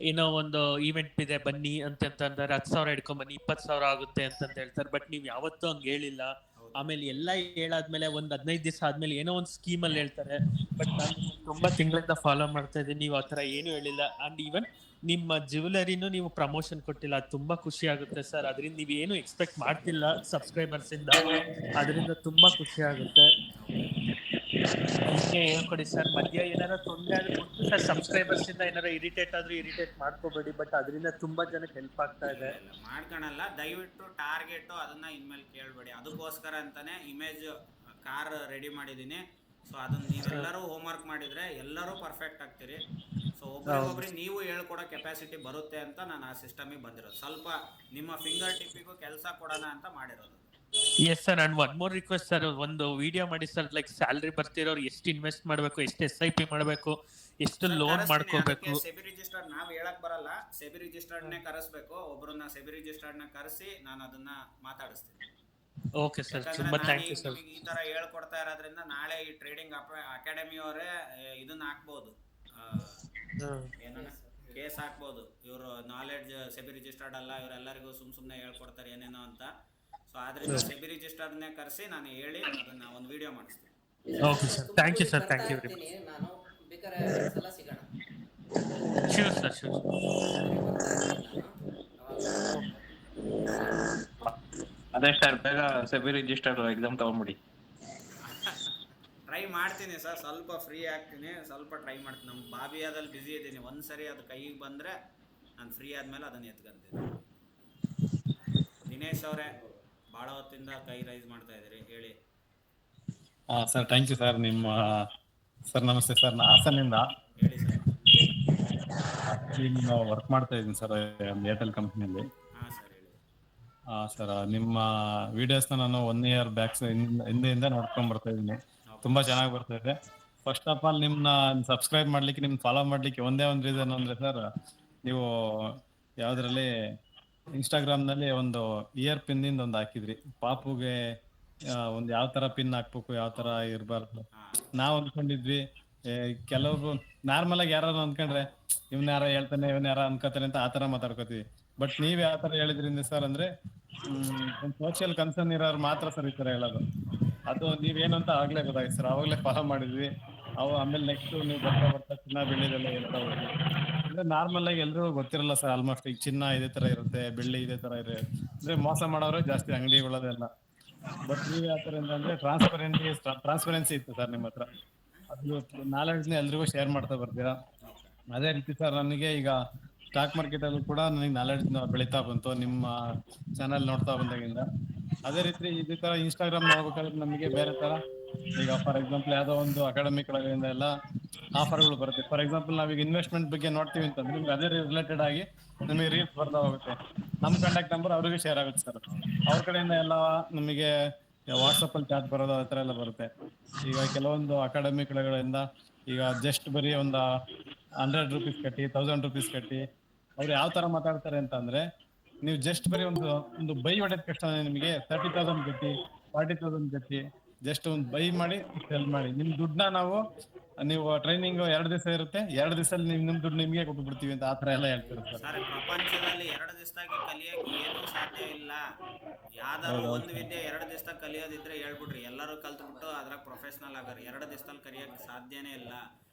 ಏನೋ ಒಂದು ಈವೆಂಟ್ ಇದೆ ಬನ್ನಿ ಅಂತಂದ್ರೆ 10,000 ಇಟ್ಕೊಂಬನ್ನಿ 20,000 ಆಗುತ್ತೆ ಅಂತಂತ ಹೇಳ್ತಾರೆ. ಬಟ್ ನೀವು ಯಾವತ್ತೂ ಹಂಗೆ ಹೇಳಿಲ್ಲ. ಆಮೇಲೆ ಎಲ್ಲ ಹೇಳಾದ್ಮೇಲೆ ಒಂದು 15 ದಿವಸ ಆದ್ಮೇಲೆ ಏನೋ ಒಂದು ಸ್ಕೀಮಲ್ಲಿ ಹೇಳ್ತಾರೆ. ಬಟ್ ನಾನು ತುಂಬಾ ತಿಂಗಳಿಂದ ಫಾಲೋ ಮಾಡ್ತಾ ಇದ್ದೀನಿ, ನೀವು ಆ ಥರ ಏನು ಹೇಳಿಲ್ಲ. ಆ್ಯಂಡ್ ಈವನ್ ನಿಮ್ಮ ಜ್ಯುವೆಲರಿನೂ ನೀವು ಪ್ರಮೋಷನ್ ಕೊಟ್ಟಿಲ್ಲ, ಅದು ತುಂಬಾ ಖುಷಿ ಆಗುತ್ತೆ ಸರ್. ಅದರಿಂದ ನೀವು ಏನು ಎಕ್ಸ್ಪೆಕ್ಟ್ ಮಾಡ್ತಿಲ್ಲ ಸಬ್ಸ್ಕ್ರೈಬರ್ಸ್ ಇಂದ, ಅದರಿಂದ ತುಂಬಾ ಖುಷಿ ಆಗುತ್ತೆ. ಅದಕ್ಕೆ ಹೇಳ್ಕೊಡಿ ಸರ್. ಮಧ್ಯ ಏನಾರ ತೊಂದರೆ ಆದ್ರೆ ಸರ್, ಸಬ್ಸ್ಕ್ರೈಬರ್ಸ್ ಇಂದ ಏನಾರ ಇರಿಟೇಟ್ ಆದ್ರೂ ಇರಿಟೇಟ್ ಮಾಡ್ಕೋಬೇಡಿ. ಬಟ್ ಅದರಿಂದ ತುಂಬಾ ಜನಕ್ಕೆ ಹೆಲ್ಪ್ ಆಗ್ತಾ ಇದೆ. ಮಾಡ್ಕೊಳಲ್ಲ, ದಯವಿಟ್ಟು ಟಾರ್ಗೆಟ್ ಅದನ್ನ ಇನ್ಮೇಲೆ ಕೇಳಬೇಡಿ. ಅದಕ್ಕೋಸ್ಕರ ಅಂತಾನೆ ಇಮೇಜ್ ಕಾರ್ ರೆಡಿ ಮಾಡಿದ್ದೀನಿ. ಸೊ ಅದನ್ನ ನೀವೆಲ್ಲರೂ ಹೋಮ್ ವರ್ಕ್ ಮಾಡಿದ್ರೆ ಎಲ್ಲರೂ ಪರ್ಫೆಕ್ಟ್ ಆಗ್ತೀರಿ. ಸೊ ಒಬ್ರಿಗೊಬ್ರಿಗೆ ನೀವು ಹೇಳ್ಕೊಡೋ ಕೆಪಾಸಿಟಿ ಬರುತ್ತೆ ಅಂತ ನಾನು ಆ ಸಿಸ್ಟಮಿಗೆ ಬಂದಿರೋದು. ಸ್ವಲ್ಪ ನಿಮ್ಮ ಫಿಂಗರ್ ಟಿಪ್ಪಿಗೂ ಕೆಲಸ ಕೊಡೋಣ ಅಂತ ಮಾಡಿರೋದು. Yes sir, and one more request sir, ಒಂದು ವಿಡಿಯೋ ಮಾಡಿ ಸರ್. ಲೈಕ್ ಸ್ಯಾಲರಿ ಬರ್ತಿರೋರು ಎಷ್ಟು ಇನ್ವೆಸ್ಟ್ ಮಾಡಬೇಕು, ಎಷ್ಟು SIP ಮಾಡಬೇಕು, ಎಷ್ಟು ಲೋನ್ ಮಾಡ್ಕೋಬೇಕು. ಸೆಬಿ ರಿಜಿಸ್ಟರ್ಡ್ ನಾವು ಹೇಳಕ್ ಬರಲ್ಲ, ಸೆಬಿ ರಿಜಿಸ್ಟರ್ಡ್ನೇ ಕರೆಸ್ಬೇಕು. ಒಬ್ರನ್ನ ಸೆಬಿ ರಿಜಿಸ್ಟರ್ಡ್ನ ಕರೆಸಿ ನಾನು ಅದನ್ನ ಮಾತಾಡಿಸ್ತೀನಿ. ಓಕೆ ಸರ್, ತುಂಬಾ ಥ್ಯಾಂಕ್ ಯು ಸರ್. ಈ ತರ ಹೇಳ್ಕೊಡ್ತಾ ಇರೋದ್ರಿಂದ ನಾಳೆ ಈ ಟ್ರೇಡಿಂಗ್ ಅಕಾಡೆಮಿ ಅವರೇ ಇದನ್ನ ಹಾಕ್ಬೋದು, ಏನನ್ನ ಕೇಸ್ ಹಾಕ್ಬೋದು. ಇವರು ನಾಲೆಡ್ಜ್ ಸೆಬಿ ರಿಜಿಸ್ಟರ್ಡ್ ಅಲ್ಲ, ಇವರೆಲ್ಲರಿಗೂ ಸುಮ್ನೆ ಹೇಳ್ಕೊಡ್ತಾರೆ ಏನೇನೋ ಅಂತ. ಸೊ ಆದ್ರಿಂದ ಸೆಬಿ ರಿಜಿಸ್ಟರ್ಡ್ನೇ ಕರೆಸಿ ನಾನು ಹೇಳಿ ಅದನ್ನ ಒಂದು ವಿಡಿಯೋ ಮಾಡಿಸ್ತೀನಿ. Okay sir, thank you sir, thank you very much. ನಾನು ಬೇಕಾದ್ರೆ ಸಲ ಸಿಗೋಣ. Sure sir, sure. ಅದೇ ಸರ್ ಬೇಗ ಸೆಬಿ ರಿಜಿಸ್ಟರ್ ಎಕ್ಸಾಮ್ ತಗೊಂಡ್ಬಿಡಿ. ಟ್ರೈ ಮಾಡ್ತೀನಿ ಸರ್, ಸ್ವಲ್ಪ ಫ್ರೀ ಆಗ್ತೀನಿ, ಸ್ವಲ್ಪ ಟ್ರೈ ಮಾಡ್ತೀನಿ. ನಮ್ಮ ಬಾಬಿಯಾದಲ್ಲಿ ಬ್ಯುಸಿ ಇದ್ದೀನಿ, ಒಂದ್ಸರಿ ಅದು ಕೈಗೆ ಬಂದರೆ ನಾನು ಫ್ರೀ ಆದಮೇಲೆ ಅದನ್ನು ಎತ್ಕೊಂತೀನಿ. ದಿನೇಶ್ ಅವರೇ, ಭಾಳ ಹೊತ್ತಿಂದ ಕೈ ರೈಸ್ ಮಾಡ್ತಾ ಇದ್ದೀರಿ, ಹೇಳಿ. Sir thank you sir. ನಿಮ್ಮ ಸರ್ ನಮಸ್ತೆ ಸರ್, ಹಾಸನಿಂದ ಹೇಳಿ ಸರ್. ನಿಮ್ಮ ವರ್ಕ್ ಮಾಡ್ತಾ ಇದ್ದೀನಿ ಸರ್ ಒಂದು ಏರ್ಟೆಲ್ ಕಂಪ್ನಿಯಲ್ಲಿ. ಹಾಂ ಸರ್, ಹೇಳಿ. ಸರ್ ನಿಮ್ಮ ವಿಡಿಯೋಸ್ನ ನಾನು 1 year ಬ್ಯಾಕ್ ಹಿಂದೆಯಿಂದ ನೋಡ್ಕೊಂಡು ಬರ್ತಾ ಇದ್ದೀನಿ. ತುಂಬ ಚೆನ್ನಾಗಿ ಬರ್ತಾ ಇದೆ. ಫಸ್ಟ್ ಆಫ್ ಆಲ್ ನಿಮ್ಮನ್ನ ಸಬ್ಸ್ಕ್ರೈಬ್ ಮಾಡಲಿಕ್ಕೆ, ನಿಮ್ನ ಫಾಲೋ ಮಾಡಲಿಕ್ಕೆ ಒಂದೇ ಒಂದು ರೀಸನ್ ಅಂದರೆ ಸರ್, ನೀವು ಯಾವುದರಲ್ಲಿ ಇನ್ಸ್ಟಾಗ್ರಾಮ್ನಲ್ಲಿ ಒಂದು ಇಯರ್ ಪಿನ್ನಿಂದ ಒಂದು ಹಾಕಿದ್ರಿ, ಪಾಪುಗೆ ಒಂದು ಯಾವ ಥರ ಪಿನ್ ಹಾಕ್ಬೇಕು, ಯಾವ ಥರ ಇರಬಾರ್ದು. ನಾವು ಅಂದ್ಕೊಂಡಿದ್ವಿ ಕೆಲವರು ನಾರ್ಮಲಾಗಿ ಯಾರು ಅಂದ್ಕೊಂಡ್ರೆ ಇವ್ನ ಯಾರ ಹೇಳ್ತಾನೆ, ಇವನ್ ಯಾರ ಅನ್ಕೋತಾನೆ ಅಂತ ಆ ಥರ ಮಾತಾಡ್ಕೋತೀವಿ. ಬಟ್ ನೀವು ಯಾವ ಥರ ಹೇಳಿದ್ರಿಂದ ಸರ್ ಅಂದರೆ ಒಂದು ಸೋಷಿಯಲ್ ಕನ್ಸರ್ನ್ ಇರೋರು ಮಾತ್ರ ಸರ್ ಈ ಥರ ಹೇಳೋದು. ಅದು ನೀವೇನು ಅಂತ ಆಗಲೇ ಗೊತ್ತಾಯ್ತು ಸರ್, ಅವಾಗಲೇ ಫಾಲೋ ಮಾಡಿದ್ವಿ. ಆಮೇಲೆ ನೆಕ್ಸ್ಟ್ ನೀವು ಬರ್ತಾ ಬರ್ತಾ ಚಿನ್ನ ಬೆಳ್ಳಿದೆಲ್ಲ ಹೇಳ್ತಾ ಹೋಗಿ. ಅಂದರೆ ನಾರ್ಮಲ್ ಆಗಿ ಎಲ್ರಿಗೂ ಗೊತ್ತಿರಲ್ಲ ಸರ್, ಆಲ್ಮೋಸ್ಟ್ ಈಗ ಚಿನ್ನ ಇದೇ ಥರ ಇರುತ್ತೆ, ಬೆಳ್ಳಿ ಇದೇ ಥರ ಇರುತ್ತೆ. ಅಂದರೆ ಮೋಸ ಮಾಡೋರು ಜಾಸ್ತಿ ಅಂಗಡಿಗಳದೆಲ್ಲ. ಬಟ್ ನೀವು ಯಾವ ಥರ ಅಂತಂದರೆ ಟ್ರಾನ್ಸ್ಪರೆನ್ಸಿ ಇತ್ತು ಸರ್ ನಿಮ್ಮ ಹತ್ರ. ಅದು ನಾಲೆಡ್ಜ್ನ ಎಲ್ರಿಗೂ ಶೇರ್ ಮಾಡ್ತಾ ಬರ್ತೀರಾ. ಅದೇ ರೀತಿ ಸರ್ ನನಗೆ ಈಗ ಸ್ಟಾಕ್ ಮಾರ್ಕೆಟಲ್ಲೂ ಕೂಡ ನನಗೆ ನಾಲೆಡ್ಜ್ ಬೆಳೀತಾ ಬಂತು ನಿಮ್ಮ ಚಾನಲ್ ನೋಡ್ತಾ ಬಂದಾಗಿಂದ. ಅದೇ ರೀತಿ ಇದೇ ಥರ ಇನ್ಸ್ಟಾಗ್ರಾಮ್ ನೋಡ್ಬೇಕಾದ್ರೆ ನಮಗೆ ಬೇರೆ ಥರ, ಈಗ ಫಾರ್ ಎಕ್ಸಾಂಪಲ್ ಯಾವುದೋ ಒಂದು ಅಕಾಡೆಮಿ ಕಡೆಯಿಂದ ಎಲ್ಲ ಆಫರ್ಗಳು ಬರುತ್ತೆ. ಫಾರ್ ಎಕ್ಸಾಂಪಲ್ ನಾವೀಗ ಇನ್ವೆಸ್ಟ್ಮೆಂಟ್ ಬಗ್ಗೆ ನೋಡ್ತೀವಿ ಅಂತಂದ್ರೆ ನಿಮ್ಗೆ ಅದೇ ರಿಲೇಟೆಡ್ ಆಗಿ ನಮಗೆ ರೀಲ್ಸ್ ಬರ್ತಾ ಹೋಗುತ್ತೆ. ನಮ್ಮ ಕಾಂಟ್ಯಾಕ್ಟ್ ನಂಬರ್ ಅವ್ರಿಗೆ ಶೇರ್ ಆಗುತ್ತೆ ಸರ್. ಅವ್ರ ಕಡೆಯಿಂದ ಎಲ್ಲ ನಮಗೆ ವಾಟ್ಸಪ್ಪಲ್ಲಿ ಚಾಟ್ ಬರೋದು ಆ ಥರ ಎಲ್ಲ ಬರುತ್ತೆ. ಈಗ ಕೆಲವೊಂದು ಅಕಾಡೆಮಿ ಕಡೆಗಳಿಂದ ಈಗ ಜಸ್ಟ್ ಬರೀ ಒಂದು 100 ರೂಪೀಸ್ ಕಟ್ಟಿ, 1000 ರೂಪೀಸ್ ಕಟ್ಟಿ, ಅವ್ರು ಯಾವ ಥರ ಮಾತಾಡ್ತಾರೆ ಅಂತ ಅಂದರೆ, ನೀವು ಜಸ್ಟ್ ಬರೀ ಒಂದು ಬೈ ಹೊಡೆದ ತಕ್ಷಣ ನಿಮಗೆ 30,000 ಕಟ್ಟಿ, 40,000 ಕಟ್ಟಿ, ಜಸ್ಟ್ ಒಂದು ಬೈ ಮಾಡಿ ಸೆಲ್ ಮಾಡಿ, ನಿಮ್ಮ ದುಡ್ಡನ್ನ ನೀವು ಟ್ರೈನಿಂಗ್ 2 ದಿವಸ ಇರುತ್ತೆ, 2 ದಿವಸದಲ್ಲಿ ನಿಮ್ಮ ದುಡ್ಡು ನಿಮಗೆ ಕೊಟ್ಟು ಬಿಡ್ತೀವಿ ಅಂತ ಆ ಥರ ಎಲ್ಲ ಹೇಳ್ತಾರೆ ಸರ್. ಸರ್, ಪ್ರಪಂಚದಲ್ಲಿ 2 ದಿವಸದಾಗಿ ಕಲಿಯೋಕೆ ಏನೂ ಸಾಧ್ಯ ಇಲ್ಲ. ಯಾವ್ದಾದ್ರು ಒಂದು ವಿದ್ಯೆ 2 ದಿವಸದಾಗ ಕಲಿಯೋದಿದ್ರೆ ಹೇಳ್ಬಿಡ್ರಿ, ಎಲ್ಲರೂ ಕಲ್ತ್ಬಿಟ್ಟು ಅದ್ರಾಗ ಪ್ರೊಫೆಷನಲ್ ಆಗಾರೆ. 2 ದಿವಸದಲ್ಲಿ ಕಲಿಯೋಕೆ ಸಾಧ್ಯನೇ ಇಲ್ಲ.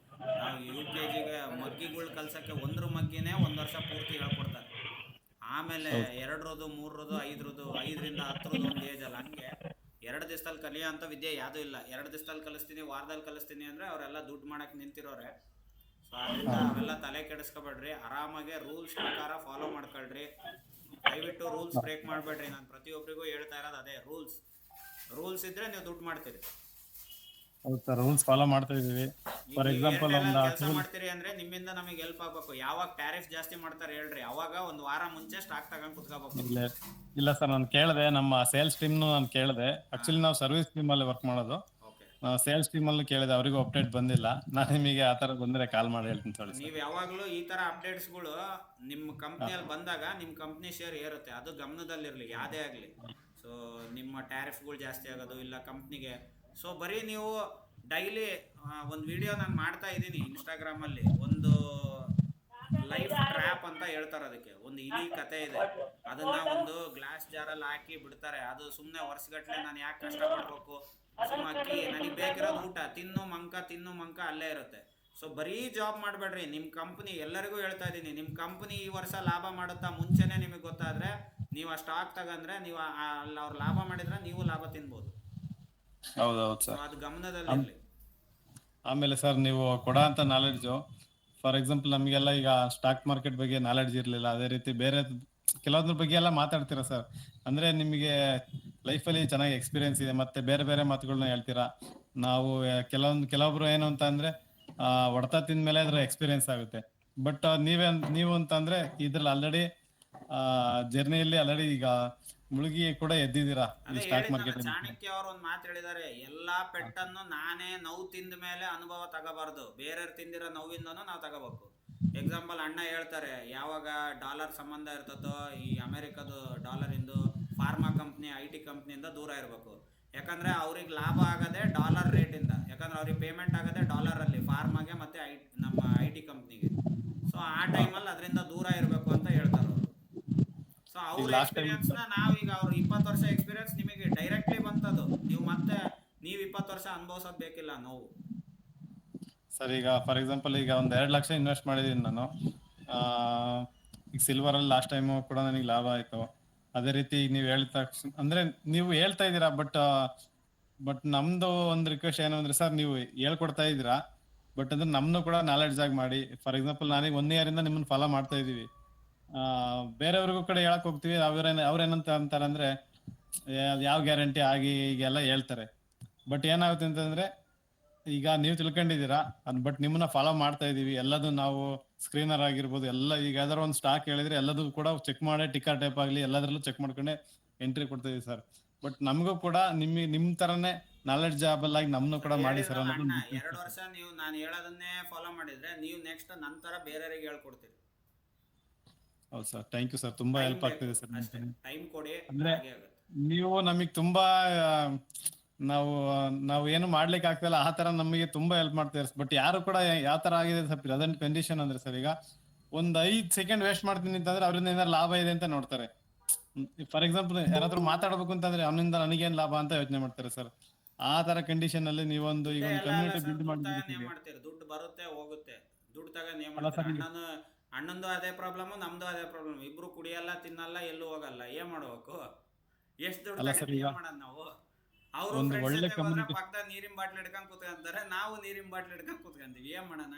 ನಾವು UKGಗೆ ಮಗ್ಗಿಗಳು ಕಲ್ಸೋಕ್ಕೆ 1 ಮಗ್ಗಿನೇ 1 ವರ್ಷ ಪೂರ್ತಿ ಹೇಳ್ಕೊಡ್ತಾರೆ. ಆಮೇಲೆ 2ರದು, 3ರದು, 5ರದು, 5ರಿಂದ 10ರದು ಒಂದು ಏಜ್ ಅಲ್ಲ. ಹಂಗೆ 2 ದಿವಸದಲ್ಲಿ ಕಲಿಯೋ ಅಂಥ ವಿದ್ಯೆ ಯಾವುದೂ ಇಲ್ಲ. 2 ದಿವಸದಲ್ಲಿ ಕಲಿಸ್ತೀನಿ, ವಾರದಲ್ಲಿ ಕಲಿಸ್ತೀನಿ ಅಂದರೆ ಅವರೆಲ್ಲ ದುಡ್ಡು ಮಾಡಕ್ಕೆ ನಿಂತಿರೋರೆ. ಸೊ ಅದರಿಂದ ಅವೆಲ್ಲ ತಲೆ ಕೆಡಿಸ್ಕೊಬೇಡ್ರಿ, ಆರಾಮಾಗೆ ರೂಲ್ಸ್ ಪ್ರಕಾರ ಫಾಲೋ ಮಾಡ್ಕೊಳ್ರಿ. ದಯವಿಟ್ಟು ರೂಲ್ಸ್ ಬ್ರೇಕ್ ಮಾಡಬೇಡ್ರಿ. ನಾನು ಪ್ರತಿಯೊಬ್ಬರಿಗೂ ಹೇಳ್ತಾ ಇರೋದು ಅದೇ, ರೂಲ್ಸ್ ಇದ್ರೆ ನೀವು ದುಡ್ಡು ಮಾಡ್ತೀರಿ. ಹೌದು ಸರ್, ರೂಲ್ಸ್ ಫಾಲೋ ಮಾಡ್ತಾ ಇದೀವಿ. ಫಾರ್ ಎಕ್ಸಾಂಪಲ್ ಒಂದು ಕೆಲಸ ಮಾಡ್ತೀರಿ ಅಂದ್ರೆ ನಿಮ್ಮಿಂದ ನಮಗೆ ಹೆಲ್ಪ್ ಆಗಬೇಕು. ಯಾವಾಗ ಟ್ಯಾರಿಫ್ ಜಾಸ್ತಿ ಮಾಡ್ತಾರೆ ಹೇಳ್ರಿ, ಅವಾಗ ಒಂದು ವಾರ ಮುಂಚೆ ಸ್ಟಾಕ್ ತಗೊಂಡು ಕುತ್ಕೋಬೇಕು. ಇಲ್ಲ ಸರ್, ನಾನು ಕೇಳಿದೆ, ನಮ್ಮ ಸೇಲ್ಸ್ ಟೀಮ್ನು ನಾನು ಕೇಳಿದೆ. ಆಕ್ಚುಲಿ ನಾವು ಸರ್ವಿಸ್ ಟೀಮ್ ಅಲ್ಲಿ ವರ್ಕ್ ಮಾಡೋದು. ಸೇಲ್ಸ್ ಟೀಮ್ ಅಲ್ಲಿ ಕೇಳಿದೆ, ಅವರಿಗೂ ಅಪ್ಡೇಟ್ ಬಂದಿಲ್ಲ. ನಾನು ನಿಮಗೆ ಆ ತರ ಬಂದ್ರೆ ಕಾಲ್ ಮಾಡಿ ಹೇಳ್ತೀನಿ ಸರ್. ನೀವು ಯಾವಾಗಲೂ ಈ ತರ ಅಪ್ಡೇಟ್ಸ್ಗಳು ನಿಮ್ಮ ಕಂಪ್ನಿಯಲ್ಲಿ ಬಂದಾಗ ನಿಮ್ಮ ಕಂಪ್ನಿ ಶೇರ್ ಏರುತ್ತೆ, ಅದು ಗಮನದಲ್ಲಿರಲಿ ಯಾವುದೇ ಆಗಲಿ. ಸೊ ನಿಮ್ಮ ಟ್ಯಾರಿಫ್ಗಳು ಜಾಸ್ತಿ ಆಗೋದು ಇಲ್ಲ ಕಂಪ್ನಿಗೆ. ಸೊ ಬರೀ ನೀವು ಡೈಲಿ ಒಂದು ವಿಡಿಯೋ ನಾನು ಮಾಡ್ತಾ ಇದ್ದೀನಿ ಇನ್ಸ್ಟಾಗ್ರಾಮಲ್ಲಿ, ಒಂದು ಲೈಫ್ ಟ್ರ್ಯಾಪ್ ಅಂತ ಹೇಳ್ತಾರೆ ಅದಕ್ಕೆ. ಒಂದು ಇಲಿ ಕತೆ ಇದೆ, ಅದನ್ನ ಒಂದು ಗ್ಲಾಸ್ ಜಾರಲ್ಲಿ ಹಾಕಿ ಬಿಡ್ತಾರೆ. ಅದು ಸುಮ್ಮನೆ ವರ್ಷಗಟ್ಟಲೆ ನಾನು ಯಾಕೆ ಕಷ್ಟಪಡ್ಬೇಕು, ಸುಮ್ಮನೆ ಅಕ್ಕಿ ನನಗೆ ಬೇಕಿರೋದು ಊಟ, ತಿನ್ನು ಮಂಕ ಅಲ್ಲೇ ಇರುತ್ತೆ. ಸೊ ಬರೀ ಜಾಬ್ ಮಾಡಬೇಡ್ರಿ. ನಿಮ್ಮ ಕಂಪ್ನಿ, ಎಲ್ಲರಿಗೂ ಹೇಳ್ತಾ ಇದ್ದೀನಿ, ನಿಮ್ಮ ಕಂಪ್ನಿ ಈ ವರ್ಷ ಲಾಭ ಮಾಡುತ್ತಾ ಮುಂಚೆನೇ ನಿಮಗೆ ಗೊತ್ತಾದರೆ ನೀವು ಆ ಸ್ಟಾಕ್ ತಗಂದ್ರೆ ನೀವು ಅಲ್ಲಿ ಅವ್ರು ಲಾಭ ಮಾಡಿದ್ರೆ ನೀವು ಲಾಭ ತಿನ್ಬೋದು. ಹೌದೌದು ಸರ್, ಅದು ಗಮನದಲ್ಲಿರಲಿ. ಆಮೇಲೆ ಸರ್, ನೀವು ಕೊಡೋ ಅಂತ ನಾಲೆಡ್ಜು, ಫಾರ್ ಎಕ್ಸಾಂಪಲ್ ನಮಗೆಲ್ಲ ಈಗ ಸ್ಟಾಕ್ ಮಾರ್ಕೆಟ್ ಬಗ್ಗೆ ನಾಲೆಡ್ಜ್ ಇರಲಿಲ್ಲ. ಅದೇ ರೀತಿ ಬೇರೆ ಕೆಲವೊಂದ್ರ ಬಗ್ಗೆ ಎಲ್ಲ ಮಾತಾಡ್ತೀರಾ ಸರ್. ಅಂದರೆ ನಿಮಗೆ ಲೈಫಲ್ಲಿ ಚೆನ್ನಾಗಿ ಎಕ್ಸ್ಪೀರಿಯನ್ಸ್ ಇದೆ, ಮತ್ತೆ ಬೇರೆ ಬೇರೆ ಮಾತುಗಳನ್ನ ಹೇಳ್ತೀರಾ. ನಾವು ಕೆಲವೊಬ್ರು ಏನು ಅಂತ ಅಂದರೆ ಹೊಡೆತ ತಿಂದ್ಮೇಲೆ ಅದ್ರ ಎಕ್ಸ್ಪೀರಿಯನ್ಸ್ ಆಗುತ್ತೆ. ಬಟ್ ನೀವು ಅಂತಂದರೆ ಇದ್ರಲ್ಲಿ ಆಲ್ರೆಡಿ ಜರ್ನಿಯಲ್ಲಿ ಆಲ್ರೆಡಿ ಈಗ ಮುಳುಗಿ ಕೂಡ ಎದ್ದಿದ್ದೀರಾ ಈ ಸ್ಟಾಕ್ ಮಾರ್ಕೆಟ್. ಚಾಣಕ್ಯ ಅವರು ಒಂದು ಮಾತು ಹೇಳಿದ್ದಾರೆ, ಎಲ್ಲಾ ಪೆಟ್ಟನ್ನು ನಾನೇ ನೋವು ತಿಂದ ಮೇಲೆ ಅನುಭವ ತಗೋಬಾರ್ದು, ಬೇರೆಯವ್ರು ತಿಂದಿರೋ ನೋವಿಂದನೂ ನಾವು ತಗೋಬೇಕು. ಎಕ್ಸಾಂಪಲ್ ಅಣ್ಣ ಹೇಳ್ತಾರೆ, ಯಾವಾಗ ಡಾಲರ್ ಸಂಬಂಧ ಇರ್ತದೋ ಈ ಅಮೆರಿಕದು ಡಾಲರಿಂದು ಫಾರ್ಮಾ ಕಂಪ್ನಿ IT ಕಂಪ್ನಿಯಿಂದ ದೂರ ಇರಬೇಕು. ಯಾಕಂದ್ರೆ ಅವ್ರಿಗೆ ಲಾಭ ಆಗೋದೇ ಡಾಲರ್ ರೇಟಿಂದ, ಯಾಕಂದ್ರೆ ಅವ್ರಿಗೆ ಪೇಮೆಂಟ್ ಆಗೋದೇ ಡಾಲರಲ್ಲಿ ಫಾರ್ಮಾಗೆ ಮತ್ತೆ ನಮ್ಮ IT ಕಂಪ್ನಿಗೆ. ಸೊ ಆ ಟೈಮಲ್ಲಿ ಅದರಿಂದ ದೂರ ಇರಬೇಕು ಅಂತ ಹೇಳ್ತಾರೆ ಅವರು. ಸೊ ಅವ್ರ ಎಕ್ಸ್ಪೀರಿಯನ್ಸ್ನ ನಾವೀಗ ಅವ್ರು 20 ವರ್ಷ ಎಕ್ಸ್ಪೀರಿಯನ್ಸ್ ನಿಮಗೆ ಡೈರೆಕ್ಟ್ಲಿ ಬಂತದು, ನೀವು 20 ವರ್ಷ ಅನುಭವಿಸೋದು ಬೇಕಿಲ್ಲ ನೋವು. ಸರ್, ಈಗ ಫಾರ್ ಎಕ್ಸಾಂಪಲ್ ಈಗ ಒಂದು 2 ಲಕ್ಷ ಇನ್ವೆಸ್ಟ್ ಮಾಡಿದ್ದೀನಿ ನಾನು. ಈಗ ಸಿಲ್ವರಲ್ಲಿ ಲಾಸ್ಟ್ ಟೈಮು ಕೂಡ ನನಗೆ ಲಾಭ ಆಯಿತು. ಅದೇ ರೀತಿ ನೀವು ಹೇಳಿದ ತಕ್ಷಣ ಅಂದ್ರೆ ನೀವು ಹೇಳ್ತಾ ಇದ್ದೀರಾ, ಬಟ್ ನಮ್ದು ಒಂದು ರಿಕ್ವೆಸ್ಟ್ ಏನು ಅಂದ್ರೆ ಸರ್, ನೀವು ಹೇಳ್ಕೊಡ್ತಾ ಇದ್ದೀರಾ, ಬಟ್ ಅಂದ್ರೆ ನಮ್ನು ಕೂಡ ನಾಲೆಡ್ಜ್ ಆಗಿ ಮಾಡಿ. ಫಾರ್ ಎಕ್ಸಾಂಪಲ್ ನಾನೀಗ 1 year ಇಂದ ನಿಮ್ಮನ್ನ ಫಾಲೋ ಮಾಡ್ತಾ ಇದೀವಿ, ಬೇರೆಯವ್ರಿಗೂ ಕೂಡ ಹೇಳಕ್ ಹೋಗ್ತೀವಿ, ಅವ್ರೇನಂತ ಅಂತಾರೆ ಅಂದ್ರೆ ಯಾವ ಗ್ಯಾರಂಟಿ ಆಗಿ ಈಗೆಲ್ಲ ಹೇಳ್ತಾರೆ. ಬಟ್ ಏನಾಗುತ್ತೆ ಅಂತಂದ್ರೆ ಈಗ ನೀವು ತಿಳ್ಕೊಂಡಿದ್ದೀರಾ, ಬಟ್ ನಿಮ್ಮನ್ನ ಫಾಲೋ ಮಾಡ್ತಾ ಇದೀವಿ, ಎಲ್ಲದೂ ನಾವು ಸ್ಕ್ರೀನರ್ ಆಗಿರ್ಬೋದು ಎಲ್ಲ, ಈಗ ಯಾವ್ದಾರು ಒಂದು ಸ್ಟಾಕ್ ಹೇಳಿದ್ರೆ ಎಲ್ಲದೂ ಕೂಡ ಚೆಕ್ ಮಾಡಿ ಟಿಕ್ಕರ್ ಟೈಪ್ ಆಗ್ಲಿ ಎಲ್ಲದ್ರಲ್ಲೂ ಚೆಕ್ ಮಾಡ್ಕೊಂಡೆ ಎಂಟ್ರಿ ಕೊಡ್ತಾ ಇದೀವಿ ಸರ್. ಬಟ್ ನಮಗೂ ಕೂಡ ನಿಮ್ ತರನೇ ನಾಲೆಡ್ಜಬಲ್ ಆಗಿ ನಮ್ನು ಕೂಡ ಮಾಡಿ ಸರ್ ಅನ್ನೋದು. 2 ವರ್ಷ ನೀವು ನಾನು ಹೇಳೋದನ್ನೇ ಫಾಲೋ ಮಾಡಿದ್ರೆ ನೀವು ನೆಕ್ಸ್ಟ್ ನಂತರ ಬೇರೆಯವರಿಗೆ ಹೇಳ್ಕೊಡ್ತೀರಿ. ಹೌದು ಸರ್, ಥ್ಯಾಂಕ್ ಯು ಸರ್, ತುಂಬಾ ಹೆಲ್ಪ್ ಆಗ್ತಿದೆ ಸರ್. ಟೈಮ್ ಕೊಡಿ, ಅಂದ್ರೆ ಹಾಗೆ ಆಗುತ್ತೆ. ನೀವು ನಮಗೆ ತುಂಬಾ ನಾವು ಏನು ಮಾಡ್ಲಿಕ್ಕೆ ಆಗ್ತಿಲ್ಲ, ಆ ತರ ನಮಗೆ ತುಂಬಾ ಹೆಲ್ಪ್ ಮಾಡ್ತೀವಿ. ಬಟ್ ಯಾರು ಕೂಡ ಯಾವ ತರ ಆಗಿದೆ ಸರ್ ಪ್ರೆಸೆಂಟ್ ಕಂಡೀಷನ್ ಅಂದ್ರೆ ಸರ್, ಈಗ ಒಂದ್ 5 ಸೆಕೆಂಡ್ ವೇಸ್ಟ್ ಮಾಡ್ತೀನಿ ಅಂತಂದ್ರೆ ಅವರಿಂದ ಏನಾದ್ರು ಲಾಭ ಇದೆ ಅಂತ ನೋಡ್ತಾರೆ. ಫಾರ್ ಎಕ್ಸಾಂಪಲ್ ಯಾರಾದ್ರೂ ಮಾತಾಡ್ಬೇಕು ಅಂತಂದ್ರೆ ಅವನಿಂದ ನನಗೇನ್ ಲಾಭ ಅಂತ ಯೋಚನೆ ಮಾಡ್ತಾರೆ ಸರ್. ಆ ತರ ಕಂಡೀಷನ್ ಅಲ್ಲಿ ನೀವೊಂದು ಈಗ ಒಂದು ಕಮ್ಯುನಿಟಿ ಬಿಲ್ಡ್ ಮಾಡ್ತೀರಿ, ದುಡ್ಡು ಬರುತ್ತೆ ಹೋಗುತ್ತೆ, ದುಡ್ಡು ತಗೊಂಡ್ ಏನ್ ಮಾಡ್ತಾರೆ. ಅಣ್ಣಂದು ಅದೇ ಪ್ರಾಬ್ಲಮ್, ನಮ್ದು ಅದೇ ಪ್ರಾಬ್ಲಮ್, ಇಬ್ರು ಕುಡಿಯಲ್ಲ ತಿನ್ನಲ್ಲ ಎಲ್ಲೂ ಹೋಗಲ್ಲ, ಏನ್ ಮಾಡ್ಬೇಕು? ಎಷ್ಟು ದುಡ್ಡು ಏನ್ ಮಾಡೋದು ನಾವು? ಅವರು ಪಕ್ಕದ ನೀರಿನ ಬಾಟ್ಲಿ ಹಿಡ್ಕೊಂಡ್ ಕೂತ್ಕೊಂತಾರೆ, ನಾವು ನೀರಿನ ಬಾಟ್ಲಿ ಹಿಡ್ಕೊಂಡ್ ಕೂತ್ಕೊಂತೀವಿ, ಏನ್ ಮಾಡೋಣ?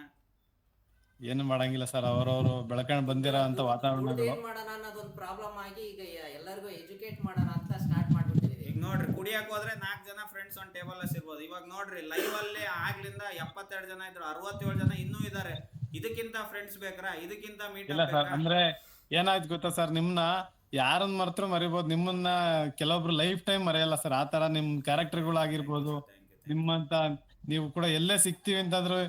ಏನು ಮಾಡಂಗಿಲ್ಲ ಸರ್, ಅವರವರು ಬೆಳಕಂಡ್ ಬಂದಿರೋ ಅಂತ ವಾತಾವರಣಗಳು. ಏನ್ ಮಾಡೋಣ ಅನ್ನೋದೊಂದು ಪ್ರಾಬ್ಲಮ್ ಆಗಿ ಈಗ ಎಲ್ಲರಿಗೂ ಎಜುಕೇಟ್ ಮಾಡೋಣ ಅಂತ ಸ್ಟಾರ್ಟ್ ಮಾಡ್ಬಿಟ್ಟಿದ್ದೀವಿ. ಈಗ ನೋಡ್ರಿ, ಕುಡಿಯಕ್ ಹೋದ್ರೆ 4 ಜನ ಫ್ರೆಂಡ್ಸ್ ಒಂದು ಟೇಬಲ್ ಅಲ್ಲಿ ಇರ್ಬೋದು. ಇವಾಗ ನೋಡ್ರಿ ಲೈವ್ ಅಲ್ಲಿ ಆಗ್ಲಿಂದ 72 ಜನ ಇದ್ರು, 67 ಜನ ಇನ್ನೂ ಇದಾರೆ. ಇದಕ್ಕಿಂತ ಫ್ರೆಂಡ್ಸ್ ಬೇಕ್ರಾ? ಇದಕ್ಕಿಂತ ಮೀಟ್ ಇಲ್ಲ ಸರ್, ಅಂದ್ರೆ ಏನಾಯ್ತು ಗೊತ್ತಾ ಸರ್, ನಿಮ್ನ ಯಾರನ್ನ ಮರೆತ್ರು ಮರಿಬಹುದು, ನಿಮ್ಮನ್ನ ಕೆಲವೊಬ್ರು ಲೈಫ್ ಟೈಮ್ ಮರೆಯಲ್ಲ ಸರ್. ಆ ತರ ನಿಮ್ ಕ್ಯಾರೆಕ್ಟರ್ಗಳಾಗಿರ್ಬೋದು, ನಿಮ್ಮಂತ ನೀವು ಕೂಡ ಎಲ್ಲೇ ಸಿಗ್ತೀವಿ ಅಂತಂದ್ರು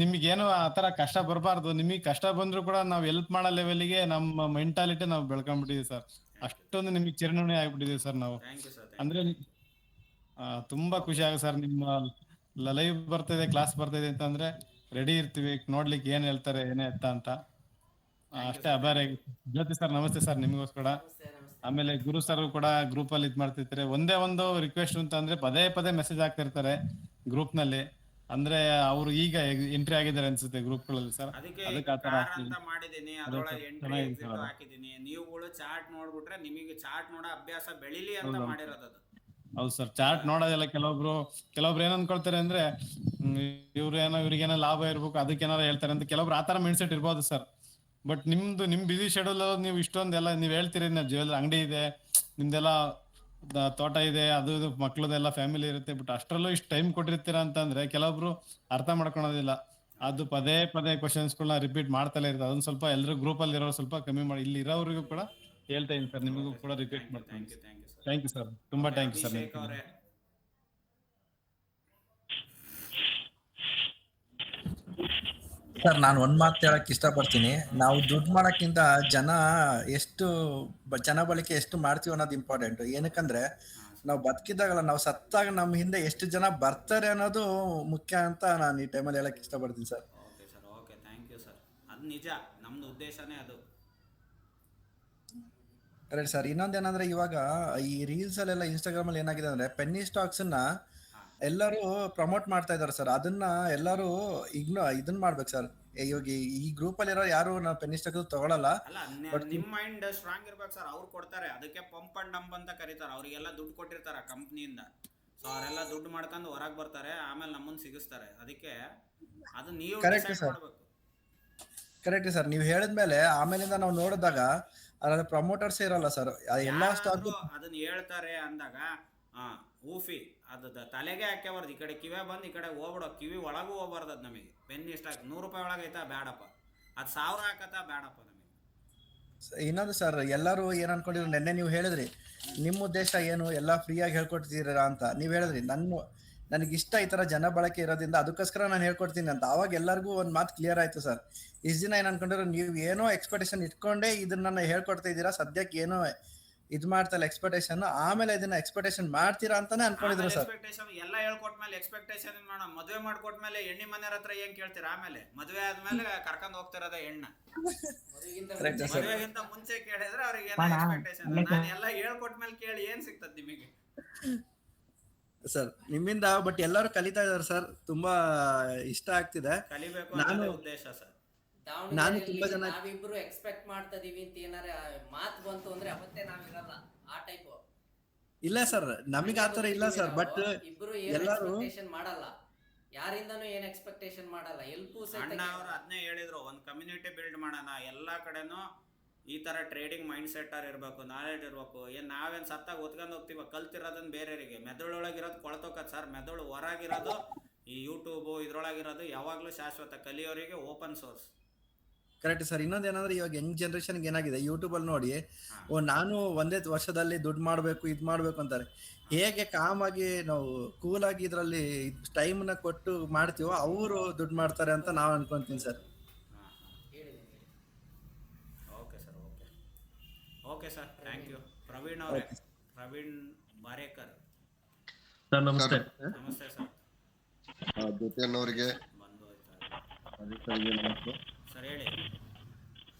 ನಿಮ್ಗೇನು ಆ ತರ ಕಷ್ಟ ಬರಬಾರ್ದು. ನಿಮಗೆ ಕಷ್ಟ ಬಂದ್ರು ಕೂಡ ನಾವ್ ಹೆಲ್ಪ್ ಮಾಡೋ ಲೆವೆಲ್ಗೆ ನಮ್ಮ ಮೆಂಟಾಲಿಟಿ ನಾವು ಬೆಳ್ಕೊಂಡ್ಬಿಟ್ಟಿದೀವಿ ಸರ್. ಅಷ್ಟೊಂದು ನಿಮಗೆ ಚಿರಋಣಿ ಆಗ್ಬಿಟ್ಟಿದೀವಿ ಸರ್ ನಾವು. ಅಂದ್ರೆ ತುಂಬಾ ಖುಷಿ ಆಗುತ್ತೆ ಸರ್, ನಿಮ್ಮ ಲೈವ್ ಬರ್ತಿದೆ, ಕ್ಲಾಸ್ ಬರ್ತಿದೆ ಅಂತಂದ್ರೆ ರೆಡಿ ಇರ್ತೀವಿ ನೋಡ್ಲಿಕ್ಕೆ, ಏನ್ ಹೇಳ್ತಾರೆ ಏನೇ ಎತ್ತ ಅಂತ. ಅಷ್ಟೇ ಅಭಾರ. ಜ್ಯೋತಿ ಸರ್ ನಮಸ್ತೆ ಸರ್, ನಿಮಗೋಸ್ಕರ. ಆಮೇಲೆ ಗುರು ಸರ್ ಕೂಡ ಗ್ರೂಪ್ ಅಲ್ಲಿ ಇದ್ ಮಾಡ್ತಿರ್ತಾರೆ. ಒಂದೇ ಒಂದು ರಿಕ್ವೆಸ್ಟ್ ಅಂತ ಅಂದ್ರೆ ಪದೇ ಪದೇ ಮೆಸೇಜ್ ಆಗ್ತಿರ್ತಾರೆ ಗ್ರೂಪ್ ನಲ್ಲಿ. ಅಂದ್ರೆ ಅವ್ರು ಈಗ ಎಂಟ್ರಿ ಆಗಿದ್ದಾರೆ ಅನ್ಸುತ್ತೆ ಗ್ರೂಪ್ ಗಳಲ್ಲಿ ಸರ್. ಅದಕ್ಕೆ ಆತರ ಮಾಡಿದೀನಿ, ಅದ್ರೊಳಗೆ ಎಂಟ್ರಿ ಎಕ್ಸಿಟ್ ಹಾಕಿದೀನಿ. ನೀವುಗಳು ಚಾರ್ಟ್ ನೋಡ್ಬಿಟ್ರೆ ನಿಮಗೆ ಚಾರ್ಟ್ ನೋಡೋ ಅಭ್ಯಾಸ ಬೆಳಿಲಿ ಅಂತ ಮಾಡಿರೋದು. ಹೌದು ಸರ್, ಚಾರ್ಟ್ ನೋಡೋದಿಲ್ಲ. ಕೆಲವೊಬ್ರು ಏನ್ ಅನ್ಕೊಳ್ತಾರೆ ಅಂದ್ರೆ ಇವ್ರಿಗೇನೋ ಲಾಭ ಇರ್ಬೇಕು, ಅದಕ್ಕೇನಾರ ಹೇಳ್ತಾರೆ ಅಂತ ಕೆಲವೊಬ್ರು ಆತರ ಮೈಂಡ್ ಸೆಟ್ ಇರ್ಬೋದು ಸರ್. ಬಟ್ ನಿಮ್ ಬಿಸಿ ಶೆಡ್ಯೂಲ್ ನೀವು ಇಷ್ಟೊಂದೆಲ್ಲ ನೀವ್ ಹೇಳ್ತೀರಿ, ಜ್ಯುವೆಲ್ಲರಿ ಅಂಗಡಿ ಇದೆ, ನಿಮ್ದೆಲ್ಲ ತೋಟ ಇದೆ, ಅದು ಮಕ್ಳದೆಲ್ಲ ಫ್ಯಾಮಿಲಿ ಇರುತ್ತೆ, ಬಟ್ ಅಷ್ಟ್ರಲ್ಲೂ ಇಷ್ಟು ಟೈಮ್ ಕೊಟ್ಟಿರ್ತೀರಾ ಅಂತಂದ್ರೆ ಕೆಲವೊಬ್ರು ಅರ್ಥ ಮಾಡ್ಕೊಳೋದಿಲ್ಲ. ಅದು ಪದೇ ಪದೇ ಕ್ವಶನ್ಸ್ಗಳನ್ನ ರಿಪೀಟ್ ಮಾಡ್ತಲೇ ಇರ್ತದೆ. ಅದನ್ನ ಸ್ವಲ್ಪ ಎಲ್ಲರೂ ಗ್ರೂಪ್ ಅಲ್ಲಿ ಇರೋ ಸ್ವಲ್ಪ ಕಮ್ಮಿ ಮಾಡಿ. ಇಲ್ಲಿ ಇರೋರಿಗೂ ಕೂಡ ಹೇಳ್ತಾ ಇದೀನಿ ಸರ್, ನಿಮಗೂ ಕೂಡ ರಿಕ್ವೆಸ್ಟ್ ಮಾಡ್ತೀನಿ. ಥ್ಯಾಂಕ್ ಯು ಸರ್, ತುಂಬಾ ಥ್ಯಾಂಕ್ ಯು ಸರ್. ಸರ್ ನಾನು ಒಂದ್ ಮಾತು ಹೇಳಕ್ ಇಷ್ಟಪಡ್ತೀನಿ. ನಾವು ದುಡ್ಡು ಮಾಡಕ್ಕಿಂತ ಜನ ಬಳಕೆ ಎಷ್ಟು ಮಾಡ್ತೀವಿ ಅನ್ನೋದು ಇಂಪಾರ್ಟೆಂಟ್. ಏನಕ್ಕಂದ್ರೆ ನಾವು ಬದುಕಿದಾಗಲ್ಲ, ನಾವು ಸತ್ತಾಗ ನಮ್ಮ ಹಿಂದೆ ಎಷ್ಟು ಜನ ಬರ್ತಾರೆ ಅನ್ನೋದು ಮುಖ್ಯ ಅಂತ ನಾನು ಈ ಟೈಮಲ್ಲಿ ಹೇಳಕ್ ಇಷ್ಟಪಡ್ತೀನಿ sir. Okay sir, okay, thank you sir. ಅದು ನಿಜ, ನಮ್ದು ಉದ್ದೇಶನೇ ಅದು. Correct sir. ಇನ್ನೊಂದೇನಂದ್ರೆ ಇವಾಗ ಈ ರೀಲ್ಸ್ ಅಲ್ಲೆಲ್ಲ ಇನ್ಸ್ಟಾಗ್ರಾಮ್ ಅಲ್ಲಿ ಏನಾಗಿದೆ ಅಂದ್ರೆ ಪೆನ್ನಿ ಸ್ಟಾಕ್ಸ್ ನ ಎಲ್ಲರೂ ಪ್ರಮೋಟ್ ಮಾಡ್ತಾ ಇದಾರೆ ಸರ್. ಅದನ್ನ ಎಲ್ಲರೂ ಇದನ್ನ ಮಾಡ್ಬೇಕು ಸರ್. ಇವಾಗ ಈ ಗ್ರೂಪ್ ಅಲ್ಲಿ ಇರೋ ಯಾರು ನಾವು ಪೆನ್ನಿ ಸ್ಟಾಕ್ ತಗೊಳಲ್ಲ. ನಿಮ್ ಮೈಂಡ್ ಸ್ಟ್ರಾಂಗ್ ಇರ್ಬೇಕು ಸರ್. ಅವ್ರು ಕೊಡ್ತಾರೆ, ಅದಕ್ಕೆ ಪಂಪ್ ಅಂಡ್ ಡಂಪ್ ಅಂತ ಕರೀತಾರೆ. ಅವ್ರಿಗೆಲ್ಲ ದುಡ್ಡು ಕೊಟ್ಟಿರ್ತಾರ ಕಂಪ್ನಿಯಿಂದ. ಸೊ ಅವರೆಲ್ಲ ದುಡ್ಡು ಮಾಡ್ಕೊಂಡು ಹೊರಗೆ ಬರ್ತಾರೆ, ಆಮೇಲೆ ನಮ್ಮನ್ನ ಸಿಗಿಸ್ತಾರೆ. ಅದಕ್ಕೆ ಅದು ನೀವು ಮಾಡ್ಬೇಕು. ಕರೆಕ್ಟ್ ಸರ್, ನೀವು ಹೇಳಿದ್ಮೇಲೆ ಆಮೇಲಿಂದ ನಾವು ನೋಡಿದಾಗ ಅದ್ರಲ್ಲಿ ಪ್ರಮೋಟರ್ಸ್ ಇರಲ್ಲ ಸರ್. ಎಲ್ಲಾ ಸ್ಟಾಕ್ ಅದನ್ನ ಹೇಳ್ತಾರೆ ಅಂದಾಗ ಊಫಿ ಅದು ತಲೆಗೆ ಹಾಕ್ಯಬಾರ್ದು. ಈ ಕಡೆ ಕಿವೆ ಬಂದು ಈ ಕಡೆ ಹೋಗ್ಬಿಡೋ, ಕಿವಿ ಒಳಗೂ ಹೋಗ್ಬಾರ್ದು. ಅದು ನಮಗೆ ಪೆನ್ನಿ ಸ್ಟಾಕ್ 100 ರೂಪಾಯಿ ಒಳಗೆ ಐತಾ ಬೇಡಪ್ಪ, ಅದು 1000 ಹಾಕತ್ತಾ ಬೇಡಪ್ಪ ನಮಗೆ. ಇನ್ನೊಂದು ಸರ್, ಎಲ್ಲರೂ ಏನ್ ಅನ್ಕೊಂಡಿದ್ರು, ನೆನ್ನೆ ನೀವು ಹೇಳಿದ್ರಿ ನಿಮ್ಮ ಉದ್ದೇಶ ಏನು, ಎಲ್ಲ ಫ್ರೀಯಾಗಿ ಹೇಳ್ಕೊಡ್ತೀರಾ ಅಂತ ನೀವು ಹೇಳಿದ್ರಿ. ನನಗಿಷ್ಟ ಈ ತರ ಜನ ಬಳಕೆ ಇರೋದ್ರಿಂದ ಅದಕ್ಕೋಸ್ಕರ ನಾನು ಹೇಳ್ಕೊಡ್ತೀನಿ ಅಂತ. ಅವಾಗ ಎಲ್ಲರಿಗೂ ಒಂದ್ ಮಾತು ಕ್ಲಿಯರ್ ಆಯ್ತು ಸರ್. ಇಷ್ಟು ದಿನ ಏನ್ ಅನ್ಕೊಂಡಿರೋ, ನೀವು ಏನೋ ಎಕ್ಸ್ಪೆಕ್ಟೇಷನ್ ಇಟ್ಕೊಂಡೇ ಇದನ್ನ ಹೇಳ್ಕೊಡ್ತಾ ಇದ್ದೀರಾ, ಸದ್ಯಕ್ಕೆ ಏನೋ ಇದ್ ಮಾಡ್ತಲ್ಲ ಎಕ್ಸ್ಪೆಕ್ಟೇಷನ್, ಆಮೇಲೆ ಇದನ್ನ ಎಕ್ಸ್ಪೆಕ್ಟೇಷನ್ ಮಾಡ್ತೀರಾ ಅಂತಾನೆ ಅನ್ಕೊಂಡಿದ್ರು ಸರ್. ಎಕ್ಸ್ಪೆಕ್ಟೇಷನ್ ಎಲ್ಲ ಹೇಳ್ಕೊಟ್ಮೇಲೆ ಎಕ್ಸ್ಪೆಕ್ಟೇಷನ್ ಮಾಡೋ. ಮದುವೆ ಮಾಡ್ಕೊಟ್ಮೇಲೆ ಹೆಣ್ಣಿ ಮನೆಯವ್ರ ಹತ್ರ ಏನ್ ಕೇಳ್ತೀರಾ? ಆಮೇಲೆ ಮದುವೆ ಆದ್ಮೇಲೆ ಕರ್ಕೊಂಡ್ ಹೋಗ್ತಿರೋದ ಹೆಣ್ಣ. ಮದುವೆಗಿಂತ ಮುಂಚೆ ಕೇಳಿದ್ರೆ ಅವ್ರಿಗೆ ಏನೋ ಎಕ್ಸ್ಪೆಕ್ಟೇಷನ್. ನಾನು ಎಲ್ಲ ಹೇಳ್ಕೊಟ್ಮೇಲೆ ಕೇಳಿ ಏನ್ ಸಿಗ್ತದೆ ನಿಮಗೆ ಸರ್ ನಿಮ್ಮಿಂದ? ಬಟ್ ಎಲ್ಲರೂ ಕಲಿತಾ ಇದಾರೆ ಸರ್, ತುಂಬಾ ಇಷ್ಟ ಆಗ್ತಿದೆ. ಕಲಿಬೇಕು ಅನ್ನೋದೇ ಉದ್ದೇಶ ಸರ್. ನಾನು ತುಂಬಾ ದಾವಣಗೆರೆಯಲ್ಲಿ ಜನ ನಾವಿಬ್ರು ಎಕ್ಸ್ಪೆಕ್ಟ್ ಮಾಡ್ತಾ ಇದೀವಿ ಅಂತ ಏನಾರ ಮಾತು ಬಂತು ಅಂದ್ರೆ ಅವತ್ತೇ ನಾವಿರಲ್ಲ ಆ ಟೈಪ್. ಇಲ್ಲ ಸರ್, ನಮಗೆ ಆತರ ಇಲ್ಲ ಸರ್. ಬಟ್ ಇಬ್ರು ಏನ್ ಎಲ್ಲಾರು ಎಕ್ಸ್ಪೆಕ್ಟೇಷನ್ ಮಾಡಲ್ಲ, ಯಾರಿಂದನೂ ಏನ್ ಎಕ್ಸ್ಪೆಕ್ಟೇಷನ್ ಮಾಡಲ್ಲ. ಎಲ್ಪು ಅಣ್ಣ ಅವ್ರು ಅದನ್ನೇ ಹೇಳಿದ್ರು, ಒಂದು ಕಮ್ಯುನಿಟಿ ಬಿಲ್ಡ್ ಮಾಡೋಣ, ಎಲ್ಲಾ ಕಡೆನೂ ಈ ತರ ಟ್ರೇಡಿಂಗ್ ಮೈಂಡ್ ಸೆಟ್ ಇರಬೇಕು, ನಾಲೆಡ್ಜ್ ಇರಬೇಕು. ನಾವೇನ್ ಸತ್ತಾಗ ಒತ್ಕೊಂಡು ಹೋಗ್ತೀವ, ಕಲ್ತಿರೋದನ್ನ ಬೇರೆಯವರಿಗೆ. ಮೆದುಳೊಳಗಿರೋದು ಕೊಳ್ತೋಕತ್ ಸರ್, ಮೆದುಳು ಹೊರಗಿರೋದು ಈ ಯೂಟ್ಯೂಬ್ ಇದ್ರೊಳಗಿರೋದು ಯಾವಾಗ್ಲೂ ಶಾಶ್ವತ. ಕಲಿಯೋರಿಗೆ ಓಪನ್ ಸೋರ್ಸ್. Correct sir. ಇನ್ನೊಂದೇನಂದ್ರೆ ಇವಾಗ ಯಂಗ್ ಜನರೇಷನ್ಗೆ ಏನಾಗಿದೆ, ಯೂಟ್ಯೂಬ್ ಅಲ್ಲಿ ನೋಡಿ ನಾನು ಒಂದೇ ವರ್ಷದಲ್ಲಿ ದುಡ್ಡು ಮಾಡ್ಬೇಕು ಇದ್ ಮಾಡ್ಬೇಕು ಅಂತಾರೆ. ಹೇಗೆ ಕಾಮ್ ಆಗಿ ನಾವು ಕೂಲ್ ಆಗಿ ಇದ್ರಲ್ಲಿ ಟೈಮ್ ನ ಕೊಟ್ಟು ಮಾಡ್ತೀವೋ ಅವರು ದುಡ್ಡು ಮಾಡ್ತಾರೆ ಅಂತ ನಾವ್ ಅನ್ಕೊಂತೀನಿ sir. Okay sir, okay sir, thank you. Praveen ಅವರೇ, ಪ್ರವೀಣ್ ಬಾರೇಕರ್ ಸರ್ ನಮಸ್ತೆ. ನಮಸ್ತೆ ಸರ್. ಜ್ಯೋತಿಯನ್ನವರಿಗೆ ಸರ್ ಹೇಳಿ.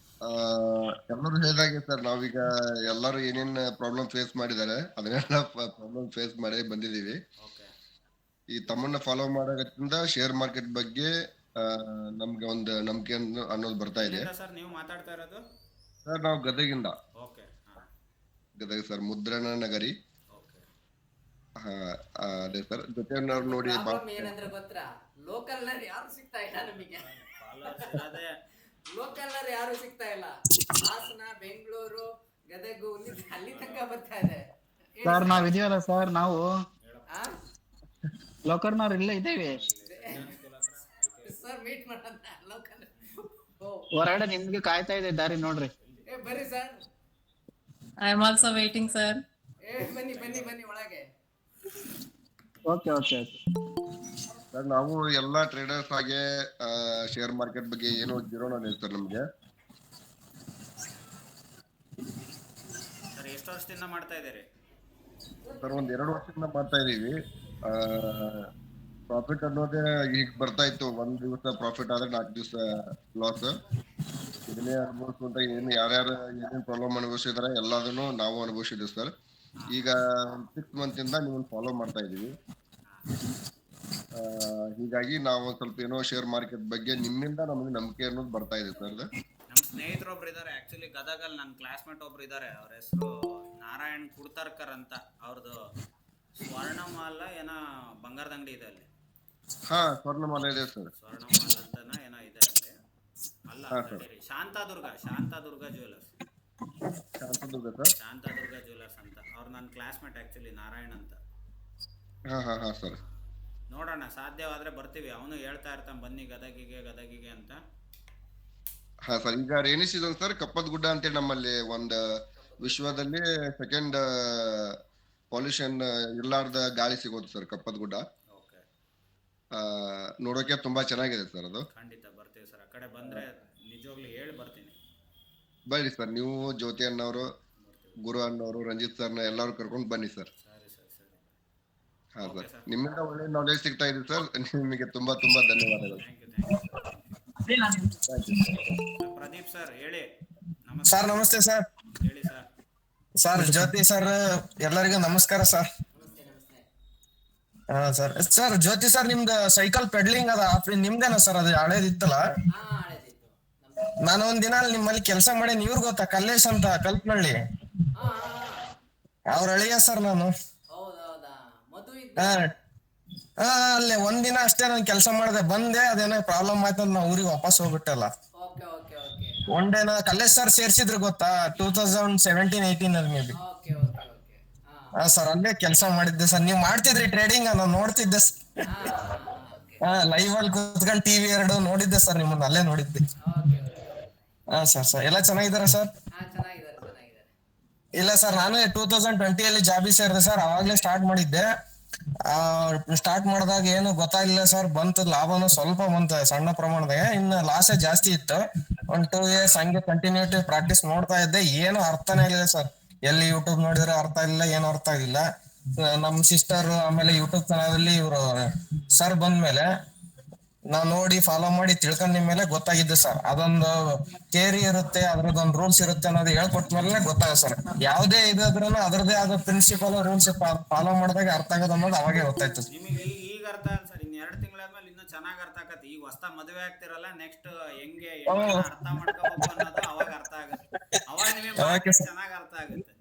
ಎಲ್ಲರೂ ಹೇಳಿದಾಗೆ ಸರ್, ನಾವೀಗ ಎಲ್ಲರೂ ಏನೇನ್ ಪ್ರಾಬ್ಲಮ್ ಫೇಸ್ ಮಾಡಿದ್ದಾರೆ ಅದನ್ನೆಲ್ಲ ಪ್ರಾಬ್ಲಮ್ ಫೇಸ್ ಮಾಡಿ ಬಂದಿದೀವಿ. ಈ ತಮ್ಮನ್ನ ಫಾಲೋ ಮಾಡೋದ್ರಿಂದ ಶೇರ್ ಮಾರ್ಕೆಟ್ ಬಗ್ಗೆ ನಮ್ಗೆ ಒಂದು ನಂಬಿಕೆ ಅನ್ನೋದು ಬರ್ತಾ ಇದೆ ಸರ್. ನೀವು ಮಾತಾಡ್ತಾ ಇರೋದು ಸರ್? ನಾವು ಗದಗಿಂದ. ಓಕೆ. ಗದಗ ಸರ್, ಮುದ್ರಣ ನಗರಿ. ಅದೇ ಸರ್, ಜೊತೆಯವ್ರು ನೋಡಿ ಏನಂದ್ರೆ ಗೊತ್ತಾ, ಲೋಕಲ್ ನರ್ ಯಾರು ಸಿಗ್ತಾ ಇಲ್ಲ ನಮಗೆ. ಲೋಕಲ್ ನರ್ ಯಾರು ಸಿಗ್ತಾ ಇಲ್ಲ. ಹಾಸನ, ಬೆಂಗಳೂರು, ಗದಗು ಅಲ್ಲಿ ತನಕ ಬರ್ತಾ ಇದೆ ಸರ್. ನಾವ್ ಇದೀವಲ್ಲ ಸರ್, ನಾವು ಲೋಕರ್ನವ್ರು ಇಲ್ಲೇ ಇದ್ದೇವೆ ಸರ್. ಮೀಟ್ ಮಾಡೋಣ ಲೋಕಲ್. ಹೊರಗಡೆ ನಿಮ್ಗೆ ಕಾಯ್ತಾ ಇದೆ ದಾರಿ ನೋಡ್ರಿ. ಬರ್ರಿ sir. I am also waiting sir. ಬನ್ನಿ ಬನ್ನಿ ಬನ್ನಿ ಒಳಗೆ. ಓಕೆ ಓಕೆ ಸರ್, ನಾವು ಎಲ್ಲಾ ಟ್ರೇಡರ್ಸ್ ಹಾಗೆ ಶೇರ್ ಮಾರ್ಕೆಟ್ ಬಗ್ಗೆ ಏನೋ ಜೀರೋ ನಾಲೆಜ್ ಸರ್ ನಮ್ಗೆ. ಸರ್ ಎಷ್ಟು ವರ್ಷದಿಂದ ಮಾಡ್ತಾ ಇದ್ದೀರಿ ಸರ್? 2 ವರ್ಷದಿಂದ ಮಾಡ್ತಾ ಇದೀವಿ. ಪ್ರಾಫಿಟ್ ಅನ್ನೋದೇ ಈಗ ಬರ್ತಾ ಇತ್ತು. 1 ದಿವಸ ಪ್ರಾಫಿಟ್ ಆದ್ರೆ 4 ದಿವಸ ಲಾಸ್. ಇದನ್ನೇ ಅನುಭವಿಸುವಂತ ಏನು ಯಾರ್ಯಾರು ಏನೇನು ಪ್ರಾಬ್ಲಮ್ ಅನುಭವಿಸಿದಾರೆ ಎಲ್ಲದನ್ನು ನಾವು ಅನುಭವಿಸಿದ್ವಿ ಸರ್. ಈಗ 6 ಮಂತ್ ಇಂದ ನೀವು ಫಾಲೋ ಮಾಡ್ತಾ ಇದೀವಿ. ಹೀಗಾಗಿ ನಾವು ಸ್ವಲ್ಪ ಏನೋ ಶೇರ್ ಮಾರ್ಕೆಟ್ ಬಗ್ಗೆ ನಿಮ್ಮಿಂದ ನಮಗೆ ನಂಬಿಕೆ ಅನ್ನೋದು ಬರ್ತಾ ಇದೆ ಸರ್. ನಮ್ಮ ಸ್ನೇಹಿತರೊಬ್ರು ಇದ್ದಾರೆ, ಆಕ್ಚುಲಿ ಗದಗಲ್ಲಿ ನನ್ನ ಕ್ಲಾಸ್ಮೇಟ್ ಒಬ್ರು ಇದ್ದಾರೆ. ಅವ್ರ ಹೆಸರು ನಾರಾಯಣ್ ಕುಡ್ತರ್ಕರ್ ಅಂತ. ಅವ್ರದ್ದು ಸ್ವರ್ಣಮಾಲ ಏನೋ ಬಂಗಾರದ ಅಂಗಡಿ ಇದೆ ಅಲ್ಲಿ. ಸ್ವರ್ಣಮಾಲ ಇದೆ ಸರ್. ಸ್ವರ್ಣಮಾಲ ಅಂತನ ಏನೋ ಇದೆ ಅಲ್ಲಿ. ಅಲ್ಲ, ಶಾಂತಾದುರ್ಗ ಜ್ಯುವೆಲರ್ಸ್. ಶಾಂತಾದುರ್ಗ ಜ್ಯುವೆಲರ್ಸ್ ಅಂತ. ಅವ್ರು ನನ್ನ ಕ್ಲಾಸ್ಮೇಟ್ ಆಕ್ಚುಲಿ, ನಾರಾಯಣ್ ಅಂತ. ಸರ್ ನೋಡೋಣ, ಸಾಧ್ಯವಾದ್ರೆ ಬರ್ತೀವಿ. ಅವನು ಹೇಳ್ತಾ ಇರ್ತಾನೆ ಬನ್ನಿ ಗದಗಿಗೆ ಅಂತ. ಸರ್, ಈಗ ರೇನಿ ಸೀಸನ್ ಸರ್. ಕಪ್ಪದ ಗುಡ್ಡ ಅಂತೇಳಿ ನಮ್ಮಲ್ಲಿ ಒಂದು ವಿಶ್ವದಲ್ಲಿ ಸೆಕೆಂಡ್ ಪೊಲ್ಯೂಷನ್ ಇರ್ಲಾರ್ದ ಗಾಳಿ ಸಿಗೋದು ಸರ್, ಕಪ್ಪದ ಗುಡ್ಡ. ನೋಡೋಕೆ ತುಂಬಾ ಚೆನ್ನಾಗಿದೆ ಸರ್ ಅದು. ಖಂಡಿತ ಬರ್ತೀವಿ ಸರ್. ಆ ಕಡೆ ಬಂದ್ರೆ ನಿಜವಾಗ್ಲೂ ಹೇಳಿ ಬರ್ತೀನಿ. ಬನ್ನಿ ಸರ್, ನೀವು ಜ್ಯೋತಿ ಅಣ್ಣವರು, ಗುರು ಅಣ್ಣವರು, ರಂಜಿತ್ ಸರ್ನ ಎಲ್ಲರೂ ಕರ್ಕೊಂಡು ಬನ್ನಿ ಸರ್. ಸರ್, ನಿಮ್ಮಿಂದ ಒಳ್ಳೆ ನಾಲೆಜ್ ಸಿಗ್ತಾ ಇದೆ ಸರ್. ನಿಮಗೆ ತುಂಬಾ ತುಂಬಾ ಧನ್ಯವಾದಗಳು. ಪ್ರದೀಪ್ ಸರ್ ಹೇಳಿ. ಸರ್ ನಮಸ್ತೆ ಸರ್. ಹೇಳಿ ಸರ್. ಸರ್ ಜ್ಯೋತಿ ಸರ್, ಎಲ್ಲರಿಗೂ ನಮಸ್ಕಾರ ಸರ್. ಸರ್ ಸರ್ ಜ್ಯೋತಿ ಸರ್, ನಿಮ್ದು ಸೈಕಲ್ ಪೆಡ್ಲಿಂಗ್ ಅದ ನಿಮ್ದೇನ ಸರ್? ಅದು ಹಳೇದಿತ್ತಲ್ಲ. ನಾನು ಒಂದಿನ ನಿಮ್ಮಲ್ಲಿ ಕೆಲಸ ಮಾಡಿ, ಇವ್ರು ಗೊತ್ತಾ ಕಲ್ಲೇಶ್ ಅಂತ ಕಲ್ಪನಹಳ್ಳಿ, ಅವ್ರ ಅಳಿಯ ಸರ್ ನಾನು. ಅಲ್ಲೇ ಒಂದಿನ ಅಷ್ಟೇ ನಾನು ಕೆಲಸ ಮಾಡಿದೆ, ಬಂದೆ. ಅದೇನೋ ಪ್ರಾಬ್ಲಮ್ ಆಯ್ತು ಅಂತ ನಾ ಊರಿಗೆ ವಾಪಸ್ ಹೋಗ್ಬಿಟ್ಟಲ್ಲ. ಒನ್ ಡೇ ನಾ ಕಲ್ಲೇಶ್ ಸರ್ ಸೇರ್ಸಿದ್ರು ಗೊತ್ತಾ, 2017-18 ಅಲ್ಲಿ ಮೇ ಬಿ. ಸರ್ ಅಲ್ಲೇ ಕೆಲಸ ಮಾಡಿದ್ದೆ ಸರ್. ನೀವ್ ಮಾಡ್ತಿದ್ರಿ ಟ್ರೇಡಿಂಗ್, ನಾನು ನೋಡ್ತಿದ್ದೆ. ಲೈವ್ ಅಲ್ಲಿ ಕೂತ್ಕೊಂಡು TV 2 ನೋಡಿದ್ದೆ ಸರ್, ನಿಮ್ಮನ್ನ ಅಲ್ಲೇ ನೋಡಿದ್ದೆ. ಸರ್ ಎಲ್ಲ ಚೆನ್ನಾಗಿದಾರ ಸರ್? ಇಲ್ಲ ಸರ್, ನಾನು 2020 ಅಲ್ಲಿ ಜಾಬಿಗೆ ಸೇರಿದೆ ಸರ್. ಅವಾಗ್ಲೇ ಸ್ಟಾರ್ಟ್ ಮಾಡಿದ್ದೆ. ಸ್ಟಾರ್ಟ್ ಮಾಡಿದಾಗ ಏನು ಗೊತ್ತಾಗ್ಲಿಲ್ಲ ಸರ್. ಬಂತು ಲಾಭನು ಸ್ವಲ್ಪ ಬಂತು, ಸಣ್ಣ ಪ್ರಮಾಣದಾಗ. ಇನ್ನು ಲಾಸೇ ಜಾಸ್ತಿ ಇತ್ತು. 1-2 years ಹಂಗೆ ಕಂಟಿನ್ಯೂಟಿ ಪ್ರಾಕ್ಟೀಸ್ ನೋಡ್ತಾ ಇದ್ದೆ. ಏನು ಅರ್ಥನೇ ಇಲ್ಲ ಸರ್. ಎಲ್ಲಿ ಯೂಟ್ಯೂಬ್ ನೋಡಿದ್ರೆ ಅರ್ಥ ಇಲ್ಲ, ಏನು ಅರ್ಥ ಆಗಿಲ್ಲ. ನಮ್ ಸಿಸ್ಟರ್ ಆಮೇಲೆ ಯೂಟ್ಯೂಬ್ ಚಾನಲ್ ಇವ್ರು ಸರ್ ಬಂದ್ಮೇಲೆ ನಾವ್ ನೋಡಿ ಫಾಲೋ ಮಾಡಿ ತಿಳ್ಕೊಂಡ ಮೇಲೆ ಗೊತ್ತಾಗಿದ್ದು ಸರ್. ಅದೊಂದು ಥಿಯರಿ ಇರುತ್ತೆ, ಅದ್ರದ್ದೊಂದು ರೂಲ್ಸ್ ಇರುತ್ತೆ ಅನ್ನೋದು ಹೇಳ್ಕೊಟ್ಮೇಲೆ ಗೊತ್ತಾಗ ಸರ್. ಯಾವ್ದೇ ಇದಾದ್ರೂ ಅದ್ರದೇ ಆದ ಪ್ರಿನ್ಸಿಪಲ್ ರೂಲ್ಸ್ ಫಾಲೋ ಮಾಡಿದಾಗ ಅರ್ಥ ಆಗೋದು ಅನ್ನೋದು ಅವಾಗೆ ಗೊತ್ತಾಯ್ತು. ನಿಮಗೆ ಈಗ ಅರ್ಥ ಆಗಲ್ಲ ಸರ್. ಇನ್ನು 2 ತಿಂಗಳಾದ್ಮೇಲೆ ಇನ್ನೂ ಚೆನ್ನಾಗ್ ಅರ್ಥ ಆಗತ್ತೆ. ಈಗ ಹೊಸ ಮದುವೆ ಆಗ್ತಿರಲ್ಲ, ನೆಕ್ಸ್ಟ್ ಹೆಂಗೆ ಹೆಣ್ಣಿನ ಅರ್ಥ ಮಾಡ್ಕೋಬೇಕು ಅನ್ನೋದು ಅವಾಗ ಅರ್ಥ ಆಗುತ್ತೆ. ಅವಾಗ ನಿಮಗೆ ಮಾರ್ಕೆಟ್ ಚೆನ್ನಾಗ್ ಅರ್ಥ ಆಗುತ್ತೆ.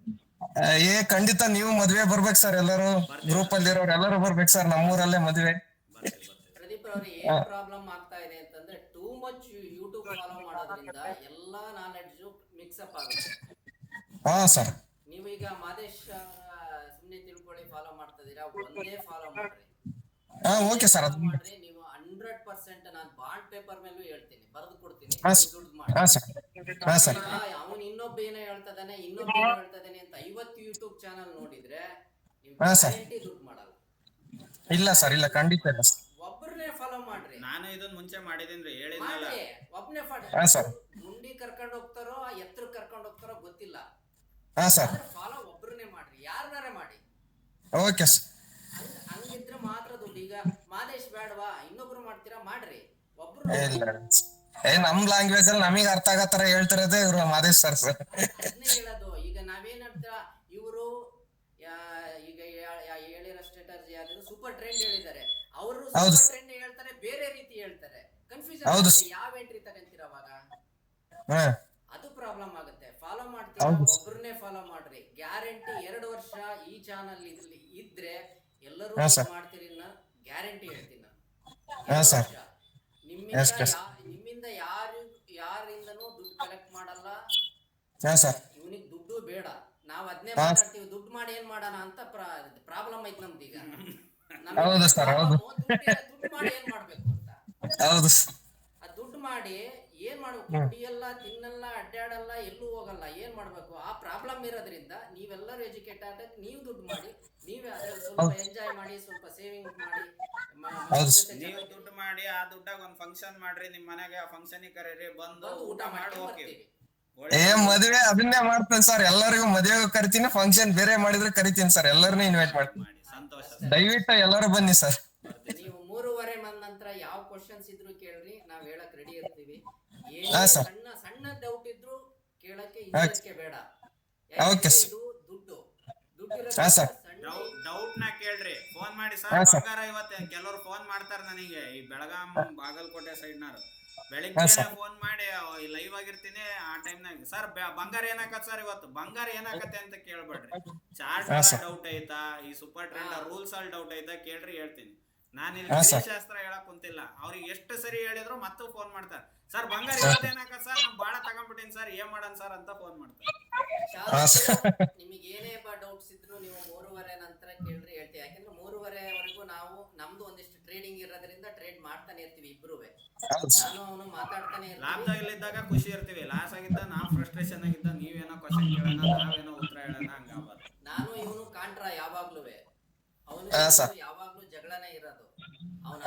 ಖಂಡಿತ ನೀವು ಮದ್ವೆ ಬರ್ಬೇಕು ಸರ್. ಎಲ್ಲರೂ ಗ್ರೂಪ್ ಅಲ್ಲಿ ಇರೋರು ಎಲ್ಲರೂ ಬರ್ಬೇಕು ಸರ್, ನಮ್ಮೂರಲ್ಲೇ ಮದ್ವೆ. ಪ್ರದೀಪ್ ಅವ್ರಿಗೆ ಏನ್ ಪ್ರಾಬ್ಲಮ್ ಆಗ್ತಾ ಇದೆ ಅಂತಂದ್ರೆ ಟೂ ಮಚ್ ಯೂಟ್ಯೂಬ್ ಫಾಲೋ ಮಾಡೋದ್ರಿಂದ ಎಲ್ಲಾ ನಾಲೆಡ್ಜ್ ಮಿಕ್ಸ್ ಅಪ್ ಆಗುತ್ತೆ. ಹಾ ಸರ್. ನೀವು ಈಗ ಮಾದೇಶ್ ಸುಮ್ನೆ ತಿಳ್ಕೊಳ್ಳಿ ಫಾಲೋ ಮಾಡ್ತಾ ಇದೀರಾ, ಒಂದೇ ಫಾಲೋ ಮಾಡ್ರಿ. Okay sir. ಮಾಡ್ರಿ ನೀವು 100% ನಾನು ಬಾಂಡ್ ಪೇಪರ್ ಮೇಲೂ ಹೇಳ್ತೀನಿ, ಬರೆದು ಕೊಡ್ತೀನಿ, ದುಡ್ಡು ಮಾಡಿ. ಅವನು ಇನ್ನೊಬ್ಬ ಏನೋ ಹೇಳ್ತದಾನೆ ಇನ್ನೊಬ್ಬ ಏನೋ ಹೇಳ್ತದಾನೆ ಅಂತ 50 ಯೂಟ್ಯೂಬ್ ಚಾನಲ್ ನೋಡಿದ್ರೆ ನೀವು ಗ್ಯಾರಂಟಿ ದುಡ್ಡು ಮಾಡಲ್ಲ. ಇಲ್ಲ ಸರ್, ಇಲ್ಲ, ಖಂಡಿತ ಇಲ್ಲ. ಒಬ್ಬರನ್ನೇ ಫಾಲೋ ಮಾಡ್ರಿ. ನಾನು ಇದನ್ನ ಮುಂಚೆ ಮಾಡಿದೀನಿ, ಹೇಳಿದ್ನಲ್ಲ. ಒಬ್ಬನೇ ಮುಂಡಿ ಕರ್ಕೊಂಡು ಹೋಗ್ತಾರೋ ಎತ್ತರ ಕರ್ಕೊಂಡು ಹೋಗ್ತಾರೋ ಗೊತ್ತಿಲ್ಲ. ಫಾಲೋ ಒಬ್ಬರನ್ನೇ ಮಾಡ್ರಿ, ಯಾರನ್ನಾರೇ ಮಾಡಿ. Okay sir. ಹಂಗಿದ್ರೆ ಮಾತ್ರ ದುಡ್ಡು. ಈಗ ಮಾದೇಶ್ ಬೇಡವಾ, ಇನ್ನೊಬ್ರು ಮಾಡ್ತೀರಾ, ಮಾಡ್ರಿ. ಒಬ್ರು ನಮ್ ಲ್ಯಾಂಗ್ವೇಜ್ ಅಲ್ಲಿ ನಮಗ್ ಅರ್ಥ ಆಗತ್ತಾರ ಹೇಳ್ತಿರೋದೇ ಇವ್ರು ಮಾದೇಶ್ ಸರ್. ಅದನ್ನೇ ಹೇಳೋದು. ಈಗ ನಾವೇನ್ ಹೇಳ್ತೀರಾ, ಇವರು ಈಗ ಹೇಳಿರೋ ಸ್ಟ್ರಾಟಜಿ ಯಾವ್ದು ಸೂಪರ್ ಟ್ರೆಂಡ್ ಹೇಳಿದ್ದಾರೆ, ಅವರು ಸೂಪರ್ ಟ್ರೆಂಡ್ ಹೇಳ್ತಾರೆ, ಬೇರೆ ರೀತಿ ಹೇಳ್ತಾರೆ, ಕನ್ಫ್ಯೂಷನ್ ಆಗುತ್ತೆ. ಯಾವ ಎಂಟ್ರಿ ತಗೊಂತೀರ ಅವಾಗ, ಅದು ಪ್ರಾಬ್ಲಮ್ ಆಗುತ್ತೆ. ಫಾಲೋ ಮಾಡ್ತೀರಾ, ಒಬ್ಬರನ್ನೇ ಫಾಲೋ ಮಾಡ್ರಿ, ಗ್ಯಾರಂಟಿ 2 ವರ್ಷ ಈ ಚಾನಲ್ ಇದ್ರೆ ಎಲ್ಲರೂ ಮಾಡ್ತೀರಿ, ಗ್ಯಾರಂಟಿ ಹೇಳ್ತೀನಿ ನಾನು. ನಿಮ್ಮಿಂದ ಯಾರಿಂದನೂ ದುಡ್ಡು ಕಲೆಕ್ಟ್ ಮಾಡಲ್ಲ, ಇವನಿಗೆ ದುಡ್ಡು ಬೇಡ. ನಾವ್ ಅದನ್ನೇ ಮಾತಾಡ್ತೀವಿ, ದುಡ್ಡು ಮಾಡಿ ಏನ್ ಮಾಡೋಣ ಅಂತ ಪ್ರಾಬ್ಲಮ್ ಐತ್ ನಮ್ದು. ಈಗ ದುಡ್ಡು ಮಾಡಿ ಏನ್ ಮಾಡ್ಬೇಕು ಅಂತ, ಆ ದುಡ್ಡು ಮಾಡಿ ಏನ್ ಮಾಡ್ಬೇಕು, ಕುಡಿಯಲ್ಲ, ತಿನ್ನಲ್ಲ, ಅಡ್ಡಾಡಲ್ಲ, ಎಲ್ಲೂ ಹೋಗಲ್ಲ, ಏನ್ ಮಾಡ್ಬೇಕು, ಆ ಪ್ರಾಬ್ಲಮ್ ಇರೋದ್ರಿಂದ ನೀವೆಲ್ಲರೂ ಎಜುಕೇಟ್ ಆಗಕ್ಕೆ ನೀವು ದುಡ್ಡು ಮಾಡಿ, ನೀವೇ ಅದ್ರಲ್ಲಿ ಸ್ವಲ್ಪ ಎಂಜಾಯ್ ಮಾಡಿ, ಸ್ವಲ್ಪ ಸೇವಿಂಗ್ ಮಾಡಿ. ನೀವು ದುಡ್ಡು ಮಾಡಿ ಆ ದುಡ್ಡಾಗ ಒಂದ್ ಫಂಕ್ಷನ್ ಮಾಡ್ರಿ, ನಿಮ್ ಮನೆಗೆ ಆ ಫಂಕ್ಷನ್ ಕರೀರಿ, ಬಂದು ಊಟ ಮಾಡಿ ಹೋಗ್ತೀವಿ. ಮದುವೆ ಅದನ್ನೇ ಮಾಡ್ತೇನೆ ಸರ್, ಎಲ್ಲರಿಗೂ ಮದುವೆಗೂ ಕರಿತೀನಿ, ಫಂಕ್ಷನ್ ಬೇರೆ ಮಾಡಿದ್ರೆ ಕರಿತೀನಿ ಸರ್, ಎಲ್ಲರನ್ನೂ ಇನ್ವೈಟ್ ಮಾಡ್ತೀನಿ. ದಯವಿಟ್ಟು ಎಲ್ಲರೂ ಬನ್ನಿ ಸರ್. ನೀವು 3:30 ನಂತರ ಯಾವ ಕ್ವಶನ್ಸ್ ಇದ್ರು ಕೇಳ್ರಿ, ನಾವ್ ಹೇಳಕ್ ರೆಡಿ ಇರ್ತೀವಿ. ಸಣ್ಣ ಡೌಟ್ ಇದ್ರು ಕೇಳಕ್ಕೆ ಇದಕ್ಕೆ ಬೇಡ. ದುಡ್ಡು ಡೌಟ್ ನ ಕೇಳ್ರಿ, ಫೋನ್ ಮಾಡಿ ಸರ್. ಬಂಗಾರ ಇವತ್ತೆ ಕೆಲವರು ಫೋನ್ ಮಾಡ್ತಾರ ನನಗೆ, ಈ ಬೆಳಗಾಂ ಬಾಗಲಕೋಟೆ ಸೈಡ್ನಾರು. ಬೆಳಿಗ್ಗೆ ಫೋನ್ ಮಾಡಿ ಲೈವ್ ಆಗಿರ್ತೀನಿ, ಆ ಟೈಮ್ನಾಗ ಸರ್ ಬಂಗಾರ ಏನಾಕತ್ ಸರ್, ಇವತ್ತು ಬಂಗಾರ ಏನಾಕತ್ತೆ ಅಂತ ಕೇಳ್ಬೇಡ್ರಿ. ಚಾರ್ಟ್ ಡೌಟ್ ಐತಾ, ಈ ಸೂಪರ್ ಟ್ರೆಂಡ್ ರೂಲ್ಸ್ ಅಲ್ಲಿ ಡೌಟ್ ಐತಾ ಕೇಳ್ರಿ, ಹೇಳ್ತೀನಿ. ನಾನು ಇಲ್ಲಿ ಶಾಸ್ತ್ರ ಹೇಳಕ್ ಕುಂತಿಲ್ಲ. ಅವ್ರಿಗೆ ಎಷ್ಟು ಸರಿ ಹೇಳಿದ್ರು ಮತ್ತು ಫೋನ್ ಮಾಡ್ತಾರೆ, ಸರ್ ಬಂಗಾರ ಇವತ್ತೇನಾಕತ್ ಸರ್, ನಮ್ ಬಾಳ ತಗೊಂಡ್ಬಿಟ್ಟಿನಿ ಸರ್, ಏನ್ ಮಾಡೋಣ ಸರ್ ಅಂತ ಫೋನ್ ಮಾಡ್ತಾರೆ. ನಿಮಗೆ ಏನೇ ಡೌಟ್ಸ್ ಇದ್ರು ನೀವು 3:30 ನಂತರ ಕೇಳ್ರಿ, ಹೇಳ್ತೀವಿ. ಯಾಕಂದ್ರೆ 3:30ವರೆಗೂ ನಾವು ನಮ್ದು ಒಂದಿಷ್ಟು ಟ್ರೇಡಿಂಗ್ ಇರೋದ್ರಿಂದ ಟ್ರೇಡ್ ಮಾಡ್ತಾನೆ ಇರ್ತೀವಿ ಇಬ್ರುವೆ. ನಾನು ಅವನು ಮಾತಾಡ್ತಾನೆ ಇರ್ತೀವಿ. ಲಾಭದಾಗಲಿದ್ದಾಗ ಖುಷಿ ಇರ್ತೀವಿ, ಲಾಸ್ ಆಗಿದ್ದ ನಾವು ಫ್ರಸ್ಟ್ರೇಷನ್ ಆಗಿದ್ದ ನೀವೇನೋ ಕ್ವಶನ್ ಕೇಳೋಣ, ನಾವೇನೋ ಉತ್ತರ ಹೇಳೋಣ, ಹಂಗಾಗ್ಬಾರ್ದು. ನಾನು ಇವನು ಕಾಂಟ್ರಾ ಯಾವಾಗ್ಲೂವೆ, ಅವನು ಯಾವಾಗ್ಲೂ ಜಗಳನೇ ಇರೋದು. ಅವನು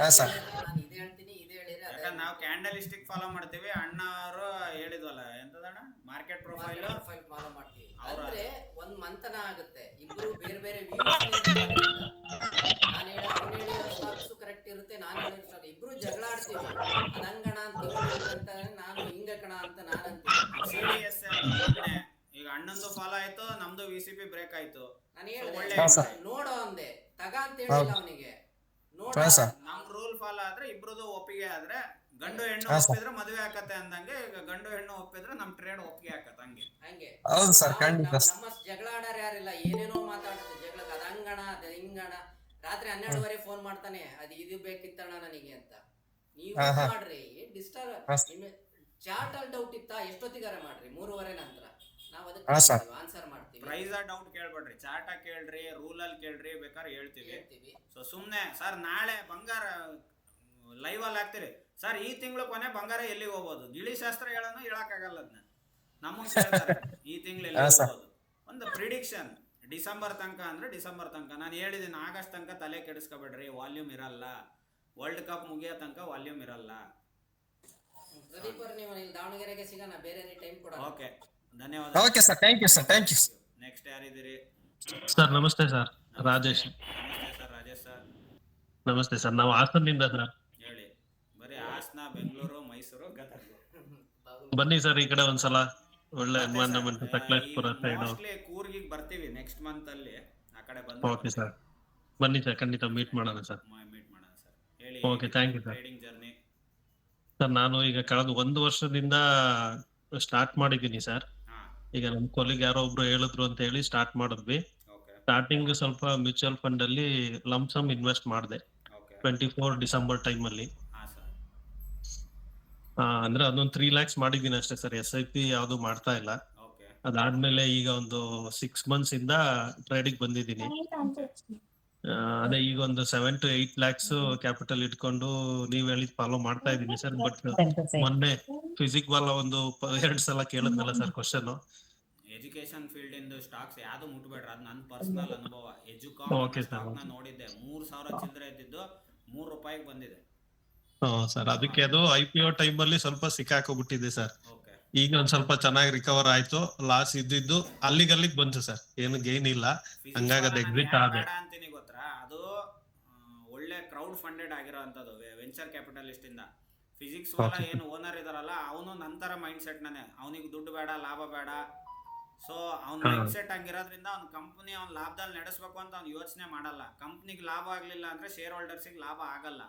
ನಾನು ಇದೇ ಹೇಳ್ತೀನಿ, ಇದೇ ಹೇಳಿದ್ರೆ ಯಾಕಂದ್ರೆ ನಾವು ಕ್ಯಾಂಡಲಿಸ್ಟಿಕ್ ಫಾಲೋ ಮಾಡ್ತೀವಿ. ಅಣ್ಣವರು ಹೇಳಿದ್ವಲ್ಲ ಎಂತದಣ್ಣ, ಮಾರ್ಕೆಟ್ ಪ್ರೊಫೈಲ್ ಫಾಲೋ ಮಾಡ್ತೀವಿ. ಅಂದ್ರೆ ಒಂದ್ ಮಂಥನ ಆಗುತ್ತೆ, ಇಬ್ರು ಬೇರೆ ಬೇರೆ ನಾನು ಹೇಳೋ ಸ್ಟಾಕ್ಸ್ ಕರೆಕ್ಟ್ ಇರುತ್ತೆ, ನಾನು ಹೇಳೋ ಸ್ಟಾಕ್ ಇಬ್ರು ಜಗಳ ಆಡ್ತೀವಿ. ಅದಂಗಣ ಅಂತ ನಾನು ಹಿಂಗಕಣ ಅಂತ ನಾನು ಅಂತೀನಿ. ಈಗ ಅಣ್ಣಂದು ಫಾಲೋ ಆಯ್ತು, ನಮ್ದು VCP ಬ್ರೇಕ್ ಆಯ್ತು. ನಾನು ಹೇಳಿದೆ ನೋಡೋ ಅಂದೆ, ತಗ ಅಂತ ಹೇಳಿಲ್ಲ ಅವನಿಗೆ. ನೋಡ ನಮ್ ರೂಲ್ ಫಾಲೋ ಆದ್ರೆ ಇಬ್ರದು ಒಪ್ಪಿಗೆ ಆದ್ರೆ ಗಂಡು ಹೆಣ್ಣು ಒಪ್ಪಿದ್ರೆ ಮದುವೆ ಆಕತ್ತೆ ಅಂದಂಗೆ, ಈಗ ಗಂಡು ಹೆಣ್ಣು ಒಪ್ಪಿದ್ರೆ ನಮ್ ಟ್ರೇಡ್ ಒಪ್ಪಿಗೆ ಆಕತ್ತ. ಹಂಗೆ ಹೌದು ಸರ್, ಖಂಡಿತ. ನಮ್ಮ ಜಗಳ ಆಡಾರ ಯಾರಿಲ್ಲ, ಏನೇನೋ ಮಾತಾಡುತ್ತೆ ಜಗಳಕ್ಕೆ, ಅದ ಹಂಗಣ ಅದ ಹಿಂಗಣ. ರಾತ್ರಿ 12:30 ಫೋನ್ ಮಾಡ್ತಾನೆ, ಅದು ಇದು ಬೇಕಿತ್ತಣ್ಣ ನನಗೆ ಅಂತ. ನೀವು ಮಾಡ್ರಿ, ಡಿಸ್ಟರ್ಬ್. ಚಾರ್ಟ್ ಅಲ್ಲಿ ಡೌಟ್ ಇತ್ತಾ ಎಷ್ಟೊತ್ತಿಗಾರ ಮಾಡ್ರಿ, 3:30 ನಂತರ ನಾವು ಅದಕ್ಕೆ ಆನ್ಸರ್ ಮಾಡ್ತೀವಿ. ಪ್ರೈಸ್ ಡೌಟ್ ಕೇಳ್ಬೇಡ್ರಿ, ಚಾರ್ಟ್ ಕೇಳ್ರಿ, ರೂಲ್ ಅಲ್ಲಿ ಕೇಳ್ರಿ, ಬೇಕಾದ್ರೆ ಹೇಳ್ತೀವಿ. ಸೊ ಸುಮ್ನೆ ಸರ್ ನಾಳೆ ಬಂಗಾರ ಲೈವ್ ಅಲ್ಲಿ ಹಾಕ್ತಿರಿ ಸರ್, ಈ ತಿಂಗಳು ಕೊನೆ ಬಂಗಾರ ಎಲ್ಲಿಗೆ ಹೋಗ್ಬೋದು, ಗಿಳಿ ಶಾಸ್ತ್ರ ಹೇಳೋನು ಹೇಳಕ್ಕಾಗಲ್ಲ. ಅದನ್ನ ನಮಗ್ ಕೇಳ್ತಾರೆ, ಈ ತಿಂಗಳು ಎಲ್ಲಿ ಹೋಗ್ಬೋದು. ಒಂದು ಪ್ರಿಡಿಕ್ಷನ್ ಡಿಸೆಂಬರ್ ತನಕ ಅಂದ್ರೆ ಡಿಸೆಂಬರ್ ತನಕ. ನಾನು ಹೇಳಿದ್ದೀನಿ ಆಗಸ್ಟ್ ತನಕ ತಲೆ ಕೆಡಿಸ್ಕೋಬೇಡ್ರಿ, ವಾಲ್ಯೂಮ್ ಇರಲ್ಲ. ವರ್ಲ್ಡ್ ಕಪ್ ಮುಗಿಯೋ ತನಕ ವಾಲ್ಯೂಮ್ ಇರಲ್ಲ. ಪ್ರದೀಪ್ ಅವ್ರು, ನೀವು ಇಲ್ಲಿ ದಾವಣಗೆರೆಗೆ ಸಿಗೋಣ, ಬೇರೆ ಟೈಮ್ ಕೊಡೋಣ. ಓಕೆ, ಧನ್ಯವಾದ. Okay sir, thank you sir, thank you. Next ಯಾರಿದ್ದೀರಿ ಸರ್? ನಮಸ್ತೆ ಸರ್, ರಾಜೇಶ್. ನಮಸ್ತೆ ಸರ್, ರಾಜೇಶ್ ಸರ್. ನಮಸ್ತೆ ಸರ್, ನಾವು ಹಾಸನದಿಂದ ಸರ್. ಹೇಳಿ. ಬರೀ ಹಾಸನ, ಬೆಂಗಳೂರು, ಮೈಸೂರು, ಗದಗ. ಬನ್ನಿ ಸರ್ ಈ ಕಡೆ ಒಂದ್ಸಲ, ಒಳ್ಳೆ ಎನ್ವೈರನ್ಮೆಂಟ್, ಸಕಲೇಶಪುರ ಸೈಡ್. ಮೋಸ್ಟ್ಲಿ ಕೂರ್ಗಿಗೆ ಬರ್ತೀವಿ ನೆಕ್ಸ್ಟ್ ಮಂತ್ ಅಲ್ಲಿ, ಆ ಕಡೆ ಬಂದು. ಓಕೆ ಸರ್, ಬನ್ನಿ ಸರ್, ಖಂಡಿತ ಮೀಟ್ ಮಾಡೋಣ ಸರ್. ಮೀಟ್ ಮಾಡೋಣ ಸರ್. ಹೇಳಿ okay, thank you sir. Trading journey. Sir ನಾನು ಈಗ ಕಳೆದ 1 ವರ್ಷದಿಂದ ಸ್ಟಾರ್ಟ್ ಮಾಡಿದ್ದೀನಿ ಸರ್. ಹಾ. ಈಗ ನಮ್ ಕೊಲಿಗ್ ಯಾರೋ ಒಬ್ರು ಹೇಳಿದ್ರು ಅಂತ ಹೇಳಿ ಸ್ಟಾರ್ಟ್ ಮಾಡಿದ್ವಿ. ಓಕೆ. ಸ್ಟಾರ್ಟಿಂಗ್ ಸ್ವಲ್ಪ ಮ್ಯೂಚುವಲ್ ಫಂಡ್ ಅಲ್ಲಿ ಲಂಸಮ್ ಇನ್ವೆಸ್ಟ್ ಮಾಡಿದೆ ಓಕೆ. 24 ಡಿಸೆಂಬರ್ ಟೈಮ್ ಅಲ್ಲಿ. ಹಾ ಸರ್. ಅಂದ್ರೆ ಅದೊಂದು 3 lakhs ಮಾಡಿದ್ದೀನಿ ಅಷ್ಟೇ ಸರ್. SIP ಯಾವ್ದು ಮಾಡ್ತಾ ಇಲ್ಲ. ಓಕೆ. ಅದಾದ್ಮೇಲೆ ಈಗ ಒಂದು 6 months ಇಂದ ಟ್ರೇಡಿಂಗ್ ಬಂದಿದ್ದೀನಿ. ಅದೇ ಈಗ ಒಂದು 7 to 8 lakhs ಕ್ಯಾಪಿಟಲ್ ಇಟ್ಕೊಂಡು ನೀವ್ ಹೇಳಿದ್ ಫಾಲೋ ಮಾಡ್ತಾ ಇದ್ದೀನಿ ಸರ್. ಬಟ್ ಮೊನ್ನೆ ಫಿಸಿಕ್ ವಾಲ ಒಂದು 2 ಸಲ ಕೇಳಿದ್ನಲ್ಲ ಸರ್ ಕ್ವಶನ್. ಎಜುಕೇಶನ್ ಫೀಲ್ಡ್ ಇಂದ ಸ್ಟಾಕ್ಸ್ ಯಾವ್ದು ಮುಟ್ಬೇಡ್ರ, ಅದು ನನ್ನ ಪರ್ಸನಲ್ ಅನುಭವ. ಎಜುಕಾಮ್ Okay, sir. ಸ್ಟಾಕ್ ನ ನೋಡಿದ್ದೆ, 3,000 ಚಿಲ್ಲರೆ ಇದ್ದಿದ್ದು ₹3 ಬಂದಿದೆ. ಸರ್ ಅದಕ್ಕೆ ಅದು IPO ಟೈಮ್ ಅಲ್ಲಿ ಸ್ವಲ್ಪ ಸಿಕ್ಕಾಕೋಬಿಟ್ಟಿದೆ ಸರ್. ಓಕೆ. ಈಗ ಒಂದ್ ಸ್ವಲ್ಪ ಚೆನ್ನಾಗಿ ರಿಕವರ್ ಆಯ್ತು. ಲಾಸ್ ಇದ್ದಿದ್ದು ಅಲ್ಲಿಗೆ ಬಂತು ಸರ್. ಏನು ಗೇನ್ ಇಲ್ಲ, ಹಂಗಾಗಿ ಅದು ಎಕ್ಸಿಟ್ ಆದೆ. ಬೇಡ ಅಂತೀನಿ ಗೊತ್ತಾ, ಅದು ಒಳ್ಳೆ ಕ್ರೌಡ್ ಫಂಡೆಡ್ ಆಗಿರೋಂಥದ್ದು ವೆಂಚರ್ ಕ್ಯಾಪಿಟಲಿಸ್ಟ್ ಇಂದ. ಫಿಸಿಕ್ಸ್ ವಾಲ Okay. ಏನು ಓನರ್ ಇದಾರಲ್ಲ, ಅವನು ನಂತರ ಮೈಂಡ್ ಸೆಟ್ ನಾನೆ, ಅವನಿಗೆ ದುಡ್ಡು ಬೇಡ, ಲಾಭ ಬೇಡ. ಸೊ ಅವ್ನ ಮೈಂಡ್ ಸೆಟ್ ಹಂಗಿರೋದ್ರಿಂದ ಅವ್ನ ಕಂಪ್ನಿ ಅವ್ನ ಲಾಭದಲ್ಲಿ ನಡೆಸ್ಬೇಕು ಅಂತ ಅವ್ನು ಯೋಚನೆ ಮಾಡಲ್ಲ. ಕಂಪ್ನಿಗೆ ಲಾಭ ಆಗ್ಲಿಲ್ಲ ಅಂದ್ರೆ ಶೇರ್ ಹೋಲ್ಡರ್ಸಿಗೆ ಲಾಭ ಆಗಲ್ಲ.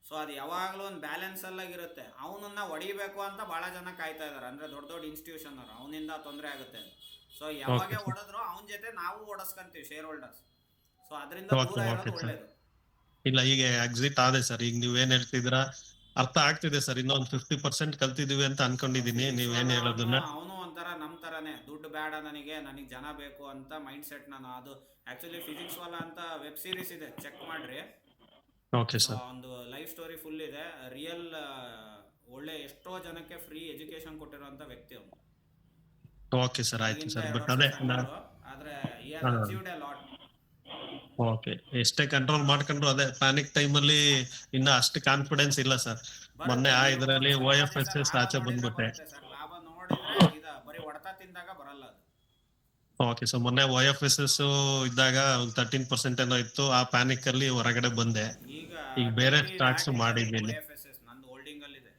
ಸೊ ಅದು ಯಾವಾಗಲೂ ಒಂದು ಬ್ಯಾಲೆನ್ಸ್ ಅಲ್ಲಾಗಿರುತ್ತೆ. ಅವನನ್ನ ಹೊಡಿಬೇಕು ಅಂತ ಬಹಳ ಜನ ಕಾಯ್ತಾ ಇದಾರೆ, ಅಂದ್ರೆ ದೊಡ್ಡ ದೊಡ್ಡ ಇನ್ಸ್ಟಿಟ್ಯೂಷನ್ ಅವರು. ಅವನಿಂದ ತೊಂದರೆ ಆಗುತ್ತೆ. ಸೊ ಯಾವಾಗ ಹೊಡೆದ್ರು ಅವನ ಜೊತೆ ನಾವು ಓಡಿಸ್ಕೊಂತೀವಿ ಶೇರ್ ಹೋಲ್ಡರ್ಸ್. ಸೊ ಅದರಿಂದ ದೂರ ಇರೋದು ಒಳ್ಳೇದು. ಇಲ್ಲ, ಈಗ ಎಕ್ಸಿಟ್ ಆದೆ ಸರ್. ಈಗ ನೀವೇನ್ ಹೇಳ್ತಿದ್ರ ಅರ್ಥ ಆಗ್ತಿದೆ ಸರ್. ಇನ್ನೊಂದು 50% ಕಲ್ತಿದೀವಿ ಅಂತ ಅನ್ಕೊಂಡಿದೀನಿ ನೀವೇನ್ ಹೇಳೋದನ್ನ. ಅವನು ಒಂಥರ ನಮ್ ತರಾನೇ, ದುಡ್ಡು ಬೇಡ ನನಗೆ ಜನ ಬೇಕು ಅಂತ ಮೈಂಡ್ ಸೆಟ್. ನಾನು ಅದು ಆಕ್ಚುಲಿ ಫಿಸಿಕ್ಸ್ ವಾಲ ಅಂತ ವೆಬ್ ಸೀರೀಸ್ ಇದೆ, ಚೆಕ್ ಮಾಡ್ರಿ. Okay sir. ಒಂದು ಲೈಫ್ ಸ್ಟೋರಿ ಫುಲ್ ಇದೆ. ರಿಯಲ್ ಒಳ್ಳೆ ಎಷ್ಟೋ ಜನಕ್ಕೆ ಫ್ರೀ ಎಜುಕೇಶನ್ ಕೊಟ್ಟಿರುವಂತ ವ್ಯಕ್ತಿ ಅವನು. ಓಕೆ ಸರ್, ಆಯ್ತು ಸರ್. ಬಟ್ ಅದೇ ಆದ್ರೆ he has achieved a lot. Okay, ಎಷ್ಟೇ ಕಂಟ್ರೋಲ್ ಮಾಡ್ಕೊಂಡ್ರು ಅದೇ ಪ್ಯಾನಿಕ್ ಟೈಮ್ ಅಲ್ಲಿ ಇನ್ನ ಅಷ್ಟು ಕಾನ್ಫಿಡೆನ್ಸ್ ಇಲ್ಲ ಸರ್. ಮೊನ್ನೆ ಇದ್ರಲ್ಲಿ OFSS ಆಚೆ ಬಂದ್ಬಿಟ್ಟೆ. ಲಾಭ ನೋಡಿದ್ರೆ ಬರೀ ಹೊಡೆತ ತಿಂದಾಗ ಬರಲ್ಲ ಅದು. ಓಕೆ, ಸೊ ಮೊನ್ನೆ OFSS ಇದ್ದಾಗ ಒಂದು 13% ಏನೋ ಇತ್ತು. ಆ ಪ್ಯಾನಿಕ್ ಅಲ್ಲಿ ಹೊರಗಡೆ ಬಂದೆ. ಈಗ ಬೇರೆ ಸ್ಟಾಕ್ಸ್ ಮಾಡಿದ್ದೀನಿ. ನಂದು ಹೋಲ್ಡಿಂಗ್ ಅಲ್ಲಿ ಇದೆ.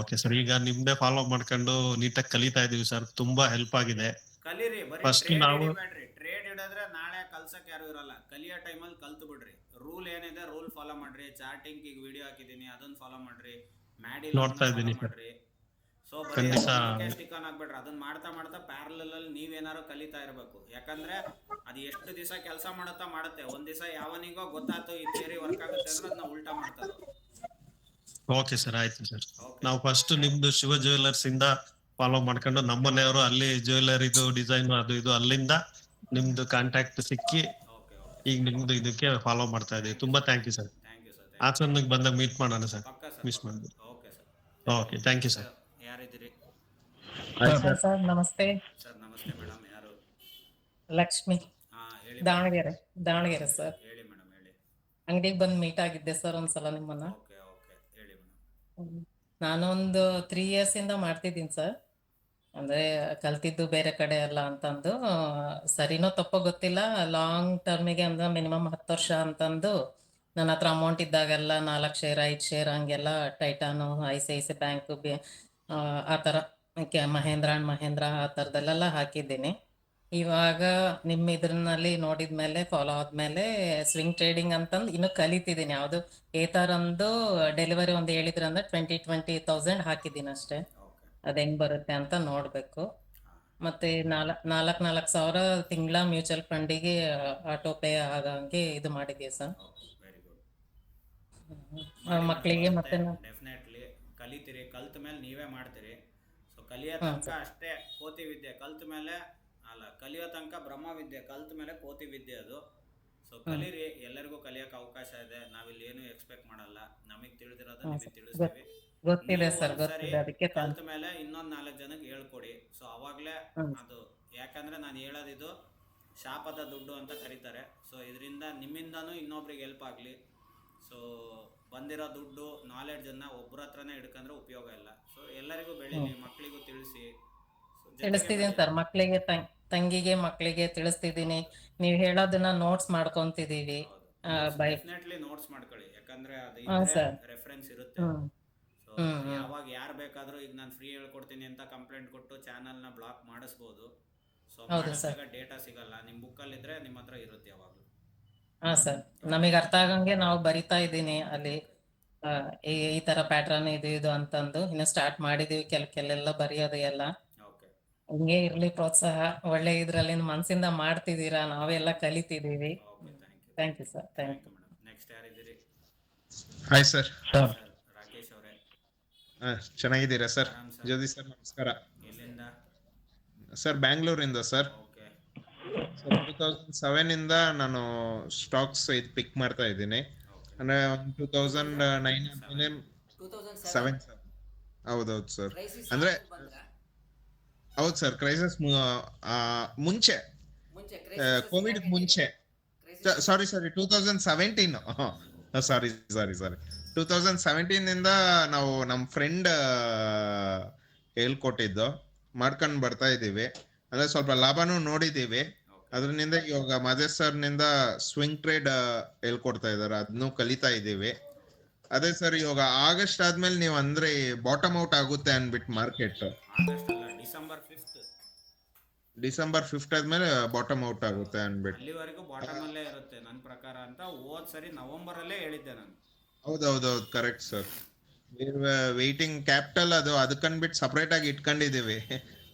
ಓಕೆ ಸರ್, ಈಗ ನಿಮ್ದೇ ಫಾಲೋ ಮಾಡ್ಕೊಂಡು ನೀಟಾಗಿ ಕಲಿತಾ ಇದೀವಿ ಸರ್. ತುಂಬಾ ಹೆಲ್ಪ್ ಆಗಿದೆ. ಕಲೀರಿ, ಬರೀ ಫಸ್ಟ್ ನಾವು ಟ್ರೇಡ್ ಹಿಡಿದ್ರೆ ನಾಳೆ ಕಲ್ಸಕ್ ಯಾರು ಇರಲ್ಲ. ಕಲಿಯೋ ಟೈಮಲ್ಲಿ ಕಲ್ತು ಬಿಡ್ರಿ. ರೂಲ್ ಏನಿದೆ ರೂಲ್ ಫಾಲೋ ಮಾಡ್ರಿ. ಚಾರ್ಟಿಂಗ್ ಈಗ ವಿಡಿಯೋ ಹಾಕಿದೀನಿ, ಅದನ್ನ ಫಾಲೋ ಮಾಡ್ರಿ. ಮ್ಯಾಡಿ ನೋಡ್ತಾ ಇದ್ದೀನಿ ಸರ್. ಮಾಡ್ರಿ. ಸೊ ಬರೀ ಸ್ಟಿಕ್ ಆನ್ ಆಗ್ಬಿಡ್ರಿ. ಅದನ್ನ ಮಾಡ್ತಾ ಮಾಡ್ತಾ ಪ್ಯಾರಲಲ್ ಅಲ್ಲಿ ನೀವೇನಾರು ಕಲಿತಾ ಇರಬೇಕು. ಯಾಕಂದ್ರೆ ಅದು ಎಷ್ಟು ದಿವಸ ಕೆಲಸ ಮಾಡುತ್ತೆ. ಒಂದ್ ದಿವಸ ಯಾವನಿಗೋ ಗೊತ್ತಾಯ್ತು ಈ ಥಿಯರಿ ವರ್ಕ್ ಆಗುತ್ತೆ ಅಂದ್ರೆ ಅದನ್ನ ಉಲ್ಟಾ ಮಾಡ್ತಾರೆ. ಓಕೆ ಸರ್, ಆಯ್ತು ಸರ್. ನಾವು ಫಸ್ಟ್ ನಿಮ್ದು ಶಿವ ಜ್ಯುವೆಲರ್ಸ್ ಇಂದ ಫಾಲೋ ಮಾಡ್ಕೊಂಡು ನಮ್ಮ ಮನೆಯವರು ಅಲ್ಲಿ ಜ್ಯುವೆಲರಿದು ಡಿಸೈನ್ ಅದು ಇದು ಅಲ್ಲಿಂದ ನಿಮ್ದು ಕಾಂಟ್ಯಾಕ್ಟ್ ಸಿಕ್ಕಿ ಈಗ ನಿಮ್ದು ಇದಕ್ಕೆ ಫಾಲೋ ಮಾಡ್ತಾ ಇದೀವಿ. ತುಂಬಾ ಥ್ಯಾಂಕ್ ಯು ಸರ್. ಹಾಸನ್ಗೆ ಬಂದಾಗ ಮೀಟ್ ಮಾಡೋಣ ಸರ್. ಮಿಸ್ ಮಾಡಿದ್ವಿ. Okay, thank you sir. ಯಾರಿದ್ದೀರಿ ಸರ್? ನಮಸ್ತೆ ಸರ್. ನಮಸ್ತೆ ಮೇಡಮ್. ಯಾರು? ಲಕ್ಷ್ಮಿ, ದಾವಣಗೆರೆ ಸರ್. ಹೇಳಿ ಮೇಡಮ್, ಹೇಳಿ. ಅಂಗಡಿಗೆ ಬಂದು ಮೀಟ್ ಆಗಿದ್ದೆ ಸರ್ ಒಂದ್ಸಲ ನಿಮ್ಮನ್ನ. ಓಕೆ, ಹೇಳಿ ಮೇಡಮ್. ನಾನು ಒಂದು 3 years ಇಂದ ಮಾಡ್ತಿದ್ದೀನಿ ಸರ್. ಅಂದ್ರೆ ಕಲ್ತಿದ್ದು ಬೇರೆ ಕಡೆ ಅಲ್ಲ ಅಂತಂದು, ಸರಿನೋ ತಪ್ಪೋ ಗೊತ್ತಿಲ್ಲ. ಲಾಂಗ್ ಟರ್ಮಿಗೆ ಅಂದ್ರೆ ಮಿನಿಮಮ್ 10 ವರ್ಷ ಅಂತಂದು ನನ್ನ ಹತ್ರ ಅಮೌಂಟ್ ಇದ್ದಾಗೆಲ್ಲ 4 ಶೇರ್ 5 ಶೇರ್ ಹಂಗೆಲ್ಲ ಟೈಟಾನು, ICICI ಬ್ಯಾಂಕ್, ಆ ಥರ ಮಹೇಂದ್ರ ಅಂಡ್ ಮಹೇಂದ್ರ ಆ ಥರದಲ್ಲೆಲ್ಲ ಹಾಕಿದ್ದೀನಿ. ಇವಾಗ ನಿಮ್ಮ ಇದ್ರಲ್ಲಿ ನೋಡಿದ್ಮೇಲೆ ಫಾಲೋ ಆದ್ಮೇಲೆ ಸ್ವಿಂಗ್ ಟ್ರೇಡಿಂಗ್ ಅಂತಂದು ಇನ್ನು ಕಲಿತಿದ್ದೀನಿ. ಯಾವುದು ಏತರಂದು ಡೆಲಿವರಿ ಒಂದು ಹೇಳಿದ್ರಂದ್ರೆ 20,000 ಹಾಕಿದ್ದೀನಿ ಅಷ್ಟೇ. ಅದ್ ಹೆಂಗ್ ಬರುತ್ತೆ ಅಂತ ನೋಡ್ಬೇಕು. ಮತ್ತೆ 4 ಸಾವಿರ ತಿಂಗಳ ಮ್ಯೂಚುವಲ್ ಫಂಡಿಗೆ ಆಟೋ ಪೇ ಆಗಂಗೆ ಇದು ಮಾಡಿದ್ಯಾ ಸರ್. ಮಕ್ಕಳಿಗೆ ಮತ್ತೆ ಡೆಫಿನೆಟ್ಲಿ ಕಲಿತೀರಿ. ಕಲ್ತ ಮೇಲೆ ನೀವೇ ಮಾಡ್ತೀರಿ. ಸೊ ಕಲಿಯೋ ತನಕ ಅಷ್ಟೇ ಕೋತಿ ವಿದ್ಯೆ, ಕಲ್ತ ಮೇಲೆ ಅಲ್ಲ, ಕಲಿಯೋ ತನಕ ಬ್ರಹ್ಮ ವಿದ್ಯೆ, ಕಲ್ತ ಮೇಲೆ ಕೋತಿ ವಿದ್ಯೆ ಅದು. ಸೊ ಕಲೀರಿ, ಎಲ್ಲರಿಗೂ ಕಲಿಯೋಕೆ ಅವಕಾಶ ಇದೆ. ನಾವಿಲ್ಲಿ ಏನು ಎಕ್ಸ್ಪೆಕ್ಟ್ ಮಾಡಲ್ಲ. ನಮಗೆ ತಿಳಿದಿರೋದು ನಿಮಗೆ ತಿಳಿಸ್ತೀವಿ. ಗೊತ್ತಿದೆ ಸರ್, ಗೊತ್ತಿದೆ. ಅದಕ್ಕೆ ಕಲ್ತ ಮೇಲೆ ಇನ್ನೊಂದು 4 ಜನಕ್ಕೆ ಹೇಳ್ಕೊಡಿ. ಸೊ ಅವಾಗ್ಲೇ ಅದು, ಯಾಕಂದ್ರೆ ನಾನು ಹೇಳೋದಿದು ಶಾಪದ ದುಡ್ಡು ಅಂತ ಕರೀತಾರೆ. ಸೊ ಇದರಿಂದ ನಿಮ್ಮಿಂದನೂ ಇನ್ನೊಬ್ರಿಗೆ ಹೆಲ್ಪ್ ಆಗಲಿ. ಸೊ ಬಂದಿರೋ ದುಡ್ಡು ನಾಲೆಡ್ಜನ್ನು ಒಬ್ಬರ ಹತ್ರನೇ ಹಿಡ್ಕೊಂಡ್ರೆ ಉಪಯೋಗ ಇಲ್ಲ. ಸೊ ಎಲ್ಲರಿಗೂ ಬೆಳೀಲಿ, ಮಕ್ಕಳಿಗೂ ತಿಳಿಸಿ. ತಿಳಿಸ್ತಿದ್ದೀನಿ ಸರ್. ಮಕ್ಕಳಿಗೆ ತಂಗಿಗೆ ಮಕ್ಕಳಿಗೆ ತಿಳಿಸ್ತಿದ್ದೀನಿ. ನೀವು ಹೇಳೋದನ್ನ ನೋಟ್ಸ್ ಮಾಡ್ಕೊಂತಿದೀವಿ. ಡೆಫಿನೆಟ್ಲಿ ನೋಟ್ಸ್ ಮಾಡ್ಕೊಳ್ಳಿ, ಯಾಕಂದ್ರೆ ಅದು ರೆಫರೆನ್ಸ್ ಇರುತ್ತೆ. ಸೊ ಯಾವಾಗ ಯಾರು ಬೇಕಾದ್ರೂ, ಈಗ ನಾನು ಫ್ರೀ ಹೇಳ್ಕೊಡ್ತೀನಿ ಅಂತ ಕಂಪ್ಲೇಂಟ್ ಕೊಟ್ಟು ಚಾನಲ್ನ ಬ್ಲಾಕ್ ಮಾಡಿಸ್ಬೋದು. ಸೊ ಮಾಡಿಸಿದಾಗ ಡೇಟಾ ಸಿಗಲ್ಲ. ನಿಮ್ಮ ಬುಕ್ಕಲ್ಲಿದ್ರೆ ನಿಮ್ಮ ಹತ್ರ ಇರುತ್ತೆ ಯಾವಾಗಲೂ. ಹಾ ಸರ್, ನಮಗೆ ಅರ್ಥ ಆಗಂಗೆ ನಾವು ಬರಿತಾ ಇದ್ದೀನಿ ಅಲ್ಲಿ. ಈ ತರ ಪ್ಯಾಟ್ರನ್ ಇದು ಅಂತಂದು ಇನ್ನು ಸ್ಟಾರ್ಟ್ ಮಾಡಿದೀವಿ ಕೆಲವೆಲ್ಲ ಬರೆಯೋದು ಎಲ್ಲ. ಹಿಂಗೆ ಇರ್ಲಿ ಪ್ರೋತ್ಸಾಹ, ಒಳ್ಳೆ ಇದ್ರಲ್ಲಿ ಮನ್ಸಿಂದ ಮಾಡ್ತಿದ್ದೀರಾ, ನಾವೆಲ್ಲ ಕಲಿತಿದೀವಿ. Thank you sir, thank you. Next ಯಾರಿದ್ದೀರಿ? Hi sir. ರಾಕೇಶ್ ಅವರೇ, ಚೆನ್ನಾಗಿದ್ದೀರಾ ಸರ್? ಜ್ಯೋತಿ ಸರ್ ನಮಸ್ಕಾರ. ಎಲ್ಲಿಂದ? Sir ಬ್ಯಾಂಗ್ಳೂರಿಂದ sir. 2007 ಇಂದ ನಾನು ಸ್ಟಾಕ್ಸ್ ಇದು ಪಿಕ್ ಮಾಡ್ತಾ ಇದ್ದೀನಿ. ಅಂದ್ರೆ 2009 ಆದ್ಮೇಲೆ 7 ಸರ್. ಹೌದೌದು ಸರ್. ಅಂದ್ರೆ ಹೌದು ಸರ್, ಕ್ರೈಸಿಸ್ ಮುಂಚೆ, ಕೋವಿಡ್ ಮುಂಚೆ. ಸಾರಿ 2017. ಸಾರಿ 2017 ಇಂದ ನಾವು ನಮ್ಮ ಫ್ರೆಂಡ್ ಹೇಳ್ಕೊಟ್ಟಿದ್ದು ಮಾಡ್ಕೊಂಡು ಬರ್ತಾ ಇದ್ದೀವಿ. ಅಂದ್ರೆ ಸ್ವಲ್ಪ ಲಾಭನೂ ನೋಡಿದೀವಿ ಅದರಿಂದ. ಇವಾಗ ಮಾದೇಶ್ ಸರ್ ನಿಂದ ಸ್ವಿಂಗ್ ಟ್ರೇಡ್ ಹೇಳ್ಕೊಡ್ತಾ ಇದಾರೆ, ಅದನ್ನು ಕಲಿತಾ ಇದ್ದೀವಿ. ಅದೇ ಸರ್, ಇವಾಗ ಆಗಸ್ಟ್ ಆದ್ಮೇಲೆ ನೀವು ಅಂದ್ರೆ ಬಾಟಮ್ ಔಟ್ ಆಗುತ್ತೆ ಅನ್ಬಿಟ್ಟು ಮಾರ್ಕೆಟ್ ಡಿಸೆಂಬರ್ 5th ಆದ್ಮೇಲೆ ಬಾಟಮ್ ಔಟ್ ಆಗುತ್ತೆ ಅನ್ಬಿಟ್ಟು. ಅಲ್ಲಿವರೆಗೂ ಬಾಟಮ್ ಅಲ್ಲೇ ಇರುತ್ತೆ ನನ್ನ ಪ್ರಕಾರ ಅಂತ ಹೋದ್ ಸರಿ ನವೆಂಬರ್ ಅಲ್ಲೇ ಹೇಳಿದ್ದೆ ನಾನು. ಹೌದೌದು ಕರೆಕ್ಟ್ ಸರ್. ವೇಟಿಂಗ್ ಕ್ಯಾಪಿಟಲ್ ಅದು ಅದಕ್ಕನ್ಬಿಟ್ಟು ಸಪರೇಟ್ ಆಗಿ ಇಟ್ಕೊಂಡಿದೀವಿ.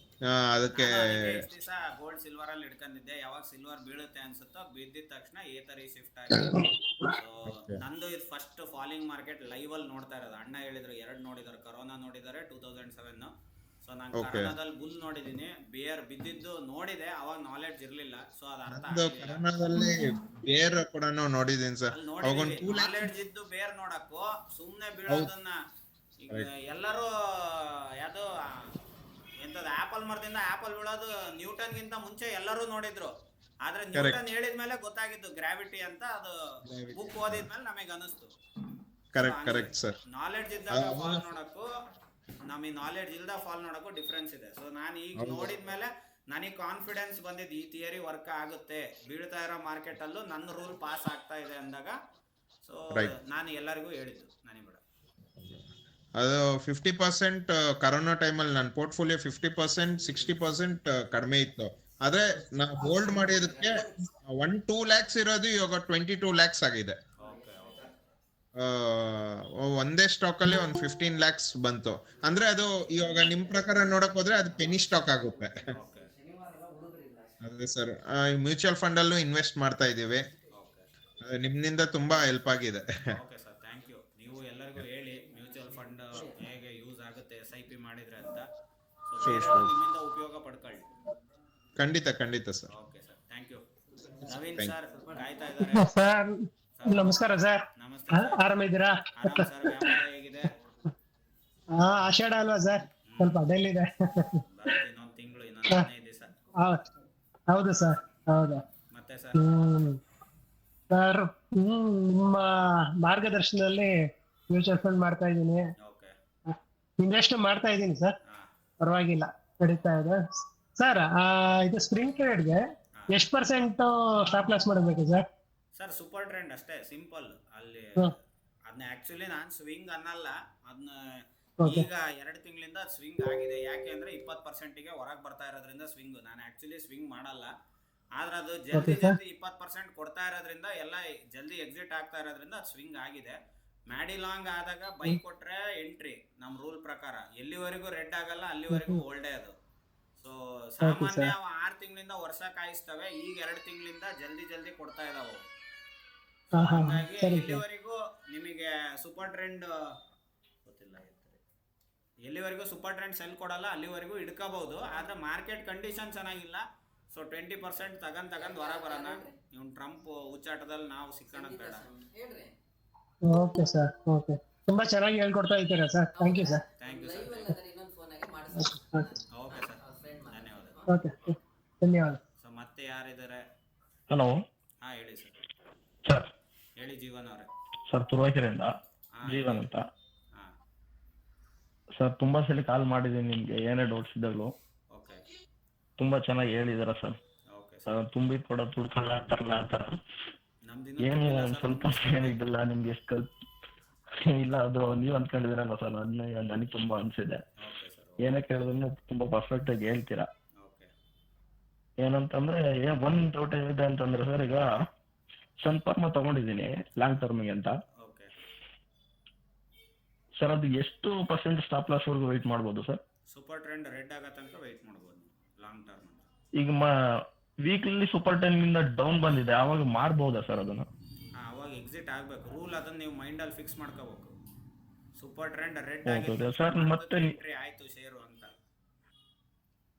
ಅದಕ್ಕೆ ದಿವಸ ಗೋಲ್ಡ್ ಸಿಲ್ವರ್ ಅಲ್ಲಿ ಇಟ್ಕೊಂಡಿದ್ದೆ. ಯಾವಾಗ ಸಿಲ್ವರ್ ಬೀಳುತ್ತೆ ಅನ್ಸುತ್ತೋ ಬಿದ್ದಿದ ತಕ್ಷಣ ಏತರಿ ಶಿಫ್ಟ್ ಆಗಿ. ನಂದು ಇದು ಫಸ್ಟ್ ಫಾಲಿಂಗ್ ಮಾರ್ಕೆಟ್ ಲೈವ್ ಅಲ್ಲಿ ನೋಡ್ತಾ ಇರೋದು. ಅಣ್ಣ ಹೇಳಿದ್ರು 2 ನೋಡಿದಾರೆ, ಕರೋನಾ ನೋಡಿದಾರೆ 2007. ಸೊ ನಾನು ಕರೋನಾದಲ್ಲಿ ಬುಲ್ ನೋಡಿದೀನಿ, ಬೇರ್ ಬಿದ್ದಿದ್ದು ನೋಡಿದೆ. ಅವಾಗ ನಾಲೆಡ್ಜ್ ಇರ್ಲಿಲ್ಲ, ಸೊ ಅದು ಅರ್ಥ ಕರೋನಾದಲ್ಲಿ ಬೇರ್ ಕೂಡ ನೋಡಿದೀನಿ ಸರ್. ನಾಲೆಡ್ಜ್ ಇದ್ದು ಬೇರ್ ನೋಡಕ್ಕೂ ಸುಮ್ನೆ ಬೀಳೋದನ್ನ ಈಗ ಎಲ್ಲರೂ ಯಾವ್ದು ಎಂತದ ಆಪಲ್ ಮರದಿಂದ ಆಪಲ್ ಬೀಳೋದು ನ್ಯೂಟನ್ ಗಿಂತ ಮುಂಚೆ ಎಲ್ಲರೂ ನೋಡಿದ್ರು. ಆದ್ರೆ ನ್ಯೂಟನ್ ಹೇಳಿದ್ಮೇಲೆ ಗೊತ್ತಾಗಿತ್ತು ಗ್ರಾವಿಟಿ ಅಂತ. ಅದು ಬುಕ್ ಓದಿದ್ಮೇಲೆ ನಮಗೆ ಅನಿಸ್ತು. Correct sir. ನಾಲೆಡ್ಜ್ ಇದ್ದಾಗ ಫಾಲ್ ನೋಡಕ್ಕೂ ನಮಗೆ ನಾಲೆಡ್ಜ್ ಇಲ್ದ ಫಾಲ್ ನೋಡಕ್ಕೂ ಡಿಫ್ರೆನ್ಸ್ ಇದೆ. ಸೊ ನಾನು ಈಗ ನೋಡಿದ್ಮೇಲೆ ನನಗೆ ಕಾನ್ಫಿಡೆನ್ಸ್ ಬಂದಿದ್ದು, ಈ ಥಿಯರಿ ವರ್ಕ್ ಆಗುತ್ತೆ, ಬೀಳ್ತಾ ಇರೋ ಮಾರ್ಕೆಟ್ ಅಲ್ಲೂ ನನ್ನ ರೂಲ್ ಪಾಸ್ ಆಗ್ತಾ ಇದೆ ಅಂದಾಗ. ಸೊ ನಾನು ಎಲ್ಲರಿಗೂ ಹೇಳಿದ್ದು ನನಗೆ ಬಿಡ. ಅದು 50% ಕರೋನಾ ಟೈಮಲ್ಲಿ ನನ್ನ ಪೋರ್ಟ್ಫೋಲಿಯೋ 50% 60% ಕಡಿಮೆ ಇತ್ತು. ಆದ್ರೆ ನಾ ಹೋಲ್ಡ್ ಮಾಡಿದಕ್ಕೆ 1-2 lakhs ಇರೋದು ಇವಾಗ 22 lakhs ಆಗಿದೆ. ಒಂದೇ ಸ್ಟಾಕ್ ಅಲ್ಲಿ 15 lakhs ಬಂತು. ಅಂದ್ರೆ ಅದು ಇವಾಗ ನಿಮ್ ಪ್ರಕಾರ ನೋಡಕ್ ಹೋದ್ರೆ ಅದು ಪೆನಿ ಸ್ಟಾಕ್ ಆಗುತ್ತೆ. ಅದೇ ಸರ್, ಮ್ಯೂಚುವಲ್ ಫಂಡ್ ಅಲ್ಲೂ ಇನ್ವೆಸ್ಟ್ ಮಾಡ್ತಾ ಇದೀವಿ. ನಿಮ್ನಿಂದ ತುಂಬಾ ಹೆಲ್ಪ್ ಆಗಿದೆ. Okay sir, thank you. ನೀವು ಎಲ್ಲರಿಗೂ ಹೇಳಿ ಮ್ಯೂಚುವಲ್ ಫಂಡ್ ಹೇಗೆ ಯೂಸ್ ಆಗುತ್ತೆ SIP ಮಾಡಿದ್ರೆ ಅಂತ. ನಿಮ್ಮಿಂದ ಉಪಯೋಗ ಪಡ್ಕೊಳ್ಳಿ. ಖಂಡಿತ sir. Okay sir, thank you. Naveen sir ಕಾಯ್ತಾ ಇದ್ದಾರೆ. ಸರ್ ನಮಸ್ಕಾರ ಸರ್. ಆರಾಮಿದ್ದೀರಾ? ಹೇಗಿದೆ? ಆಷಾಢ ಅಲ್ವಾ ಸರ್, ಸ್ವಲ್ಪ ಡಲ್ ಇದೆ. ಇನ್ನೊಂದು ತಿಂಗಳು, ಇನ್ನೊಂದು 15 ದಿವಸ. ಹೌದು ಸರ್, ಹೌದು. ಮತ್ತೆ ಸರ್ ಸರ್ ನಿಮ್ಮ ಮಾರ್ಗದರ್ಶನದಲ್ಲಿ ಮ್ಯೂಚುವಲ್ ಫಂಡ್ ಮಾಡ್ತಾ ಇದ್ದೀನಿ, ಇನ್ವೆಸ್ಟ್ ಮಾಡ್ತಾ ಇದ್ದೀನಿ ಸರ್. ಪರವಾಗಿಲ್ಲ, ನಡೀತಾ ಇದೆ ಸರ್. ಇದು ಸ್ಪ್ರಿಂಗ್ ಟ್ರೇಡ್ಗೆ ಎಷ್ಟು % ಸ್ಟಾಪ್ ಲಾಸ್ ಮಾಡಬೇಕು ಸರ್? ಸರ್ ಸೂಪರ್ ಟ್ರೆಂಡ್ ಅಷ್ಟೇ, ಸಿಂಪಲ್. ಅಲ್ಲಿ ಅದನ್ನ ಆಕ್ಚುಲಿ ನಾನು ಸ್ವಿಂಗ್ ಅನ್ನಲ್ಲ, ಅದನ್ನ ಈಗ 2 ತಿಂಗಳಿಂದ ಸ್ವಿಂಗ್ ಆಗಿದೆ. ಯಾಕೆ ಅಂದ್ರೆ 20%ಗೆ ಹೊರಗೆ ಬರ್ತಾ ಇರೋದ್ರಿಂದ ಸ್ವಿಂಗ್. ನಾನು ಆಕ್ಚುಲಿ ಸ್ವಿಂಗ್ ಮಾಡಲ್ಲ, ಆದ್ರೆ ಅದು ಜಲ್ದಿ 20% ಕೊಡ್ತಾ ಇರೋದ್ರಿಂದ ಎಲ್ಲ ಜಲ್ದಿ ಎಕ್ಸಿಟ್ ಆಗ್ತಾ ಇರೋದ್ರಿಂದ ಅದು ಸ್ವಿಂಗ್ ಆಗಿದೆ. ಮ್ಯಾಡಿ ಲಾಂಗ್ ಆದಾಗ ಬೈ ಕೊಟ್ರೆ ಎಂಟ್ರಿ ನಮ್ಮ ರೂಲ್ ಪ್ರಕಾರ. ಎಲ್ಲಿವರೆಗೂ ರೆಡ್ ಆಗಲ್ಲ ಅಲ್ಲಿವರೆಗೂ ಹೋಲ್ಡೇ ಅದು. ಸೊ ಸಾಮಾನ್ಯ 6 ತಿಂಗಳಿಂದ ವರ್ಷ ಕಾಯಿಸ್ತವೆ, ಈಗ 2 ತಿಂಗಳಿಂದ ಜಲ್ದಿ ಕೊಡ್ತಾ ಇದಾವೆ. ಹಾಗಾಗಿ ಎಲ್ಲಿವರೆಗೂ ನಿಮಗೆ ಸೂಪರ್ ಟ್ರೆಂಡ್ ಗೊತ್ತಿಲ್ಲ, ಎಲ್ಲಿವರೆಗೂ ಸೂಪರ್ ಟ್ರೆಂಡ್ ಸೆಲ್ ಕೊಡಲ್ಲ ಅಲ್ಲಿವರೆಗೂ ಹಿಡ್ಕೋಬಹುದು. ಆದ್ರೆ ಮಾರ್ಕೆಟ್ ಕಂಡೀಷನ್ ಚೆನ್ನಾಗಿಲ್ಲ. ಸೊ 20% ತಗೊಂಡ್ ಹೊರ ಬರೋಣ. ಇವ್ನು ಟ್ರಂಪ್ ಹುಚ್ಚಾಟದಲ್ಲಿ ನಾವು ಸಿಕ್ಕೋಣದ್ ಬೇಡ. Okay sir, okay. ತುಂಬಾ ಚೆನ್ನಾಗಿ ಹೇಳ್ಕೊಡ್ತಾ ಇದ್ದೀರಾ sir. Thank you sir. Thank you sir. Okay sir, ಧನ್ಯವಾದ. ಓಕೆ, ಧನ್ಯವಾದ. ಸೊ ಮತ್ತೆ ಯಾರಿದ್ದಾರೆ? ಹಲೋ. ಹಾ ಹೇಳಿ ಸರ್. ಸರ್ ಹೇಳಿ ಜೀವನ್ ಅವರೇ. ಸರ್ ತುರುವೇಕೆರೆಯಿಂದ ಜೀವನ್ ಅಂತ ಸರ್. ತುಂಬಾ ಸಲ ಕಾಲ್ ಮಾಡಿದ್ದೀನಿ ನಿಮ್ಗೆ, ಏನೇ ಡೌಟ್ಸ್ ಇದ್ದಾಗಲೂ. ತುಂಬಾ ಚೆನ್ನಾಗಿ ಹೇಳಿದಾರ ಸರ್. ತುಂಬಿದ್ ಕೂಡ ತುಡ್ಕೊಳ್ಳ ಅಂತಾರಲ್ಲ ಆ ಥರ ಏನು ಸ್ವಲ್ಪ ಏನಿದ್ದಿಲ್ಲ ನಿಮ್ಗೆ ಎಷ್ಟು ಇಲ್ಲ, ಅದು ನೀವ್ ಅಂದ್ಕೊಂಡಿದ್ದೀರಲ್ಲ ಸರ್, ನನಗೆ ತುಂಬಾ ಅನ್ಸಿದೆ. ಏನೇ ಕೇಳಿದ್ರು ತುಂಬಾ ಪರ್ಫೆಕ್ಟ್ ಆಗಿ ಹೇಳ್ತೀರಾ. ಏನಂತಂದ್ರೆ ಒಂದ್ ಡೌಟ್ ಏನಿದೆ ಅಂತಂದ್ರೆ ಸರ್, ಈಗ ಸನ್ ಫಾರ್ಮಾ ತಗೊಂಡಿದ್ದೀನಿ ಲಾಂಗ್ ಟರ್ಮಿಗೆ ಅಂತ. ಓಕೆ. ಸರ್ ಅದು ಎಷ್ಟು ಪರ್ಸೆಂಟ್ ಸ್ಟಾಪ್ ಲಾಸ್ ವರೆಗೂ ವೆಯ್ಟ್ ಮಾಡ್ಬೋದು ಸರ್? ಸೂಪರ್ ಟ್ರೆಂಡ್ ರೆಡ್ ಆಗೋ ತನಕ ವೆಯ್ಟ್ ಮಾಡ್ಬೋದು ಲಾಂಗ್ ಟರ್ಮ್. ಈಗ ವೀಕ್ಲಿ ಸೂಪರ್ ಟೆನ್ನಿಂದ ಡೌನ್ ಬಂದಿದೆ, ಆವಾಗ ಮಾರ್ಬೋದಾ ಸರ್ ಅದನ್ನು? ಅವಾಗ ಎಕ್ಸಿಟ್ ಆಗಬೇಕು. ರೂಲ್ ಅದನ್ನ ನೀವು ಮೈಂಡಲ್ಲಿ ಫಿಕ್ಸ್ ಮಾಡ್ಕೋಬೇಕು. ಸೂಪರ್ ಟ್ರೆಂಡ್ ರೆಡ್ ಓಕೆ ಆಗಿ ಸರ್. ಮತ್ತೆ ಎಂಟ್ರಿ ಆಯಿತು ಶೇರು ಅಂತ.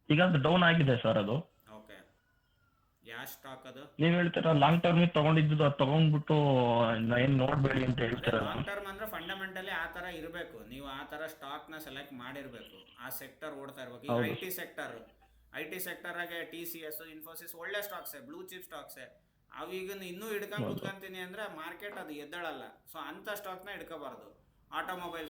ಈಗ ಅದು ಡೌನ್ ಆಗಿದೆ ಸರ್ ಅದು. ಓಕೆ. ಯಾವ ಸ್ಟಾಕ್ ಅದು? ನೀವು ಹೇಳ್ತೀರಾ ಲಾಂಗ್ ಟರ್ಮಿಗೆ ತಗೊಂಡಿದ್ದು ಅದು ತಗೊಂಡ್ಬಿಟ್ಟು ಏನು ನೋಡಬೇಡಿ ಅಂತ ಹೇಳ್ತೀರಾ? ಲಾಂಗ್ ಟರ್ಮ್ ಅಂದ್ರೆ ಫಂಡಮೆಂಟಲಿ ಆ ಥರ ಇರಬೇಕು. ನೀವು ಆ ಥರ ಸ್ಟಾಕ್ನ ಸೆಲೆಕ್ಟ್ ಮಾಡಿರಬೇಕು. ಆ ಸೆಕ್ಟರ್ ಓಡ್ತಾ ಇರ್ಬೇಕು. ಈಗ ಹೌದು. ಐ ಟಿ ಸೆಕ್ಟರಾಗೆ TCS, ಇನ್ಫೋಸಿಸ್ ಒಳ್ಳೆ ಸ್ಟಾಕ್ಸೇ, ಬ್ಲೂ ಚಿಪ್ ಸ್ಟಾಕ್ಸೇ. ಅವೀಗ ಇನ್ನೂ ಹಿಡ್ಕೊಂಡು ಕುತ್ಕೊಂತೀನಿ ಅಂದರೆ ಮಾರ್ಕೆಟ್ ಅದು ಎದ್ದಳಲ್ಲ. ಸೊ ಅಂಥ ಸ್ಟಾಕ್ನ ಹಿಡ್ಕೋಬಾರ್ದು. ಆಟೋಮೊಬೈಲ್